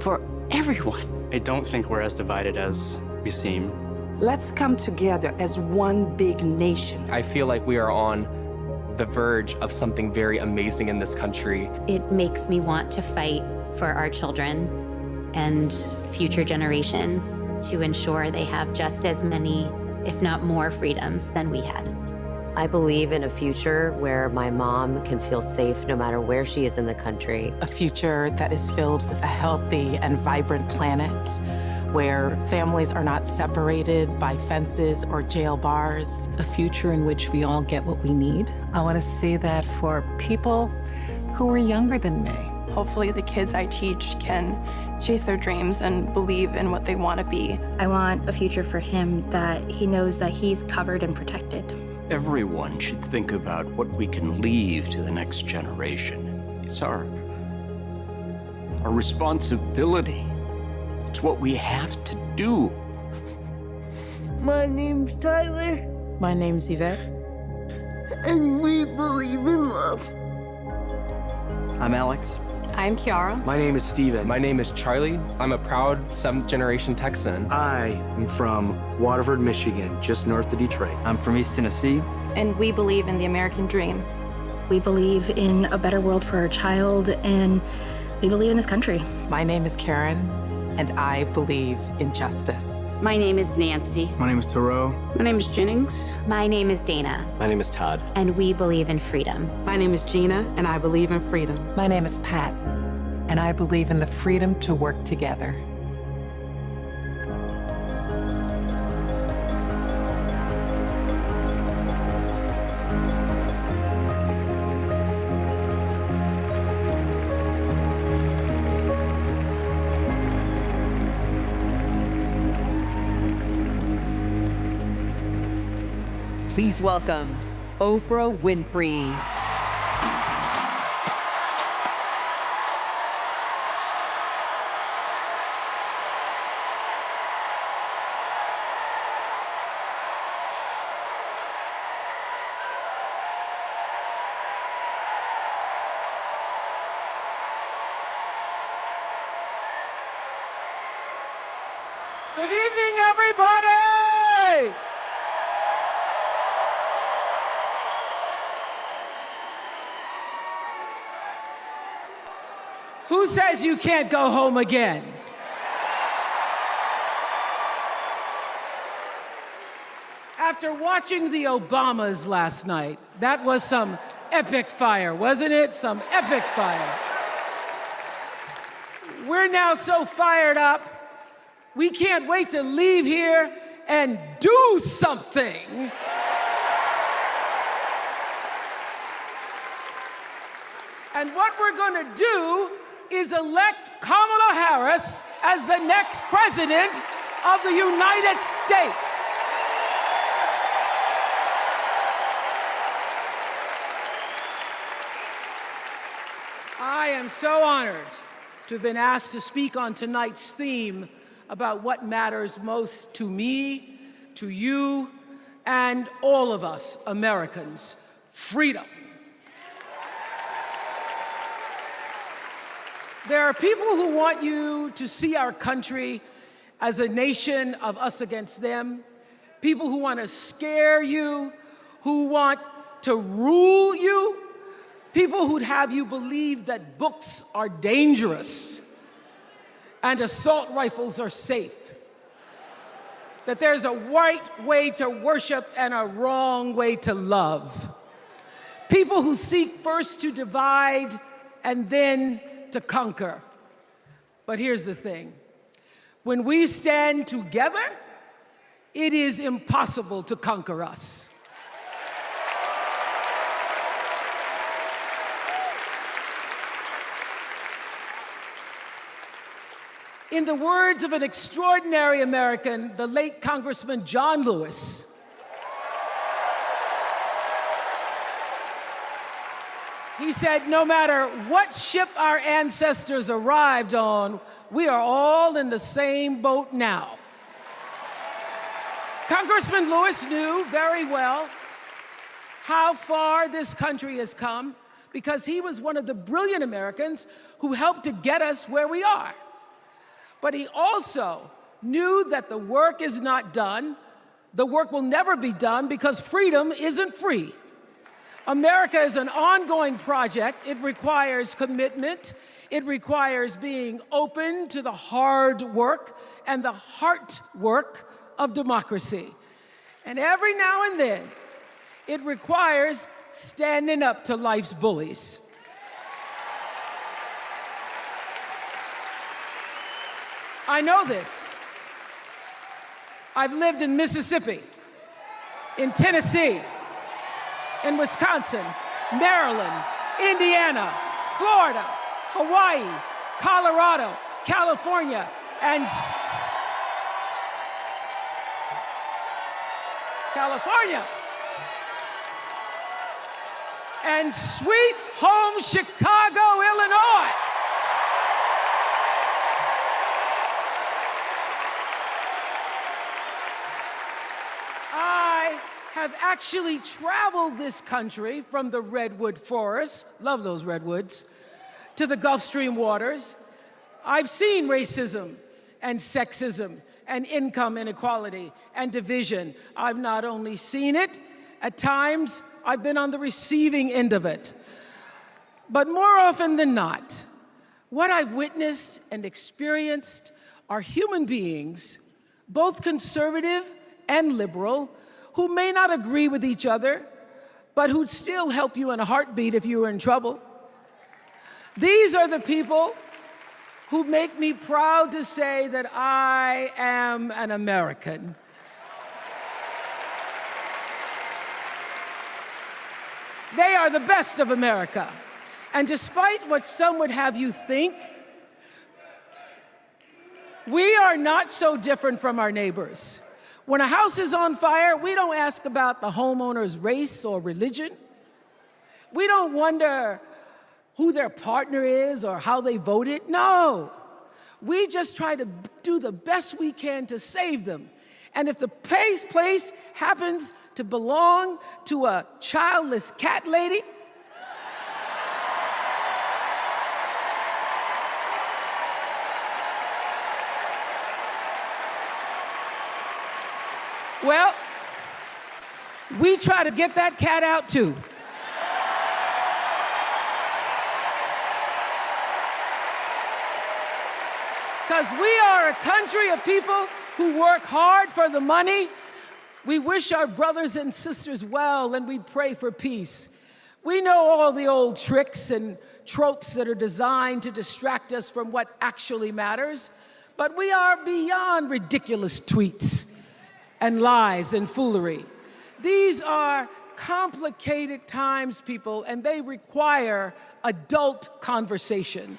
Speaker 22: for everyone.
Speaker 12: I don't think we're as divided as we seem.
Speaker 33: Let's come together as one big nation.
Speaker 37: I feel like we are on the verge of something very amazing in this country.
Speaker 28: It makes me want to fight for our children and future generations to ensure they have just as many, if not more, freedoms than we had.
Speaker 38: I believe in a future where my mom can feel safe no matter where she is in the country.
Speaker 33: A future that is filled with a healthy and vibrant planet, where families are not separated by fences or jail bars.
Speaker 39: A future in which we all get what we need.
Speaker 22: I want to see that for people who are younger than me.
Speaker 1: Hopefully the kids I teach can chase their dreams and believe in what they want to be.
Speaker 2: I want a future for him that he knows that he's covered and protected.
Speaker 35: Everyone should think about what we can leave to the next generation. It's our responsibility. It's what we have to do.
Speaker 32: My name's Tyler.
Speaker 33: My name's Yvette.
Speaker 32: And we believe in love.
Speaker 36: I'm Alex.
Speaker 30: I'm Kiara.
Speaker 37: My name is Steven. My name is Charlie. I'm a proud 7th-generation Texan.
Speaker 3: I am from Waterford, Michigan, just north of Detroit.
Speaker 36: I'm from East Tennessee.
Speaker 30: And we believe in the American dream.
Speaker 2: We believe in a better world for our child, and we believe in this country.
Speaker 33: My name is Karen, and I believe in justice.
Speaker 4: My name is Nancy.
Speaker 3: My name is Thoreau.
Speaker 31: My name is Jennings.
Speaker 28: My name is Dana.
Speaker 37: My name is Todd.
Speaker 28: And we believe in freedom.
Speaker 16: My name is Gina, and I believe in freedom.
Speaker 33: My name is Pat, and I believe in the freedom to work together.
Speaker 5: Please welcome Oprah Winfrey.
Speaker 32: Good evening, everybody!
Speaker 5: Who says you can't go home again? After watching the Obamas last night, that was some epic fire, wasn't it? Some epic fire. We're now so fired up, we can't wait to leave here and do something. And what we're going to do is elect Kamala Harris as the next president of the United States. I am so honored to have been asked to speak on tonight's theme about what matters most to me, to you, and all of us Americans: freedom. There are people who want you to see our country as a nation of us against them, people who want to scare you, who want to rule you, people who'd have you believe that books are dangerous and assault rifles are safe, that there's a right way to worship and a wrong way to love, people who seek first to divide and then to conquer. But here's the thing. When we stand together, it is impossible to conquer us. In the words of an extraordinary American, the late Congressman John Lewis, he said, no matter what ship our ancestors arrived on, we are all in the same boat now. Congressman Lewis knew very well how far this country has come because he was one of the brilliant Americans who helped to get us where we are. But he also knew that the work is not done. The work will never be done because freedom isn't free. America is an ongoing project. It requires commitment. It requires being open to the hard work and the heart work of democracy. And every now and then, it requires standing up to life's bullies. I know this. I've lived in Mississippi, in Tennessee, in Wisconsin, Maryland, Indiana, Florida, Hawaii, Colorado, California, and California. And sweet home Chicago, Illinois. I have actually traveled this country from the redwood forests, love those redwoods, to the Gulf Stream waters. I've seen racism and sexism and income inequality and division. I've not only seen it, at times I've been on the receiving end of it. But more often than not, what I've witnessed and experienced are human beings, both conservative and liberal, who may not agree with each other, but who'd still help you in a heartbeat if you were in trouble. These are the people who make me proud to say that I am an American. They are the best of America. And despite what some would have you think, we are not so different from our neighbors. When a house is on fire, we don't ask about the homeowner's race or religion. We don't wonder who their partner is or how they voted. No, we just try to do the best we can to save them. And if the place happens to belong to a childless cat lady, well, we try to get that cat out too. Because we are a country of people who work hard for the money. We wish our brothers and sisters well, and we pray for peace. We know all the old tricks and tropes that are designed to distract us from what actually matters, but we are beyond ridiculous tweets and lies and foolery. These are complicated times, people, and they require adult conversation.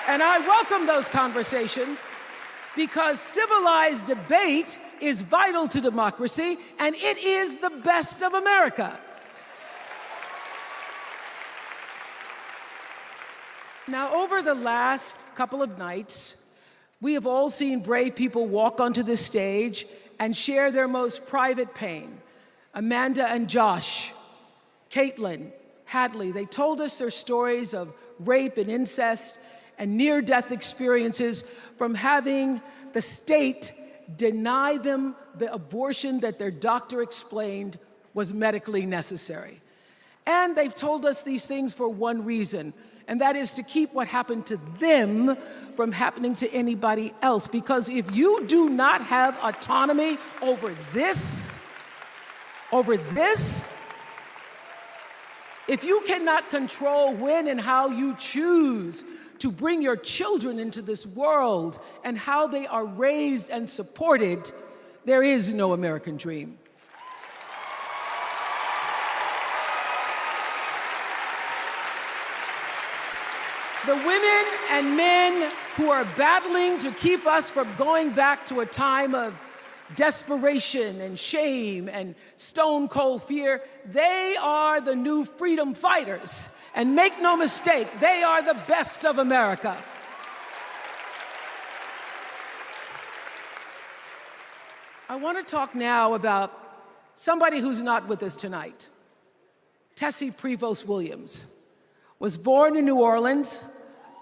Speaker 5: And I welcome those conversations because civilized debate is vital to democracy, and it is the best of America. Now, over the last couple of nights, we have all seen brave people walk onto this stage and share their most private pain. Amanda and Josh, Caitlin, Hadley, they told us their stories of rape and incest and near-death experiences from having the state deny them the abortion that their doctor explained was medically necessary. And they've told us these things for one reason, and that is to keep what happened to them from happening to anybody else. Because if you do not have autonomy over this, if you cannot control when and how you choose to bring your children into this world and how they are raised and supported, there is no American dream. The women and men who are battling to keep us from going back to a time of desperation and shame and stone cold fear, they are the new freedom fighters. And make no mistake, they are the best of America. I want to talk now about somebody who's not with us tonight. Tessie Prevost Williams was born in New Orleans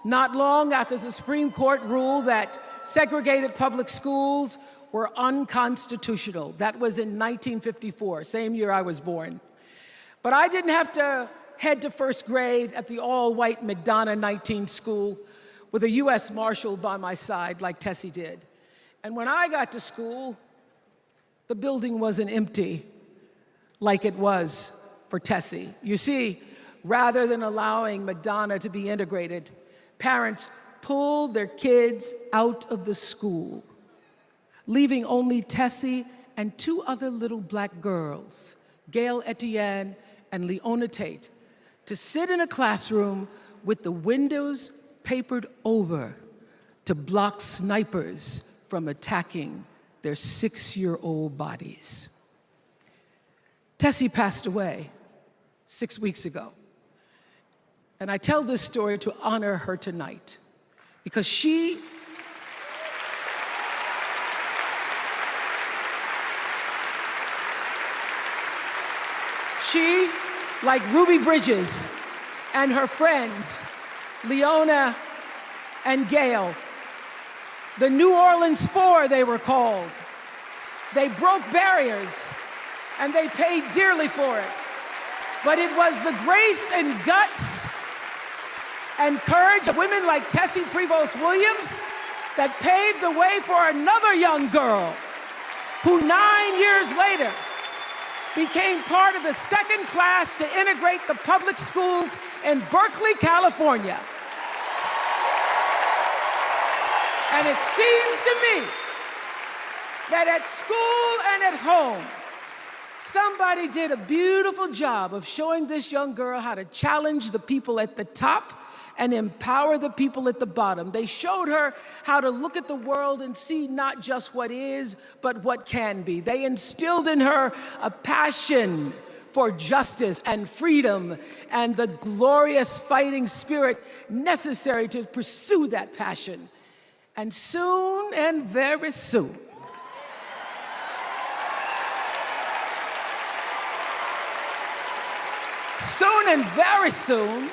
Speaker 5: not long after the Supreme Court ruled that segregated public schools were unconstitutional. That was in 1954, same year I was born. But I didn't have to head to first grade at the all-white McDonough 19 school with a U.S. Marshal by my side like Tessie did. And when I got to school, the building wasn't empty like it was for Tessie. You see, rather than allowing McDonough to be integrated, parents pulled their kids out of the school, leaving only Tessie and two other little black girls, Gail Etienne and Leona Tate, to sit in a classroom with the windows papered over to block snipers from attacking their 6-year-old bodies. Tessie passed away 6 weeks ago. And I tell this story to honor her tonight because she like Ruby Bridges and her friends, Leona and Gail, the New Orleans Four they were called. They broke barriers and they paid dearly for it. But it was the grace and guts and courage of women like Tessie Prevost Williams that paved the way for another young girl who 9 years later became part of the second class to integrate the public schools in Berkeley, California. And it seems to me that at school and at home, somebody did a beautiful job of showing this young girl how to challenge the people at the top and empower the people at the bottom. They showed her how to look at the world and see not just what is, but what can be. They instilled in her a passion for justice and freedom and the glorious fighting spirit necessary to pursue that passion. And soon, and very soon, very soon,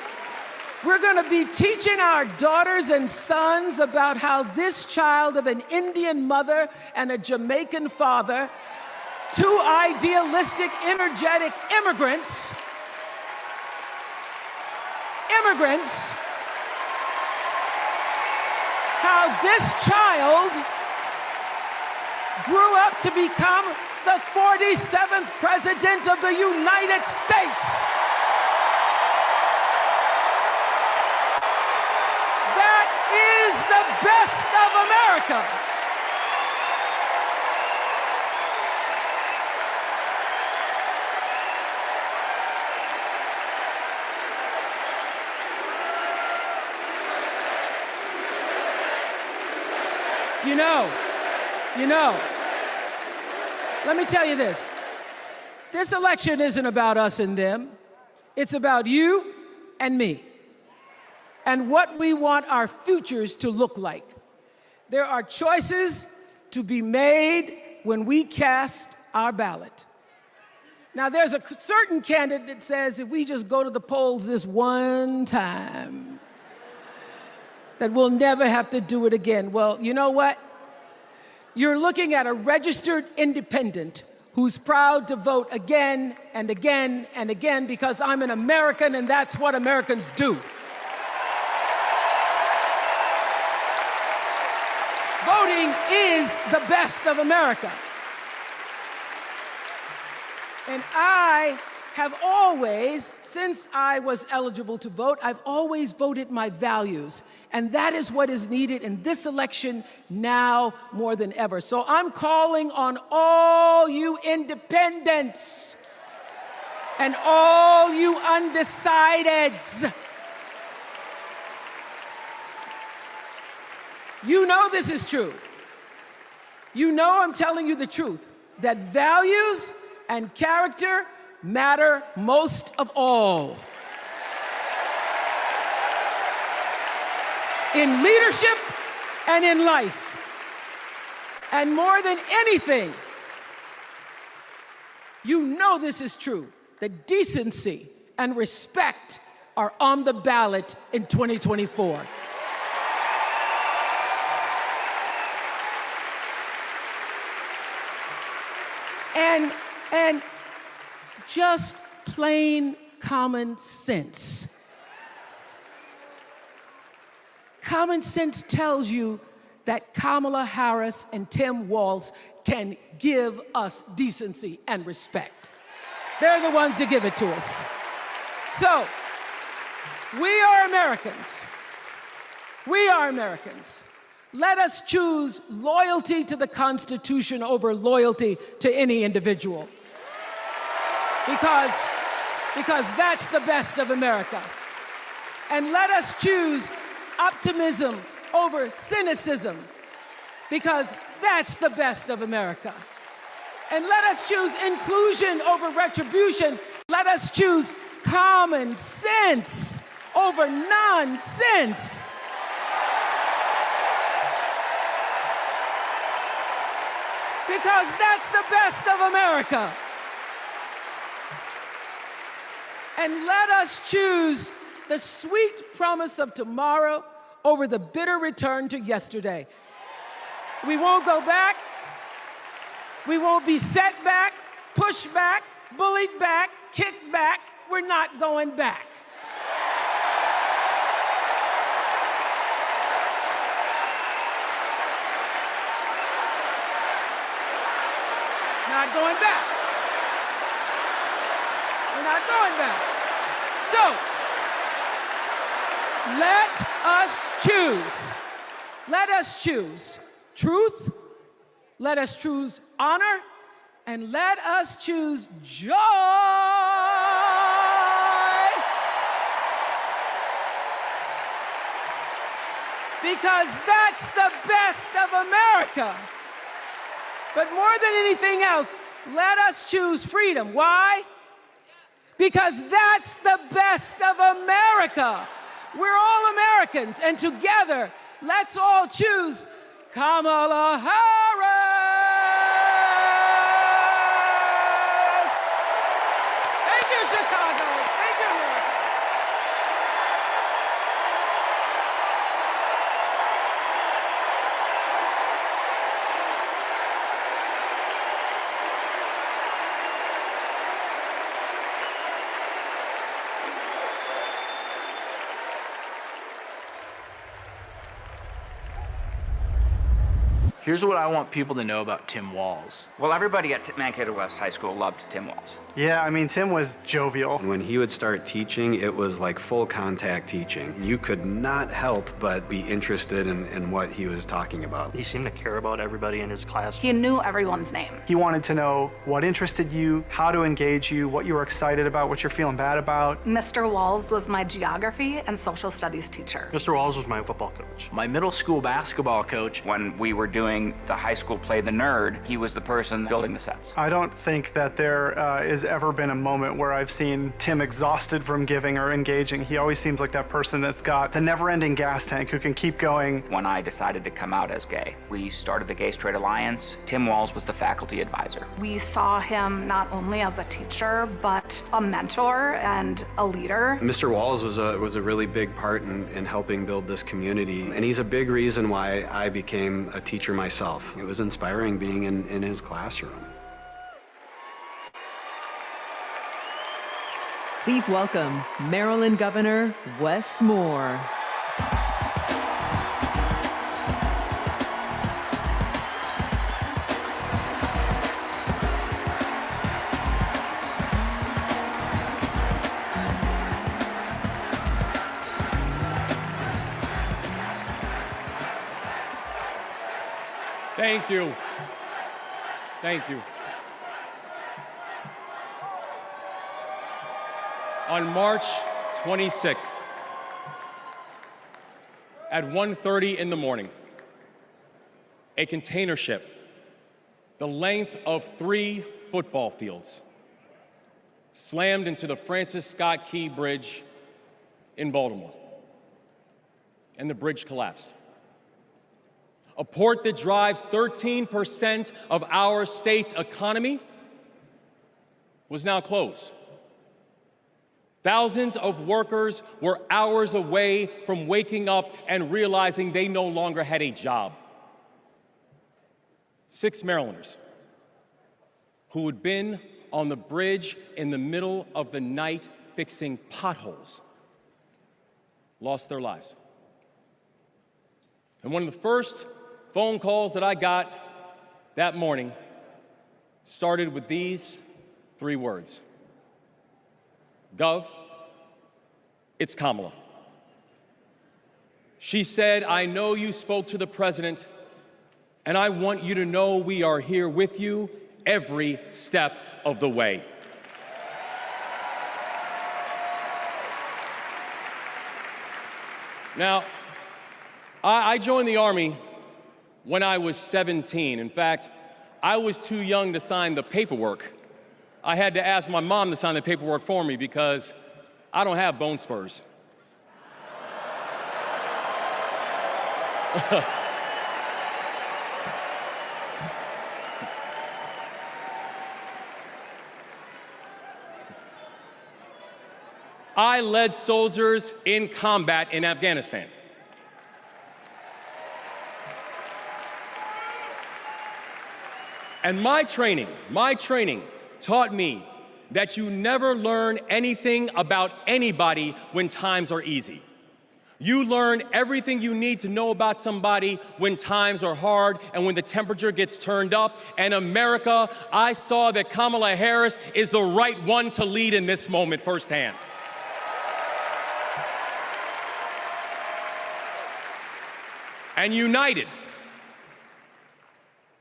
Speaker 5: we're going to be teaching our daughters and sons about how this child of an Indian mother and a Jamaican father, two idealistic, energetic immigrants, how this child grew up to become the 47th President of the United States. Is the best of America. You know, let me tell you this. This election isn't about us and them. It's about you and me, and what we want our futures to look like. There are choices to be made when we cast our ballot. Now, there's a certain candidate that says if we just go to the polls this one time, that we'll never have to do it again. Well, you know what? You're looking at a registered independent who's proud to vote again and again and again because I'm an American and that's what Americans do. Voting is the best of America. And I have always, since I was eligible to vote, I've always voted my values. And that is what is needed in this election now more than ever. So I'm calling on all you independents and all you undecideds. You know this is true. You know I'm telling you the truth, that values and character matter most of all. In leadership and in life. And more than anything, you know this is true, that decency and respect are on the ballot in 2024. And just plain common sense. Common sense tells you that Kamala Harris and Tim Walz can give us decency and respect. They're the ones that give it to us. So, we are Americans. We are Americans. Let us choose loyalty to the Constitution over loyalty to any individual. Because because that's the best of America. And let us choose optimism over cynicism, because that's the best of America. And let us choose inclusion over retribution. Let us choose common sense over nonsense. Because that's the best of America. And let us choose the sweet promise of tomorrow over the bitter return to yesterday. We won't go back. We won't be set back, pushed back, bullied back, kicked back. We're not going back. Not going back. We're not going back. So, let us choose. Let us choose truth. Let us choose honor. And let us choose joy. Because that's the best of America. But more than anything else, let us choose freedom. Why? Because that's the best of America. We're all Americans, and together, let's all choose Kamala Harris. Thank you, Chicago. Thank you, America.
Speaker 4: Here's what I want people to know about Tim Walz.
Speaker 6: Well, everybody at Mankato West High School loved Tim Walz.
Speaker 7: Yeah, I mean, Tim was jovial.
Speaker 8: When he would start teaching, it was like full contact teaching. You could not help but be interested in what he was talking about.
Speaker 9: He seemed to care about everybody in his class.
Speaker 10: He knew everyone's name.
Speaker 7: He wanted to know what interested you, how to engage you, what you were excited about, what you're feeling bad about.
Speaker 10: Mr. Walz was my geography and social studies teacher.
Speaker 9: Mr. Walz was my football coach.
Speaker 4: My middle school basketball coach.
Speaker 6: When we were doing the high school play The Nerd, he was the person building the sets.
Speaker 7: I don't think that there has ever been a moment where I've seen Tim exhausted from giving or engaging. He always seems like that person that's got the never-ending gas tank who can keep going.
Speaker 6: When I decided to come out as gay, we started the Gay Straight Alliance. Tim Walz was the faculty advisor.
Speaker 10: We saw him not only as a teacher, but a mentor and a leader.
Speaker 8: Mr. Walz was a really big part in helping build this community, and he's a big reason why I became a teacher myself. It was inspiring being in his classroom.
Speaker 11: Please welcome Maryland Governor Wes Moore.
Speaker 13: Thank you. Thank you. On March 26th, at 1:30 in the morning, a container ship, the length of 3 football fields, slammed into the Francis Scott Key Bridge in Baltimore, and the bridge collapsed. A port that drives 13% of our state's economy was now closed. Thousands of workers were hours away from waking up and realizing they no longer had a job. 6 Marylanders who had been on the bridge in the middle of the night fixing potholes lost their lives. And one of the first phone calls that I got that morning started with these 3 words. Gov, it's Kamala. She said, I know you spoke to the president, and I want you to know we are here with you every step of the way. Now, I joined the Army when I was 17. In fact, I was too young to sign the paperwork. I had to ask my mom to sign the paperwork for me because I don't have bone spurs. I led soldiers in combat in Afghanistan. And my training taught me that you never learn anything about anybody when times are easy. You learn everything you need to know about somebody when times are hard and when the temperature gets turned up. And America, I saw that Kamala Harris is the right one to lead in this moment firsthand. And united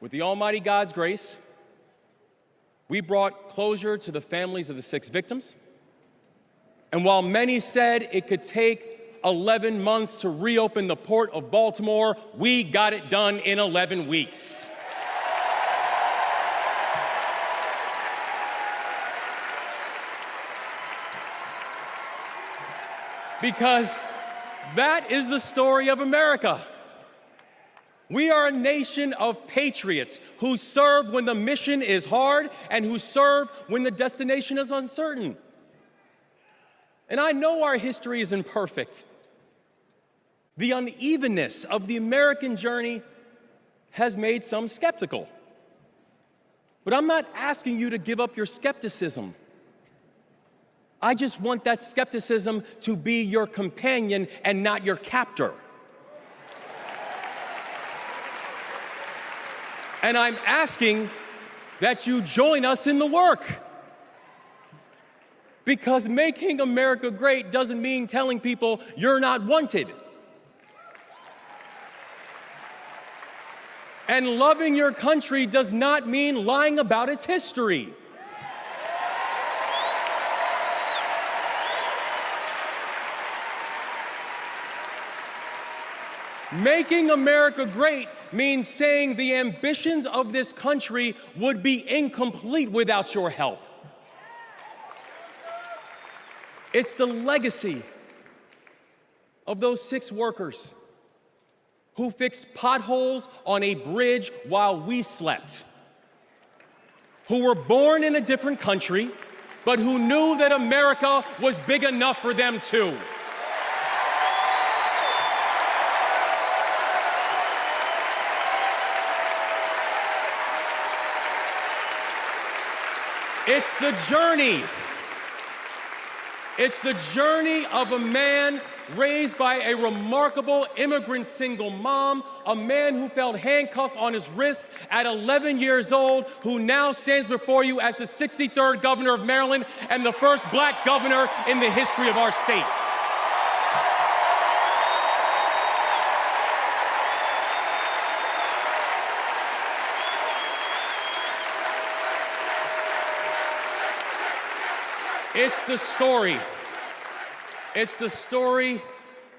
Speaker 13: with the Almighty God's grace, we brought closure to the families of the 6 victims. And while many said it could take 11 months to reopen the port of Baltimore, we got it done in 11 weeks. Because that is the story of America. We are a nation of patriots who serve when the mission is hard and who serve when the destination is uncertain. And I know our history isn't perfect. The unevenness of the American journey has made some skeptical. But I'm not asking you to give up your skepticism. I just want that skepticism to be your companion and not your captor. And I'm asking that you join us in the work. Because making America great doesn't mean telling people you're not wanted. And loving your country does not mean lying about its history. Making America great means saying the ambitions of this country would be incomplete without your help. It's the legacy of those 6 workers who fixed potholes on a bridge while we slept, who were born in a different country, but who knew that America was big enough for them too. It's the journey. It's the journey of a man raised by a remarkable immigrant single mom, a man who felt handcuffs on his wrists at 11 years old, who now stands before you as the 63rd governor of Maryland and the first black governor in the history of our state. It's the story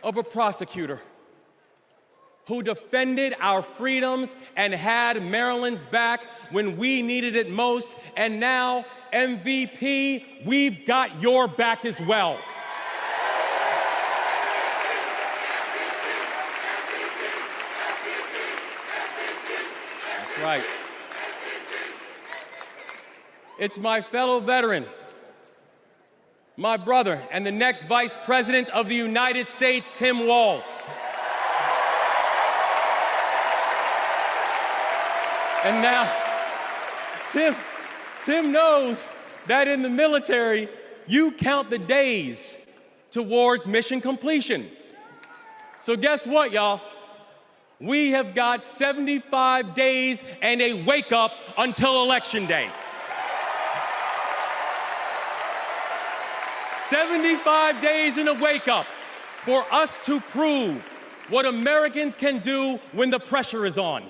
Speaker 13: of a prosecutor who defended our freedoms and had Maryland's back when we needed it most. And now, MVP, we've got your back as well. That's right. It's my fellow veteran, my brother, and the next Vice President of the United States, Tim Walz. And now, Tim knows that in the military, you count the days towards mission completion. So guess what, y'all? We have got 75 days and a wake-up until Election Day. 75 days in a wake-up for us to prove what Americans can do when the pressure is on.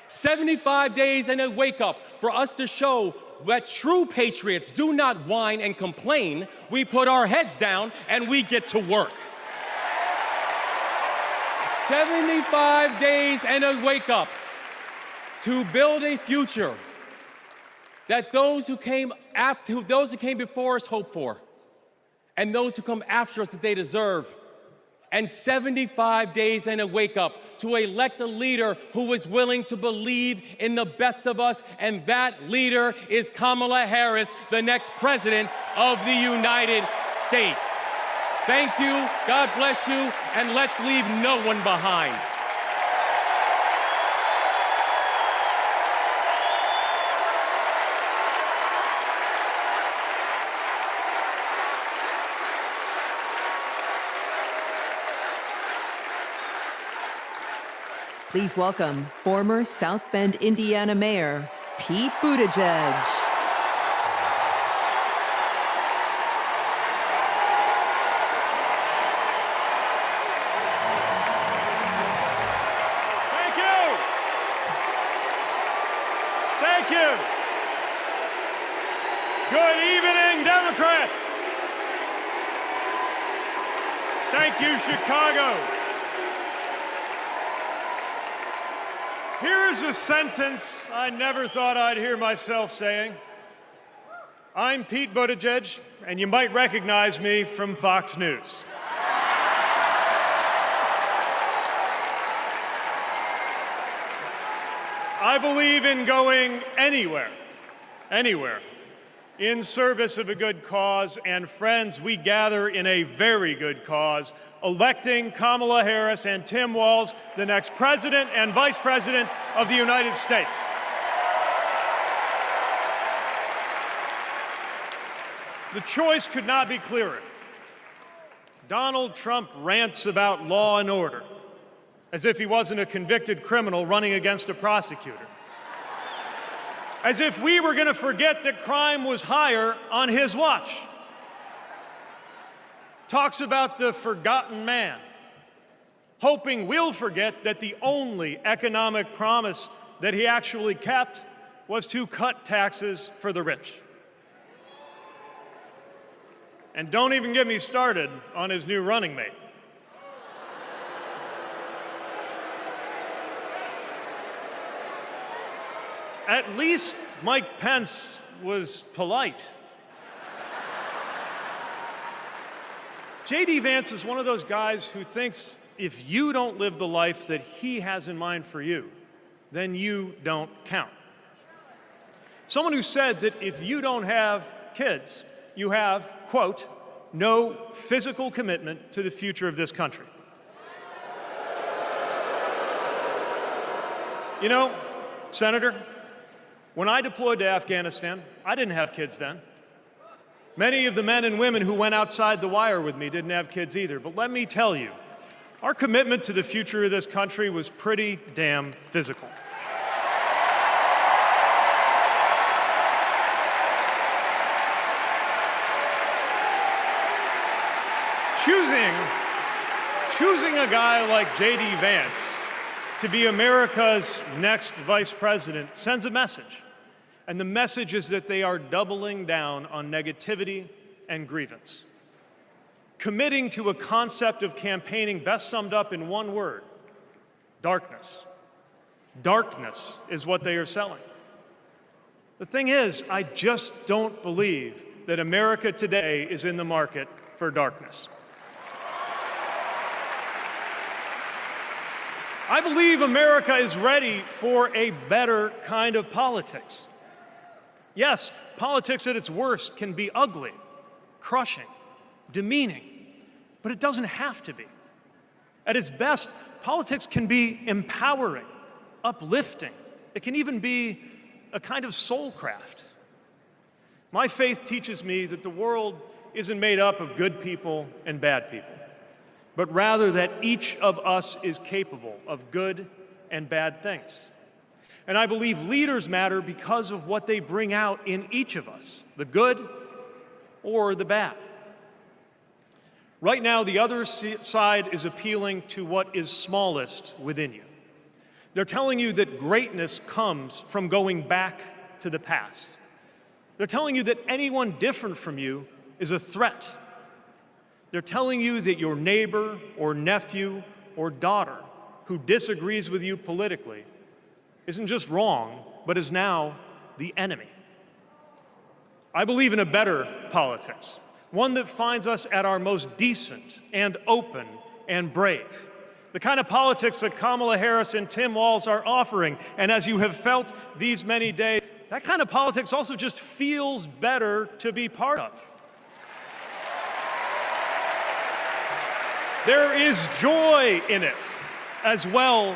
Speaker 13: 75 days and a wake-up for us to show that true patriots do not whine and complain. We put our heads down and we get to work. 75 days and a wake-up to build a future that those who came before us hope for, and those who come after us that they deserve. And 75 days and a wake-up to elect a leader who is willing to believe in the best of us, and that leader is Kamala Harris, the next president of the United States. Thank you, God bless you, and let's leave no one behind.
Speaker 11: Please welcome former South Bend, Indiana Mayor Pete Buttigieg.
Speaker 1: Thank you. Thank you. Good evening, Democrats. Thank you, Chicago. Here's a sentence I never thought I'd hear myself saying. I'm Pete Buttigieg, and you might recognize me from Fox News. I believe in going anywhere, in service of a good cause, and friends, we gather in a very good cause, electing Kamala Harris and Tim Walz, the next President and Vice President of the United States. The choice could not be clearer. Donald Trump rants about law and order, as if he wasn't a convicted criminal running against a prosecutor. As if we were going to forget that crime was higher on his watch. Talks about the forgotten man, hoping we'll forget that the only economic promise that he actually kept was to cut taxes for the rich. And don't even get me started on his new running mate. At least Mike Pence was polite. J.D. Vance is one of those guys who thinks if you don't live the life that he has in mind for you, then you don't count. Someone who said that if you don't have kids, you have, quote, no physical commitment to the future of this country. You know, Senator, when I deployed to Afghanistan, I didn't have kids then. Many of the men and women who went outside the wire with me didn't have kids either. But let me tell you, our commitment to the future of this country was pretty damn physical. Choosing a guy like J.D. Vance to be America's next vice president sends a message. And the message is that they are doubling down on negativity and grievance. Committing to a concept of campaigning best summed up in one word: darkness. Darkness is what they are selling. The thing is, I just don't believe that America today is in the market for darkness. I believe America is ready for a better kind of politics. Yes, politics at its worst can be ugly, crushing, demeaning, but it doesn't have to be. At its best, politics can be empowering, uplifting. It can even be a kind of soul craft. My faith teaches me that the world isn't made up of good people and bad people, but rather that each of us is capable of good and bad things. And I believe leaders matter because of what they bring out in each of us, the good or the bad. Right now, the other side is appealing to what is smallest within you. They're telling you that greatness comes from going back to the past. They're telling you that anyone different from you is a threat. They're telling you that your neighbor or nephew or daughter who disagrees with you politically isn't just wrong, but is now the enemy. I believe in a better politics, one that finds us at our most decent and open and brave. The kind of politics that Kamala Harris and Tim Walz are offering. And as you have felt these many days, that kind of politics also just feels better to be part of. There is joy in it, as well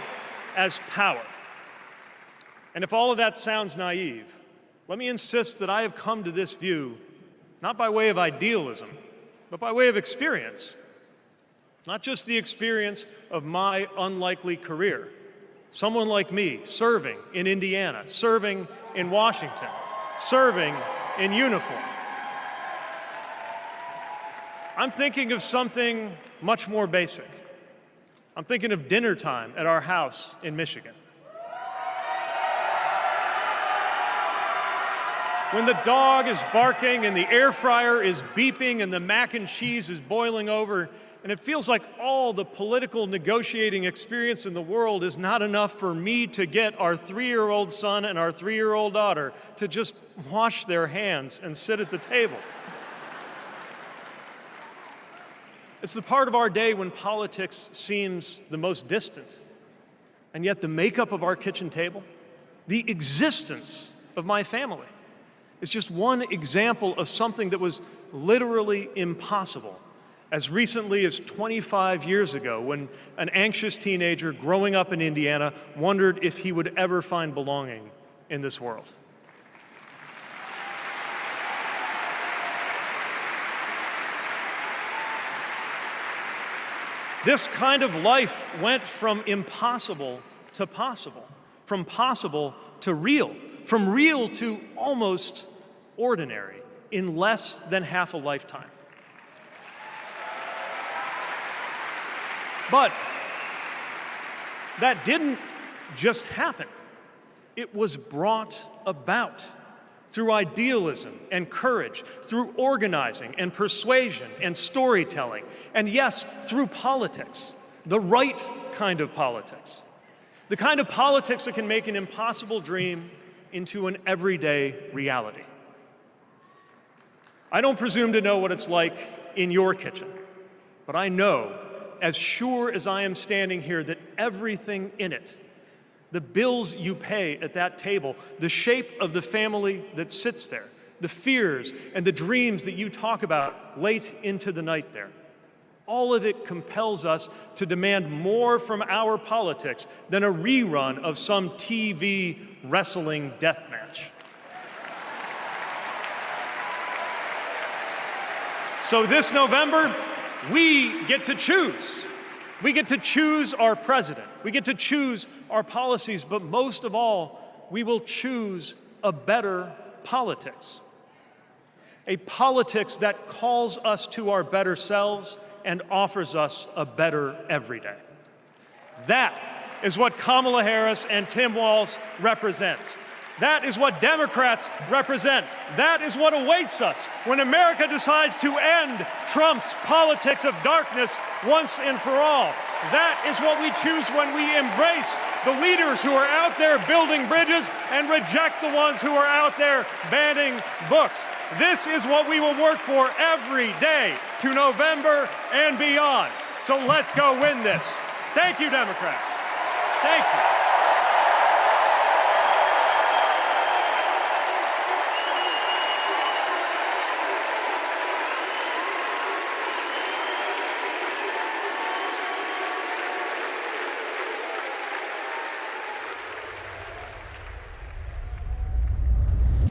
Speaker 1: as power. And if all of that sounds naive, let me insist that I have come to this view not by way of idealism, but by way of experience. Not just the experience of my unlikely career. Someone like me serving in Indiana, serving in Washington, serving in uniform. I'm thinking of something much more basic. I'm thinking of dinner time at our house in Michigan. When the dog is barking and the air fryer is beeping and the mac and cheese is boiling over, and it feels like all the political negotiating experience in the world is not enough for me to get our 3-year-old son and our 3-year-old daughter to just wash their hands and sit at the table. It's the part of our day when politics seems the most distant, and yet the makeup of our kitchen table, the existence of my family, is just one example of something that was literally impossible as recently as 25 years ago, when an anxious teenager growing up in Indiana wondered if he would ever find belonging in this world. This kind of life went from impossible to possible, from possible to real, from real to almost ordinary in less than half a lifetime. But that didn't just happen. It was brought about through idealism and courage, through organizing and persuasion and storytelling, and yes, through politics, the right kind of politics. The kind of politics that can make an impossible dream into an everyday reality. I don't presume to know what it's like in your kitchen, but I know, as sure as I am standing here, that everything in it, the bills you pay at that table, the shape of the family that sits there, the fears and the dreams that you talk about late into the night there, all of it compels us to demand more from our politics than a rerun of some TV wrestling death match. So this November, we get to choose. We get to choose our president. We get to choose our policies, but most of all, we will choose a better politics. A politics that calls us to our better selves and offers us a better everyday. That is what Kamala Harris and Tim Walz represents. That is what Democrats represent. That is what awaits us when America decides to end Trump's politics of darkness once and for all. That is what we choose when we embrace the leaders who are out there building bridges and reject the ones who are out there banning books. This is what we will work for every day to November and beyond. So let's go win this. Thank you, Democrats. Thank you.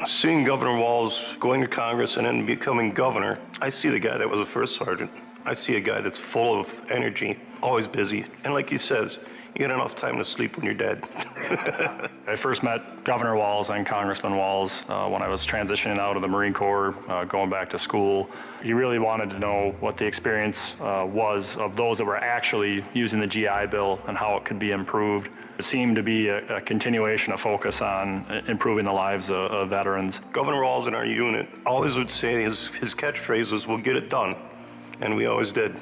Speaker 12: Seeing Governor Walz going to Congress and then becoming governor, I see the guy that was a first sergeant. I see a guy that's full of energy, always busy. And like he says, you get enough time to sleep when you're dead.
Speaker 14: I first met Governor Walz and Congressman Walz when I was transitioning out of the Marine Corps, going back to school. He really wanted to know what the experience was of those that were actually using the GI Bill and how it could be improved. It seemed to be a continuation of focus on improving the lives of veterans.
Speaker 12: Governor Walz in our unit always would say his catchphrase was, "We'll get it done." And we always did.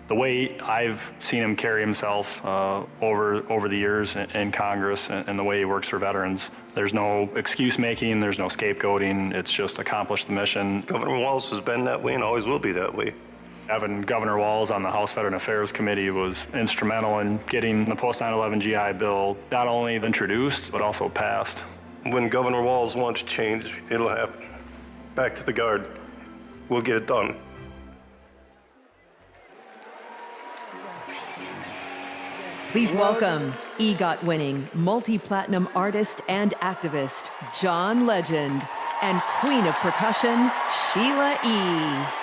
Speaker 14: The way I've seen him carry himself over the years in Congress and the way he works for veterans, there's no excuse making, there's no scapegoating, it's just accomplish the mission.
Speaker 12: Governor Walz has been that way and always will be that way.
Speaker 14: Having Governor Walz on the House Veteran Affairs Committee was instrumental in getting the post 9/11 GI Bill not only introduced, but also passed.
Speaker 12: When Governor Walz wants change, it'll happen. Back to the Guard. We'll get it done.
Speaker 11: Please welcome EGOT-winning multi-platinum artist and activist, John Legend, and Queen of Percussion, Sheila E.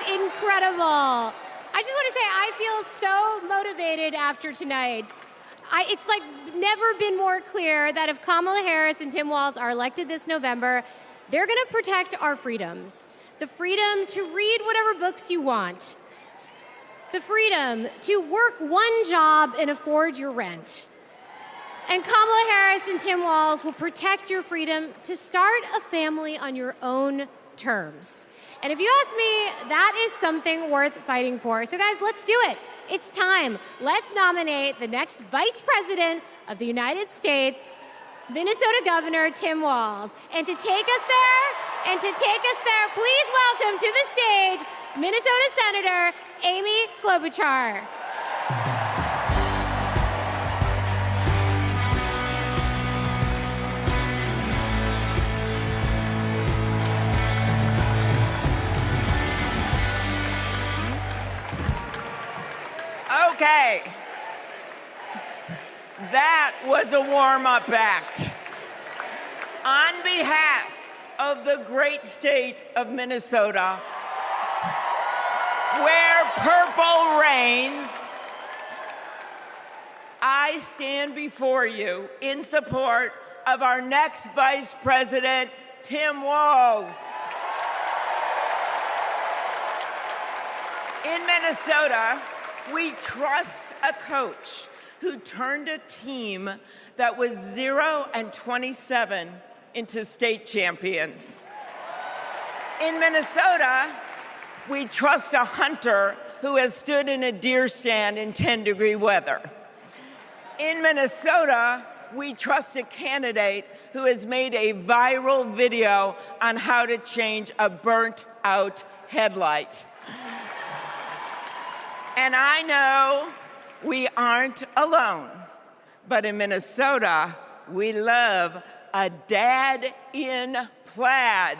Speaker 15: Incredible. I just want to say I feel so motivated after tonight. It's like never been more clear that if Kamala Harris and Tim Walz are elected this November, they're going to protect our freedoms. The freedom to read whatever books you want. The freedom to work one job and afford your rent. And Kamala Harris and Tim Walz will protect your freedom to start a family on your own terms. And if you ask me, that is something worth fighting for. So guys, let's do it. It's time. Let's nominate the next Vice President of the United States, Minnesota Governor Tim Walz. And to take us there, please welcome to the stage Minnesota Senator Amy Klobuchar.
Speaker 2: Okay, that was a warm-up act. On behalf of the great state of Minnesota, where purple reigns, I stand before you in support of our next Vice President, Tim Walz. In Minnesota, we trust a coach who turned a team that was 0-27 into state champions. In Minnesota, we trust a hunter who has stood in a deer stand in 10-degree weather. In Minnesota, we trust a candidate who has made a viral video on how to change a burnt-out headlight. And I know we aren't alone, but in Minnesota, we love a dad in plaid.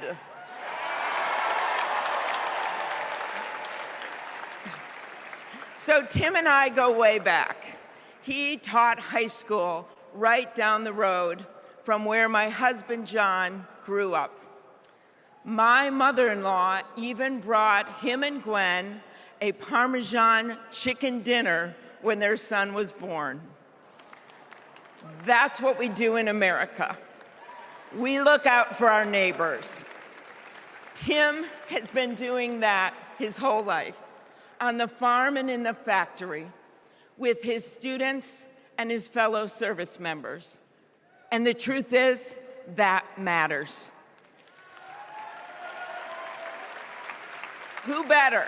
Speaker 2: So Tim and I go way back. He taught high school right down the road from where my husband John grew up. My mother-in-law even brought him and Gwen a Parmesan chicken dinner when their son was born. That's what we do in America. We look out for our neighbors. Tim has been doing that his whole life, on the farm and in the factory, with his students and his fellow service members. And the truth is, that matters. Who better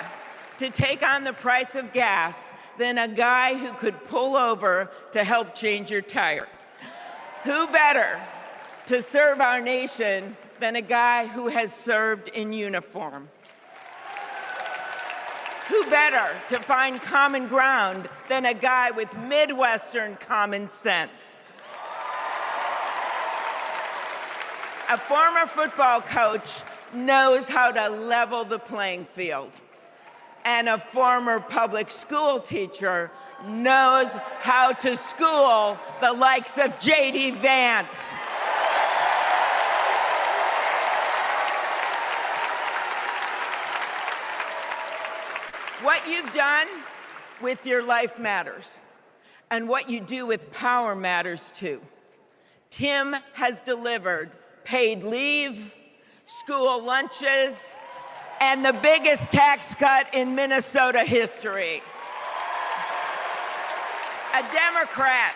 Speaker 2: to take on the price of gas than a guy who could pull over to help change your tire? Who better to serve our nation than a guy who has served in uniform? Who better to find common ground than a guy with Midwestern common sense? A former football coach knows how to level the playing field. And a former public school teacher knows how to school the likes of J.D. Vance. What you've done with your life matters, and what you do with power matters too. Tim has delivered paid leave, school lunches, and the biggest tax cut in Minnesota history. A Democrat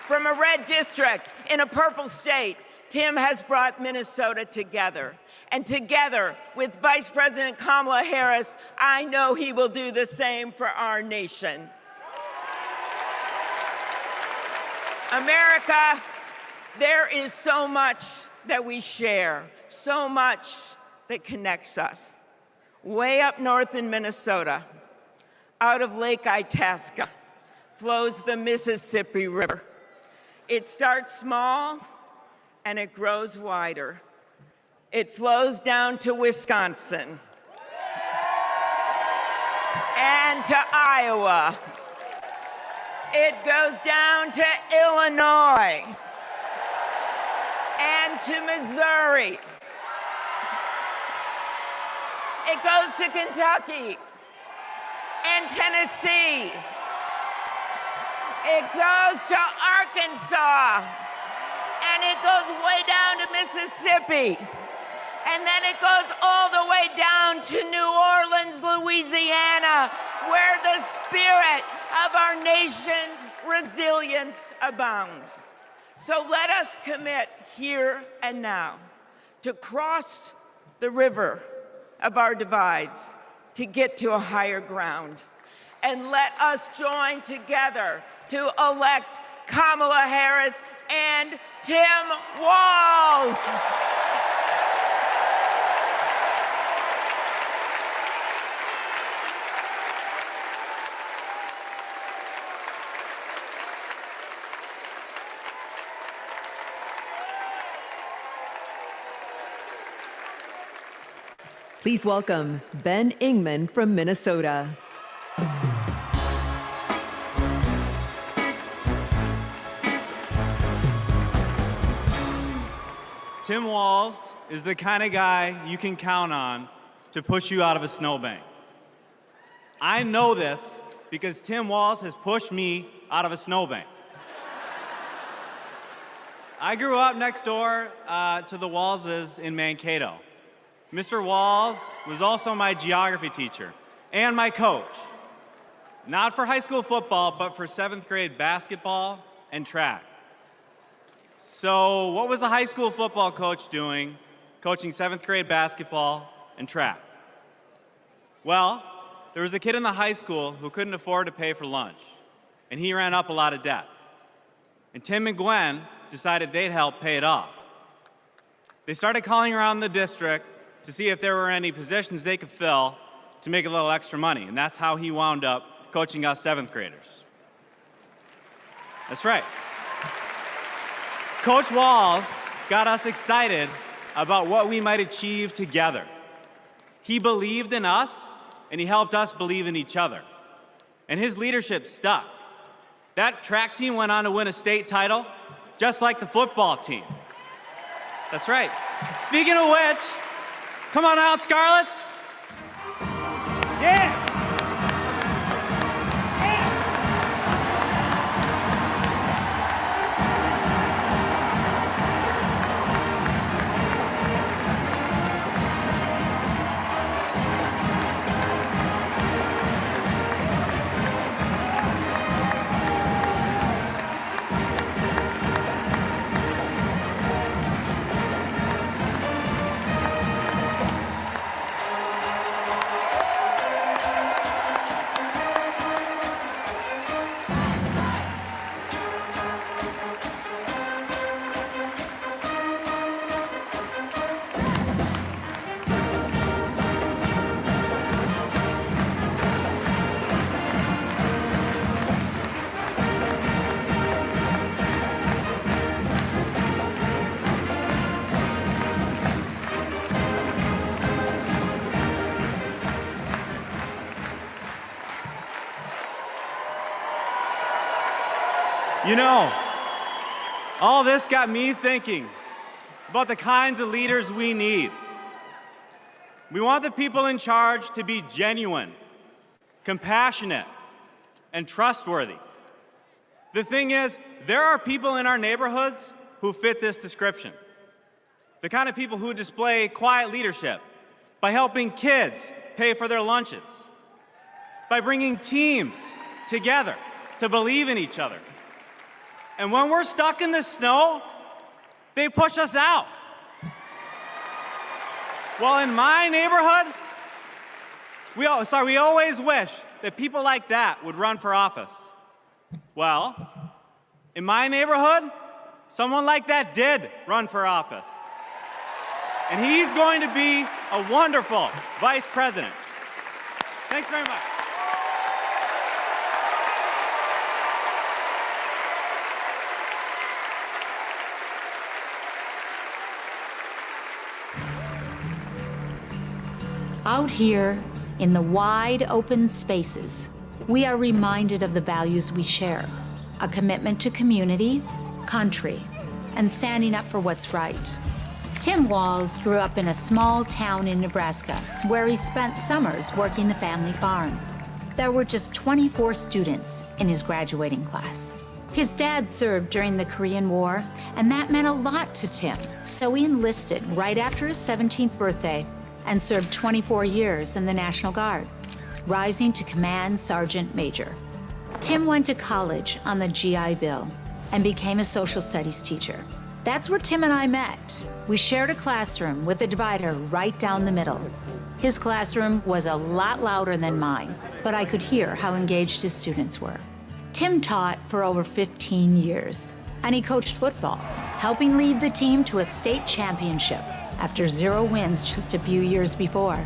Speaker 2: from a red district in a purple state, Tim has brought Minnesota together. And together with Vice President Kamala Harris, I know he will do the same for our nation. America, there is so much that we share, so much that connects us. Way up north in Minnesota, out of Lake Itasca, flows the Mississippi River. It starts small and it grows wider. It flows down to Wisconsin and to Iowa. It goes down to Illinois and to Missouri. It goes to Kentucky and Tennessee. It goes to Arkansas, and it goes way down to Mississippi. And then it goes all the way down to New Orleans, Louisiana, where the spirit of our nation's resilience abounds. So let us commit here and now to cross the river of our divides to get to a higher ground. And let us join together to elect Kamala Harris and Tim Walz.
Speaker 11: Please welcome Ben Ingman from Minnesota.
Speaker 3: Tim Walz is the kind of guy you can count on to push you out of a snowbank. I know this because Tim Walz has pushed me out of a snowbank. I grew up next door to the Walzes in Mankato. Mr. Walz was also my geography teacher and my coach. Not for high school football, but for 7th grade basketball and track. So what was a high school football coach doing, coaching 7th grade basketball and track? Well, there was a kid in the high school who couldn't afford to pay for lunch, and he ran up a lot of debt. And Tim and Gwen decided they'd help pay it off. They started calling around the district to see if there were any positions they could fill to make a little extra money, and that's how he wound up coaching us 7th graders. That's right. Coach Walz got us excited about what we might achieve together. He believed in us, and he helped us believe in each other. And his leadership stuck. That track team went on to win a state title, just like the football team. That's right. Speaking of which, come on out, Scarlets. Yeah! You know, all this got me thinking about the kinds of leaders we need. We want the people in charge to be genuine, compassionate, and trustworthy. The thing is, there are people in our neighborhoods who fit this description. The kind of people who display quiet leadership by helping kids pay for their lunches, by bringing teams together to believe in each other. And when we're stuck in the snow, they push us out. Well, in my neighborhood, we always wish that people like that would run for office. Well, in my neighborhood, someone like that did run for office. And he's going to be a wonderful vice president. Thanks very much.
Speaker 17: Out here in the wide open spaces, we are reminded of the values we share: a commitment to community, country, and standing up for what's right. Tim Walz grew up in a small town in Nebraska where he spent summers working the family farm. There were just 24 students in his graduating class. His dad served during the Korean War, and that meant a lot to Tim. So he enlisted right after his 17th birthday and served 24 years in the National Guard, rising to Command Sergeant Major. Tim went to college on the GI Bill and became a social studies teacher. That's where Tim and I met. We shared a classroom with a divider right down the middle. His classroom was a lot louder than mine, but I could hear how engaged his students were. Tim taught for over 15 years, and he coached football, helping lead the team to a state championship after 0 wins just a few years before.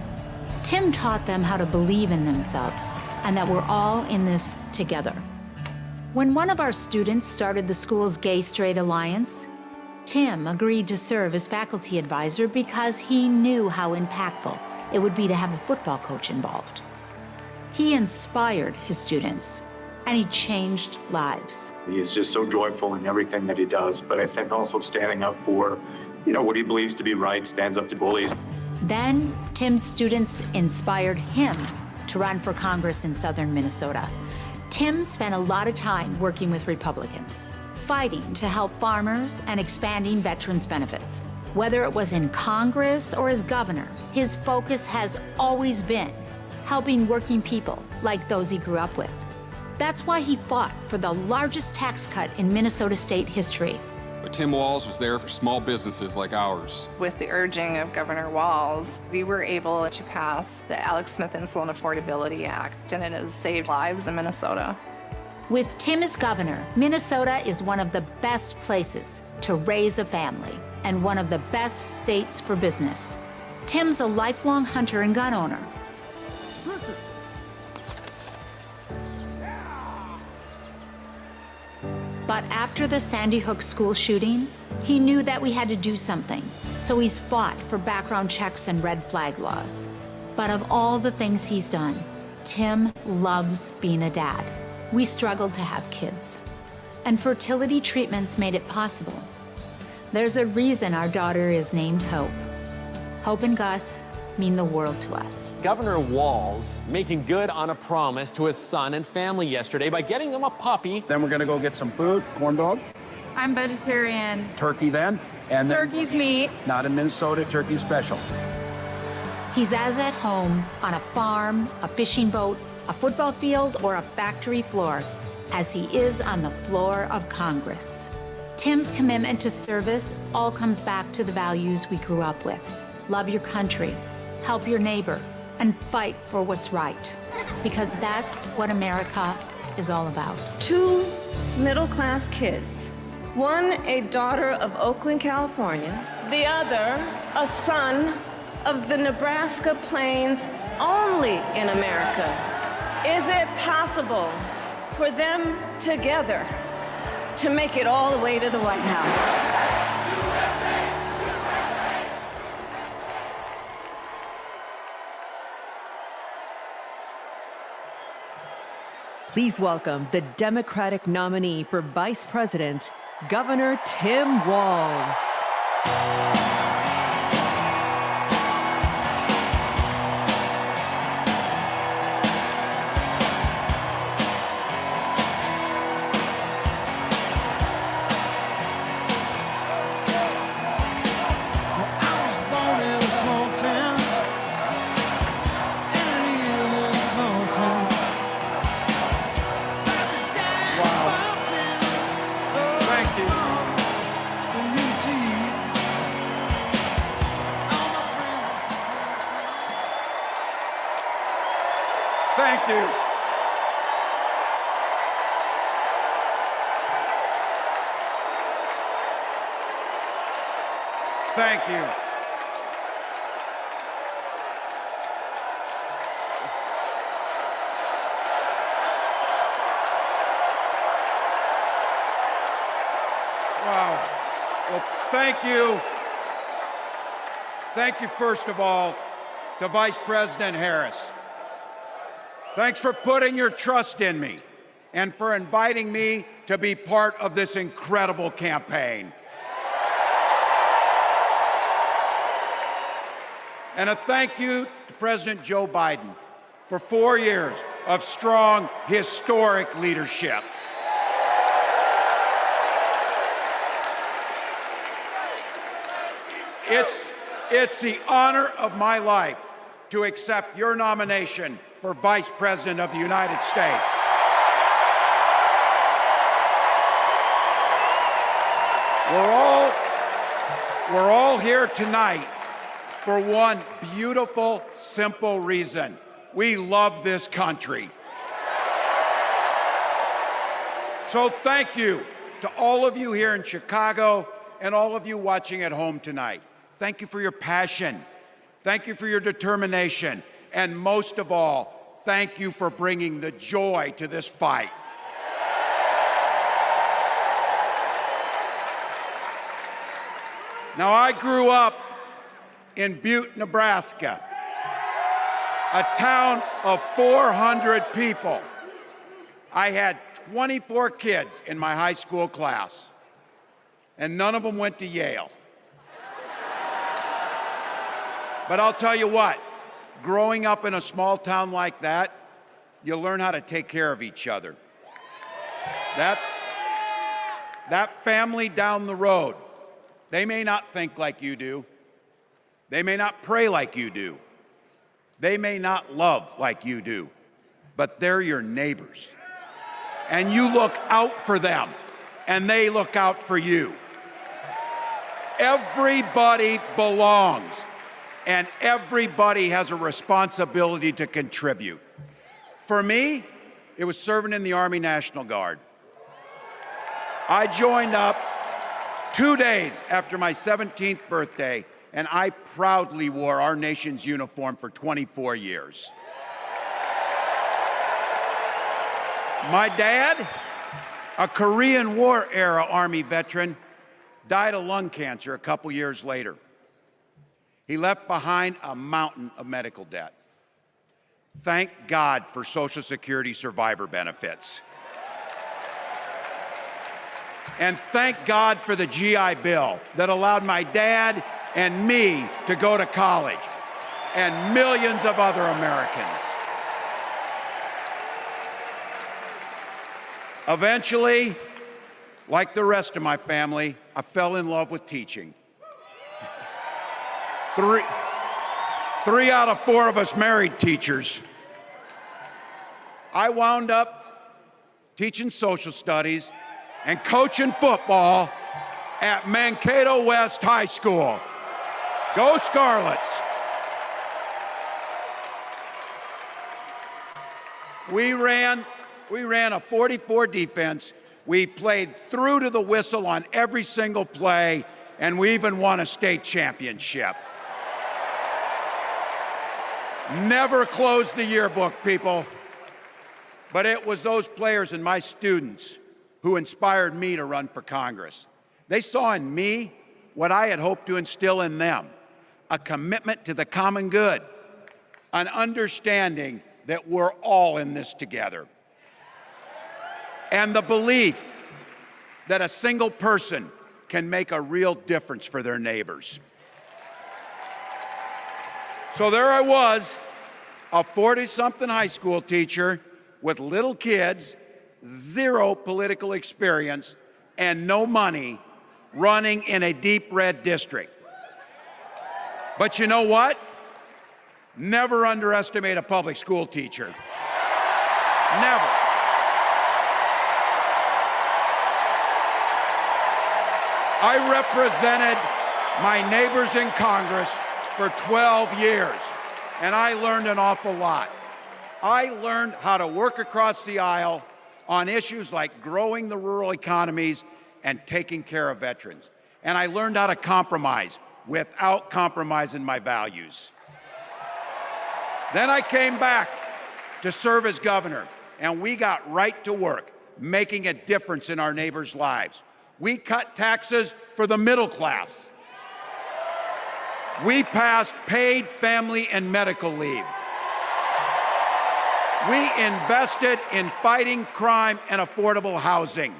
Speaker 17: Tim taught them how to believe in themselves and that we're all in this together. When one of our students started the school's Gay Straight Alliance, Tim agreed to serve as faculty advisor because he knew how impactful it would be to have a football coach involved. He inspired his students, and he changed lives.
Speaker 18: He is just so joyful in everything that he does, but I think also standing up for, what he believes to be right, stands up to bullies.
Speaker 17: Then, Tim's students inspired him to run for Congress in southern Minnesota. Tim spent a lot of time working with Republicans, fighting to help farmers and expanding veterans' benefits. Whether it was in Congress or as governor, his focus has always been helping working people like those he grew up with. That's why he fought for the largest tax cut in Minnesota state history.
Speaker 19: But Tim Walz was there for small businesses like ours.
Speaker 20: With the urging of Governor Walz, we were able to pass the Alex Smith Insulin Affordability Act, and it has saved lives in Minnesota.
Speaker 17: With Tim as governor, Minnesota is one of the best places to raise a family and one of the best states for business. Tim's a lifelong hunter and gun owner. But after the Sandy Hook school shooting, he knew that we had to do something. So he's fought for background checks and red flag laws. But of all the things he's done, Tim loves being a dad. We struggled to have kids, and fertility treatments made it possible. There's a reason our daughter is named Hope. Hope and Gus mean the world to us.
Speaker 21: Governor Walz making good on a promise to his son and family yesterday by getting them a puppy. Then we're gonna go get some food, corn dog.
Speaker 20: I'm vegetarian.
Speaker 21: Turkey then. And
Speaker 20: Turkey's meat.
Speaker 21: Not in Minnesota, turkey special.
Speaker 17: He's as at home on a farm, a fishing boat, a football field, or a factory floor as he is on the floor of Congress. Tim's commitment to service all comes back to the values we grew up with. Love your country, help your neighbor, and fight for what's right. Because that's what America is all about.
Speaker 22: 2 middle-class kids. One, a daughter of Oakland, California. The other, a son of the Nebraska Plains, only in America. Is it possible for them together to make it all the way to the White House?
Speaker 11: Please welcome the Democratic nominee for Vice President, Governor Tim Walz.
Speaker 21: Thank you. Thank you. Wow. Well, thank you. Thank you, first of all, to Vice President Harris. Thanks for putting your trust in me and for inviting me to be part of this incredible campaign. And a thank you to President Joe Biden for 4 years of strong, historic leadership. It's the honor of my life to accept your nomination for Vice President of the United States. We're all We're all here tonight for one beautiful, simple reason. We love this country. So thank you to all of you here in Chicago and all of you watching at home tonight. Thank you for your passion. Thank you for your determination. And most of all, thank you for bringing the joy to this fight. Now, I grew up in Butte, Nebraska, a town of 400 people. I had 24 kids in my high school class, and none of them went to Yale. But I'll tell you what, growing up in a small town like that, you learn how to take care of each other. That family down the road, they may not think like you do. They may not pray like you do. They may not love like you do, but they're your neighbors. And you look out for them, and they look out for you. Everybody belongs, and everybody has a responsibility to contribute. For me, it was serving in the Army National Guard. I joined up 2 days after my 17th birthday, and I proudly wore our nation's uniform for 24 years. My dad, a Korean War era Army veteran, died of lung cancer a couple years later. He left behind a mountain of medical debt. Thank God for Social Security survivor benefits. And thank God for the GI Bill that allowed my dad and me to go to college, and millions of other Americans. Eventually, like the rest of my family, I fell in love with teaching. Three out of 4 of us married teachers. I wound up teaching social studies and coaching football at Mankato West High School. Go Scarlets! We ran a 44 defense. We played through to the whistle on every single play, and we even won a state championship. Never closed the yearbook, people. But it was those players and my students who inspired me to run for Congress. They saw in me what I had hoped to instill in them, a commitment to the common good, an understanding that we're all in this together, and the belief that a single person can make a real difference for their neighbors. So there I was, a 40-something high school teacher with little kids, 0 political experience, and no money, running in a deep red district. But you know what? Never underestimate a public school teacher. Never. I represented my neighbors in Congress for 12 years, and I learned an awful lot. I learned how to work across the aisle on issues like growing the rural economies and taking care of veterans. And I learned how to compromise without compromising my values. Then I came back to serve as governor, and we got right to work, making a difference in our neighbors' lives. We cut taxes for the middle class. We passed paid family and medical leave. We invested in fighting crime and affordable housing.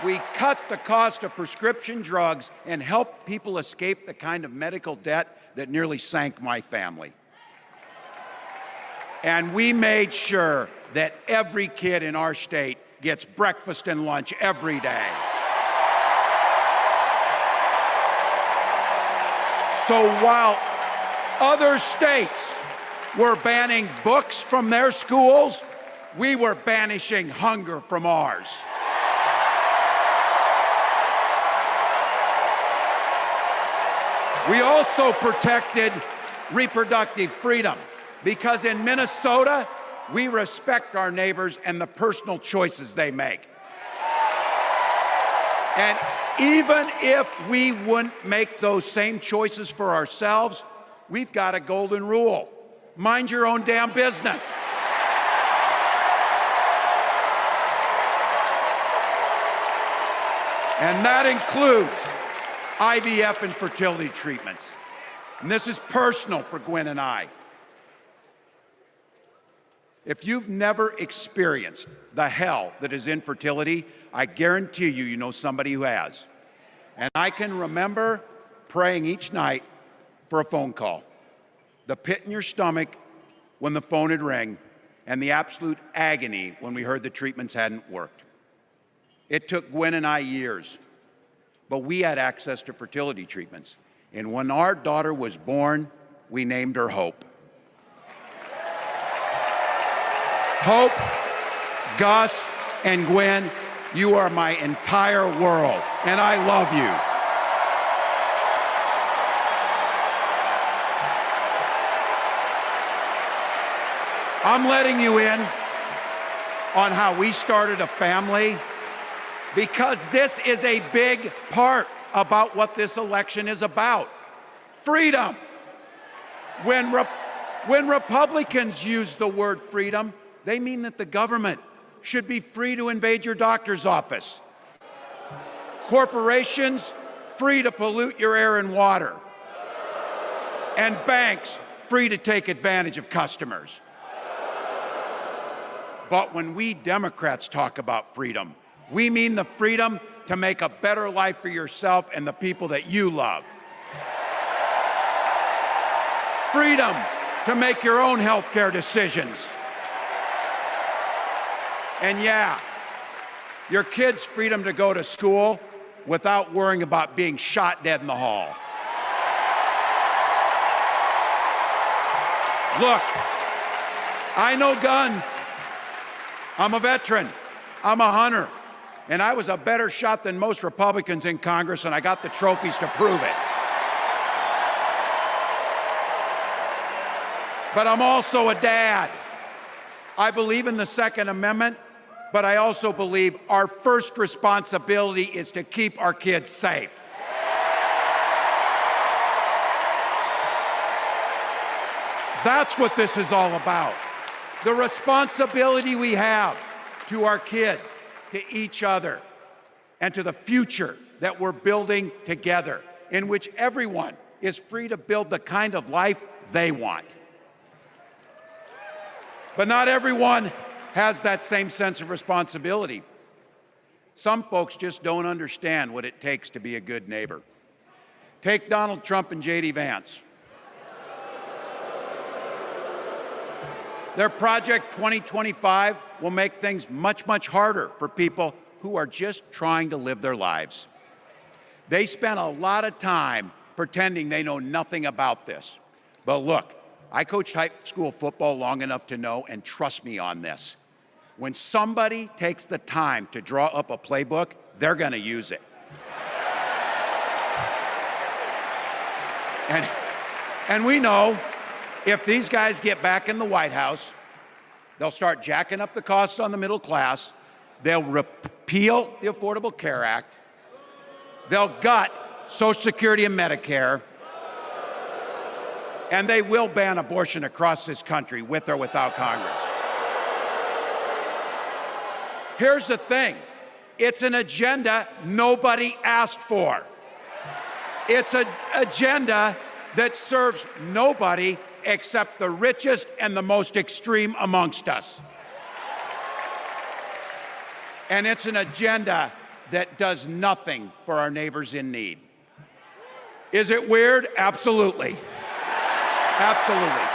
Speaker 21: We cut the cost of prescription drugs and helped people escape the kind of medical debt that nearly sank my family. And we made sure that every kid in our state gets breakfast and lunch every day. So while other states were banning books from their schools, we were banishing hunger from ours. We also protected reproductive freedom because in Minnesota, we respect our neighbors and the personal choices they make. And even if we wouldn't make those same choices for ourselves, we've got a golden rule. Mind your own damn business. And that includes IVF and fertility treatments. And this is personal for Gwen and I. If you've never experienced the hell that is infertility, I guarantee you, you know somebody who has. And I can remember praying each night for a phone call. The pit in your stomach when the phone would ring, and the absolute agony when we heard the treatments hadn't worked. It took Gwen and I years, but we had access to fertility treatments. And when our daughter was born, we named her Hope. Hope, Gus, and Gwen, you are my entire world, and I love you. I'm letting you in on how we started a family because this is a big part about what this election is about. Freedom. When Republicans use the word freedom, they mean that the government should be free to invade your doctor's office. Corporations, free to pollute your air and water. And banks, free to take advantage of customers. But when we Democrats talk about freedom, we mean the freedom to make a better life for yourself and the people that you love. Freedom to make your own healthcare decisions. And yeah, your kids' freedom to go to school without worrying about being shot dead in the hall. Look, I know guns. I'm a veteran. I'm a hunter. And I was a better shot than most Republicans in Congress, and I got the trophies to prove it. But I'm also a dad. I believe in the Second Amendment, but I also believe our first responsibility is to keep our kids safe. That's what this is all about. The responsibility we have to our kids, to each other, and to the future that we're building together, in which everyone is free to build the kind of life they want. But not everyone has that same sense of responsibility. Some folks just don't understand what it takes to be a good neighbor. Take Donald Trump and J.D. Vance. Their Project 2025 will make things much, much harder for people who are just trying to live their lives. They spent a lot of time pretending they know nothing about this. But look, I coached high school football long enough to know, and trust me on this, when somebody takes the time to draw up a playbook, they're going to use it. And we know if these guys get back in the White House, they'll start jacking up the costs on the middle class, they'll repeal the Affordable Care Act, they'll gut Social Security and Medicare, and they will ban abortion across this country with or without Congress. Here's the thing, it's an agenda nobody asked for. It's an agenda that serves nobody except the richest and the most extreme amongst us. And it's an agenda that does nothing for our neighbors in need. Is it weird? Absolutely. Absolutely.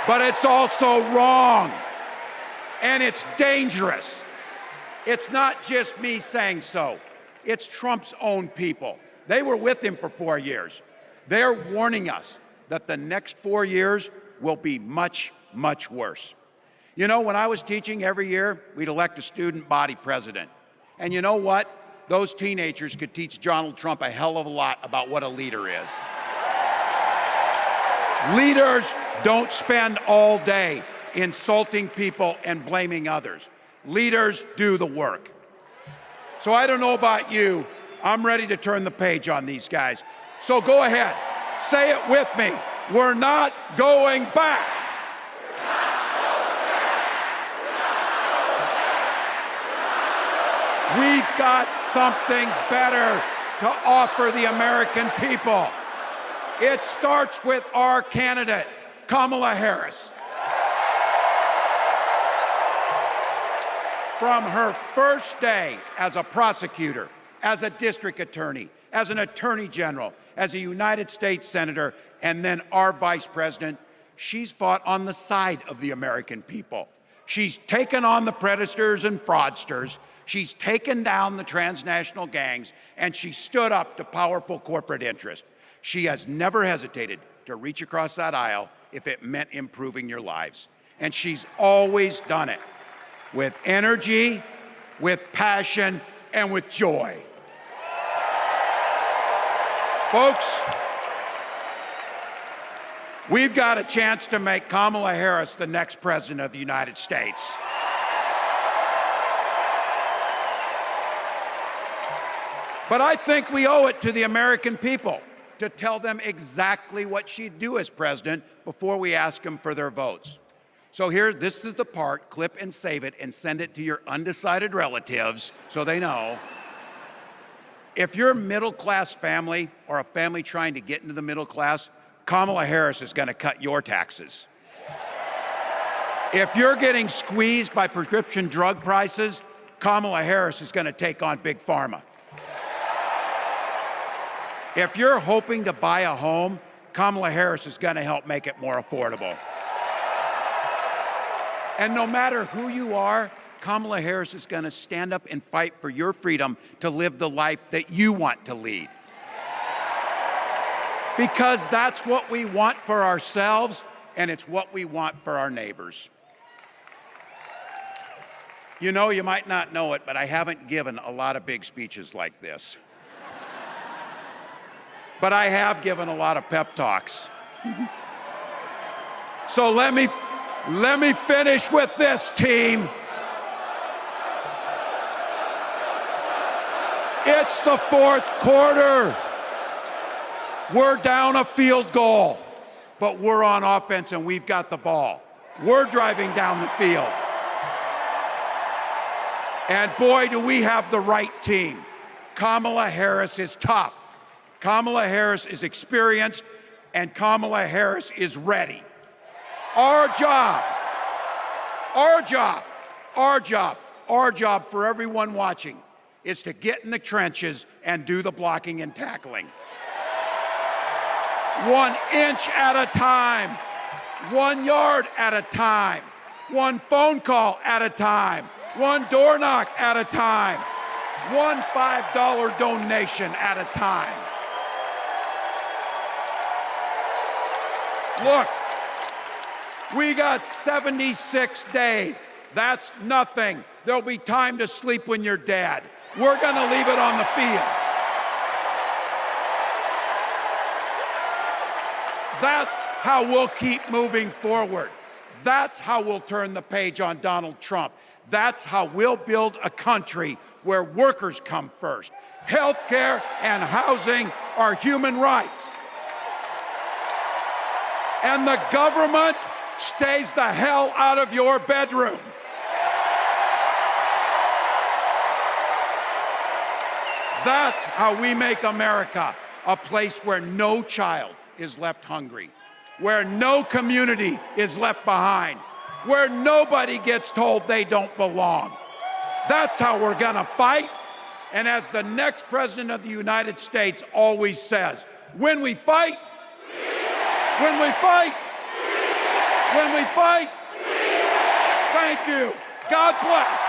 Speaker 21: But it's also wrong. And it's dangerous. It's not just me saying so. It's Trump's own people. They were with him for 4 years. They're warning us that the next 4 years will be much, much worse. You know, when I was teaching every year, we'd elect a student body president. And you know what? those teenagers could teach Donald Trump a hell of a lot about what a leader is. Leaders don't spend all day insulting people and blaming others. Leaders do the work. So I don't know about you, I'm ready to turn the page on these guys. So go ahead, say it with me. We're not going back. We've got something better to offer the American people. It starts with our candidate, Kamala Harris. From her first day as a prosecutor, as a district attorney, as an attorney general, as a United States senator, and then our vice president, she's fought on the side of the American people. She's taken on the predators and fraudsters. She's taken down the transnational gangs, and she stood up to powerful corporate interests. She has never hesitated to reach across that aisle if it meant improving your lives. And she's always done it with energy, with passion, and with joy. Folks, we've got a chance to make Kamala Harris the next president of the United States. But I think we owe it to the American people to tell them exactly what she'd do as president before we ask them for their votes. So here, this is the part, clip and save it and send it to your undecided relatives so they know. If you're a middle-class family or a family trying to get into the middle class, Kamala Harris is going to cut your taxes. If you're getting squeezed by prescription drug prices, Kamala Harris is going to take on Big Pharma. If you're hoping to buy a home, Kamala Harris is going to help make it more affordable. And no matter who you are, Kamala Harris is going to stand up and fight for your freedom to live the life that you want to lead. Because that's what we want for ourselves, and it's what we want for our neighbors. You know, you might not know it, but I haven't given a lot of big speeches like this. But I have given a lot of pep talks. So let me finish with this, team. It's the fourth quarter. We're down a field goal, but we're on offense and we've got the ball. We're driving down the field. And boy, do we have the right team. Kamala Harris is tough. Kamala Harris is experienced, and Kamala Harris is ready. Our job for everyone watching is to get in the trenches and do the blocking and tackling. 1 inch at a time, 1 yard at a time, 1 phone call at a time, 1 door knock at a time, 1 $5 donation at a time. Look, we got 76 days. That's nothing. There'll be time to sleep when you're dead. We're going to leave it on the field. That's how we'll keep moving forward. That's how we'll turn the page on Donald Trump. That's how we'll build a country where workers come first. Healthcare and housing are human rights. And the government stays the hell out of your bedroom. That's how we make America a place where no child is left hungry, where no community is left behind, where nobody gets told they don't belong. That's how we're gonna fight. And as the next president of the United States always says, when we fight, when we fight, when we fight, thank you. God bless.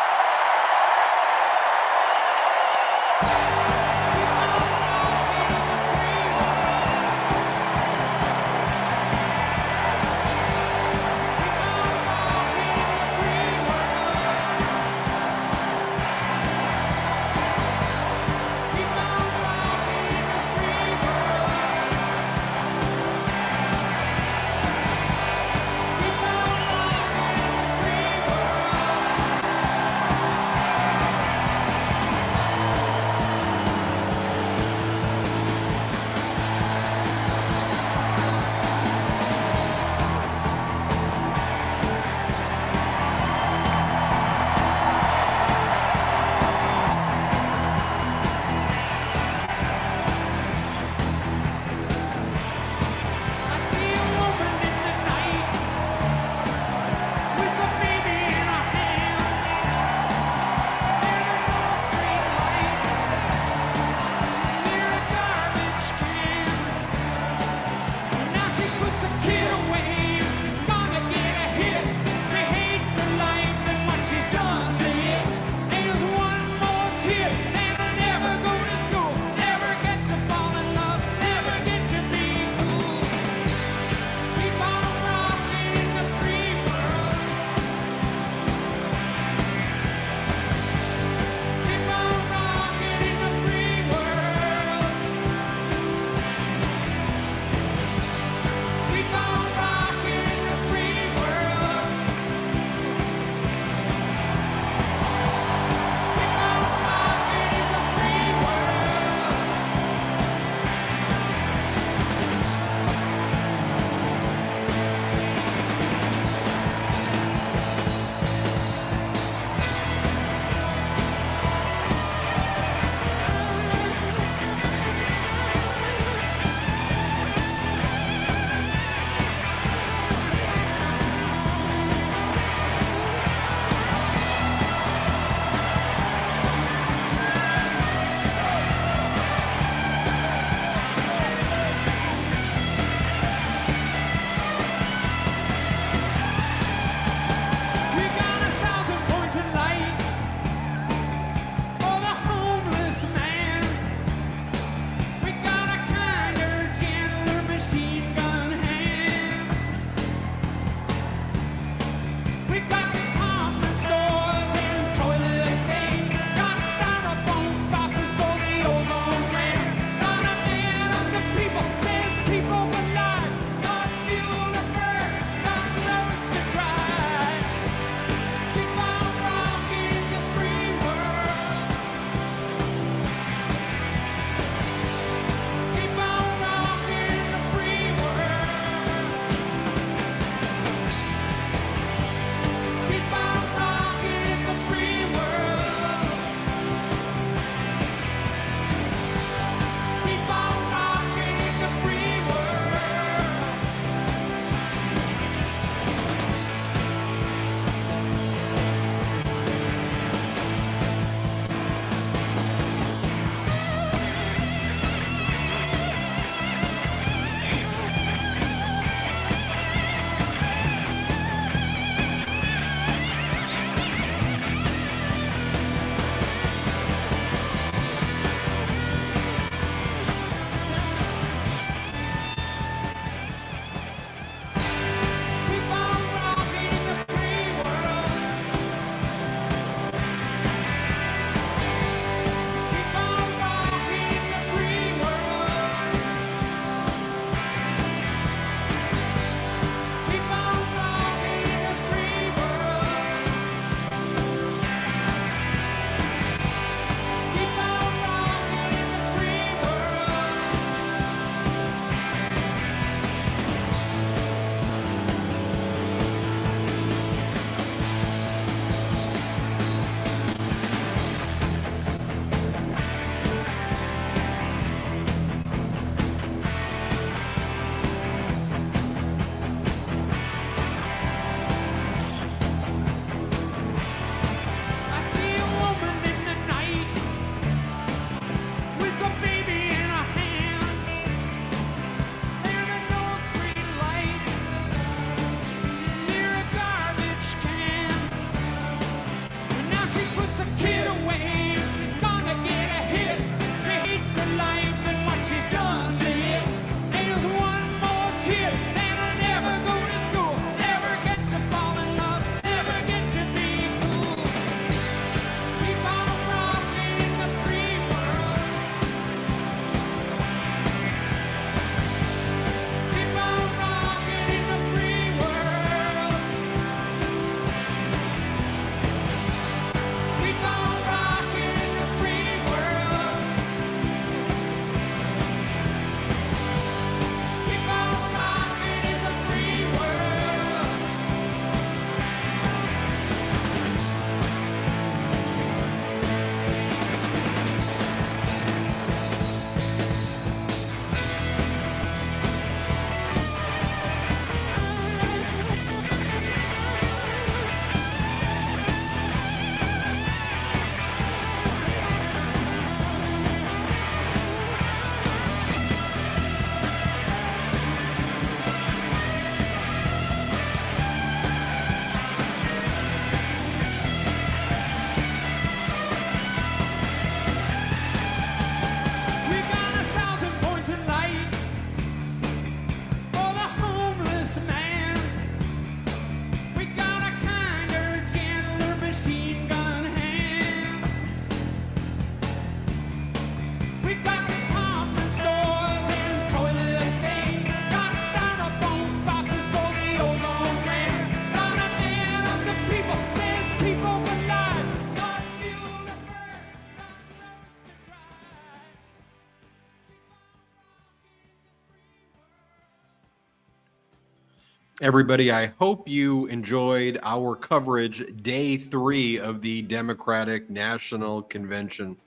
Speaker 5: Everybody, I hope you enjoyed our coverage day 3 of the Democratic National Convention.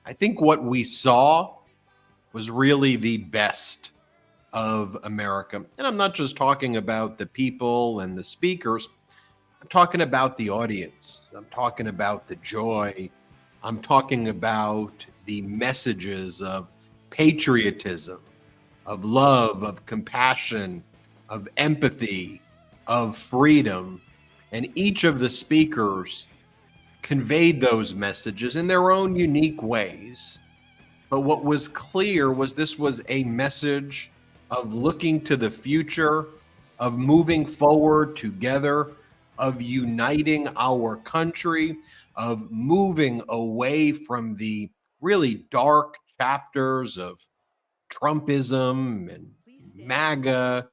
Speaker 5: I think what we saw was really the best of America. And I'm not just talking about the people and the speakers. I'm talking about the audience. I'm talking about the joy. I'm talking about the messages of patriotism, of love, of compassion, of empathy, of freedom. And each of the speakers conveyed those messages in their own unique ways. But what was clear was this was a message of looking to the future, of moving forward together, of uniting our country, of moving away from the really dark chapters of Trumpism and MAGA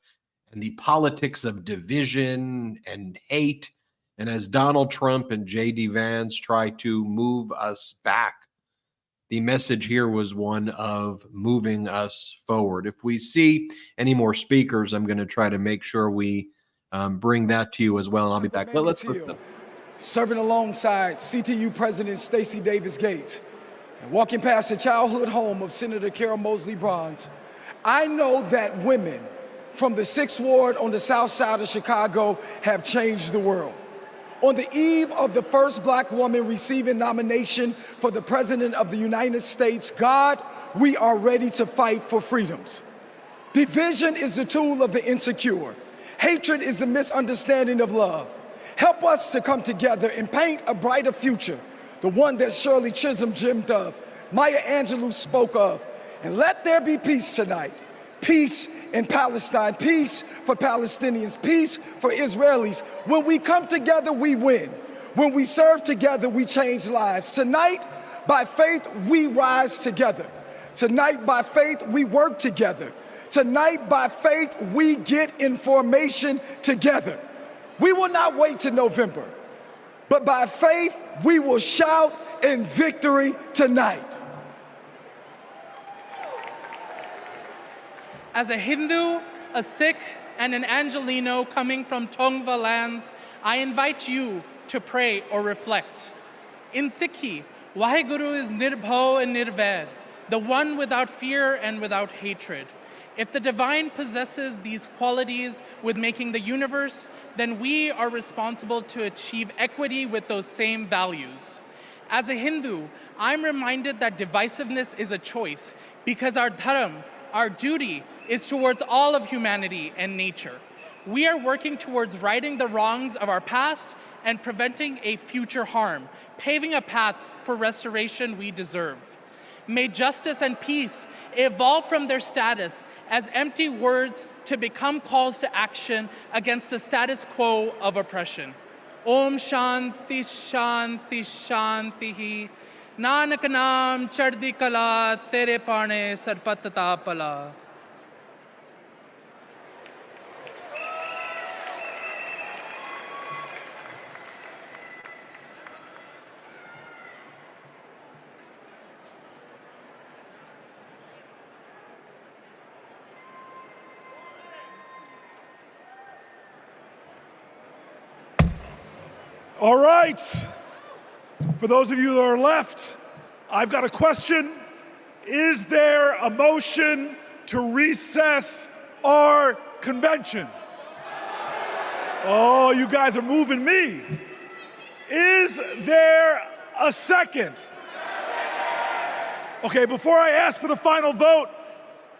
Speaker 5: and the politics of division and hate. And as Donald Trump and J.D. Vance try to move us back, the message here was one of moving us forward. If we see any more speakers, I'm going to try to make sure we bring that to you as well. And I'll be back. Let's listen.
Speaker 16: Serving alongside CTU President Stacey Davis Gates and walking past the childhood home of Senator Carol Moseley Bronze, I know that women from the 6th Ward on the south side of Chicago have changed the world. On the eve of the first black woman receiving nomination for the President of the United States, God, we are ready to fight for freedoms. Division is the tool of the insecure. Hatred is the misunderstanding of love. Help us to come together and paint a brighter future, the one that Shirley Chisholm dreamed of, Maya Angelou spoke of. And let there be peace tonight. Peace in Palestine, peace for Palestinians, peace for Israelis. When we come together, we win. When we serve together, we change lives. Tonight, by faith, we rise together. Tonight, by faith, we work together. Tonight, by faith, we get information together. We will not wait till November, but by faith, we will shout in victory tonight.
Speaker 23: As a Hindu, a Sikh, and an Angelino coming from Tongva lands, I invite you to pray or reflect. In Sikhi, Vaheguru is Nirbhau and Nirvaid, the one without fear and without hatred. If the divine possesses these qualities with making the universe, then we are responsible to achieve equity with those same values. As a Hindu, I'm reminded that divisiveness is a choice because our dharam, our duty, is towards all of humanity and nature. We are working towards righting the wrongs of our past and preventing a future harm, paving a path for restoration we deserve. May justice and peace evolve from their status as empty words to become calls to action against the status quo of oppression. Om Shanti Shanti Shanti Nanak Naam Chardi Kala Tere Pane Sarpatata Pala.
Speaker 24: All right, for those of you that are left, I've got a question. Is there a motion to recess our convention? Oh, you guys are moving me. Is there a second? Okay, before I ask for the final vote,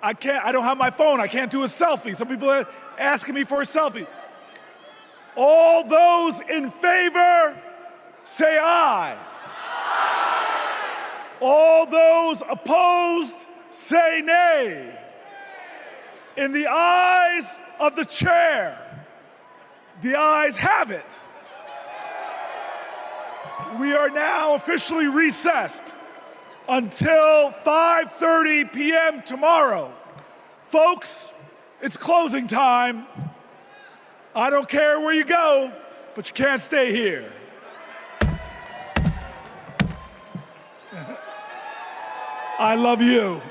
Speaker 24: I don't have my phone, I can't do a selfie. Some people are asking me for a selfie. All those in favor, say aye. All those opposed, say nay. In the eyes of the chair, the ayes have it. We are now officially recessed until 5:30 p.m. tomorrow. Folks, it's closing time. I don't care where you go, but you can't stay here. I love you.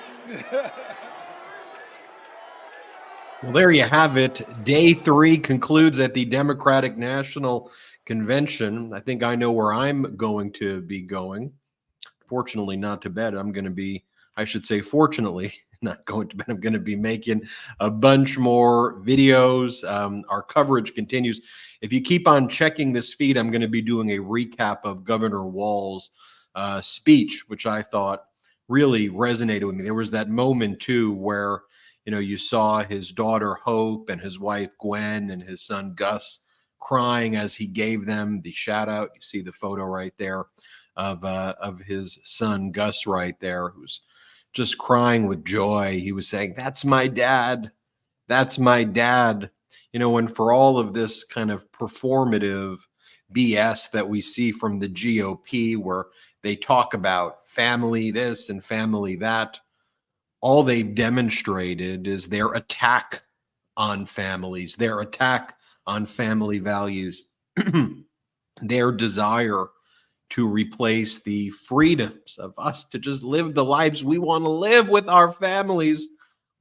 Speaker 5: Well, there you have it. Day 3 concludes at the Democratic National Convention. I think I know where I'm going to be going. Fortunately, not to bed. I'm going to be, I should say, fortunately, not going to bed. I'm going to be making a bunch more videos. Our coverage continues. If you keep on checking this feed, I'm going to be doing a recap of Governor Walz's speech, which I thought really resonated with me. There was that moment, too, where you saw his daughter Hope and his wife Gwen and his son Gus crying as he gave them the shout out. You see the photo right there of his son Gus right there, who's just crying with joy. He was saying, "That's my dad. That's my dad." And for all of this kind of performative BS that we see from the GOP, where they talk about family this and family that, all they've demonstrated is their attack on families, their attack on family values, their desire to replace the freedoms of us to just live the lives we want to live with our families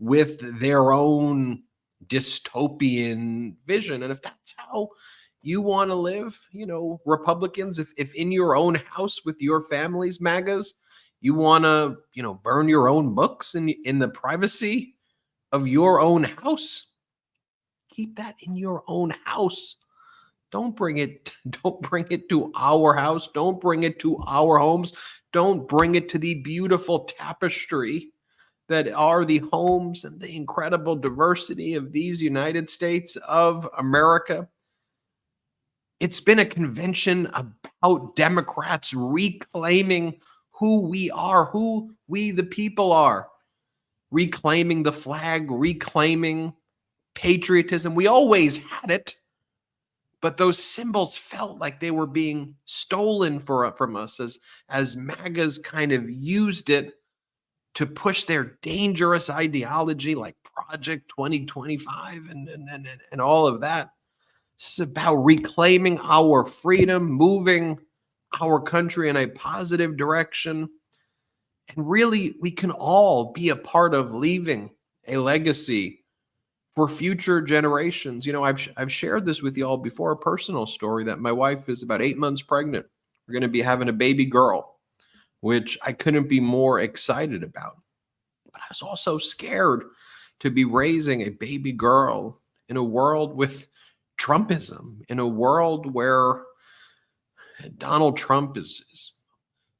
Speaker 5: with their own dystopian vision. And if that's how you want to live, Republicans, if in your own house with your families, MAGAs, you want to, burn your own books in the privacy of your own house, keep that in your own house. Don't bring it to our house. Don't bring it to our homes. Don't bring it to the beautiful tapestry that are the homes and the incredible diversity of these United States of America. It's been a convention about Democrats reclaiming who we are, who we the people are, reclaiming the flag, reclaiming patriotism. We always had it, but those symbols felt like they were being stolen from us as MAGAs kind of used it to push their dangerous ideology like Project 2025 and all of that. This is about reclaiming our freedom, moving our country in a positive direction. And really, we can all be a part of leaving a legacy for future generations. I've shared this with you all before, a personal story that my wife is about 8 months pregnant. We're going to be having a baby girl, which I couldn't be more excited about. But I was also scared to be raising a baby girl in a world with Trumpism, in a world where Donald Trump is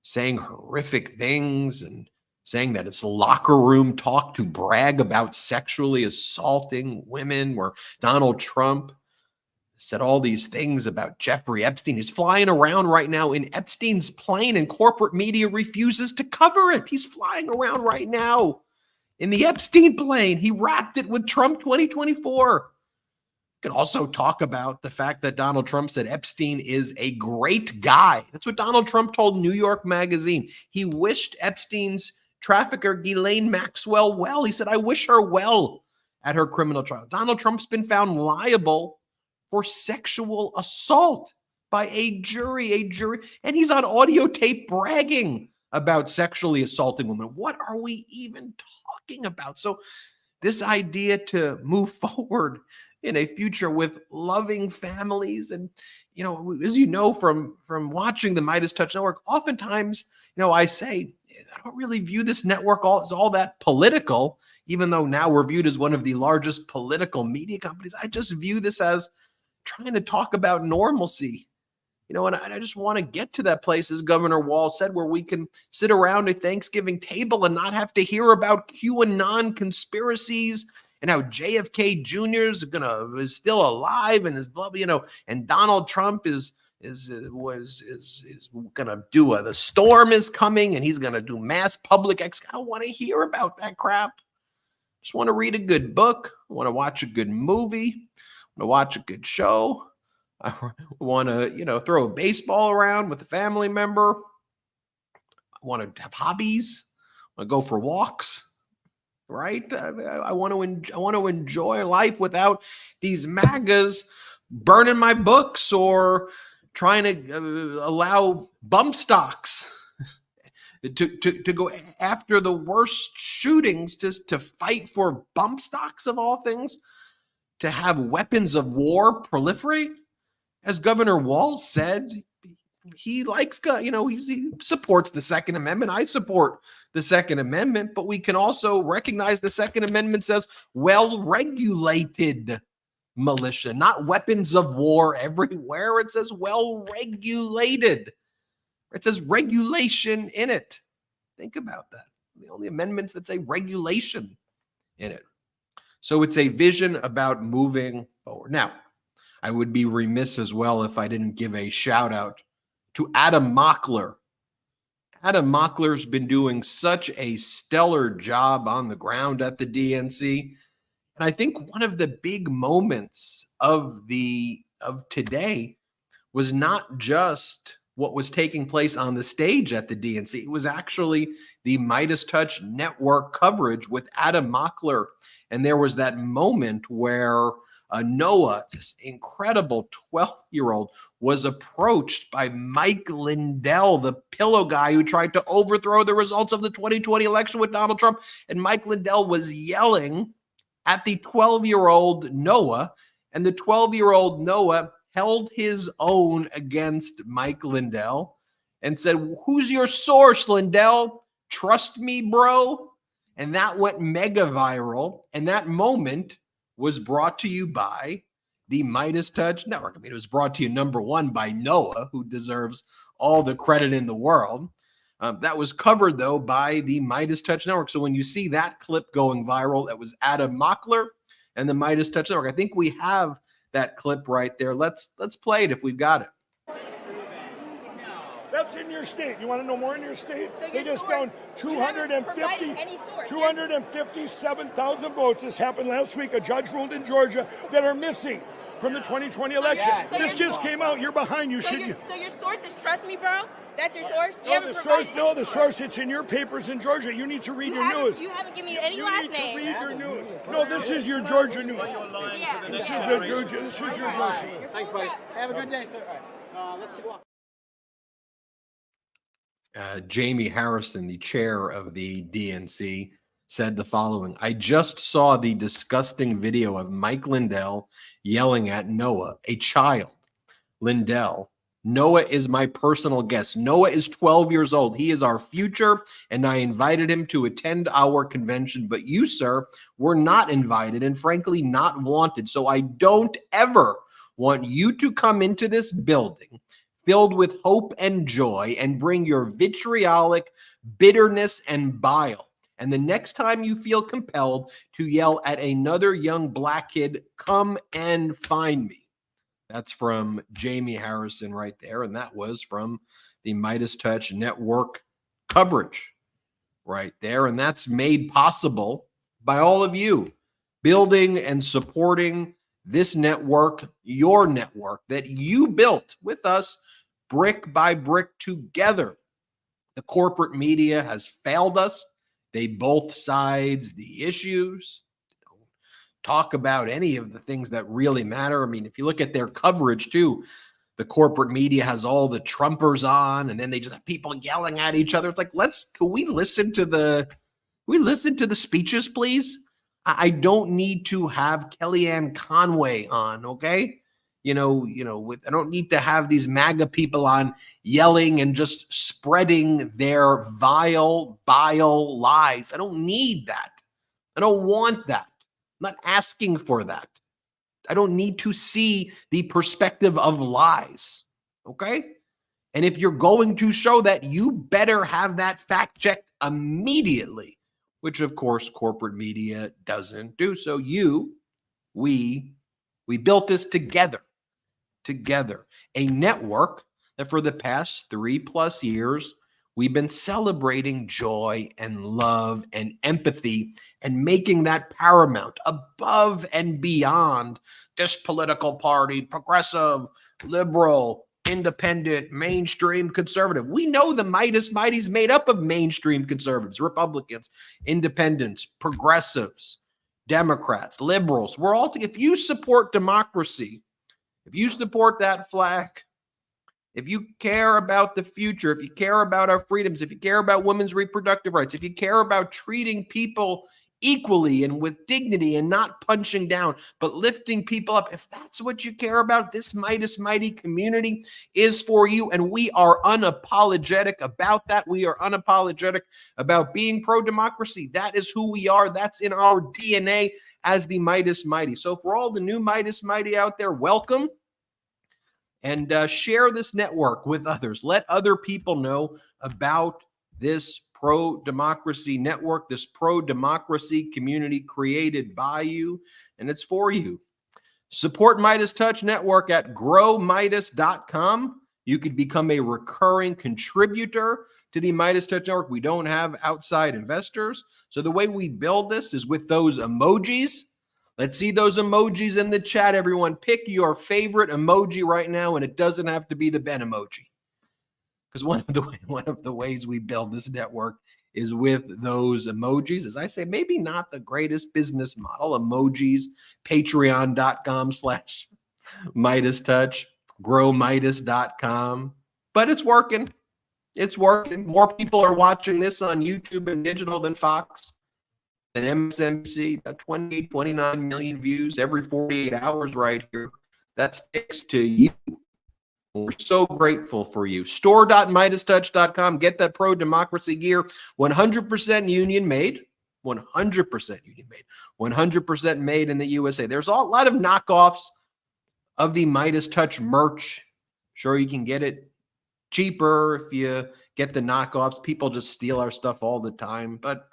Speaker 5: saying horrific things and saying that it's locker room talk to brag about sexually assaulting women, where Donald Trump said all these things about Jeffrey Epstein. He's flying around right now in Epstein's plane and corporate media refuses to cover it. He's flying around right now in the Epstein plane. He wrapped it with Trump 2024. Could also talk about the fact that Donald Trump said Epstein is a great guy. That's what Donald Trump told New York Magazine. He wished Epstein's trafficker Ghislaine Maxwell well. He said, "I wish her well at her criminal trial." Donald Trump's been found liable for sexual assault by a jury, and he's on audio tape bragging about sexually assaulting women. What are we even talking about? So this idea to move forward in a future with loving families. And, as you know, from watching the MeidasTouch Network, oftentimes, I say, I don't really view this network as all that political, even though now we're viewed as one of the largest political media companies. I just view this as trying to talk about normalcy. And I just want to get to that place, as Governor Walz said, where we can sit around a Thanksgiving table and not have to hear about QAnon conspiracies and how JFK Jr. is still alive and is blah, and Donald Trump is gonna do the storm is coming and he's gonna do mass public I don't want to hear about that crap. Just want to read a good book. I want to watch a good movie. I want to watch a good show. I want to, throw a baseball around with a family member. I want to have hobbies. I want to go for walks. Right? I want to enjoy life without these MAGAs burning my books or trying to allow bump stocks to go after the worst shootings, to fight for bump stocks of all things, to have weapons of war proliferate. As Governor Walz said, he likes, he supports the Second Amendment. I support the Second Amendment, but we can also recognize the Second Amendment says well-regulated militia, not weapons of war everywhere. It says well-regulated. It says regulation in it. Think about that. The only amendments that say regulation in it. So it's a vision about moving forward. Now, I would be remiss as well if I didn't give a shout out to Adam Mockler. Adam Mockler's been doing such a stellar job on the ground at the DNC. And I think one of the big moments of today was not just what was taking place on the stage at the DNC. It was actually the MeidasTouch network coverage with Adam Mockler. And there was that moment where Noah, this incredible 12-year-old, was approached by Mike Lindell, the pillow guy who tried to overthrow the results of the 2020 election with Donald Trump. And Mike Lindell was yelling at the 12-year-old Noah, and the 12-year-old Noah held his own against Mike Lindell and said, "Who's your source, Lindell? Trust me, bro." And that went mega viral. And that moment was brought to you by the MeidasTouch network. I mean, it was brought to you, number one, by Noah, who deserves all the credit in the world. That was covered, though, by the MeidasTouch network. So when you see that clip going viral, that was Adam Mockler and the MeidasTouch network. I think we have that clip right there. Let's play it if we've got it.
Speaker 24: That's in your state. You want to know more in your state? So they just found 257,000 votes. This happened last week. A judge ruled in Georgia that are missing from the 2020 election.
Speaker 4: Yeah. So
Speaker 24: this just came out. You're behind. You should.
Speaker 4: So your source is Trust Me, bro? That's your source?
Speaker 24: The source. It's in your papers in Georgia. You need to read your news.
Speaker 4: You haven't given me any last name.
Speaker 24: You need to read your news. No, this is your Georgia news.
Speaker 4: Yeah.
Speaker 24: This is your Georgia. This is your Georgia.
Speaker 4: Thanks, buddy.
Speaker 6: Have a good day, sir. Let's keep on.
Speaker 5: Jamie Harrison, the chair of the DNC, said the following: "I just saw the disgusting video of Mike Lindell yelling at Noah, a child. Lindell, Noah is my personal guest. Noah is 12 years old. He is our future, and I invited him to attend our convention. But you, sir, were not invited and frankly not wanted. So I don't ever want you to come into this building filled with hope and joy and bring your vitriolic bitterness and bile. And the next time you feel compelled to yell at another young black kid, come and find me." That's from Jamie Harrison right there. And that was from the MeidasTouch network coverage right there. And that's made possible by all of you building and supporting this network, your network that you built with us brick by brick together. The corporate media has failed us. They both sides the issues. They don't talk about any of the things that really matter. I mean, if you look at their coverage too, the corporate media has all the Trumpers on, and then they just have people yelling at each other. It's like, can we listen to the speeches, please? I don't need to have Kellyanne Conway on, okay? I don't need to have these MAGA people on yelling and just spreading their vile, bile lies. I don't need that. I don't want that. I'm not asking for that. I don't need to see the perspective of lies, okay? And if you're going to show that, you better have that fact checked immediately, which of course corporate media doesn't do. So we built this together, a network that for the past 3+ years, we've been celebrating joy and love and empathy and making that paramount above and beyond this political party, progressive, liberal, independent, mainstream conservative. We know the Mighty's made up of mainstream conservatives, Republicans, independents, progressives, Democrats, liberals. We're all, if you support democracy, if you support that flag, if you care about the future, if you care about our freedoms, if you care about women's reproductive rights, if you care about treating people equally and with dignity and not punching down, but lifting people up, if that's what you care about, this Meidas Mighty community is for you. And we are unapologetic about that. We are unapologetic about being pro-democracy. That is who we are. That's in our DNA as the Meidas Mighty. So for all the new Meidas Mighty out there, welcome. And share this network with others. Let other people know about this pro-democracy network, this pro-democracy community created by you, and it's for you. Support MeidasTouch Network at growmeidas.com. You could become a recurring contributor to the MeidasTouch Network. We don't have outside investors. So the way we build this is with those emojis. Let's see those emojis in the chat, everyone. Pick your favorite emoji right now, and it doesn't have to be the Ben emoji. Because one of the ways we build this network is with those emojis. As I say, maybe not the greatest business model. Emojis, patreon.com/MeidasTouch, growmeidas.com. But it's working. It's working. More people are watching this on YouTube and digital than Fox. And MSNBC, about 28, 29 million views every 48 hours right here. That's thanks to you. We're so grateful for you. Store.MeidasTouch.com. Get that pro-democracy gear. 100% union made. 100% union made. 100% made in the USA. There's a lot of knockoffs of the MeidasTouch merch. Sure, you can get it cheaper if you get the knockoffs. People just steal our stuff all the time. But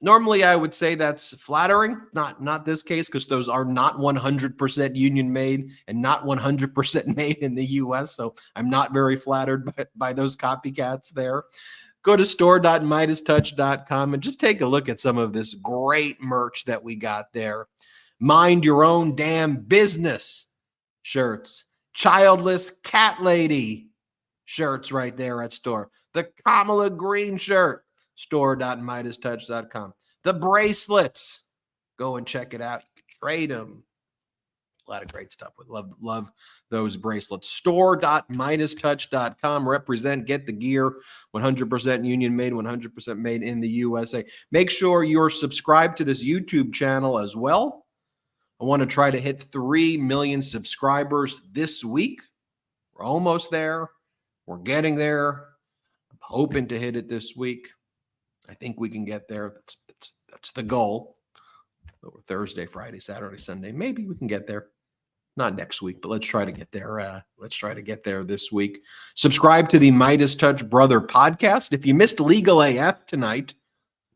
Speaker 5: normally, I would say that's flattering. Not this case, because those are not 100% union made and not 100% made in the U.S. So I'm not very flattered by those copycats there. Go to store.MeidasTouch.com and just take a look at some of this great merch that we got there. Mind your own damn business shirts. Childless cat lady shirts right there at store. The Kamala Green shirt. Store.MeidasTouch.com. The bracelets, go and check it out. You can trade them. A lot of great stuff. We love those bracelets. Store.MeidasTouch.com. Represent, get the gear. 100% union made, 100% made in the USA. Make sure you're subscribed to this YouTube channel as well. I want to try to hit 3 million subscribers this week. We're almost there. We're getting there. I'm hoping to hit it this week. I think we can get there. That's the goal. Thursday, Friday, Saturday, Sunday. Maybe we can get there. Not next week, but let's try to get there. Let's try to get there this week. Subscribe to the MeidasTouch Brother podcast. If you missed Legal AF tonight,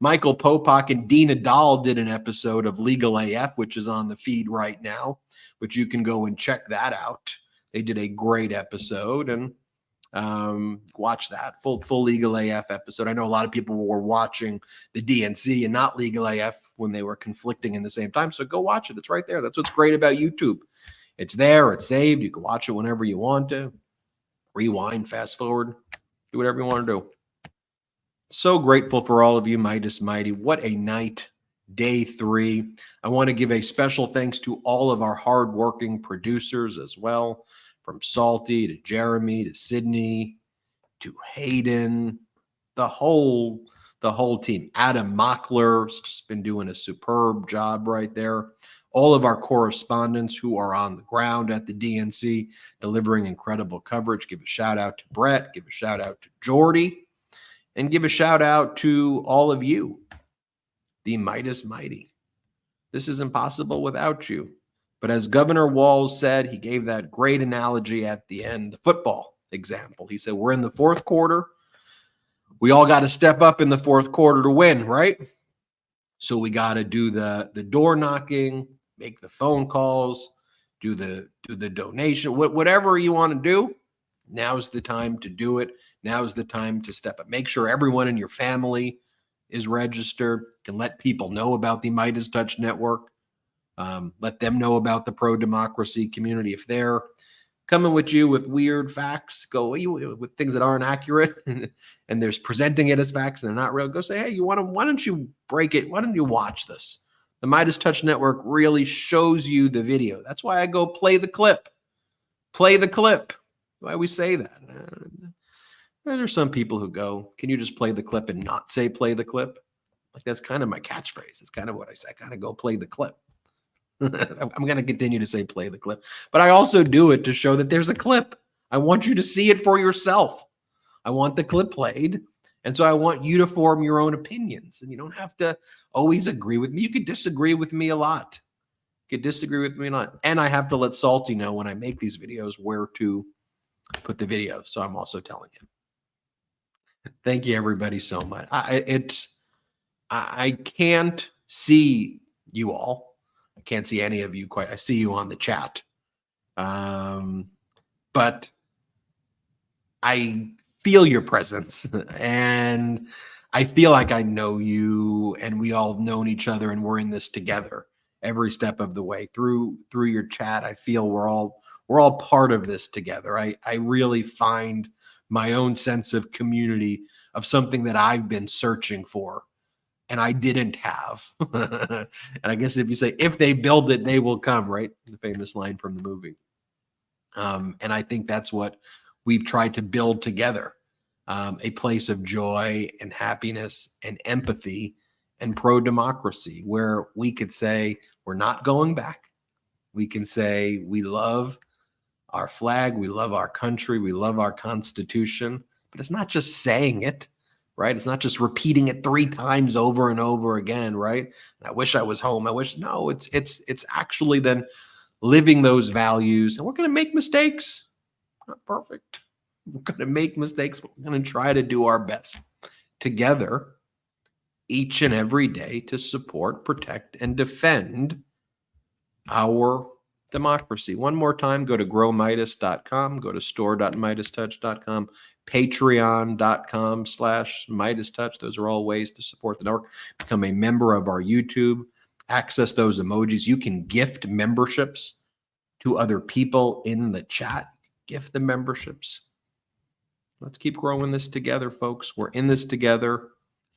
Speaker 5: Michael Popak and Dina Dahl did an episode of Legal AF, which is on the feed right now, which you can go and check that out. They did a great episode, and watch that full Legal AF episode. I know a lot of people were watching the DNC and not Legal AF when they were conflicting in the same time. So go watch it. It's right there. That's what's great about YouTube. It's there. It's saved. You can watch it whenever you want to. Rewind, fast forward, do whatever you want to do. So grateful for all of you, Meidas Mighty. What a night. Day 3. I want to give a special thanks to all of our hardworking producers as well. From Salty to Jeremy to Sydney to Hayden, the whole team. Adam Mockler's just been doing a superb job right there. All of our correspondents who are on the ground at the DNC delivering incredible coverage. Give a shout out to Brett. Give a shout out to Jordy. And give a shout out to all of you, the Meidas Mighty. This is impossible without you. But as Governor Walz said, he gave that great analogy at the end, the football example. He said, we're in the fourth quarter. We all got to step up in the fourth quarter to win, right? So we got to do the door knocking, make the phone calls, do the donation, whatever you want to do. Now's the time to do it. Now's the time to step up. Make sure everyone in your family is registered. Can let people know about the MeidasTouch Network. Let them know about the pro-democracy community. If they're coming with you with weird facts, go with things that aren't accurate, and there's presenting it as facts and they're not real. Go say, hey, why don't you break it? Why don't you watch this? The MeidasTouch Network really shows you the video. That's why I go play the clip. Play the clip. I always say that. There's some people who go, can you just play the clip and not say play the clip? Like, that's kind of my catchphrase. It's kind of what I say. I kind of go play the clip. I'm going to continue to say play the clip. But I also do it to show that there's a clip. I want you to see it for yourself. I want the clip played. And so I want you to form your own opinions. And you don't have to always agree with me. You could disagree with me a lot. You could disagree with me a lot. And I have to let Salty know when I make these videos where to put the video. So I'm also telling him. Thank you, everybody, so much. I can't see you all. I can't see any of you quite. I see you on the chat. But I feel your presence, and I feel like I know you, and we all have known each other, and we're in this together every step of the way. Through your chat, I feel we're all part of this together. I really find my own sense of community, of something that I've been searching for and I didn't have. And I guess if you say, if they build it, they will come, right? The famous line from the movie. And I think that's what we've tried to build together, a place of joy and happiness and empathy and pro-democracy, where we could say, we're not going back. We can say, we love our flag, we love our country, we love our Constitution, but it's not just saying it, right? It's not just repeating it 3 times over and over again, right? I wish I was home. I wish, no, it's actually then living those values. And we're going to make mistakes. Not perfect. We're going to make mistakes, but we're going to try to do our best together each and every day to support, protect, and defend our democracy. One more time, go to growmeidas.com, go to store.meidastouch.com, patreon.com/MeidasTouch. Those are all ways to support the network. Become a member of our YouTube, access those emojis. You can gift memberships to other people in the chat. Gift the memberships. Let's keep growing this together, folks. We're in this together.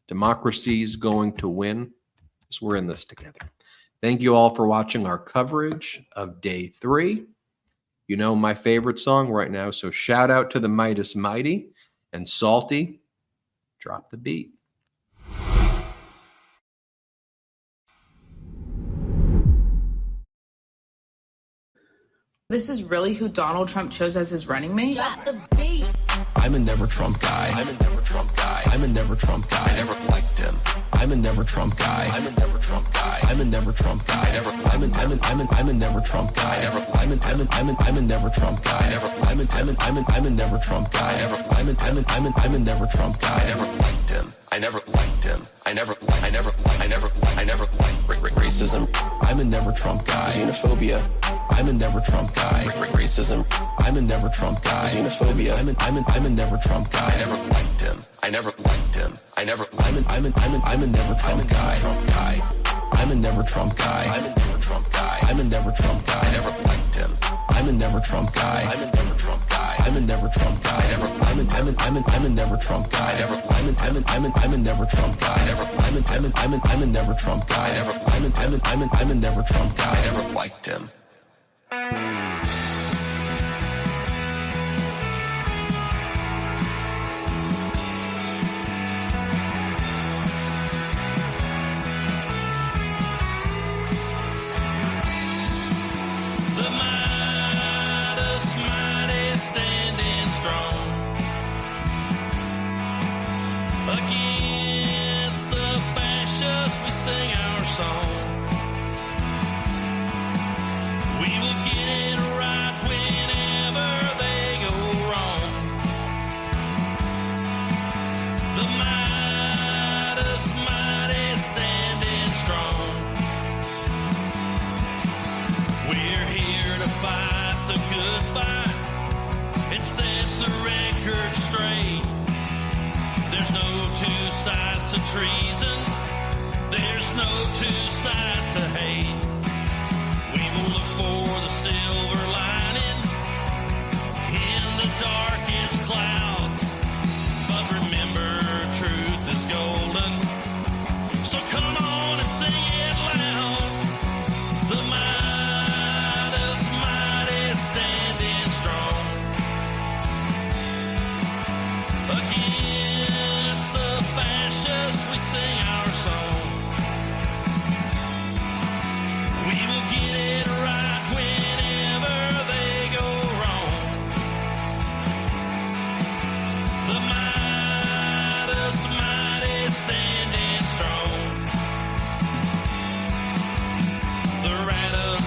Speaker 5: Democracy is going to win. So we're in this together. Thank you all for watching our coverage of day 3. You know my favorite song right now, so shout out to the Meidas Mighty and Salty. Drop the beat.
Speaker 7: This is really who Donald Trump chose as his running mate?
Speaker 4: Drop the beat.
Speaker 8: I'm a never Trump guy. I'm a never Trump guy. I'm a never Trump guy. I never liked him. I'm a never Trump guy. I'm a never Trump guy. I'm a never Trump guy. I'm a never Trump guy. I'm a never Trump guy. I'm a never Trump guy. I'm a never Trump guy. I never liked him. I never liked him. I never liked racism. I'm a never Trump guy. Xenophobia. I'm a never Trump guy. Racism. I'm a never Trump guy. Xenophobia. I'm a never Trump guy. I never liked him. I never liked him. I'm a never Trump guy. I'm a never Trump guy. I'm a never Trump guy. I'm a never Trump guy. I never liked him. I'm a never Trump guy. I'm a never Trump guy. I'm a never Trump guy. I'm a never Trump guy. I'm a never Trump guy. I'm a never Trump guy. I'm a never Trump guy. I never liked him.
Speaker 9: The Meidas Mighty standing strong against the fascists. We sing our song. We will get it right whenever they go wrong. The Meidas Mighty standing strong. We're here to fight the good fight and set the record straight. There's no 2 sides to treason. There's no 2 sides to hate. We will look for the silver lining in the darkest clouds. But remember, truth is golden. So come on and sing it loud. The Meidas Mighty standing strong.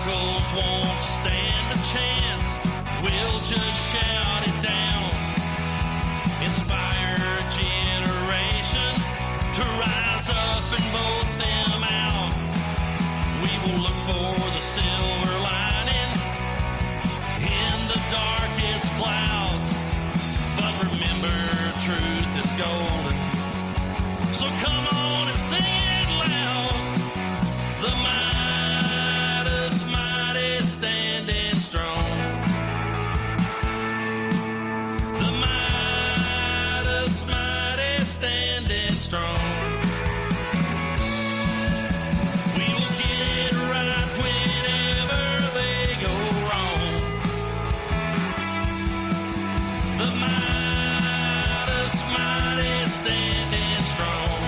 Speaker 9: radicals won't stand a chance. We'll just shout it down. Inspire a generation to rise up and vote them out. We will look for the silver lining in the darkest clouds. But remember, truth is golden. So come on and sing it loud. The might is standing strong. The might is standing strong. We will get it right whenever they go wrong. The might is standing strong.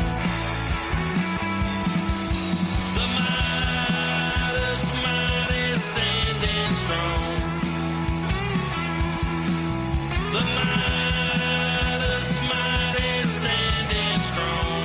Speaker 9: The might is standing strong. The might is standing strong.